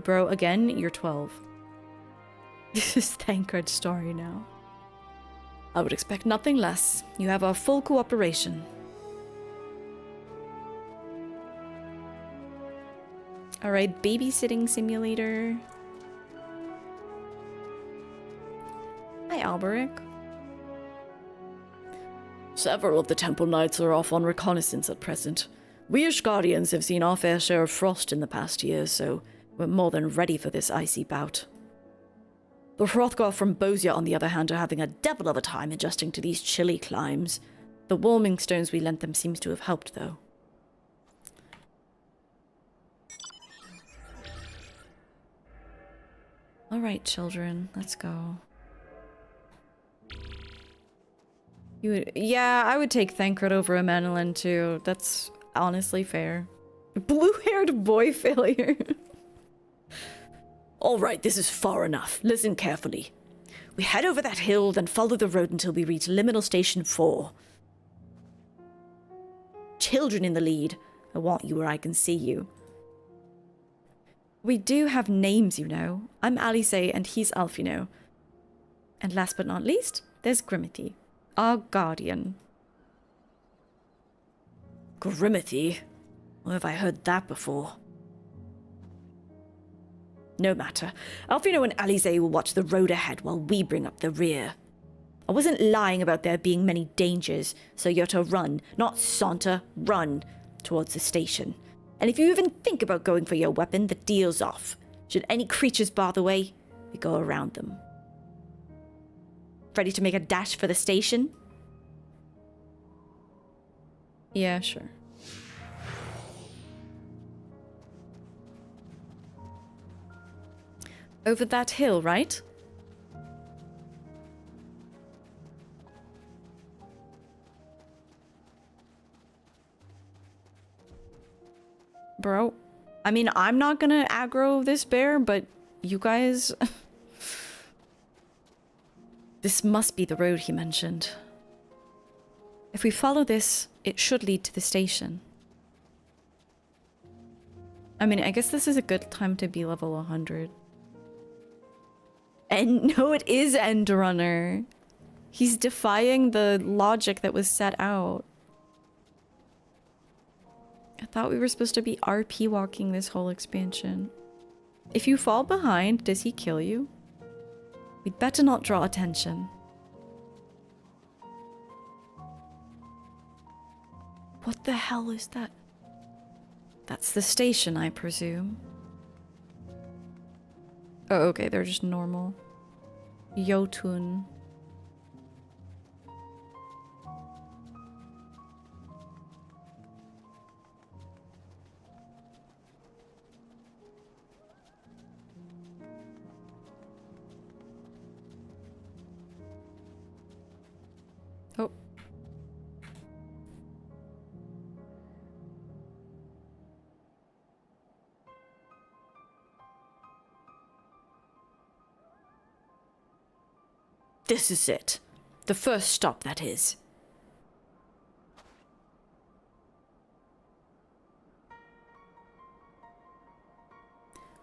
Bro, again, you're 12. This is Thancred's story now. I would expect nothing less. You have our full cooperation. Alright, babysitting simulator. Hi, Alberic. Several of the Temple Knights are off on reconnaissance at present. We Ishgardians have seen our fair share of frost in the past year, so we're more than ready for this icy bout. The Hrothgar from Bosia, on the other hand, are having a devil of a time adjusting to these chilly climes. The warming stones we lent them seems to have helped, though. Alright, children, let's go. Yeah, I would take Thancred over Amenelin too. That's honestly fair. Blue-haired boy failure. Alright, this is far enough. Listen carefully. We head over that hill, then follow the road until we reach Liminal Station 4. Children in the lead. I want you where I can see you. We do have names, you know. I'm Alice and he's Alfino. And last but not least, there's Grimity, our guardian. Grimity? Where have I heard that before? No matter. Alfino and Alice will watch the road ahead while we bring up the rear. I wasn't lying about there being many dangers, so you're to run, not saunter, run towards the station. And if you even think about going for your weapon, the deal's off. Should any creatures bar the way, we go around them. Ready to make a dash for the station? Yeah, sure. Over that hill, right? bro. I mean, I'm not gonna aggro this bear, but you guys... This must be the road he mentioned. If we follow this, it should lead to the station. I mean, I guess this is a good time to be level 100. And no, it is Endrunner. He's defying the logic that was set out. I thought we were supposed to be RP walking this whole expansion. If you fall behind, does he kill you? We'd better not draw attention. What the hell is that? That's the station, I presume. Oh, okay, they're just normal. Jotun. Oh. This is it. The first stop, that is.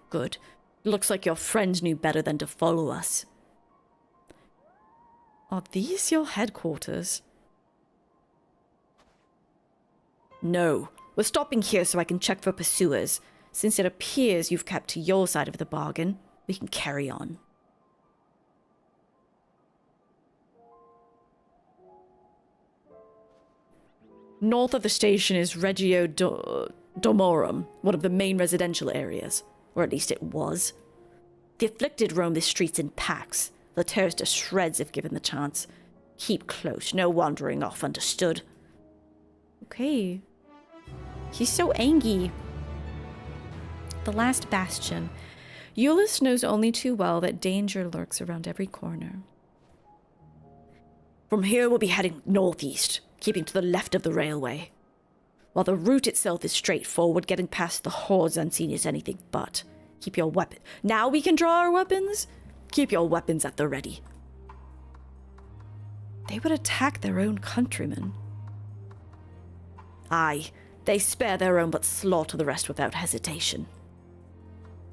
Good. Looks like your friends knew better than to follow us. Are these your headquarters? No. We're stopping here so I can check for pursuers. Since it appears you've kept to your side of the bargain, we can carry on. North of the station is Regio Domorum, one of the main residential areas. Or at least it was. The afflicted roam the streets in packs. They'll tear us to shreds if given the chance. Keep close, no wandering off, understood? Okay. He's so angry. The Last Bastion. Euless knows only too well that danger lurks around every corner. From here we'll be heading northeast, keeping to the left of the railway. While the route itself is straightforward, getting past the hordes unseen is anything but. Keep your weapon. Now we can draw our weapons? Keep your weapons at the ready. They would attack their own countrymen. Aye, they spare their own but slaughter the rest without hesitation.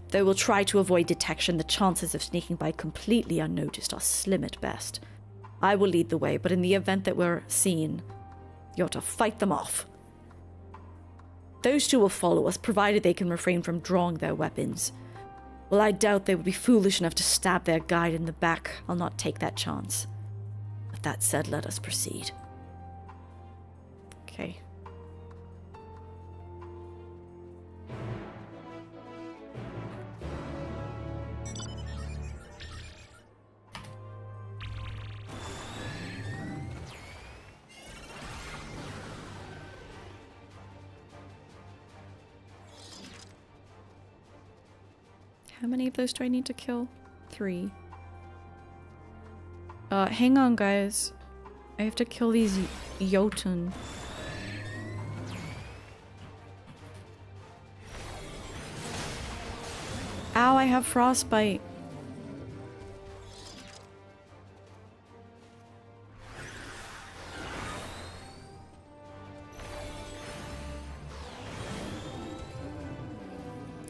Though we'll try to avoid detection, the chances of sneaking by completely unnoticed are slim at best. I will lead the way, but in the event that we're seen, you're to fight them off. Those two will follow us, provided they can refrain from drawing their weapons. Well, I doubt they would be foolish enough to stab their guide in the back. I'll not take that chance. With that said, let us proceed. Okay. How many of those do I need to kill? 3. Hang on, guys. I have to kill these Jotun. Ow, I have frostbite.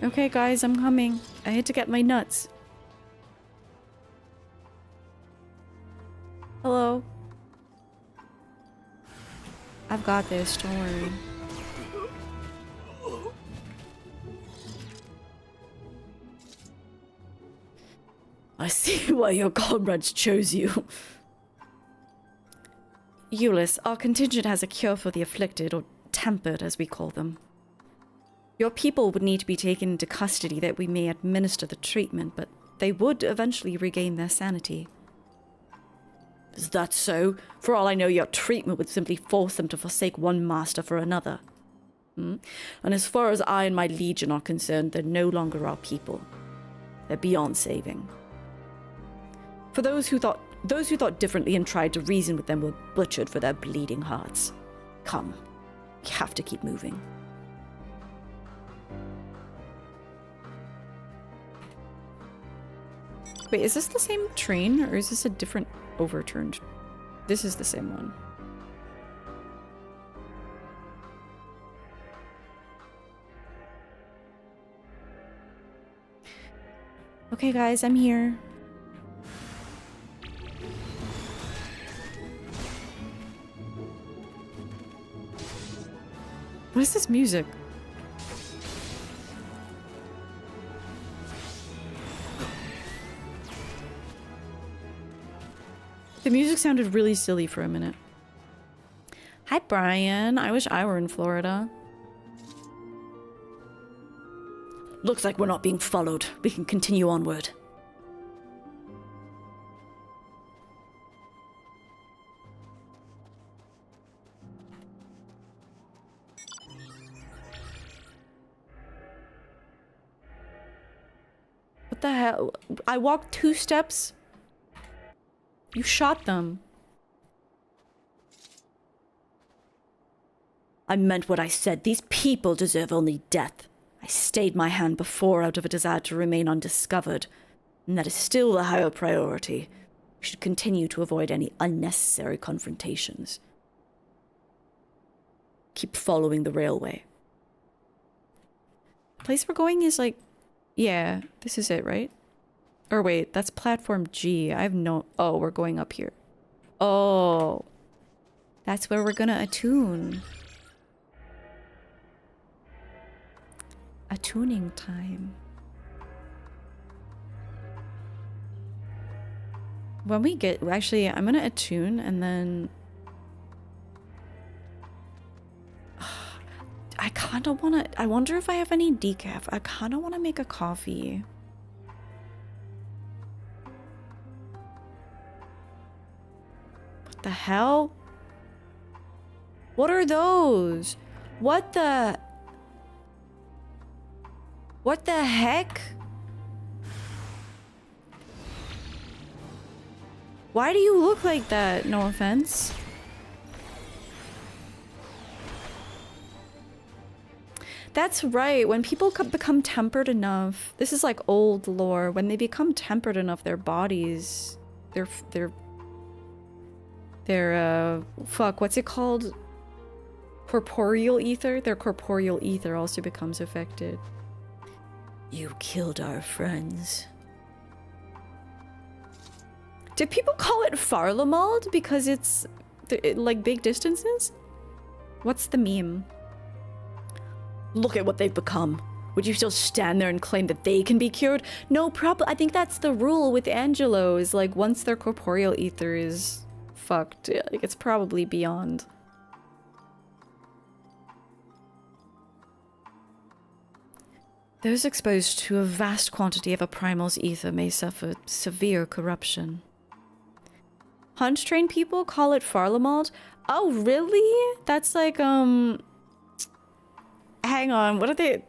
Okay, guys, I'm coming. I had to get my nuts. Hello. I've got this, don't worry. I see why your comrades chose you. Euless, our contingent has a cure for the afflicted, or tempered as we call them. Your people would need to be taken into custody that we may administer the treatment, but they would eventually regain their sanity. Is that so? For all I know, your treatment would simply force them to forsake one master for another. And as far as I and my legion are concerned, they're no longer our people. They're beyond saving. For those who thought differently and tried to reason with them were butchered for their bleeding hearts. Come, we have to keep moving. Wait, is this the same train or is this a different overturned? This is the same one. Okay, guys, I'm here. What is this music? The music sounded really silly for a minute. Hi, Brian. I wish I were in Florida. Looks like we're not being followed. We can continue onward. What the hell? I walked 2 steps. You shot them. I meant what I said. These people deserve only death. I stayed my hand before out of a desire to remain undiscovered, and that is still the higher priority. We should continue to avoid any unnecessary confrontations. Keep following the railway. The place we're going is like... Yeah, this is it, right? Or wait, that's platform G. I have no... Oh, we're going up here. Oh. That's where we're gonna attune. Attuning time. When we get... Actually, I'm gonna attune and then... I kinda wanna... I wonder if I have any decaf. I kinda wanna make a coffee. What the hell? What are those? What the... What the heck? Why do you look like that? No offense. That's right. When people become tempered enough, this is like old lore. When they become tempered enough, their bodies, fuck, what's it called? Corporeal ether? Their corporeal ether also becomes affected. You killed our friends. Did people call it Garlemald because it's like big distances? What's the meme? Look at what they've become. Would you still stand there and claim that they can be cured? No problem. I think that's the rule with Angelo, is like once their corporeal ether is fucked, like it's probably beyond. Those exposed to a vast quantity of a primal's ether may suffer severe corruption. Hunt-trained people call it Garlemald. Oh, really? That's like, hang on, what are they?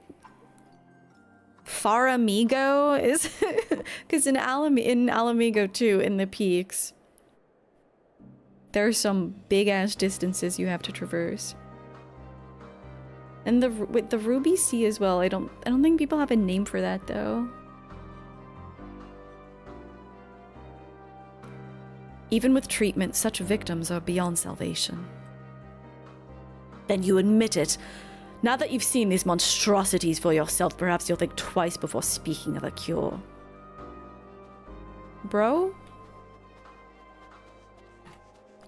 Faramigo is... Because in Alamigo too, in the peaks, there are some big-ass distances you have to traverse. And with the Ruby Sea as well, I don't think people have a name for that though. Even with treatment, such victims are beyond salvation. Then you admit it. Now that you've seen these monstrosities for yourself, perhaps you'll think twice before speaking of a cure. Bro?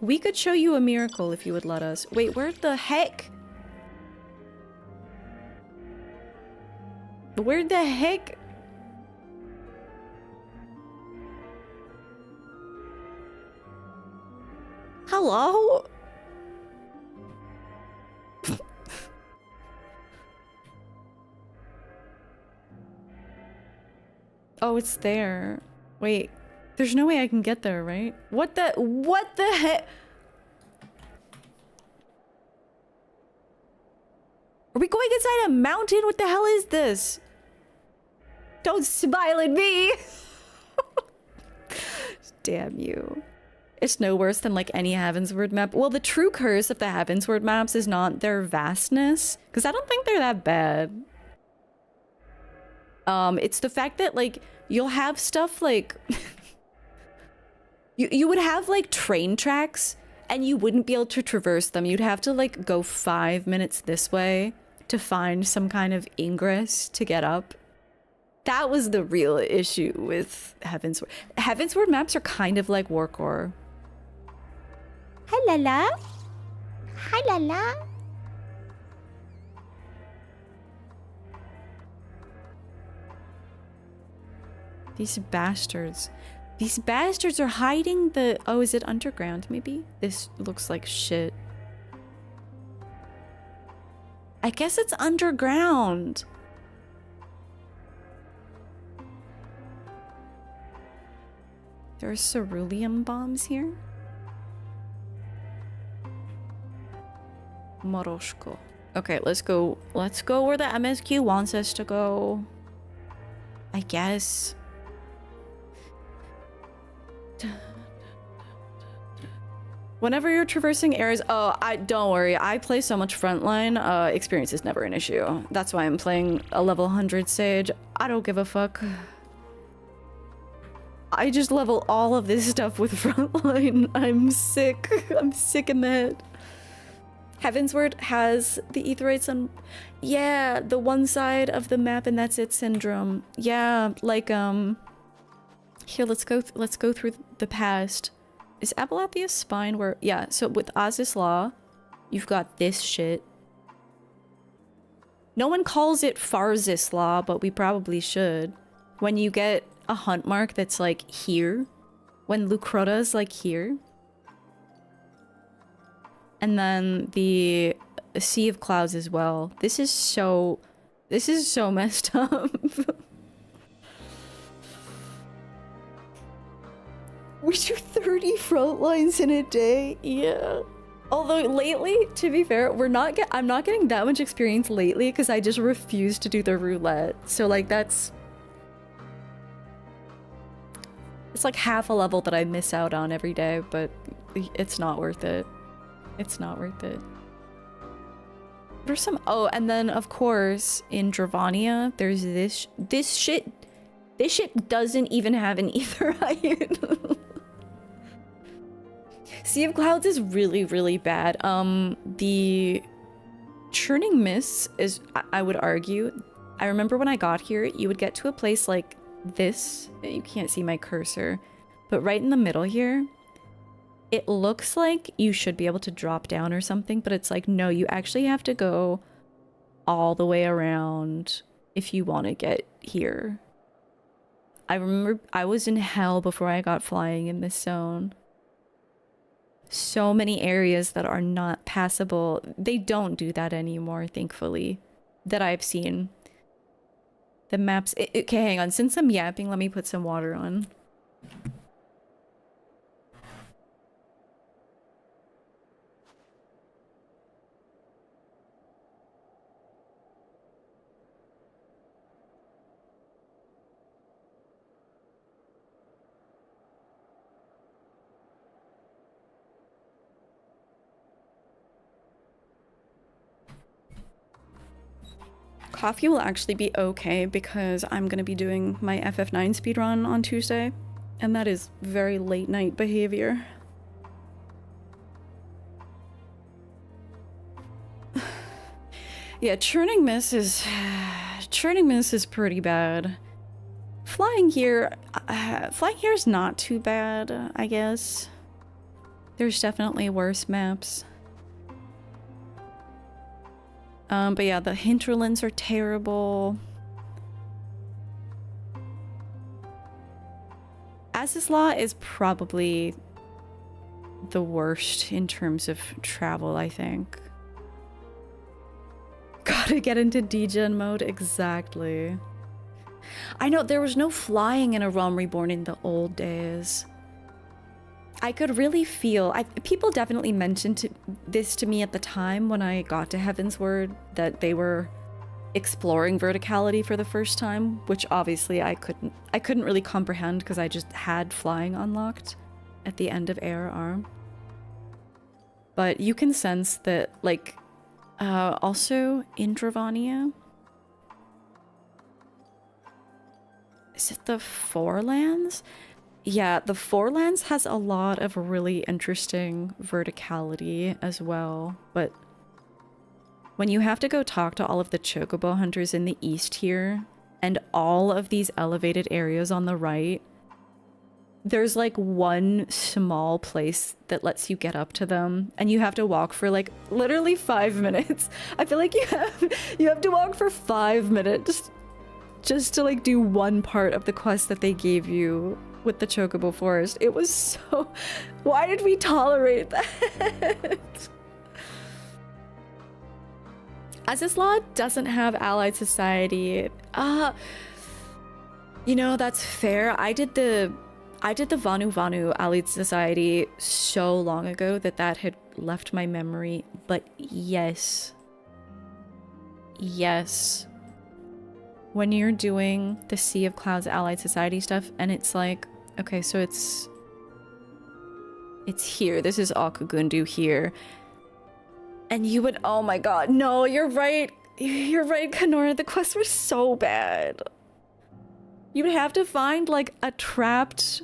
We could show you a miracle if you would let us. Wait, where the heck? Where the heck? Hello? Oh, it's there. Wait, there's no way I can get there, right? What the heck? Are we going inside a mountain? What the hell is this? Don't smile at me! Damn you. It's no worse than like any Heavensward map. Well, the true curse of the Heavensward maps is not their vastness, because I don't think they're that bad. It's the fact that like you'll have stuff like you would have like train tracks and you wouldn't be able to traverse them. You'd have to like go 5 minutes this way to find some kind of ingress to get up. That was the real issue with Heavensward. Heavensward maps are kind of like Warcore. Hi, Lala. Hi, Lala. These bastards. These bastards are hiding the... Oh, is it underground, maybe? This looks like shit. I guess it's underground. There are cerulean bombs here. Moroshko. Okay, let's go. Let's go where the MSQ wants us to go. I guess. Whenever you're traversing areas, don't worry. I play so much frontline. Experience is never an issue. That's why I'm playing a level 100 Sage. I don't give a fuck. I just level all of this stuff with frontline. I'm sick. I'm sick in the head. Heavensward has the Aetheroid Sun. Yeah, the one side of the map and that's it syndrome. Yeah, like here, let's go through the past. Is Abelathia's spine where... Yeah, so with Aziz Law, you've got this shit. No one calls it Farzis Law, but we probably should. When you get a hunt mark that's like here. When Lucrota's like here. And then the Sea of Clouds as well. This is so messed up. We do 30 front lines in a day. Yeah. Although lately, to be fair, I'm not getting that much experience lately because I just refuse to do the roulette. So like it's like half a level that I miss out on every day, but it's not worth it. It's not worth it. There's some... Oh, and then, of course, in Dravania, there's this shit. This shit doesn't even have an ether iron. Sea of Clouds is really, really bad. The Churning Mists is, I would argue... I remember when I got here, you would get to a place like this. You can't see my cursor. But right in the middle here... It looks like you should be able to drop down or something, but it's like, no, you actually have to go all the way around if you want to get here. I remember I was in hell before I got flying in this zone. So many areas that are not passable. They don't do that anymore, thankfully, that I've seen. The maps... Okay, hang on. Since I'm yapping, let me put some water on. Coffee will actually be okay because I'm going to be doing my FF9 speedrun on Tuesday, and that is very late night behavior. Yeah, Churning Miss is pretty bad. Flying here is not too bad, I guess. There's definitely worse maps. But yeah, the hinterlands are terrible. Aziz Law is probably the worst in terms of travel, I think. Gotta get into degen mode, exactly. I know, there was no flying in A Realm Reborn in the old days. I could really feel... people definitely mentioned this to me at the time when I got to Heavensward, that they were exploring verticality for the first time, which obviously I couldn't really comprehend because I just had flying unlocked at the end of ARR. But you can sense that, like, also in Dravania, Is it the Forelands? Yeah, the Forelands has a lot of really interesting verticality as well, but when you have to go talk to all of the chocobo hunters in the east here, and all of these elevated areas on the right, there's like one small place that lets you get up to them, and you have to walk for like literally 5 minutes. I feel like you have to walk for 5 minutes just to like do one part of the quest that they gave you with the chocobo forest. It was so... Why did we tolerate that? Azislad doesn't have allied society. You know, that's fair. I did the Vanu Vanu allied society so long ago that had left my memory. But yes. Yes. When you're doing the Sea of Clouds allied society stuff, and it's like, okay, so it's here. This is Akugundu here. And you would, oh my god, no, you're right. You're right, Kanora. The quests were so bad. You would have to find like a trapped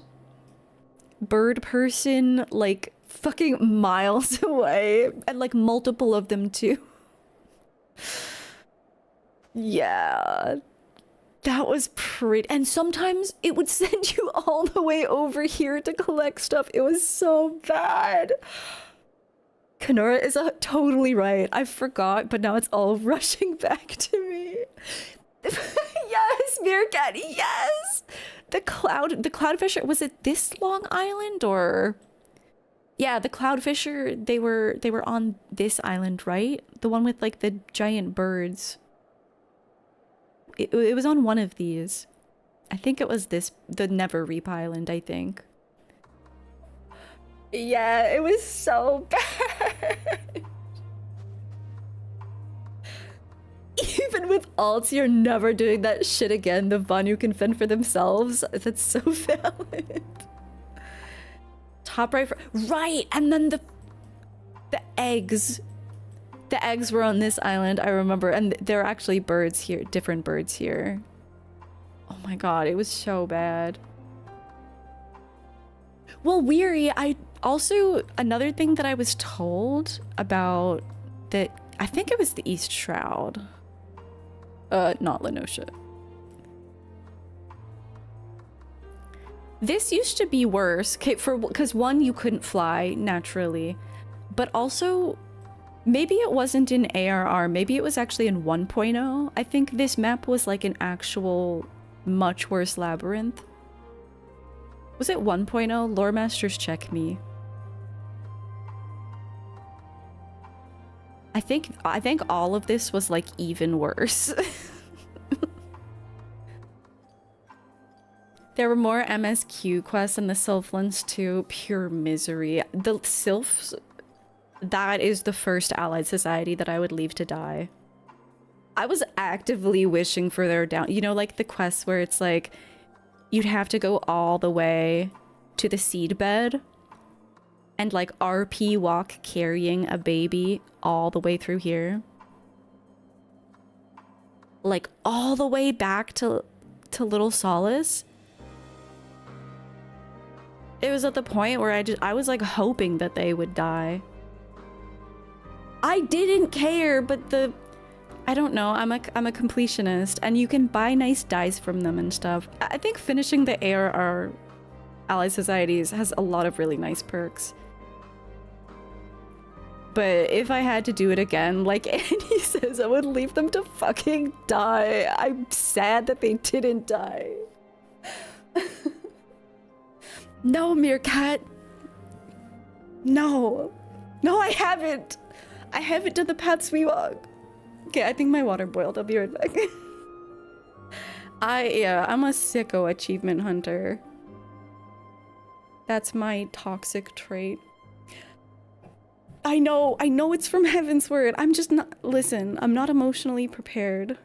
bird person like fucking miles away, and like multiple of them too. Yeah. That was pretty, and sometimes it would send you all the way over here to collect stuff. It was so bad. Kanora is totally right. I forgot, but now it's all rushing back to me. Yes, Meerkat, yes! The Cloudfisher, was it this Long Island or? Yeah, the Cloudfisher, they were on this island, right? The one with like the giant birds. It was on one of these. I think it was the Never Reap Island, I think. Yeah, it was so bad. Even with alts, you're never doing that shit again. The Vanu can fend for themselves. That's so valid. Top right, right, and then the eggs. The eggs were on this island, I remember, and there are actually birds here, different birds here. Oh my god, it was so bad. Well, Weary, I also, another thing that I was told about that, I think it was the East Shroud. Not Lenosha. This used to be worse, because one, you couldn't fly naturally, but also, maybe it wasn't in ARR, maybe it was actually in 1.0. I think this map was like an actual much worse labyrinth. Was it 1.0? Lore Masters, check me. I think all of this was like even worse. There were more MSQ quests in the Sylphlands too. Pure misery. The Sylphs, that is the first allied society that I would leave to die. I was actively wishing for their down. You know, like the quests where it's like, you'd have to go all the way to the seedbed and like RP walk carrying a baby all the way through here. Like all the way back to Little Solace. It was at the point where I was like hoping that they would die. I didn't care, but I don't know, I'm a completionist, and you can buy nice dice from them and stuff. I think finishing the ARR Allied Societies has a lot of really nice perks. But if I had to do it again, like Andy says, I would leave them to fucking die. I'm sad that they didn't die. No, Meerkat. No. No, I haven't. I haven't done the paths we walk. Okay, I think my water boiled. I'll be right back. I'm a sicko achievement hunter. That's my toxic trait. I know it's from Heaven's Word. I'm just not, listen, I'm not emotionally prepared.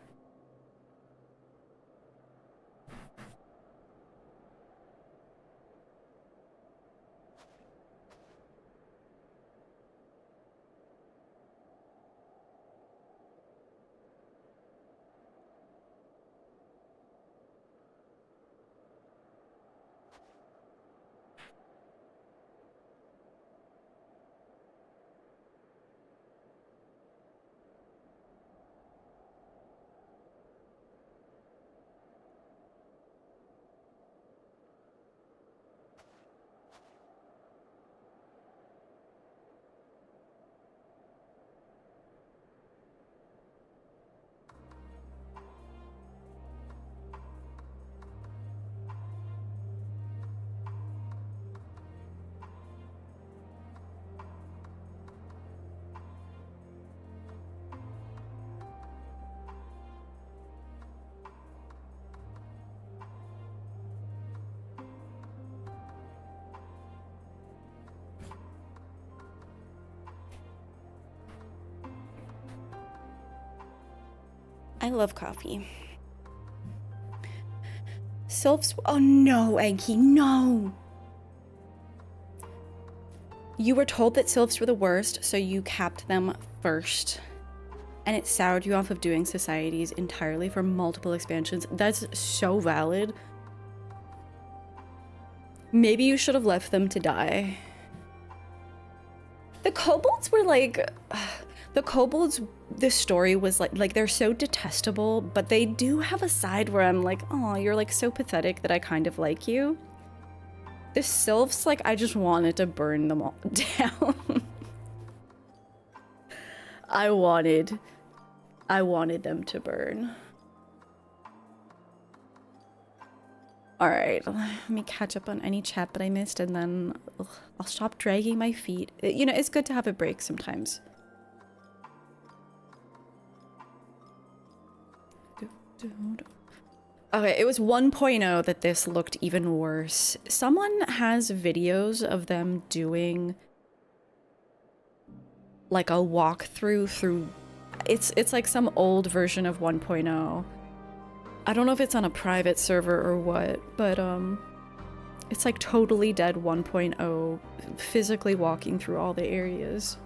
I love coffee. Sylphs. Oh no, Enki, no! You were told that sylphs were the worst, so you capped them first. And it soured you off of doing societies entirely for multiple expansions. That's so valid. Maybe you should have left them to die. The kobolds were like... The kobolds, this story was like they're so detestable, but they do have a side where I'm like, oh, you're like so pathetic that I kind of like you. The sylphs, like, I just wanted to burn them all down. I wanted them to burn. Alright, let me catch up on any chat that I missed, and then I'll stop dragging my feet. You know, it's good to have a break sometimes. Okay, it was 1.0 that this looked even worse. Someone has videos of them doing like a walkthrough through... It's like some old version of 1.0. I don't know if it's on a private server or what, but it's like totally dead 1.0, physically walking through all the areas.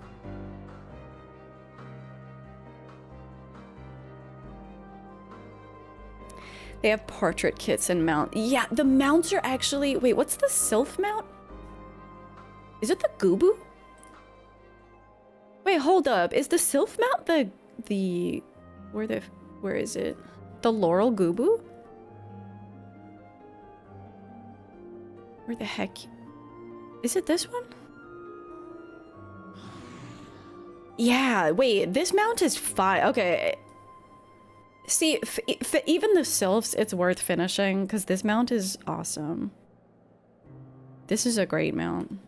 They have portrait kits and mount. Yeah, the mounts are actually... Wait, what's the sylph mount? Is it the Gubu? Wait, hold up. Is the sylph mount the... Where is it? The Laurel Gubu? Where the heck... Is it this one? Yeah, wait, this mount is fine. Okay. See, for even the sylphs, it's worth finishing, because this mount is awesome. This is a great mount.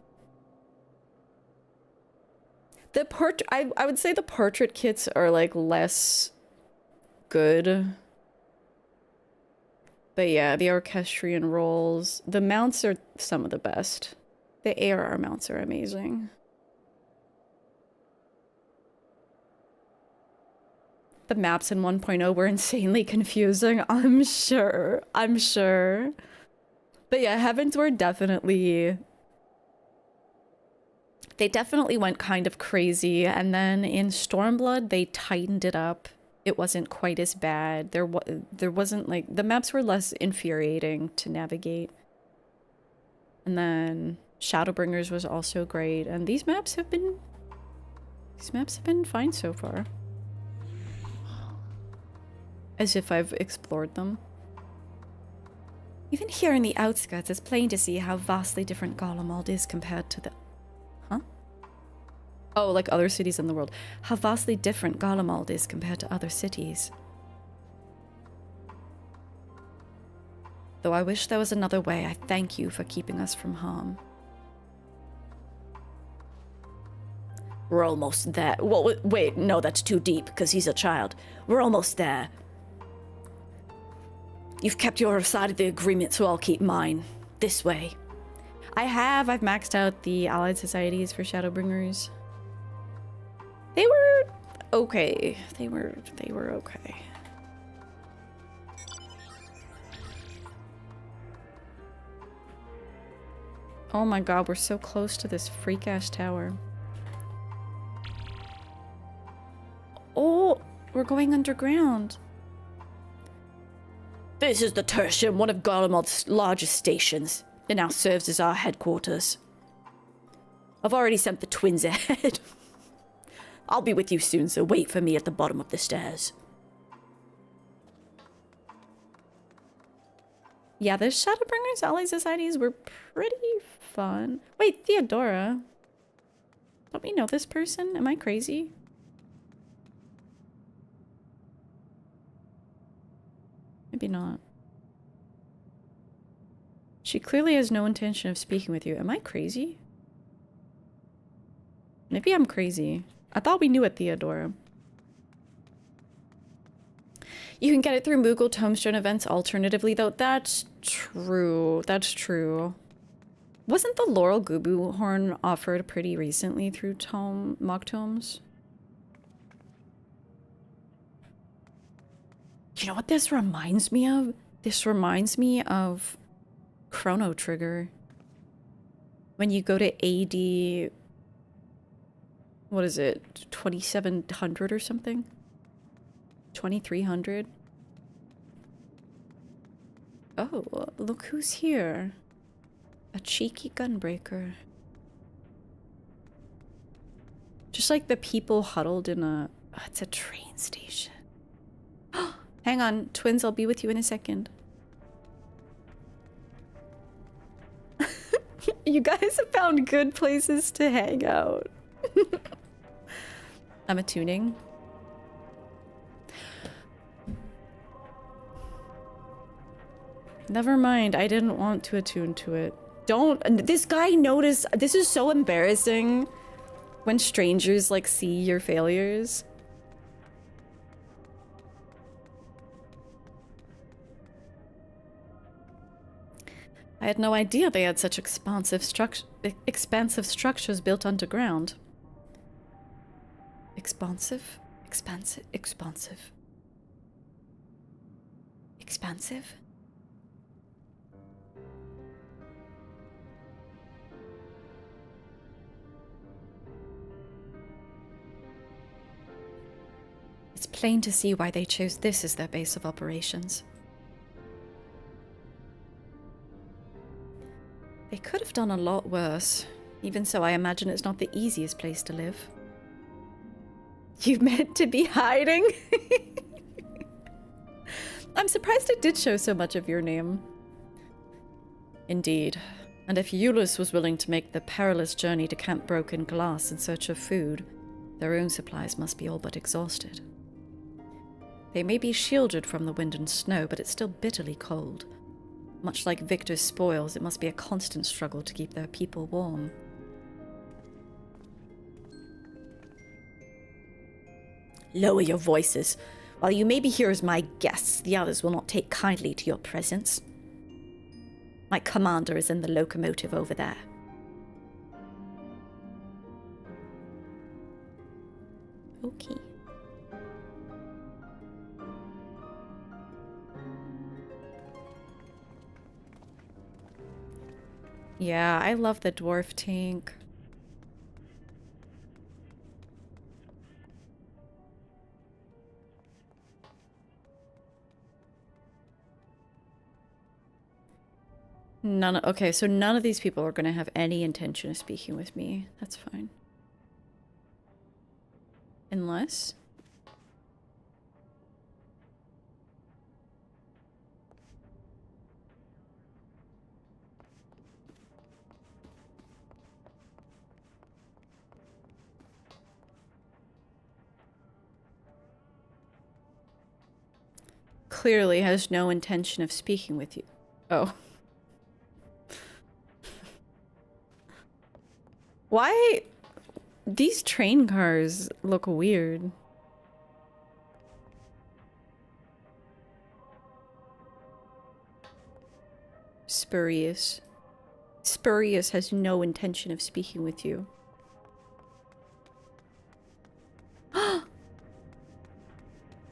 The I would say the portrait kits are, like, less good. But yeah, the orchestrion rolls. The mounts are some of the best. The ARR mounts are amazing. The maps in 1.0 were insanely confusing, I'm sure. I'm sure. But yeah, Heavens were definitely... They definitely went kind of crazy, and then in Stormblood, they tightened it up. It wasn't quite as bad. There wasn't, like... The maps were less infuriating to navigate. And then Shadowbringers was also great, and these maps have been fine so far. As if I've explored them. Even here in the outskirts, it's plain to see how vastly different Garlemald is compared to the... Huh? Oh, like other cities in the world. How vastly different Garlemald is compared to other cities. Though I wish there was another way, I thank you for keeping us from harm. We're almost there. Well, wait, no, that's too deep, because he's a child. We're almost there. You've kept your side of the agreement, so I'll keep mine. This way. I've maxed out the allied societies for Shadowbringers. They were okay. They were okay. Oh my god, we're so close to this freak-ass tower. Oh, we're going underground. This is the Tertium, one of Garlemald's largest stations. It now serves as our headquarters. I've already sent the twins ahead. I'll be with you soon, so wait for me at the bottom of the stairs. Yeah, the Shadowbringers Ally Societies were pretty fun. Wait, Theodora. Don't we know this person? Am I crazy? Maybe not. She clearly has no intention of speaking with you. Am I crazy? Maybe I'm crazy. I thought we knew it, Theodora. You can get it through Moogle Tombstone events alternatively, though. That's true. That's true. Wasn't the Laurel Gubu horn offered pretty recently through mock tomes? You know what this reminds me of? This reminds me of Chrono Trigger. When you go to AD... What is it? 2700 or something? 2300? Oh, look who's here. A cheeky gunbreaker. Just like the people huddled in a... Oh, it's a train station. Hang on, twins, I'll be with you in a second. You guys have found good places to hang out. I'm attuning. Never mind, I didn't want to attune to it. Don't- this guy noticed- this is so embarrassing when strangers, like, see your failures. I had no idea they had such expansive structures built underground. Expansive? Expansive? Expansive? Expansive? It's plain to see why they chose this as their base of operations. They could have done a lot worse. Even so, I imagine it's not the easiest place to live. You meant to be hiding? I'm surprised it did show so much of your name. Indeed. And if Eulus was willing to make the perilous journey to Camp Broken Glass in search of food, their own supplies must be all but exhausted. They may be shielded from the wind and snow, but it's still bitterly cold. Much like Victor's spoils, it must be a constant struggle to keep their people warm. Lower your voices. While you may be here as my guests, the others will not take kindly to your presence. My commander is in the locomotive over there. Okay. Yeah, I love the dwarf tank. Okay, so none of these people are going to have any intention of speaking with me. That's fine. Unless... clearly has no intention of speaking with you. Oh. Why? These train cars look weird. Spurious. Spurious has no intention of speaking with you.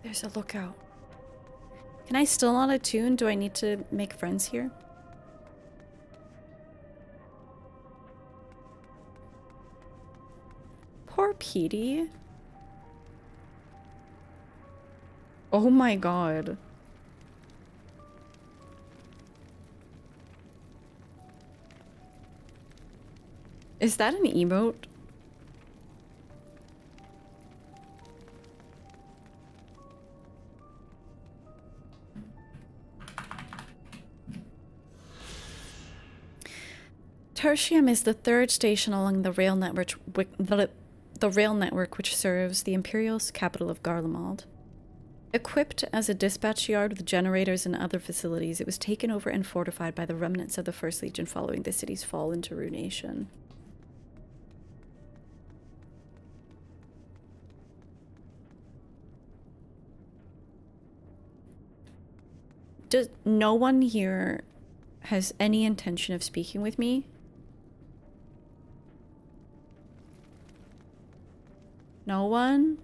There's a lookout. Can I still not attune? Do I need to make friends here? Poor Petey. Oh my god. Is that an emote? Tertium is the third station along the rail network, which serves the Imperial capital of Garlemald. Equipped as a dispatch yard with generators and other facilities, it was taken over and fortified by the remnants of the First Legion following the city's fall into ruination. Does no one here has any intention of speaking with me? No one?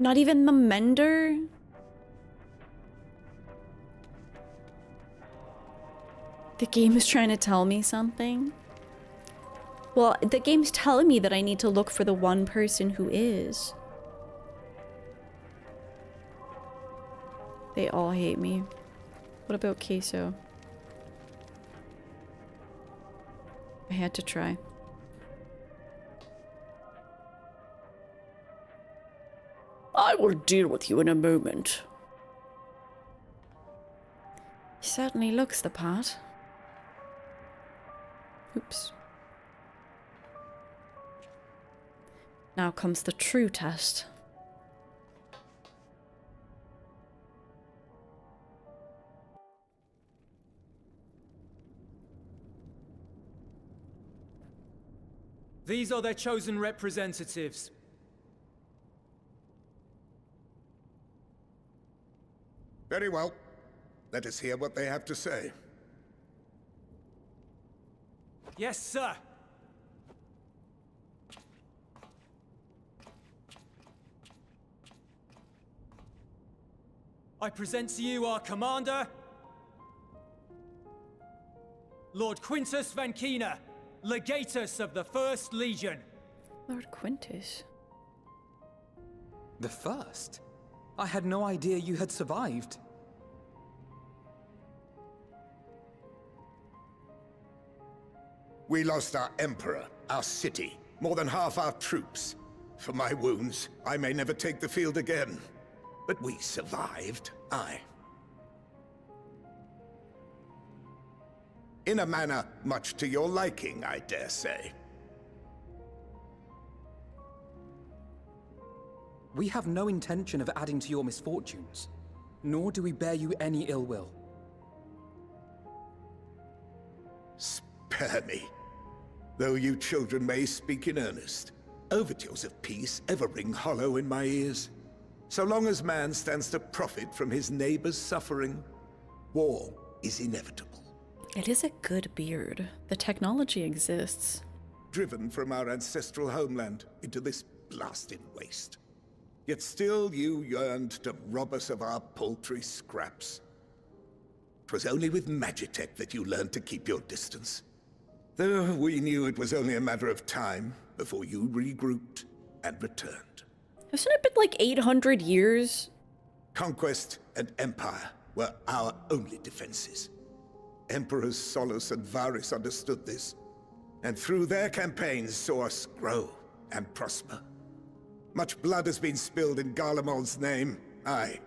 Not even the mender? The game is trying to tell me something. Well, the game's telling me that I need to look for the one person who is. They all hate me. What about Queso? I had to try. I will deal with you in a moment. He certainly looks the part. Oops. Now comes the true test. These are their chosen representatives. Very well. Let us hear what they have to say. Yes, sir. I present to you our commander, Lord Quintus Van Kina, Legatus of the First Legion. Lord Quintus? The first? I had no idea you had survived. We lost our emperor, our city, more than half our troops. For my wounds, I may never take the field again. But we survived, aye. In a manner much to your liking, I dare say. We have no intention of adding to your misfortunes, nor do we bear you any ill will. Spare me. Though you children may speak in earnest, overtures of peace ever ring hollow in my ears. So long as man stands to profit from his neighbor's suffering, war is inevitable. It is a good beard. The technology exists. Driven from our ancestral homeland into this blasted waste. Yet still you yearned to rob us of our paltry scraps. 'Twas only with Magitech that you learned to keep your distance. Though we knew it was only a matter of time before you regrouped and returned. Hasn't it been like 800 years? Conquest and empire were our only defenses. Emperors Solus and Varys understood this, and through their campaigns saw us grow and prosper. Much blood has been spilled in Garlemald's name, aye.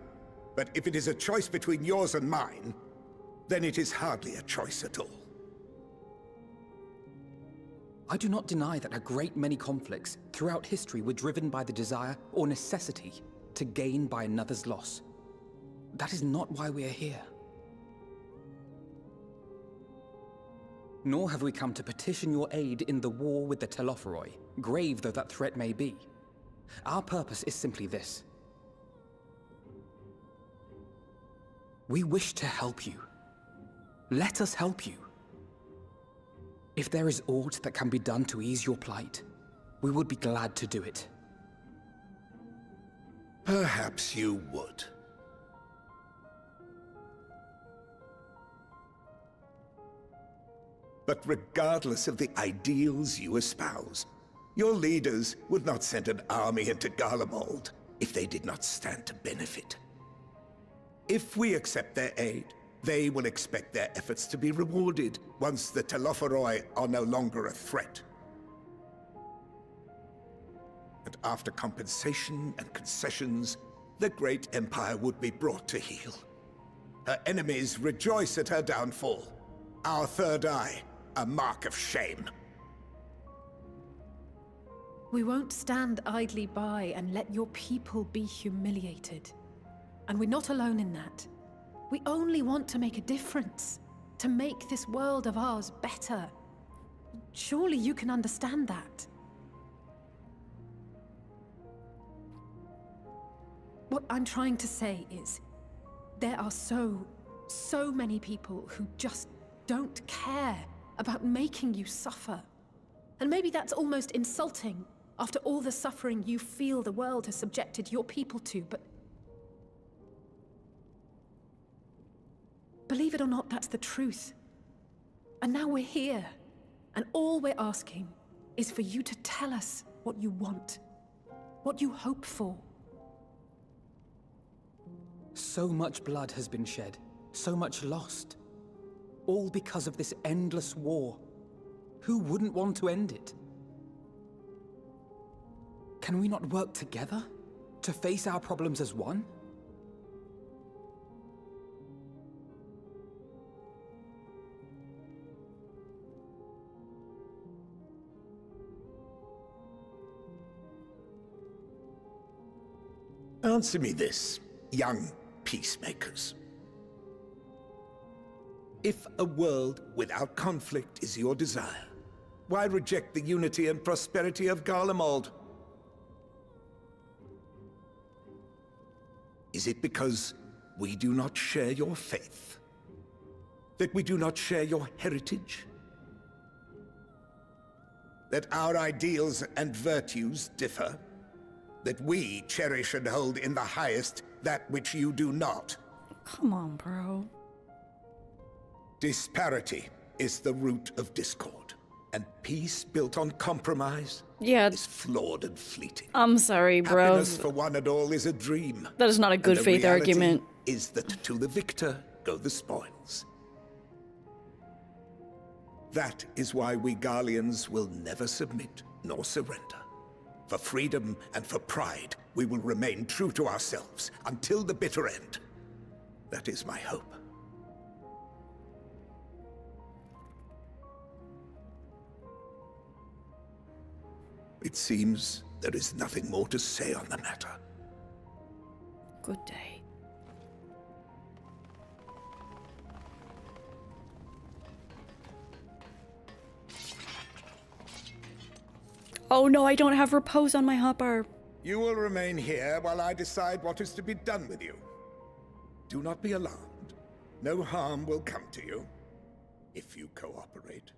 But if it is a choice between yours and mine, then it is hardly a choice at all. I do not deny that a great many conflicts throughout history were driven by the desire or necessity to gain by another's loss. That is not why we are here. Nor have we come to petition your aid in the war with the Telophoroi, grave though that threat may be. Our purpose is simply this. We wish to help you. Let us help you. If there is aught that can be done to ease your plight, we would be glad to do it. Perhaps you would. But regardless of the ideals you espouse, your leaders would not send an army into Garlemald if they did not stand to benefit. If we accept their aid, they will expect their efforts to be rewarded once the Telophoroi are no longer a threat. And after compensation and concessions, the great empire would be brought to heel. Her enemies rejoice at her downfall. Our third eye, a mark of shame. We won't stand idly by and let your people be humiliated. And we're not alone in that. We only want to make a difference, to make this world of ours better. Surely you can understand that. What I'm trying to say is, there are so many people who just don't care about making you suffer. And maybe that's almost insulting, After all the suffering you feel the world has subjected your people to, but... Believe it or not, that's the truth. And now we're here, and all we're asking is for you to tell us what you want, what you hope for. So much blood has been shed, so much lost. All because of this endless war. Who wouldn't want to end it? Can we not work together to face our problems as one? Answer me this, young peacemakers. If a world without conflict is your desire, why reject the unity and prosperity of Garlemald? Is it because we do not share your faith? That we do not share your heritage? That our ideals and virtues differ? That we cherish and hold in the highest that which you do not? Come on, bro. Disparity is the root of discord, and peace built on compromise is flawed and fleeting. I'm sorry, bro. Happiness for one and all is a dream. That is not a good faith argument. Is that to the victor go the spoils. That is why we Garleans will never submit nor surrender. For freedom and for pride, we will remain true to ourselves until the bitter end. That is my hope. It seems there is nothing more to say on the matter. Good day. Oh no, I don't have repose on my hotbar. You will remain here while I decide what is to be done with you. Do not be alarmed. No harm will come to you, if you cooperate.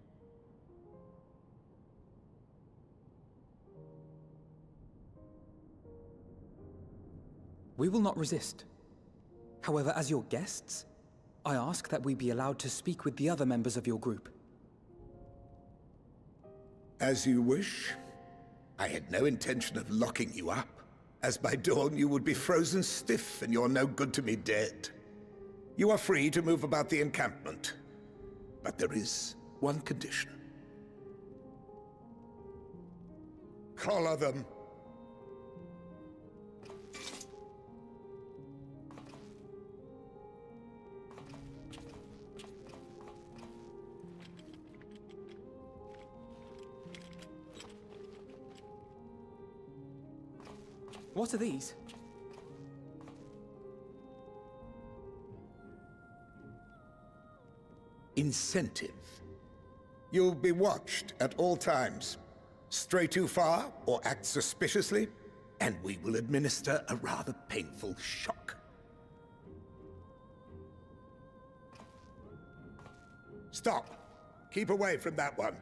We will not resist. However, as your guests, I ask that we be allowed to speak with the other members of your group. As you wish. I had no intention of locking you up, as by dawn you would be frozen stiff and you're no good to me dead. You are free to move about the encampment, but there is one condition. Collar them. What are these? Incentive. You'll be watched at all times. Stray too far or act suspiciously, and we will administer a rather painful shock. Stop. Keep away from that one.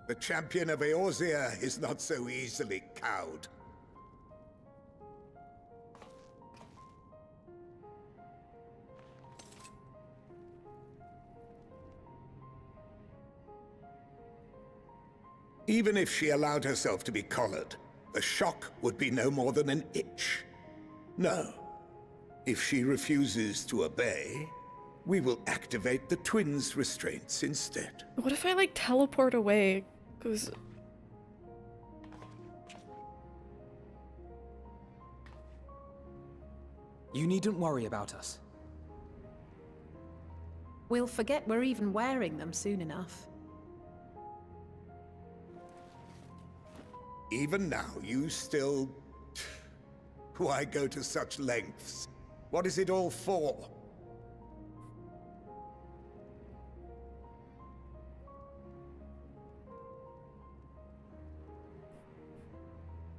The champion of Eorzea is not so easily cowed. Even if she allowed herself to be collared, the shock would be no more than an itch. No. If she refuses to obey, we will activate the twins' restraints instead. What if I, like, teleport away? Because... You needn't worry about us. We'll forget we're even wearing them soon enough. Even now, you still... Why go to such lengths? What is it all for?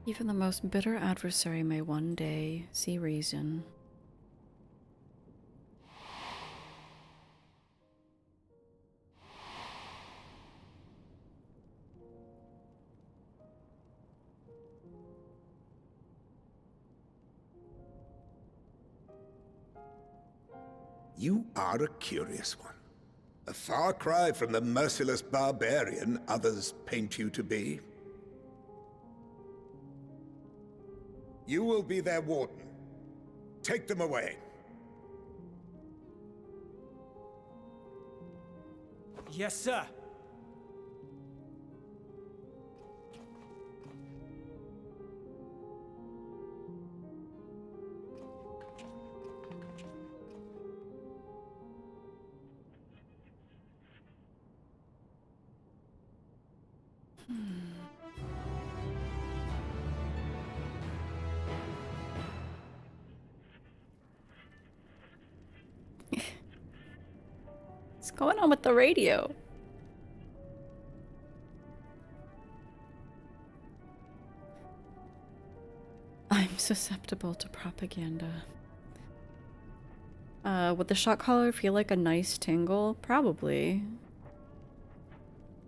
Even the most bitter adversary may one day see reason. You are a curious one. A far cry from the merciless barbarian others paint you to be. You will be their warden. Take them away. Yes, sir. What's going on with the radio? I'm susceptible to propaganda. Would the shot collar feel like a nice tingle? Probably.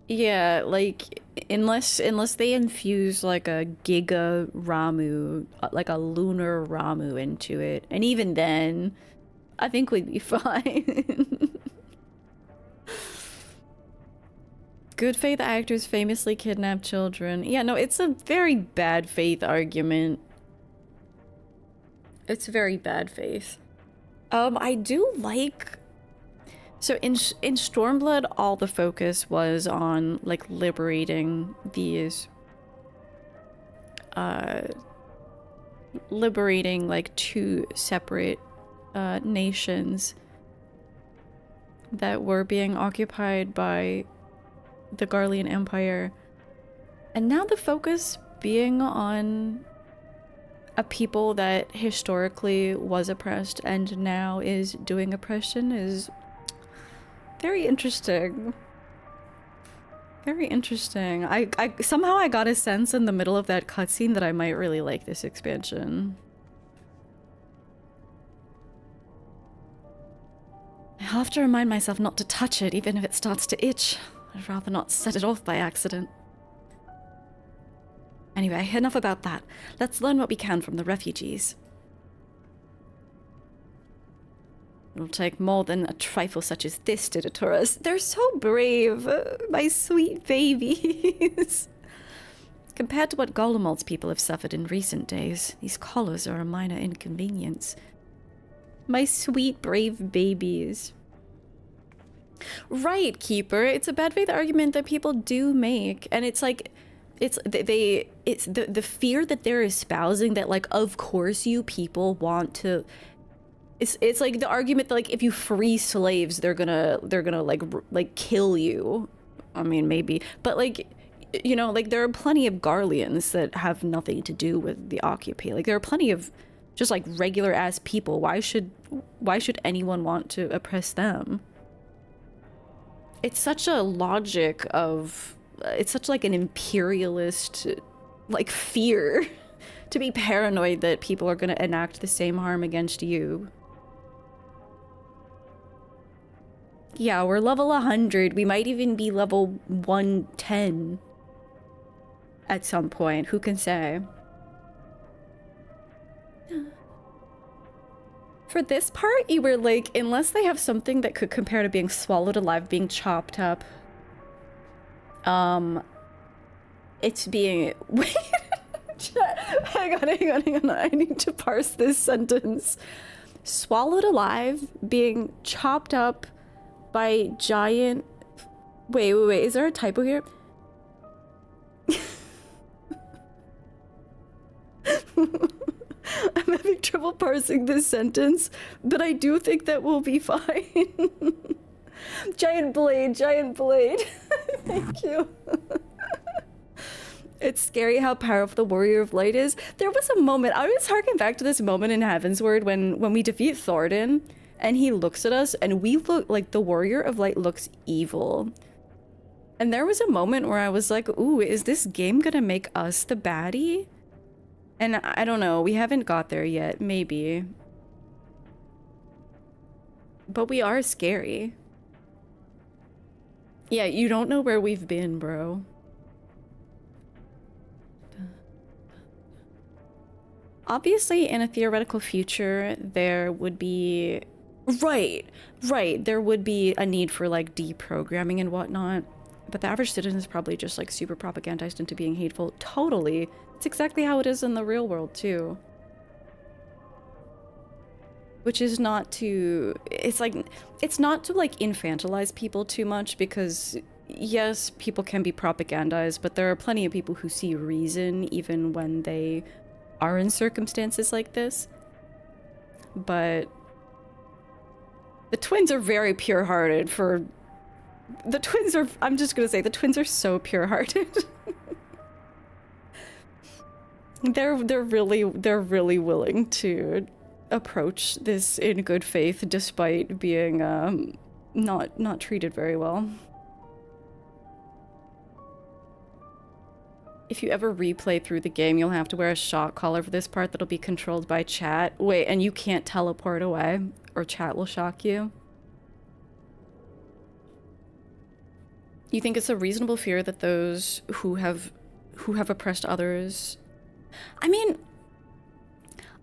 Yeah, like, unless they infuse like a Giga Ramu, like a lunar Ramu into it. And even then, I think we'd be fine. Good faith actors famously kidnap children. Yeah, no, it's a very bad faith argument. It's very bad faith. I do like... So in Stormblood, all the focus was on, like, liberating these... liberating, like, two separate, nations that were being occupied by the Garlean Empire. And now the focus being on a people that historically was oppressed and now is doing oppression is very interesting. Very interesting. I somehow I got a sense in the middle of that cutscene that I might really like this expansion. I'll have to remind myself not to touch it, even if it starts to itch. I'd rather not set it off by accident. Anyway, enough about that. Let's learn what we can from the refugees. It'll take more than a trifle such as this to deter us. They're so brave, my sweet babies. Compared to what Garlemald's people have suffered in recent days, these collars are a minor inconvenience. My sweet, brave babies. Right, Keeper. It's a bad faith argument that people do make, and it's like... It's the fear that they're espousing that, like, of course you people want to... It's like the argument that, like, if you free slaves, they're gonna like kill you. I mean, maybe, but, like, you know, like, there are plenty of Garleans that have nothing to do with the Occupy. Like, there are plenty of just, like, regular ass people. Why should anyone want to oppress them? It's such a logic of... It's such, like, an imperialist, like, fear to be paranoid that people are going to enact the same harm against you. Yeah, we're level 100. We might even be level 110 at some point. Who can say? For this part, you were like, unless they have something that could compare to being swallowed alive, being chopped up. It's being... Wait, hang on. I need to parse this sentence. Swallowed alive, being chopped up by giant... Wait, is there a typo here? I'm having trouble parsing this sentence, but I do think that we'll be fine. Giant blade. Thank you. It's scary how powerful the Warrior of Light is. There was a moment, I was harking back to this moment in Heavensward when we defeat Thoradin, and he looks at us, and we look like the Warrior of Light looks evil. And there was a moment where I was like, ooh, is this game gonna make us the baddie? And I don't know, we haven't got there yet, maybe. But we are scary. Yeah, you don't know where we've been, bro. Obviously, in a theoretical future, there would be Right. There would be a need for like deprogramming and whatnot. But the average citizen is probably just like super propagandized into being hateful. Totally. It's exactly how it is in the real world too. Which is not to, it's not to like infantilize people too much, because yes, people can be propagandized, but there are plenty of people who see reason even when they are in circumstances like this. But the twins are very pure-hearted I'm just gonna say, the twins are so pure-hearted. They're really willing to approach this in good faith despite being not treated very well. If you ever replay through the game, you'll have to wear a shock collar for this part that'll be controlled by chat. Wait, and you can't teleport away, or chat will shock you? You think it's a reasonable fear that those who have oppressed others... I mean,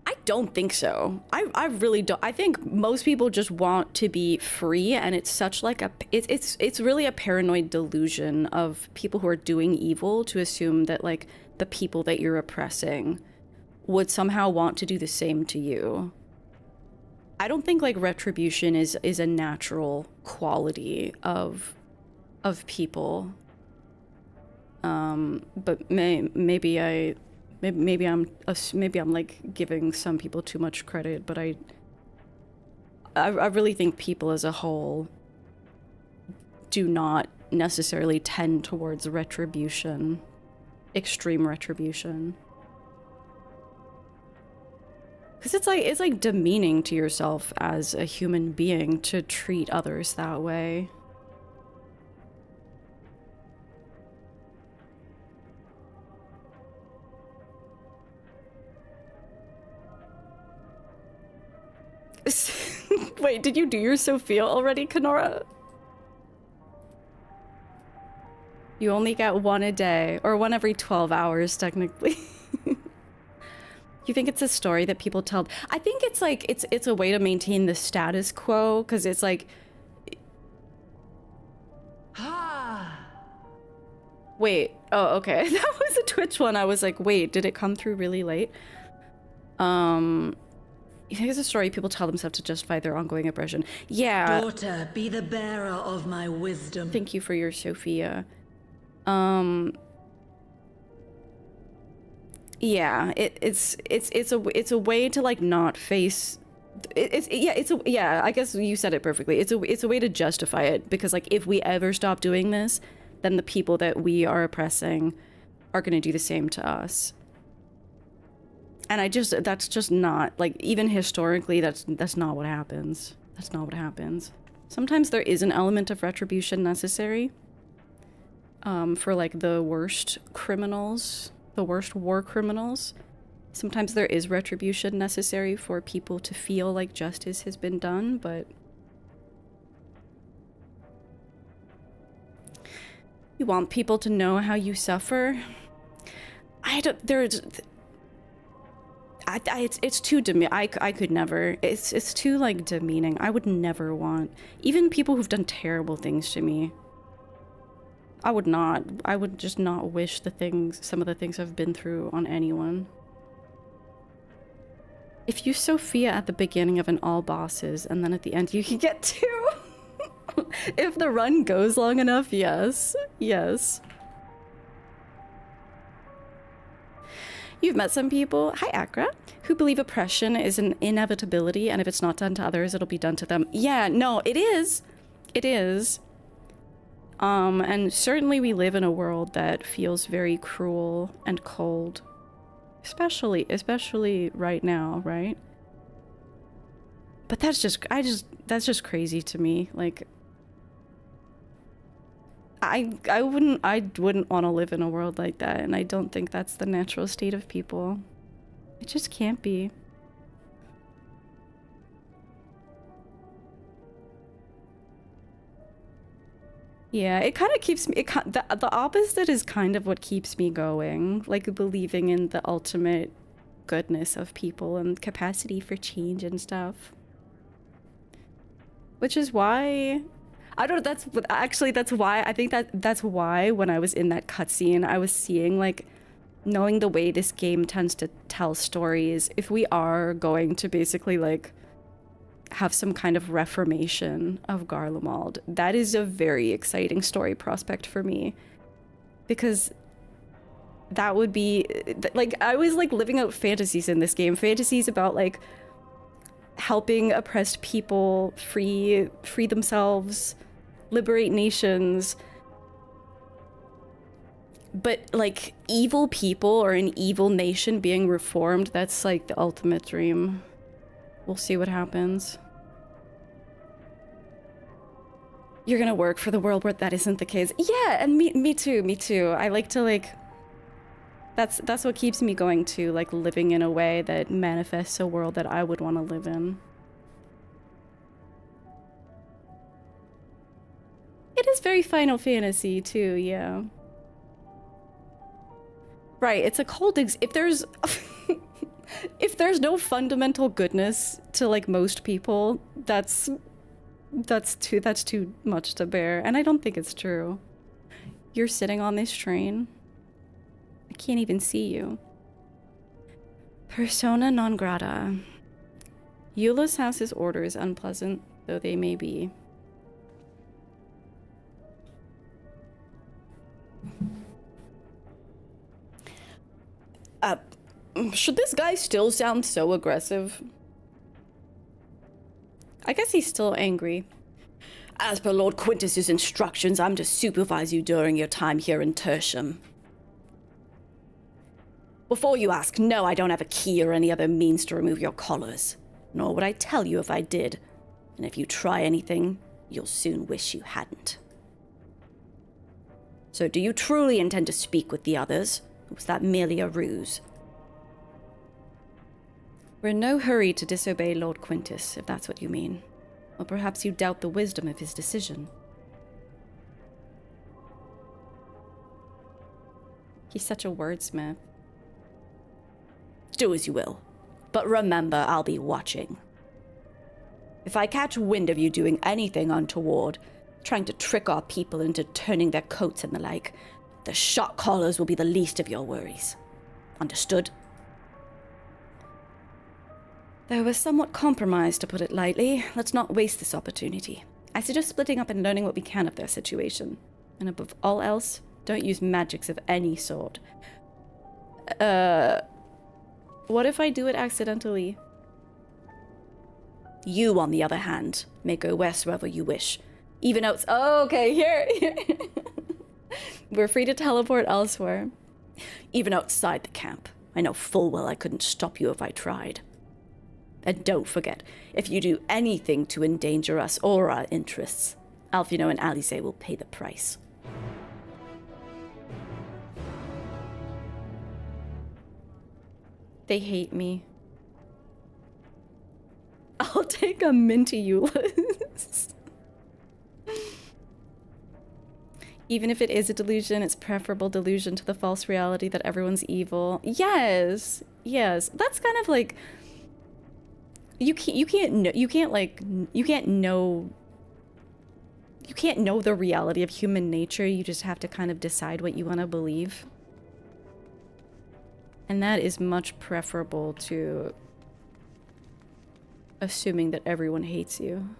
I don't think so. I really don't. I think most people just want to be free, and it's such like a it's really a paranoid delusion of people who are doing evil to assume that like the people that you're oppressing would somehow want to do the same to you. I don't think like retribution is a natural quality of people. But maybe I'm like giving some people too much credit, but I really think people as a whole do not necessarily tend towards retribution, extreme retribution. Because it's like demeaning to yourself as a human being to treat others that way. Wait, did you do your Sophia already, Kenora? You only get one a day, or one every 12 hours, technically. You think it's a story that people tell? I think it's like, it's a way to maintain the status quo, because it's like... Wait, oh, okay. That was a Twitch one. I was like, wait, did it come through really late? You think it's a story people tell themselves to justify their ongoing oppression. Yeah. Daughter, be the bearer of my wisdom. Thank you for your Sophia. Yeah, it's a way to like not face. I guess you said it perfectly. It's a way to justify it, because like if we ever stop doing this, then the people that we are oppressing are going to do the same to us. And that's just not, like, even historically, that's not what happens. That's not what happens. Sometimes there is an element of retribution necessary for, like, the worst criminals, the worst war criminals. Sometimes there is retribution necessary for people to feel like justice has been done, but... You want people to know how you suffer? It's too I could never. It's too like demeaning. I would never want, even people who've done terrible things to me. I would just not wish some of the things I've been through on anyone. If you Sophia at the beginning of an all bosses and then at the end you can get 2. If the run goes long enough, yes. Yes. You've met some people, hi Akra, who believe oppression is an inevitability, and if it's not done to others, it'll be done to them. Yeah, no, it is. It is. And certainly we live in a world that feels very cruel and cold. Especially right now, right? But that's just crazy to me. Like, I wouldn't want to live in a world like that, and I don't think that's the natural state of people. It just can't be. Yeah, it kind of keeps me, the opposite is kind of what keeps me going, like believing in the ultimate goodness of people and capacity for change and stuff. Which is why... I don't know, that's why, I think that's why when I was in that cutscene, I was seeing, like, knowing the way this game tends to tell stories, if we are going to basically, like, have some kind of reformation of Garlemald, that is a very exciting story prospect for me. Because that would be, like, I was, like, living out fantasies in this game. Fantasies about, like, helping oppressed people free themselves, liberate nations. But, like, evil people or an evil nation being reformed, that's, like, the ultimate dream. We'll see what happens. You're gonna work for the world where that isn't the case. Yeah, and me too. I like to, like... That's what keeps me going too, like, living in a way that manifests a world that I would want to live in. It is very Final Fantasy too, yeah. Right, it's a cold if there's if there's no fundamental goodness to, like, most people, that's too much to bear, and I don't think it's true. You're sitting on this train. I can't even see you. Persona non grata. Eula's house's orders, unpleasant though they may be. Should this guy still sound so aggressive? I guess he's still angry. As per Lord Quintus's instructions, I'm to supervise you during your time here in Tertium. Before you ask, no, I don't have a key or any other means to remove your collars. Nor would I tell you if I did. And if you try anything, you'll soon wish you hadn't. So do you truly intend to speak with the others? Or was that merely a ruse? We're in no hurry to disobey Lord Quintus, if that's what you mean. Or perhaps you doubt the wisdom of his decision. He's such a wordsmith. Do as you will. But remember, I'll be watching. If I catch wind of you doing anything untoward, trying to trick our people into turning their coats and the like, the shot callers will be the least of your worries. Understood? Though we're somewhat compromised, to put it lightly, let's not waste this opportunity. I suggest splitting up and learning what we can of their situation. And above all else, don't use magics of any sort. What if I do it accidentally? You, on the other hand, may go west wherever you wish. Even out... Oh, okay, here. We're free to teleport elsewhere. Even outside the camp. I know full well I couldn't stop you if I tried. And don't forget, if you do anything to endanger us or our interests, Alphino and Alice will pay the price. They hate me. I'll take a minty Euless. Even if it is a delusion, it's preferable delusion to the false reality that everyone's evil. Yes, yes. That's kind of like... You can't know the reality of human nature. You just have to kind of decide what you want to believe. And that is much preferable to assuming that everyone hates you.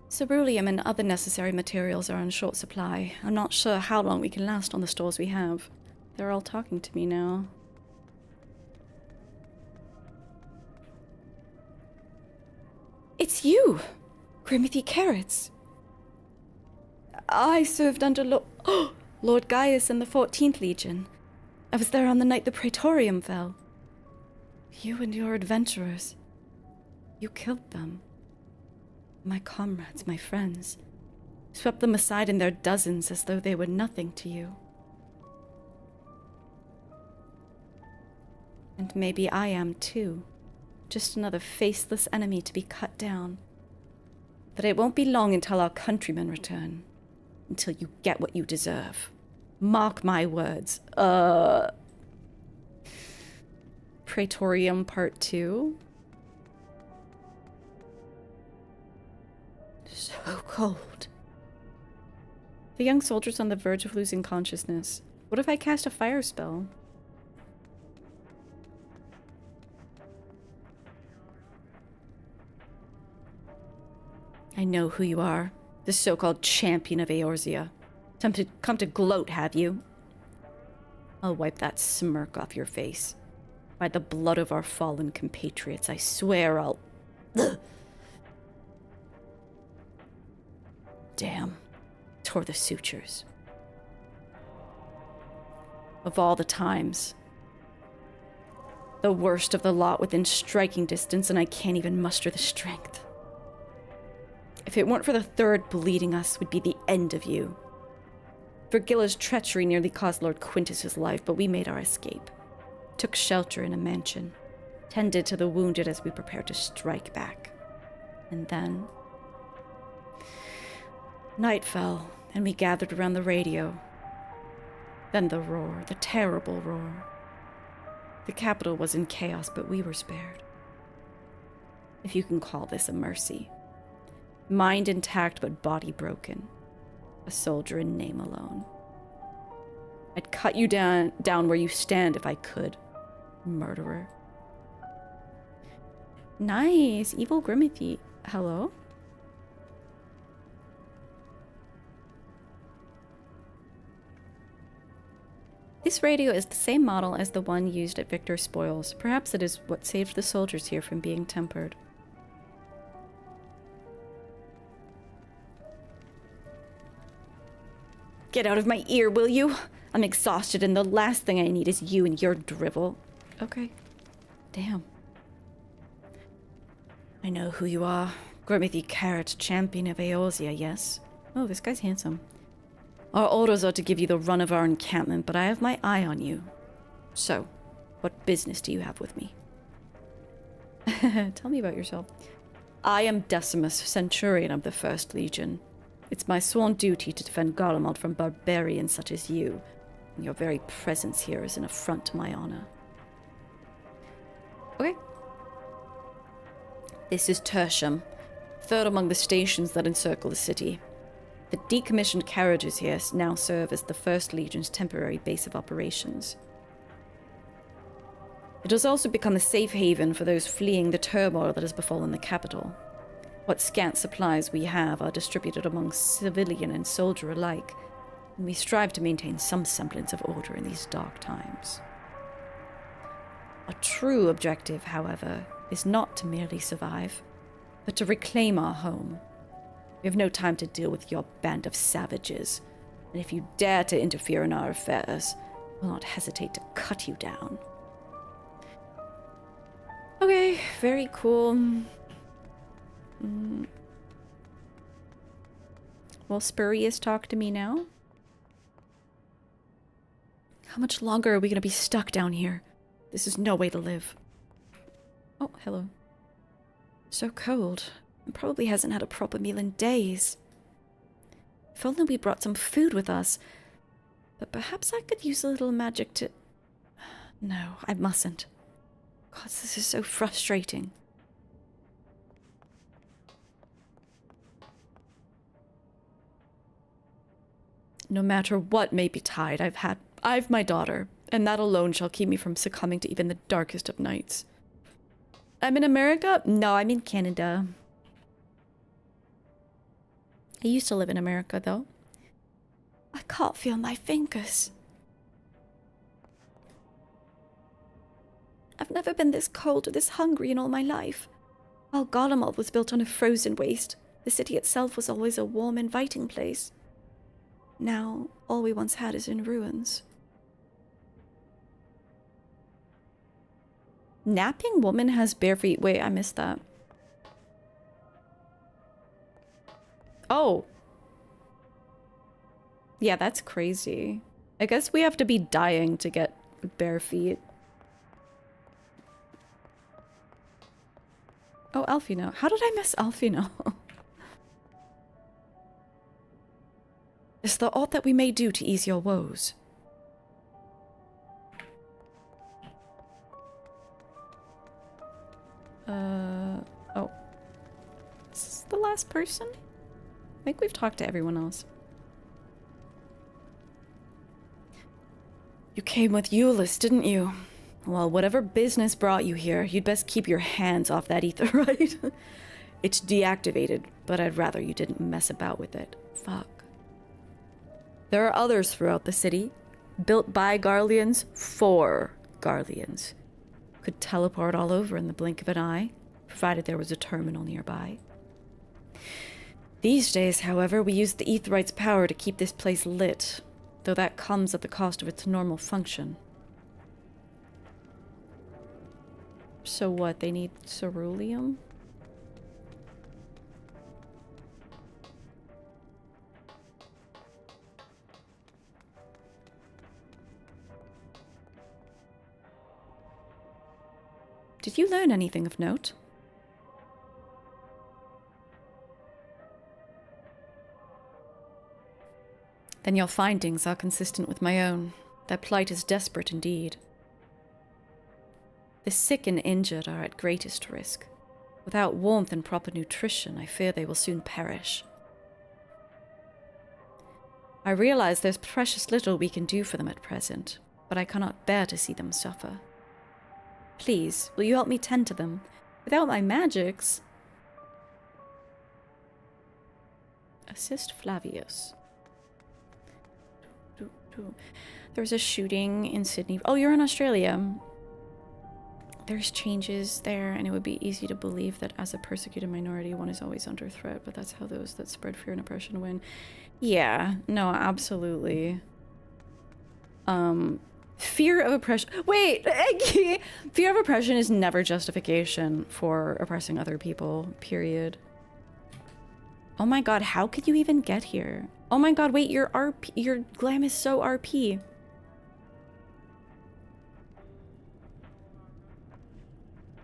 Ceruleum and other necessary materials are in short supply. I'm not sure how long we can last on the stores we have. They're all talking to me now. It's you! Grimothy Carrots! I served under Lord Gaius in the 14th Legion. I was there on the night the Praetorium fell. You and your adventurers. You killed them. My comrades, my friends. Swept them aside in their dozens as though they were nothing to you. And maybe I am too. Just another faceless enemy to be cut down. But it won't be long until our countrymen return. Until you get what you deserve. Mark my words. Praetorium Part 2. So cold. The young soldier's on the verge of losing consciousness. What if I cast a fire spell? I know who you are. The so-called champion of Eorzea. Come to gloat, have you? I'll wipe that smirk off your face. By the blood of our fallen compatriots, I swear I'll... Ugh. Damn. Tore the sutures. Of all the times. The worst of the lot within striking distance, and I can't even muster the strength. If it weren't for the third bleeding us, would be the end of you. Virgilla's treachery nearly cost Lord Quintus's life, but we made our escape. Took shelter in a mansion. Tended to the wounded as we prepared to strike back. And then... night fell, and we gathered around the radio. Then the roar, the terrible roar. The capital was in chaos, but we were spared. If you can call this a mercy. Mind intact, but body broken. A soldier in name alone. I'd cut you down where you stand if I could. Murderer. Nice! Evil Grimithy. Hello? This radio is the same model as the one used at Victor's Spoils. Perhaps it is what saved the soldiers here from being tempered. Get out of my ear, will you? I'm exhausted and the last thing I need is you and your drivel. Okay. Damn. I know who you are. Grimithy Carrot, champion of Eorzea, yes? Oh, this guy's handsome. Our orders are to give you the run of our encampment, but I have my eye on you. So, what business do you have with me? Tell me about yourself. I am Decimus, Centurion of the First Legion. It's my sworn duty to defend Garlemald from barbarians such as you, and your very presence here is an affront to my honor. Okay. This is Tertium, third among the stations that encircle the city. The decommissioned carriages here now serve as the First Legion's temporary base of operations. It has also become a safe haven for those fleeing the turmoil that has befallen the capital. What scant supplies we have are distributed among civilian and soldier alike, and we strive to maintain some semblance of order in these dark times. Our true objective, however, is not to merely survive, but to reclaim our home. We have no time to deal with your band of savages, and if you dare to interfere in our affairs, we'll not hesitate to cut you down. Okay, very cool. Will Spurious talk to me now? How much longer are we going to be stuck down here? This is no way to live. Oh, hello. So cold. And probably hasn't had a proper meal in days. If only we brought some food with us. But perhaps I could use a little magic to... No, I mustn't. God, this is so frustrating. No matter what may betide, I've my daughter, and that alone shall keep me from succumbing to even the darkest of nights. I'm in America? No, I'm in Canada. I used to live in America, though. I can't feel my fingers. I've never been this cold or this hungry in all my life. While Garlemald was built on a frozen waste, the city itself was always a warm, inviting place. Now, all we once had is in ruins. Napping woman has bare feet. Wait, I missed that. Oh. Yeah, that's crazy. I guess we have to be dying to get bare feet. Oh, Alfino. How did I miss Alfino? Is there aught that we may do to ease your woes? last person? I think we've talked to everyone else. You came with Euless, didn't you? Well, whatever business brought you here, you'd best keep your hands off that ether, right? It's deactivated, but I'd rather you didn't mess about with it. Fuck. There are others throughout the city, built by Garleans for Garleans. Could teleport all over in the blink of an eye, provided there was a terminal nearby. These days, however, we use the Aetheryte's power to keep this place lit, though that comes at the cost of its normal function. So what, they need ceruleum? Did you learn anything of note? Then your findings are consistent with my own. Their plight is desperate indeed. The sick and injured are at greatest risk. Without warmth and proper nutrition, I fear they will soon perish. I realize there's precious little we can do for them at present, but I cannot bear to see them suffer. Please, will you help me tend to them? Without my magics... Assist Flavius. There's a shooting in Sydney. Oh, you're in Australia. There's changes there, and it would be easy to believe that as a persecuted minority, one is always under threat, but that's how those that spread fear and oppression win. Yeah, no, absolutely. Fear of oppression. Wait, fear of oppression is never justification for oppressing other people, period. Oh my god, how could you even get here? Oh my god, wait, your RP, your glam is so RP.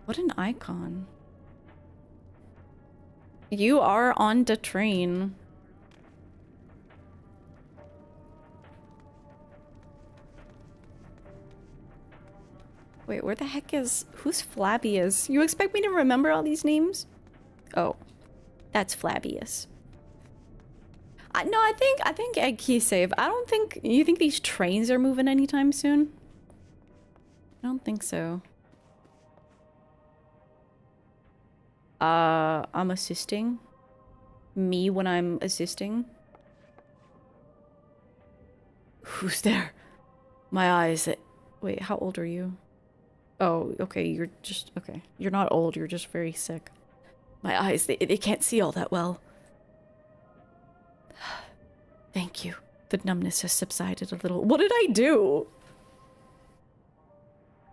What an icon. You are on the train. Wait, where the heck is... Who's Flavius? You expect me to remember all these names? Oh, that's Flavius. No, I think egg key save. I don't think... You think these trains are moving anytime soon? I don't think so. I'm assisting. Me when I'm assisting. Who's there? My eyes... Wait, how old are you? Oh, okay, you're just... Okay. You're not old, you're just very sick. My eyes, they can't see all that well. Thank you. The numbness has subsided a little. What did I do?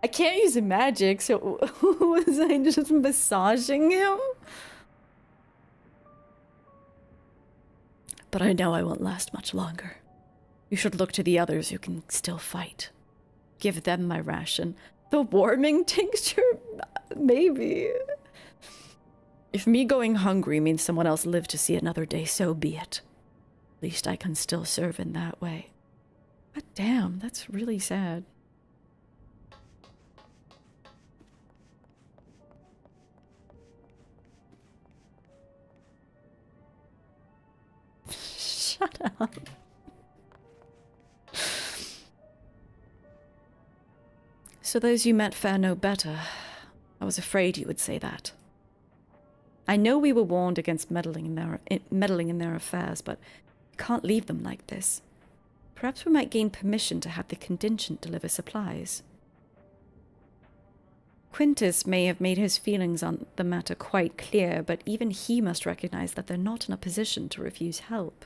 I can't use magic, so was I just massaging him? But I know I won't last much longer. You should look to the others who can still fight. Give them my ration. The warming tincture? Maybe. If me going hungry means someone else lived to see another day, so be it. At least I can still serve in that way. God damn, that's really sad. Shut up. So those you met fare no better. I was afraid you would say that. I know we were warned against meddling in their affairs, but we can't leave them like this. Perhaps we might gain permission to have the contingent deliver supplies. Quintus may have made his feelings on the matter quite clear, but even he must recognize that they're not in a position to refuse help.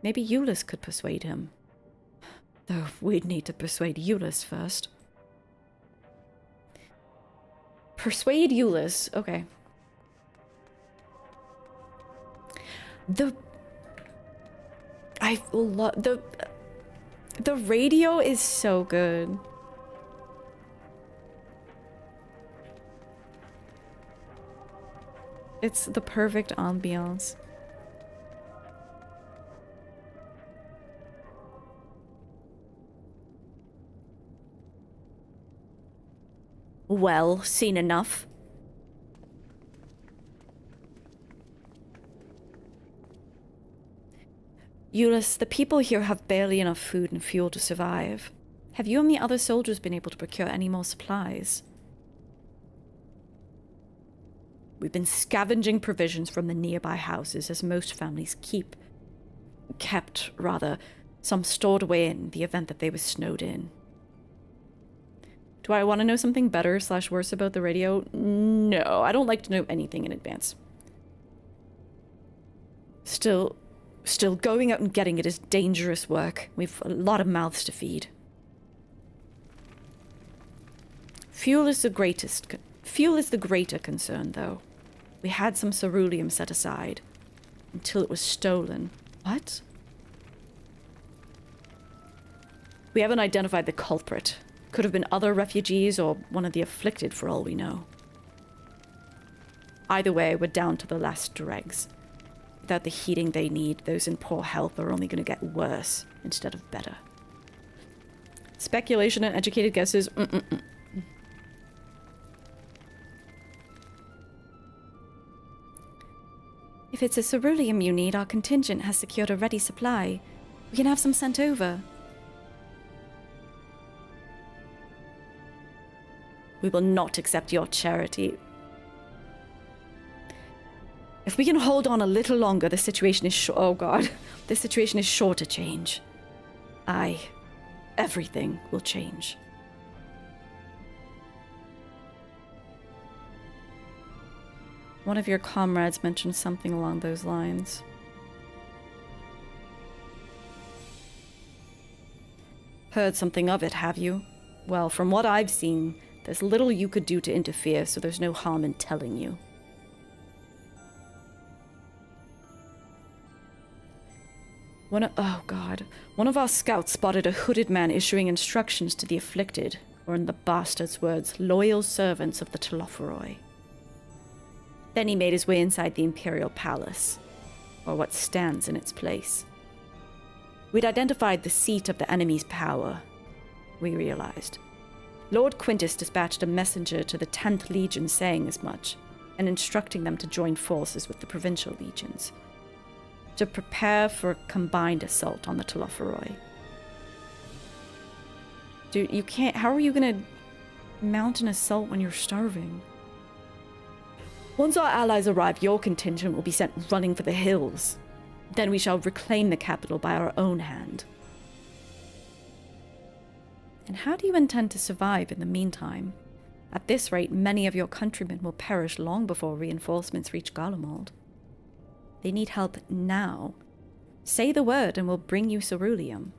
Maybe Euless could persuade him. Though we'd need to persuade Euless first. Persuade Euless. Okay. The radio is so good. It's the perfect ambiance. Well, seen enough. Euless, the people here have barely enough food and fuel to survive. Have you and the other soldiers been able to procure any more supplies? We've been scavenging provisions from the nearby houses, as most families kept, some stored away in the event that they were snowed in. Do I want to know something better / worse about the radio? No, I don't like to know anything in advance. Still, going out and getting it is dangerous work. We've a lot of mouths to feed. Fuel is the greater concern, though. We had some ceruleum set aside until it was stolen. What? We haven't identified the culprit. Could have been other refugees or one of the afflicted for all we know. Either way, we're down to the last dregs. Without the heating they need, those in poor health are only going to get worse instead of better. Speculation and educated guesses. If it's a ceruleum you need, our contingent has secured a ready supply. We can have some sent over. We will not accept your charity. If we can hold on a little longer, the situation is oh god. The situation is sure to change. Everything will change. One of your comrades mentioned something along those lines. Heard something of it, have you? Well, from what I've seen, there's little you could do to interfere, so there's no harm in telling you. One of our scouts spotted a hooded man issuing instructions to the afflicted, or in the bastard's words, loyal servants of the Telophoroi. Then he made his way inside the Imperial Palace, or what stands in its place. We'd identified the seat of the enemy's power, we realized. Lord Quintus dispatched a messenger to the 10th Legion saying as much, and instructing them to join forces with the provincial legions, to prepare for a combined assault on the Telophoroi. Dude, you can't... How are you gonna mount an assault when you're starving? Once our allies arrive, your contingent will be sent running for the hills. Then we shall reclaim the capital by our own hand. And how do you intend to survive in the meantime? At this rate, many of your countrymen will perish long before reinforcements reach Garlemald. They need help now. Say the word and we'll bring you ceruleum.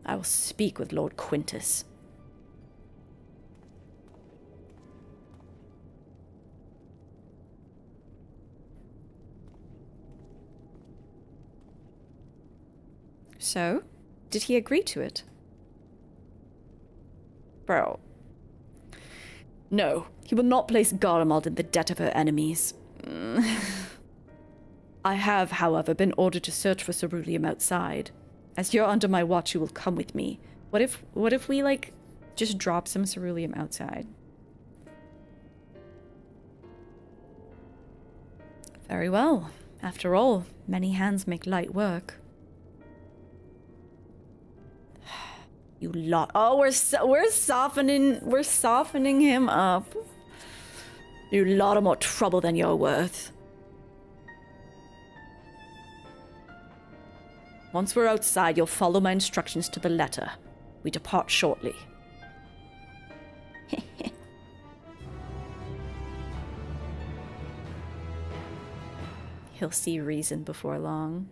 I will speak with Lord Quintus. So, did he agree to it? Bro. No, he will not place Garlemald in the debt of her enemies. I have, however, been ordered to search for ceruleum outside. As you're under my watch, you will come with me. What if we, like, just drop some ceruleum outside? Very well. After all, many hands make light work. You lot. Oh, we're softening him up. You lot of more trouble than you're worth. Once we're outside, you'll follow my instructions to the letter. We depart shortly. He'll see reason before long.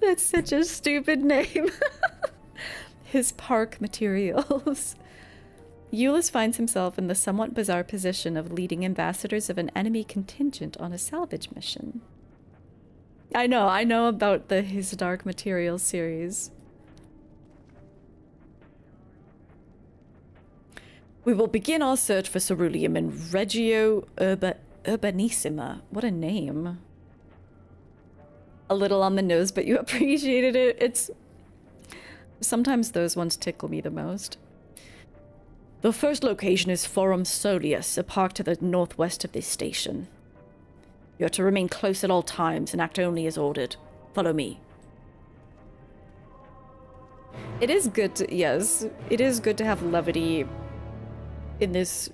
That's such a stupid name. His park materials. Euless finds himself in the somewhat bizarre position of leading ambassadors of an enemy contingent on a salvage mission. I know about his Dark Materials series. We will begin our search for ceruleum in Regio Urbanissima. What a name. A little on the nose, but you appreciated it. It's... Sometimes those ones tickle me the most. The first location is Forum Solius, a park to the northwest of this station. You are to remain close at all times and act only as ordered. Follow me. It is good to... Yes, it is good to have levity in this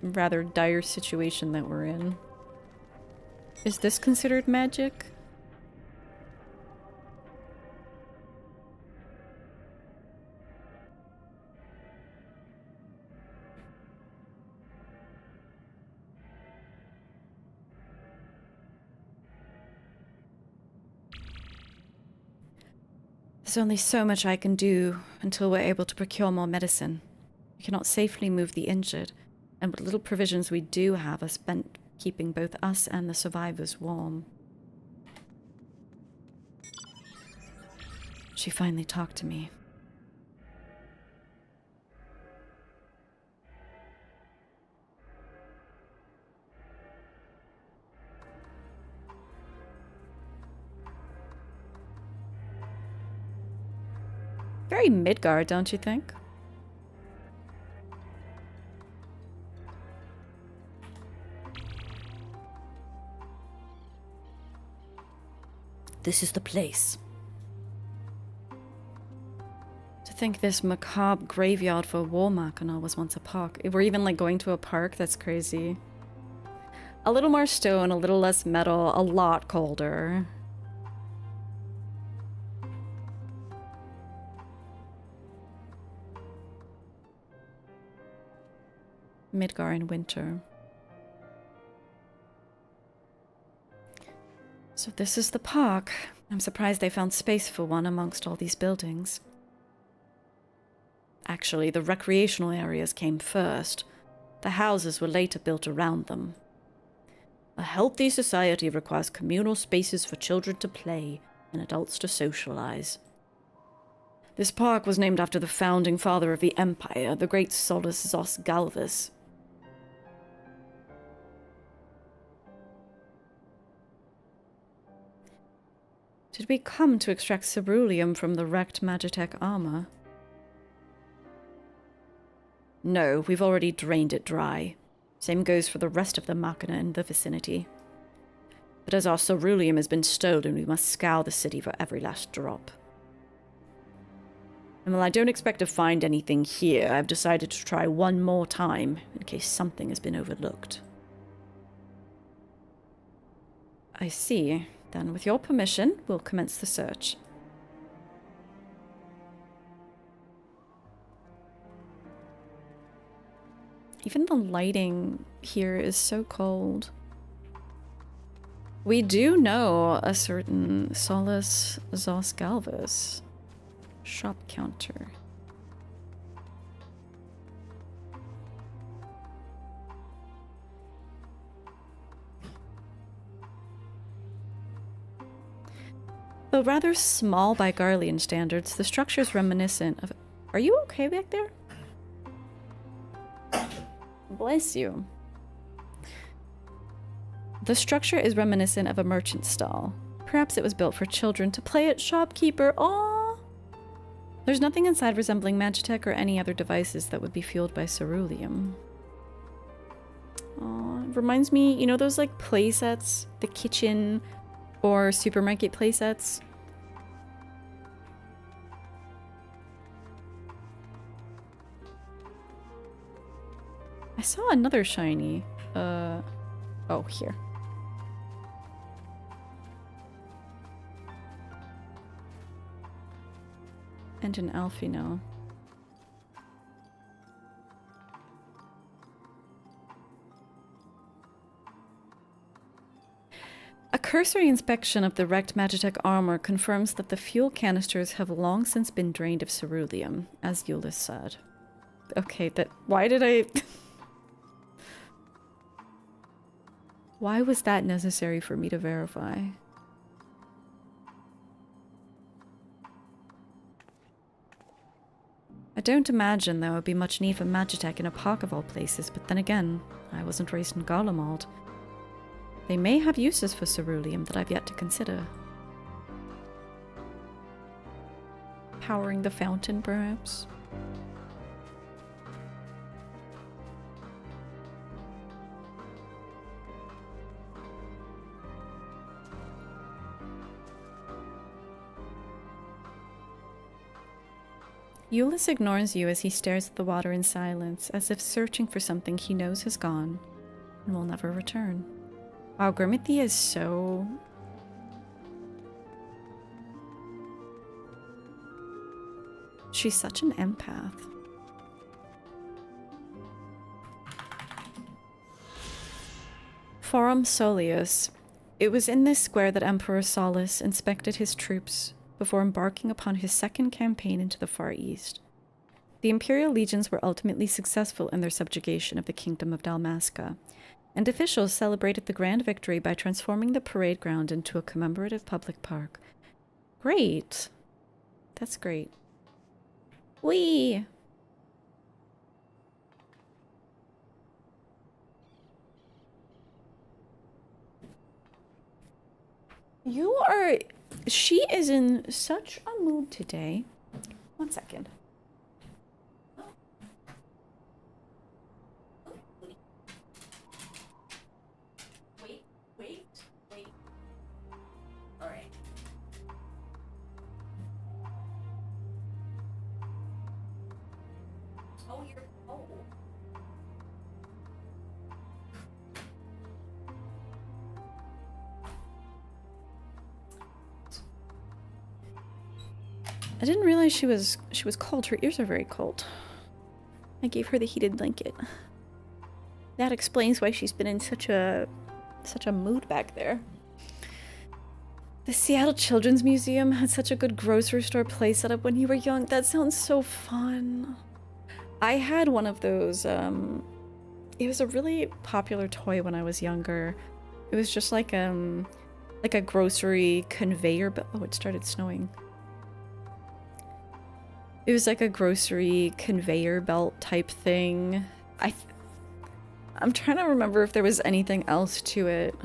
rather dire situation that we're in. Is this considered magic? There's only so much I can do until we're able to procure more medicine. We cannot safely move the injured, and what little provisions we do have are spent keeping both us and the survivors warm. She finally talked to me. Very Midgard, don't you think? This is the place. To think this macabre graveyard for War Machina was once a park. If we're even like going to a park, that's crazy. A little more stone, a little less metal, a lot colder. Midgar in winter. So this is the park. I'm surprised they found space for one amongst all these buildings. Actually, the recreational areas came first. The houses were later built around them. A healthy society requires communal spaces for children to play and adults to socialize. This park was named after the founding father of the Empire, the great Solus Zos Galvus. Did we come to extract ceruleum from the wrecked Magitech armor? No, we've already drained it dry. Same goes for the rest of the Machina in the vicinity. But as our ceruleum has been stolen, we must scour the city for every last drop. And while I don't expect to find anything here, I've decided to try one more time, in case something has been overlooked. I see. Then, with your permission, we'll commence the search. Even the lighting here is so cold. We do know a certain Solus Zos Galvus. Shop counter. Though rather small by Garlean standards, the structure is reminiscent of... Are you okay back there? Bless you. The structure is reminiscent of a merchant stall. Perhaps it was built for children to play at shopkeeper. Aww! There's nothing inside resembling Magitech or any other devices that would be fueled by ceruleum. Aww, it reminds me, you know those like play sets? The kitchen or supermarket play sets? I saw another shiny. Oh, here. And an Alphino. A cursory inspection of the wrecked Magitech armor confirms that the fuel canisters have long since been drained of ceruleum, as Euless said. Okay, why did I... Why was that necessary for me to verify? I don't imagine there would be much need for Magitech in a park of all places, but then again, I wasn't raised in Garlemald. They may have uses for ceruleum that I've yet to consider. Powering the fountain, perhaps? Euless ignores you as he stares at the water in silence, as if searching for something he knows has gone and will never return. Wow, Grimmithy is so... She's such an empath. Forum Solius. It was in this square that Emperor Solus inspected his troops before embarking upon his second campaign into the Far East. The Imperial legions were ultimately successful in their subjugation of the Kingdom of Dalmasca, and officials celebrated the grand victory by transforming the parade ground into a commemorative public park. Great. That's great. Whee! You are... She is in such a mood today. 1 second. Wait. All right. Oh, you're cold. I didn't realize she was cold. Her ears are very cold. I gave her the heated blanket. That explains why she's been in such a mood back there. The Seattle Children's Museum had such a good grocery store play setup when you were young. That sounds so fun. I had one of those. It was a really popular toy when I was younger. It was just like a grocery conveyor belt. Oh, it started snowing. It was like a grocery conveyor belt type thing. I'm trying to remember if there was anything else to it.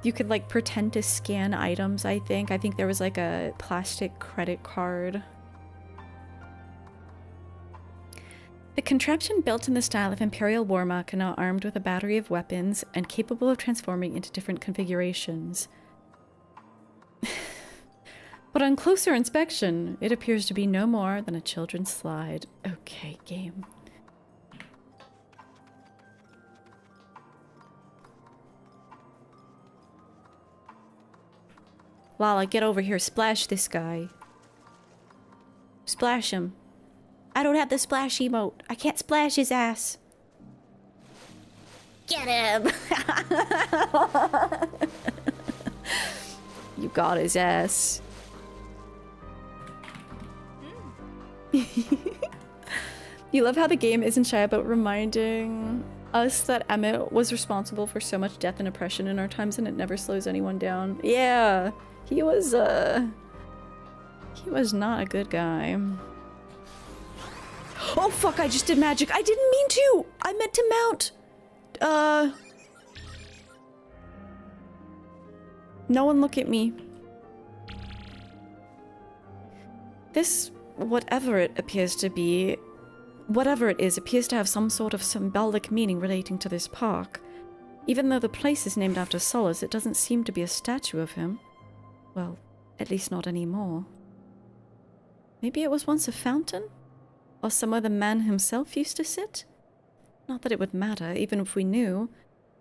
You could like pretend to scan items, I think. I think there was like a plastic credit card. The contraption built in the style of Imperial War Machina, armed with a battery of weapons and capable of transforming into different configurations. But on closer inspection, it appears to be no more than a children's slide. Okay, game. Lala, get over here. Splash this guy. Splash him. I don't have the splash emote. I can't splash his ass. Get him! You got his ass. You love how the game isn't shy about reminding us that Emmett was responsible for so much death and oppression in our times, and it never slows anyone down. Yeah, he was not a good guy. Oh fuck, I just did magic. I didn't mean to. I meant to mount. No one look at me. This, whatever it appears to be, whatever it is, appears to have some sort of symbolic meaning relating to this park. Even though the place is named after Solus, it doesn't seem to be a statue of him. Well, at least not anymore. Maybe it was once a fountain? Or somewhere the man himself used to sit? Not that it would matter, even if we knew,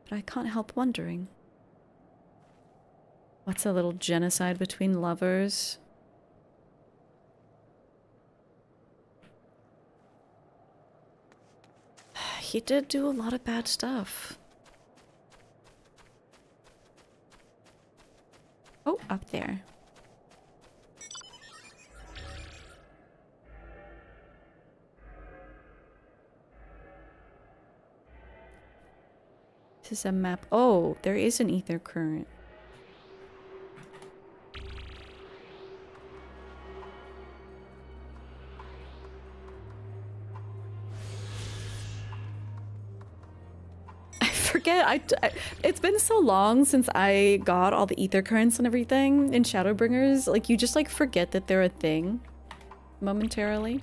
but I can't help wondering. What's a little genocide between lovers? He did do a lot of bad stuff. Oh, up there. This is a map. Oh, there is an ether current. forget. It's been so long since I got all the ether currents and everything in Shadowbringers. Like, you just, like, forget that they're a thing momentarily.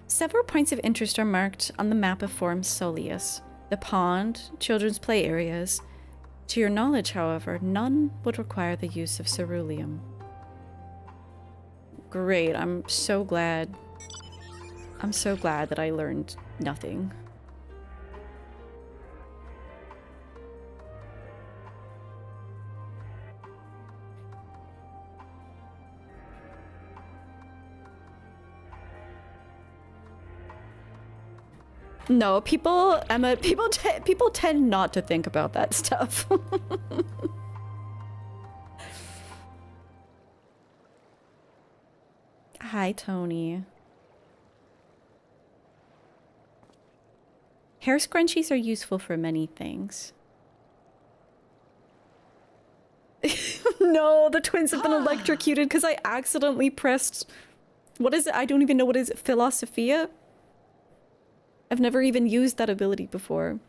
Several points of interest are marked on the map of Forum Soleus. The pond, children's play areas. To your knowledge, however, none would require the use of ceruleum. Great, I'm so glad. I'm so glad that I learned nothing. No, people, Emma, people tend not to think about that stuff. Hi, Tony. Hair scrunchies are useful for many things. No, the twins have been electrocuted because I accidentally pressed... What is it? I don't even know what is it. Philosophia? I've never even used that ability before.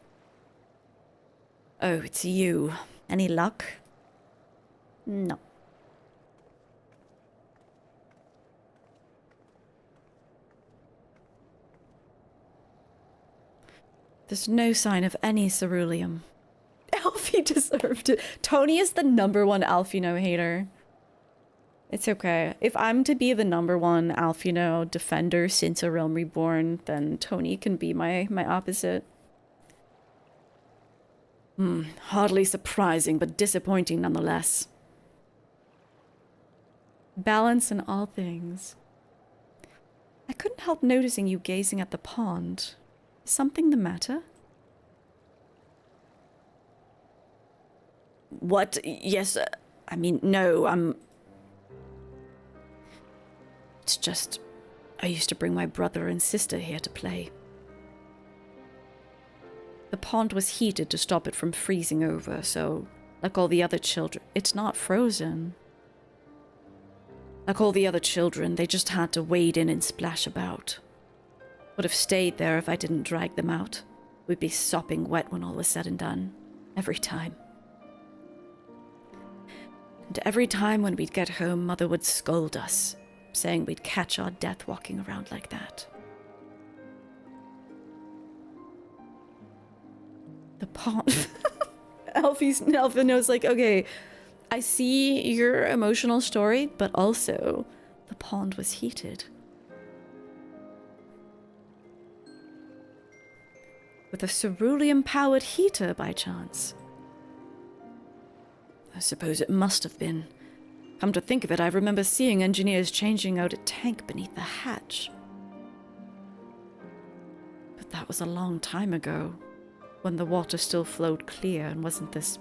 Oh, it's you. Any luck? No. There's no sign of any ceruleum. Alfie deserved it. Tony is the #1 Alfino hater. It's okay. If I'm to be the #1 Alfino defender since A Realm Reborn, then Tony can be my opposite. Hardly surprising, but disappointing nonetheless. Balance in all things. I couldn't help noticing you gazing at the pond. Is something the matter? What? Yes, I mean, no, It's just, I used to bring my brother and sister here to play. The pond was heated to stop it from freezing over, so, like all the other children, it's not frozen. Like all the other children, they just had to wade in and splash about. Would have stayed there if I didn't drag them out. We'd be sopping wet when all was said and done. Every time. And every time when we'd get home, Mother would scold us, saying we'd catch our death walking around like that. The pond. Alphino's like, okay, I see your emotional story, but also the pond was heated. With a ceruleum-powered heater, by chance. I suppose it must have been. Come to think of it, I remember seeing engineers changing out a tank beneath the hatch. But that was a long time ago, when the water still flowed clear and wasn't this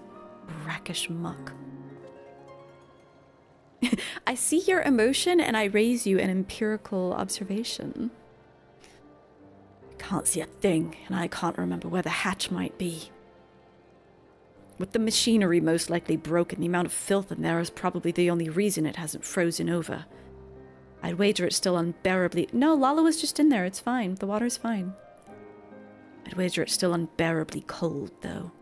brackish muck. I see your emotion and I raise you an empirical observation. I can't see a thing, and I can't remember where the hatch might be. With the machinery most likely broken, the amount of filth in there is probably the only reason it hasn't frozen over. I'd wager it's still unbearably... No, Lala was just in there, it's fine. The water's fine. I'd wager it's still unbearably cold, though.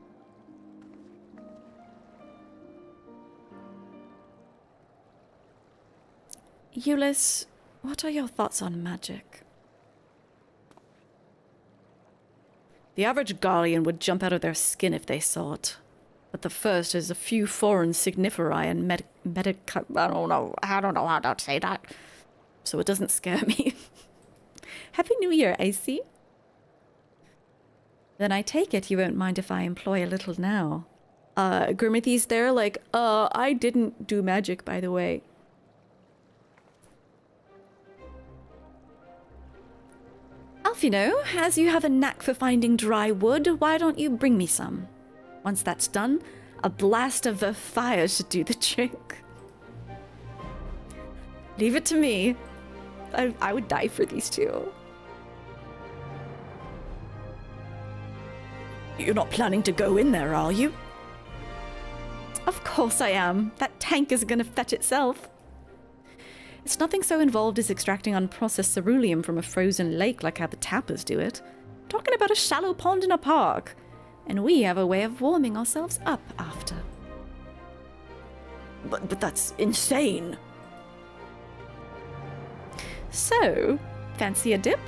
Euless, what are your thoughts on magic? The average Guardian would jump out of their skin if they saw it. But the first is a few foreign signiferi and I don't know how to say that. So it doesn't scare me. Happy New Year, Icy. Then I take it you won't mind if I employ a little now. Grimithy's there like, I didn't do magic, by the way. Alphino, as you have a knack for finding dry wood, why don't you bring me some? Once that's done, a blast of the fire should do the trick. Leave it to me. I would die for these two. You're not planning to go in there, are you? Of course I am. That tank is gonna fetch itself. It's nothing so involved as extracting unprocessed ceruleum from a frozen lake like how the tappers do it. I'm talking about a shallow pond in a park. And we have a way of warming ourselves up after. But that's insane. So, fancy a dip?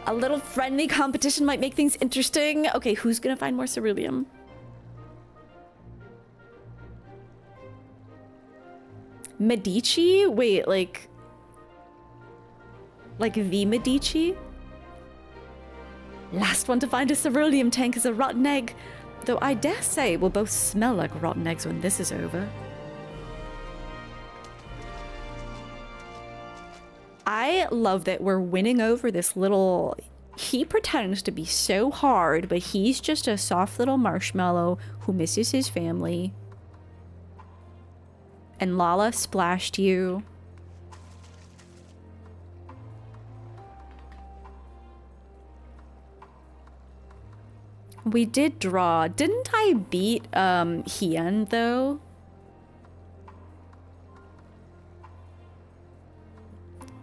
A little friendly competition might make things interesting. Okay, who's gonna find more ceruleum? Medici? Wait, like the Medici? Last one to find a ceruleum tank is a rotten egg. Though I dare say we'll both smell like rotten eggs when this is over. I love that we're winning over this little... He pretends to be so hard, but he's just a soft little marshmallow who misses his family. And Lala splashed you. We did draw. Didn't I beat Hien though?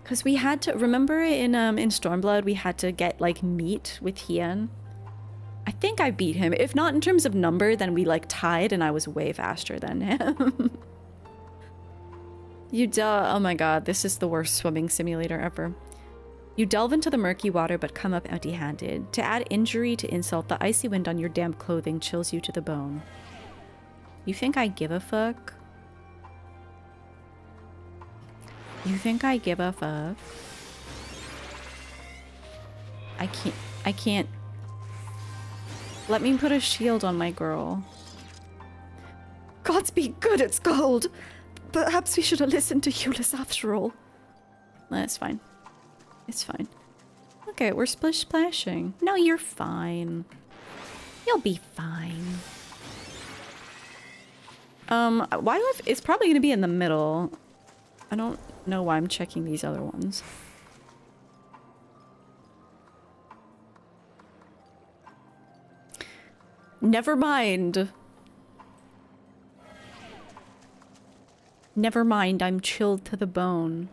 Because we had to, remember in Stormblood we had to get like meat with Hien? I think I beat him. If not in terms of number, then we like tied and I was way faster than him. Oh my god, this is the worst swimming simulator ever. You delve into the murky water but come up empty-handed. To add injury to insult, the icy wind on your damp clothing chills you to the bone. You think I give a fuck? You think I give a fuck? I can't. Let me put a shield on my girl. Gods be good, it's cold. Perhaps we should have listened to Euless after all. That's fine. It's fine. Okay, we're splish splashing. No, you're fine. You'll be fine. Why do it's probably gonna be in the middle. I don't know why I'm checking these other ones. Never mind. Never mind, I'm chilled to the bone.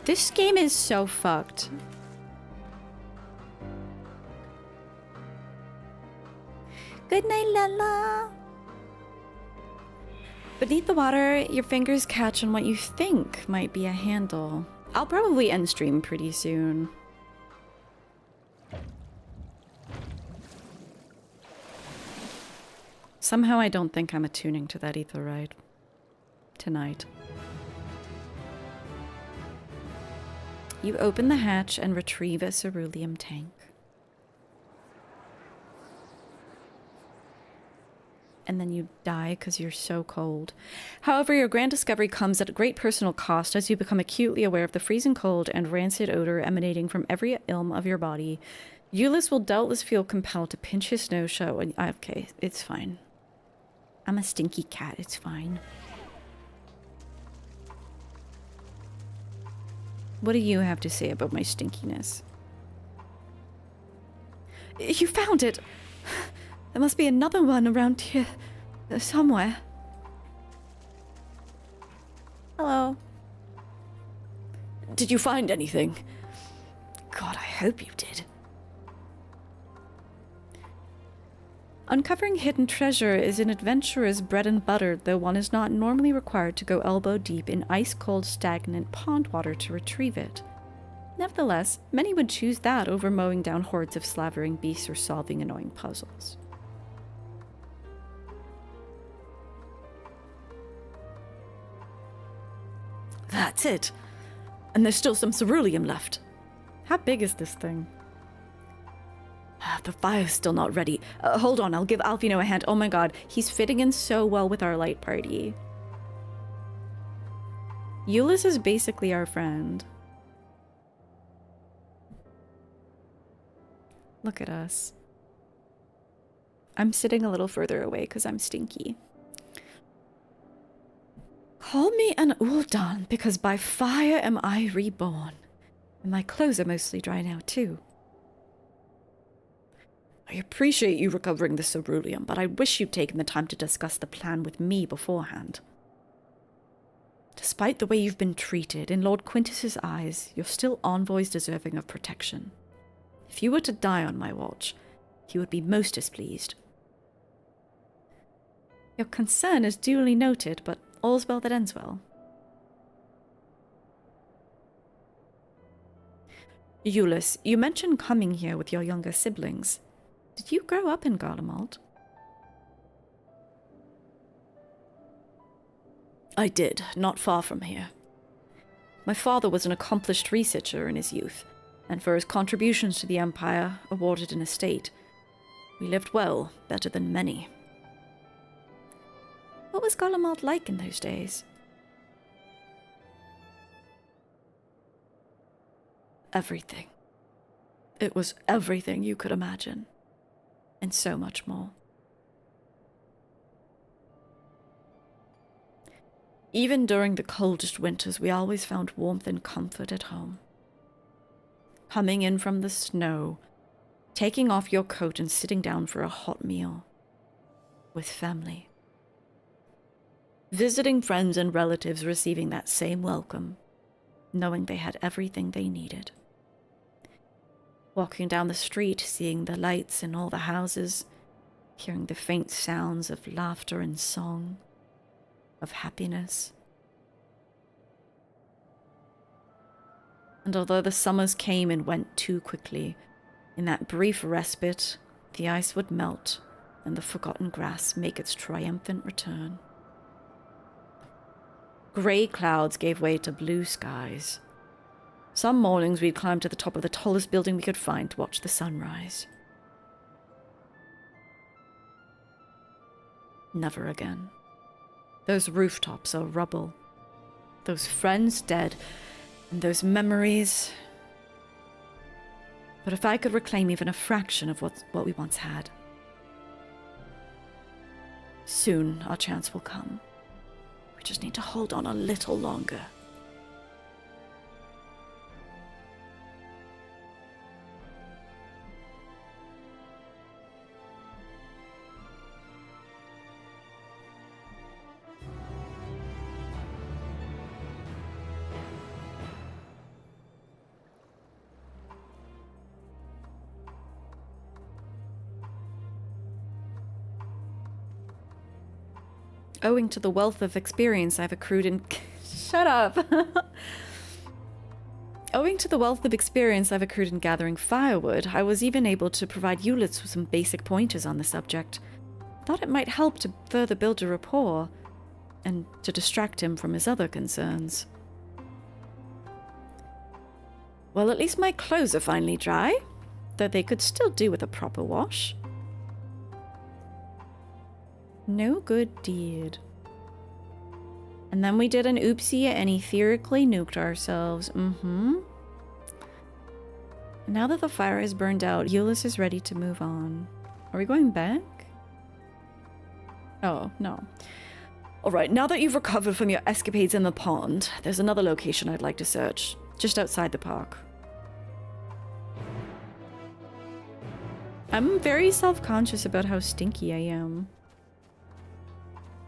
This game is so fucked. Good night, Lala. Beneath the water, your fingers catch on what you think might be a handle. I'll probably end stream pretty soon. Somehow I don't think I'm attuning to that aetherite tonight. You open the hatch and retrieve a ceruleum tank. And then you die because you're so cold. However, your grand discovery comes at a great personal cost as you become acutely aware of the freezing cold and rancid odor emanating from every ilm of your body. Euless will doubtless feel compelled to pinch his nose shut when... Okay, it's fine. I'm a stinky cat, it's fine. What do you have to say about my stinkiness? You found it! There must be another one around here somewhere. Hello. Did you find anything? God, I hope you did. Uncovering hidden treasure is an adventurer's bread and butter, though one is not normally required to go elbow deep in ice-cold, stagnant pond water to retrieve it. Nevertheless, many would choose that over mowing down hordes of slavering beasts or solving annoying puzzles. That's it. And there's still some ceruleum left. How big is this thing? The fire's still not ready. Hold on, I'll give Alfino a hand. Oh my god, he's fitting in so well with our light party. Euless is basically our friend. Look at us. I'm sitting a little further away because I'm stinky. Call me an Uldan, because by fire am I reborn. And my clothes are mostly dry now, too. I appreciate you recovering the ceruleum, but I wish you'd taken the time to discuss the plan with me beforehand. Despite the way you've been treated, in Lord Quintus's eyes, you're still envoys deserving of protection. If you were to die on my watch, he would be most displeased. Your concern is duly noted, but all's well that ends well. Eulus, you mentioned coming here with your younger siblings. Did you grow up in Garlemald? I did, not far from here. My father was an accomplished researcher in his youth, and for his contributions to the Empire, awarded an estate. We lived well, better than many. What was Garlemald like in those days? Everything. It was everything you could imagine. And so much more. Even during the coldest winters, we always found warmth and comfort at home. Coming in from the snow, taking off your coat and sitting down for a hot meal. With family. Visiting friends and relatives receiving that same welcome, knowing they had everything they needed. Walking down the street, seeing the lights in all the houses, hearing the faint sounds of laughter and song, of happiness. And although the summers came and went too quickly, in that brief respite, the ice would melt and the forgotten grass make its triumphant return. Grey clouds gave way to blue skies. Some mornings we'd climb to the top of the tallest building we could find to watch the sunrise. Never again. Those rooftops are rubble. Those friends dead, and those memories. But if I could reclaim even a fraction of what we once had, soon our chance will come. We just need to hold on a little longer. Owing to the wealth of experience I've accrued in... Shut up! Owing to the wealth of experience I've accrued in gathering firewood, I was even able to provide Eulitz with some basic pointers on the subject. Thought it might help to further build a rapport, and to distract him from his other concerns. Well, at least my clothes are finally dry, though they could still do with a proper wash. No good deed. And then we did an oopsie and etherically nuked ourselves. Now that the fire is burned out, Eulus is ready to move on. Are we going back? Oh, no. Alright, now that you've recovered from your escapades in the pond, there's another location I'd like to search, just outside the park. I'm very self-conscious about how stinky I am.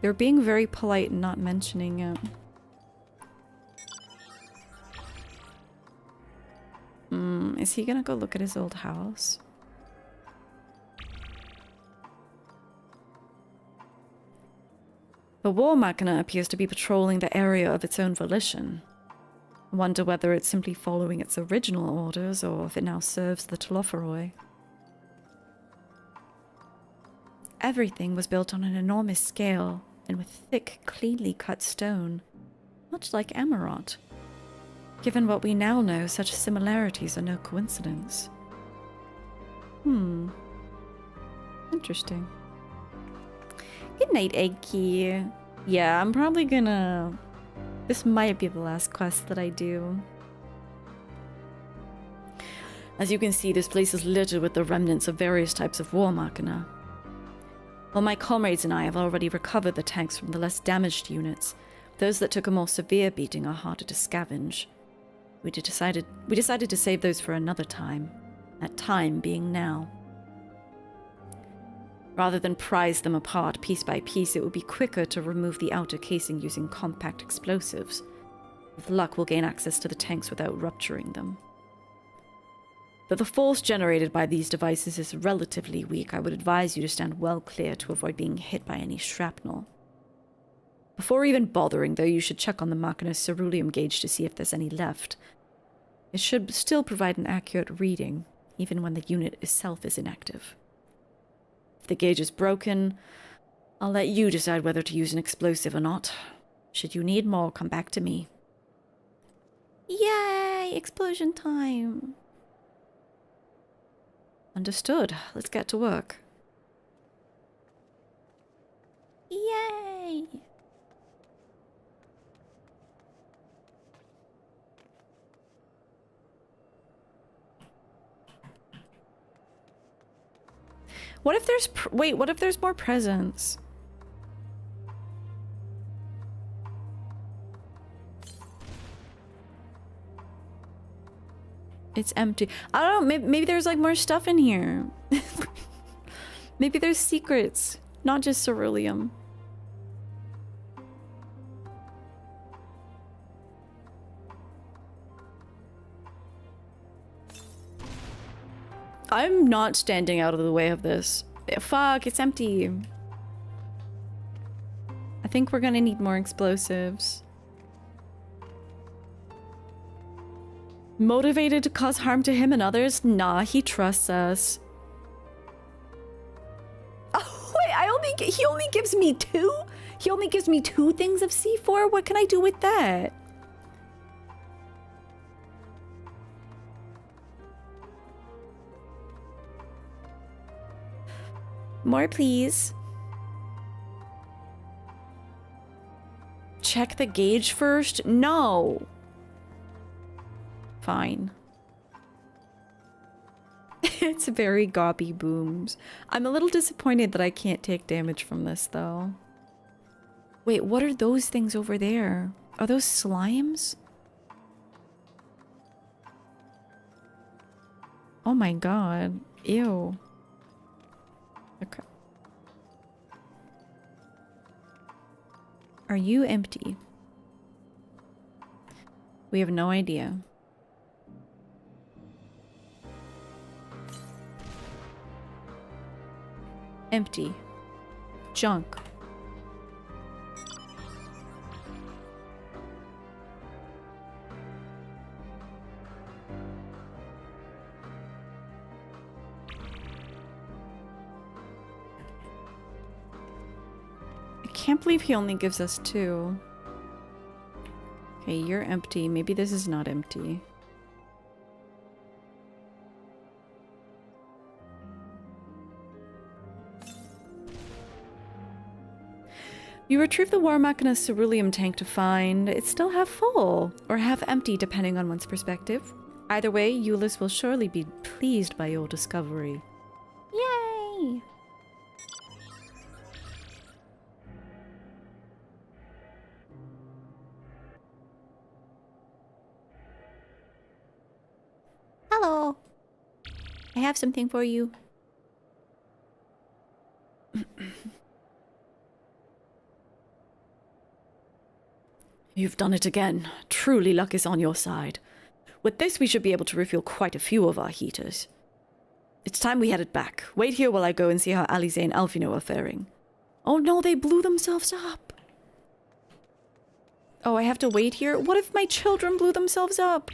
They're being very polite and not mentioning it. Is he gonna go look at his old house? The war machina appears to be patrolling the area of its own volition. I wonder whether it's simply following its original orders or if it now serves the Telophoroi. Everything was built on an enormous scale and with thick, cleanly cut stone, much like Amarot. Given what we now know, such similarities are no coincidence. Interesting. Good night, Eggkey. Yeah, I'm probably gonna... This might be the last quest that I do. As you can see, this place is littered with the remnants of various types of war machina. While my comrades and I have already recovered the tanks from the less damaged units, those that took a more severe beating are harder to scavenge. We decided to save those for another time. That time being now. Rather than prise them apart piece by piece, it would be quicker to remove the outer casing using compact explosives. With luck, we'll gain access to the tanks without rupturing them. Though the force generated by these devices is relatively weak, I would advise you to stand well clear to avoid being hit by any shrapnel. Before even bothering, though, you should check on the Machina's ceruleum gauge to see if there's any left. It should still provide an accurate reading, even when the unit itself is inactive. If the gauge is broken, I'll let you decide whether to use an explosive or not. Should you need more, come back to me. Yay! Explosion time! Understood. Let's get to work. Yay! What if there's wait, what if there's more presents? It's empty. I don't know, maybe there's like more stuff in here. Maybe there's secrets, not just ceruleum. I'm not standing out of the way of this. Fuck, it's empty. I think we're gonna need more explosives. Motivated to cause harm to him and others? Nah, he trusts us. Oh, wait, he only gives me 2? He only gives me 2 things of C4? What can I do with that? More, please. Check the gauge first? No. Fine. It's very gobby booms. I'm a little disappointed that I can't take damage from this, though. Wait, what are those things over there? Are those slimes? Oh my god. Ew. Okay. Are you empty? We have no idea. Empty. Junk. I can't believe he only gives us 2. Okay, you're empty. Maybe this is not empty. You retrieve the War Machina's ceruleum tank to find it's still half full, or half empty depending on one's perspective. Either way, Euless will surely be pleased by your discovery. Yay! Hello. I have something for you. You've done it again. Truly luck is on your side. With this, we should be able to refuel quite a few of our heaters. It's time we headed back. Wait here while I go and see how Alize and Alfino are faring. Oh no, they blew themselves up. Oh, I have to wait here? What if my children blew themselves up?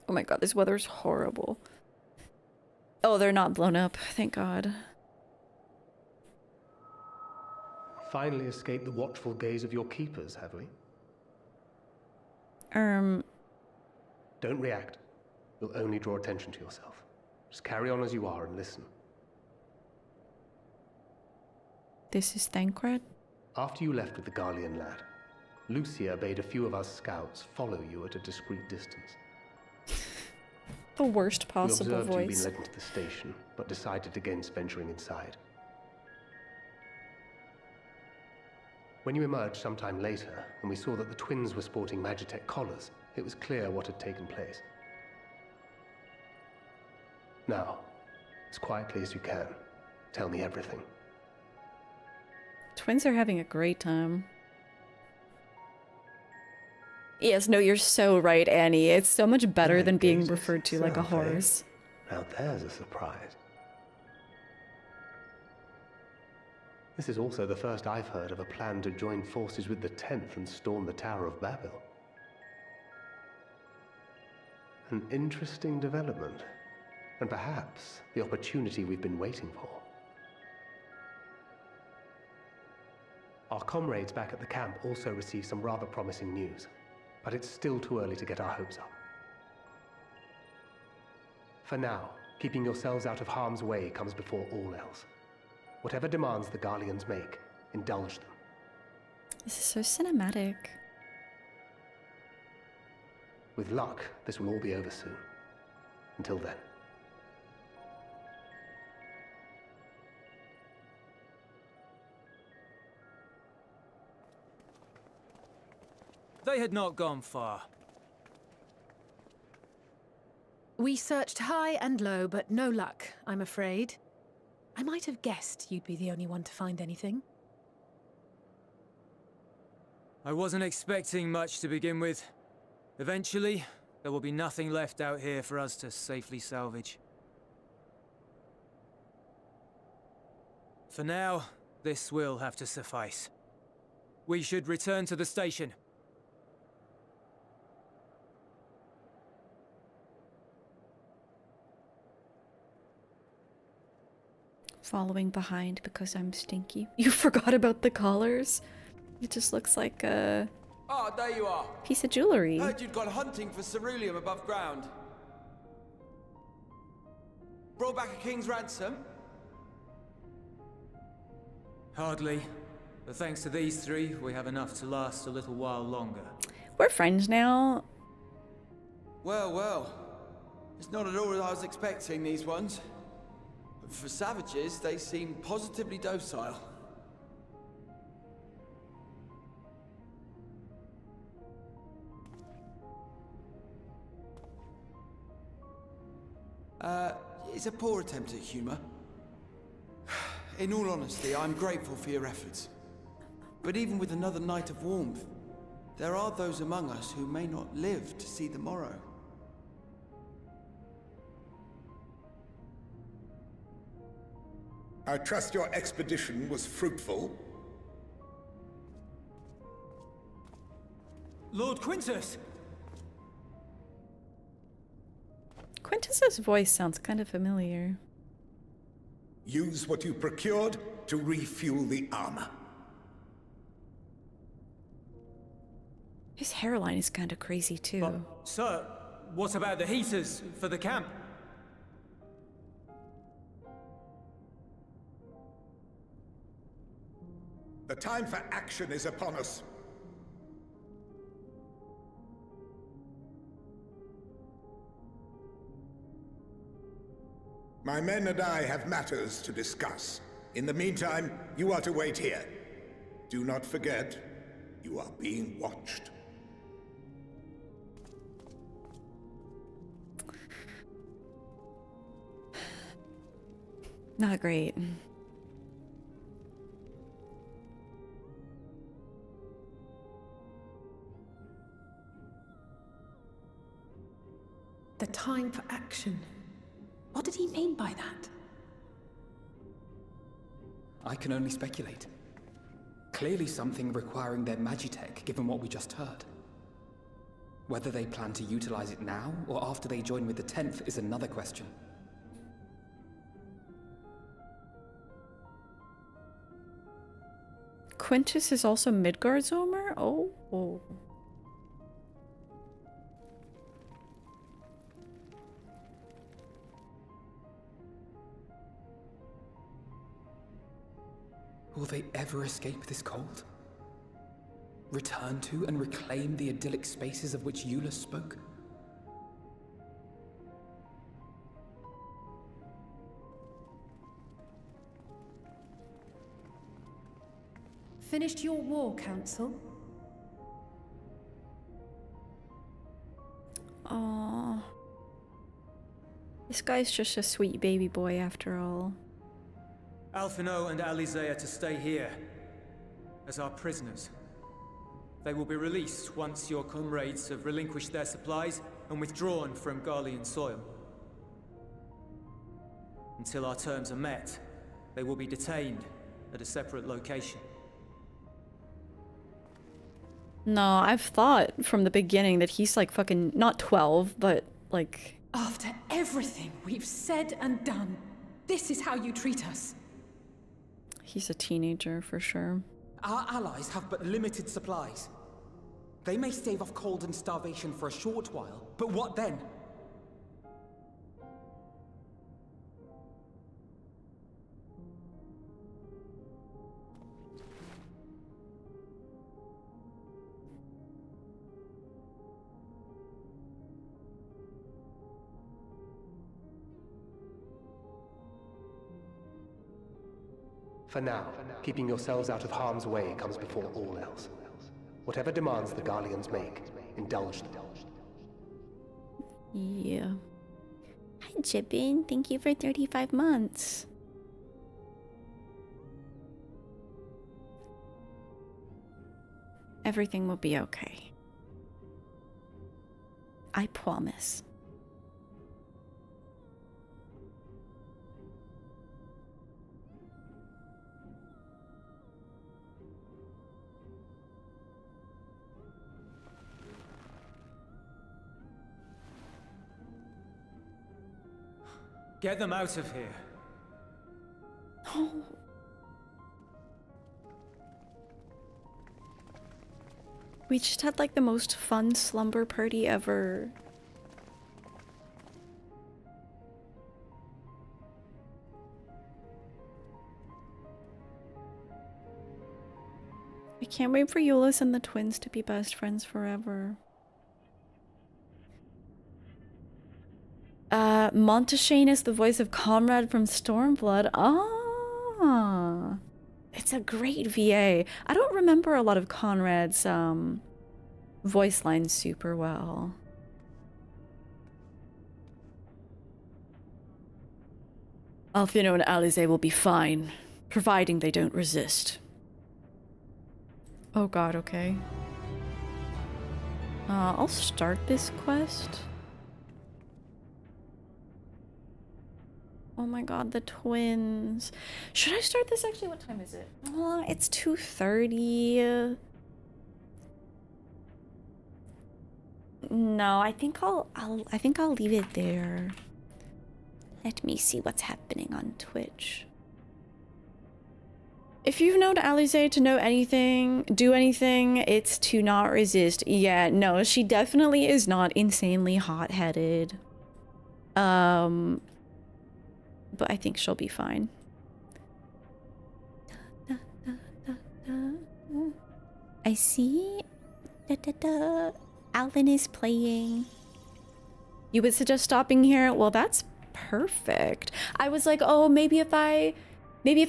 Oh my god, this weather's horrible. Oh, they're not blown up. Thank God. Finally escaped the watchful gaze of your keepers, have we? Don't react. You'll only draw attention to yourself. Just carry on as you are and listen. This is Thancred? After you left with the Garlean lad, Lucia bade a few of us scouts follow you at a discreet distance. The worst possible we observed voice. you'd been led into the station, but decided against venturing inside. When you emerged sometime later, and we saw that the twins were sporting Magitech collars, it was clear what had taken place. Now, as quietly as you can, tell me everything. Twins are having a great time. Yes, no, you're so right, Annie. It's so much better than being referred to like a horse. Now there's a surprise. This is also the first I've heard of a plan to join forces with the 10th and storm the Tower of Babel. An interesting development, and perhaps the opportunity we've been waiting for. Our comrades back at the camp also received some rather promising news, but it's still too early to get our hopes up. For now, keeping yourselves out of harm's way comes before all else. Whatever demands the Garleans make, indulge them. This is so cinematic. With luck, this will all be over soon. Until then. They had not gone far. We searched high and low, but no luck, I'm afraid. I might have guessed you'd be the only one to find anything. I wasn't expecting much to begin with. Eventually, there will be nothing left out here for us to safely salvage. For now, this will have to suffice. We should return to the station. Following behind because I'm stinky. You forgot about the collars? It just looks like a Ah, there you are. piece of jewelry. Heard you'd gone hunting for ceruleum above ground. Brought back a king's ransom? Hardly. But thanks to these three, we have enough to last a little while longer. We're friends now. Well, well. It's not at all what I was expecting, these ones. For savages, they seem positively docile. It's a poor attempt at humor. In all honesty, I'm grateful for your efforts. But even with another night of warmth, there are those among us who may not live to see the morrow. I trust your expedition was fruitful. Lord Quintus! Quintus's voice sounds kind of familiar. Use what you procured to refuel the armor. His hairline is kind of crazy too. Sir, what about the heaters for the camp? The time for action is upon us. My men and I have matters to discuss. In the meantime, you are to wait here. Do not forget, you are being watched. Not great. The time for action. What did he mean by that? I can only speculate. Clearly something requiring their magitech, given what we just heard. Whether they plan to utilize it now, or after they join with the 10th, is another question. Quintus is also Midgard's Omer? Oh. Will they ever escape this cold? Return to and reclaim the idyllic spaces of which Eula spoke? Finished your war, Council? Aww. This guy's just a sweet baby boy after all. Alphino and Alize are to stay here as our prisoners. They will be released once your comrades have relinquished their supplies and withdrawn from Garlean soil. Until our terms are met, they will be detained at a separate location. No, I've thought from the beginning that he's like fucking not 12, but like... After everything we've said and done, this is how you treat us. He's a teenager for sure. Our allies have but limited supplies. They may stave off cold and starvation for a short while, but what then? For now, keeping yourselves out of harm's way comes before all else. Whatever demands the Garleans make, indulge them. Yeah. Hi, Jibbin. Thank you for 35 months. Everything will be okay. I promise. Get them out of here. Oh. We just had like the most fun slumber party ever. I can't wait for Euless and the twins to be best friends forever. Monteshane is the voice of Conrad from Stormblood. Ah, it's a great VA. I don't remember a lot of Conrad's voice lines super well. Alphino and Alize will be fine, providing they don't resist. Oh god, okay. I'll start this quest. Oh my god, the twins. Should I start this actually? What time is it? It's 2:30. No, I think I'll leave it there. Let me see what's happening on Twitch. If you've known Alize to know anything, do anything, it's to not resist. Yeah, no, she definitely is not insanely hot-headed. But I think she'll be fine. I see. Alan is playing. You would suggest stopping here? Well, that's perfect. I was like, oh, maybe if I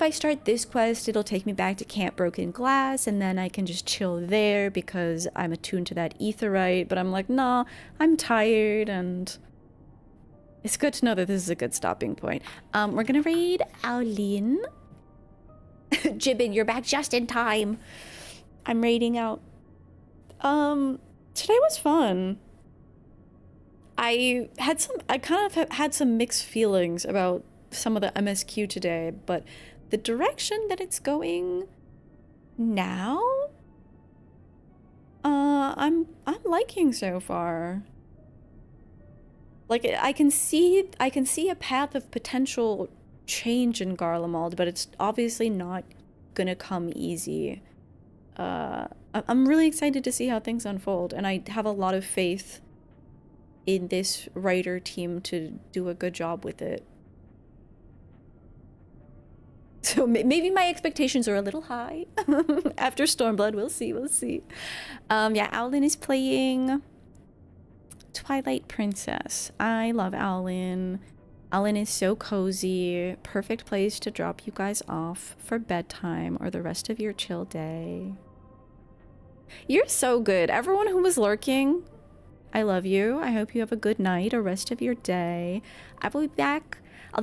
start this quest, it'll take me back to Camp Broken Glass, and then I can just chill there because I'm attuned to that aetherite. But I'm like, nah, I'm tired, and it's good to know that this is a good stopping point. We're gonna raid Aulin. Jibbin, you're back just in time. I'm raiding out. Today was fun. I kind of had some mixed feelings about some of the MSQ today, but the direction that it's going now, I'm liking so far. Like, I can see a path of potential change in Garlemald, but it's obviously not gonna come easy. I'm really excited to see how things unfold, and I have a lot of faith in this writer team to do a good job with it. So maybe my expectations are a little high. After Stormblood, we'll see, we'll see. Yeah, Owlin is playing Twilight Princess. I love Owlin. Owlin is so cozy. Perfect place to drop you guys off for bedtime or the rest of your chill day. You're so good. Everyone who was lurking, I love you. I hope you have a good night or rest of your day. I'll be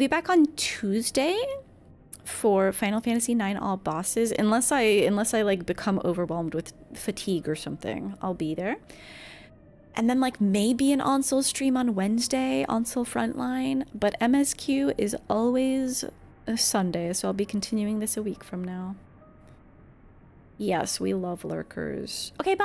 back on Tuesday for Final Fantasy IX all bosses, unless I like become overwhelmed with fatigue or something. I'll be there. And then like maybe an Onsel stream on Wednesday, Onsel Frontline, but MSQ is always a Sunday, so I'll be continuing this a week from now. Yes, we love lurkers. Okay, bye.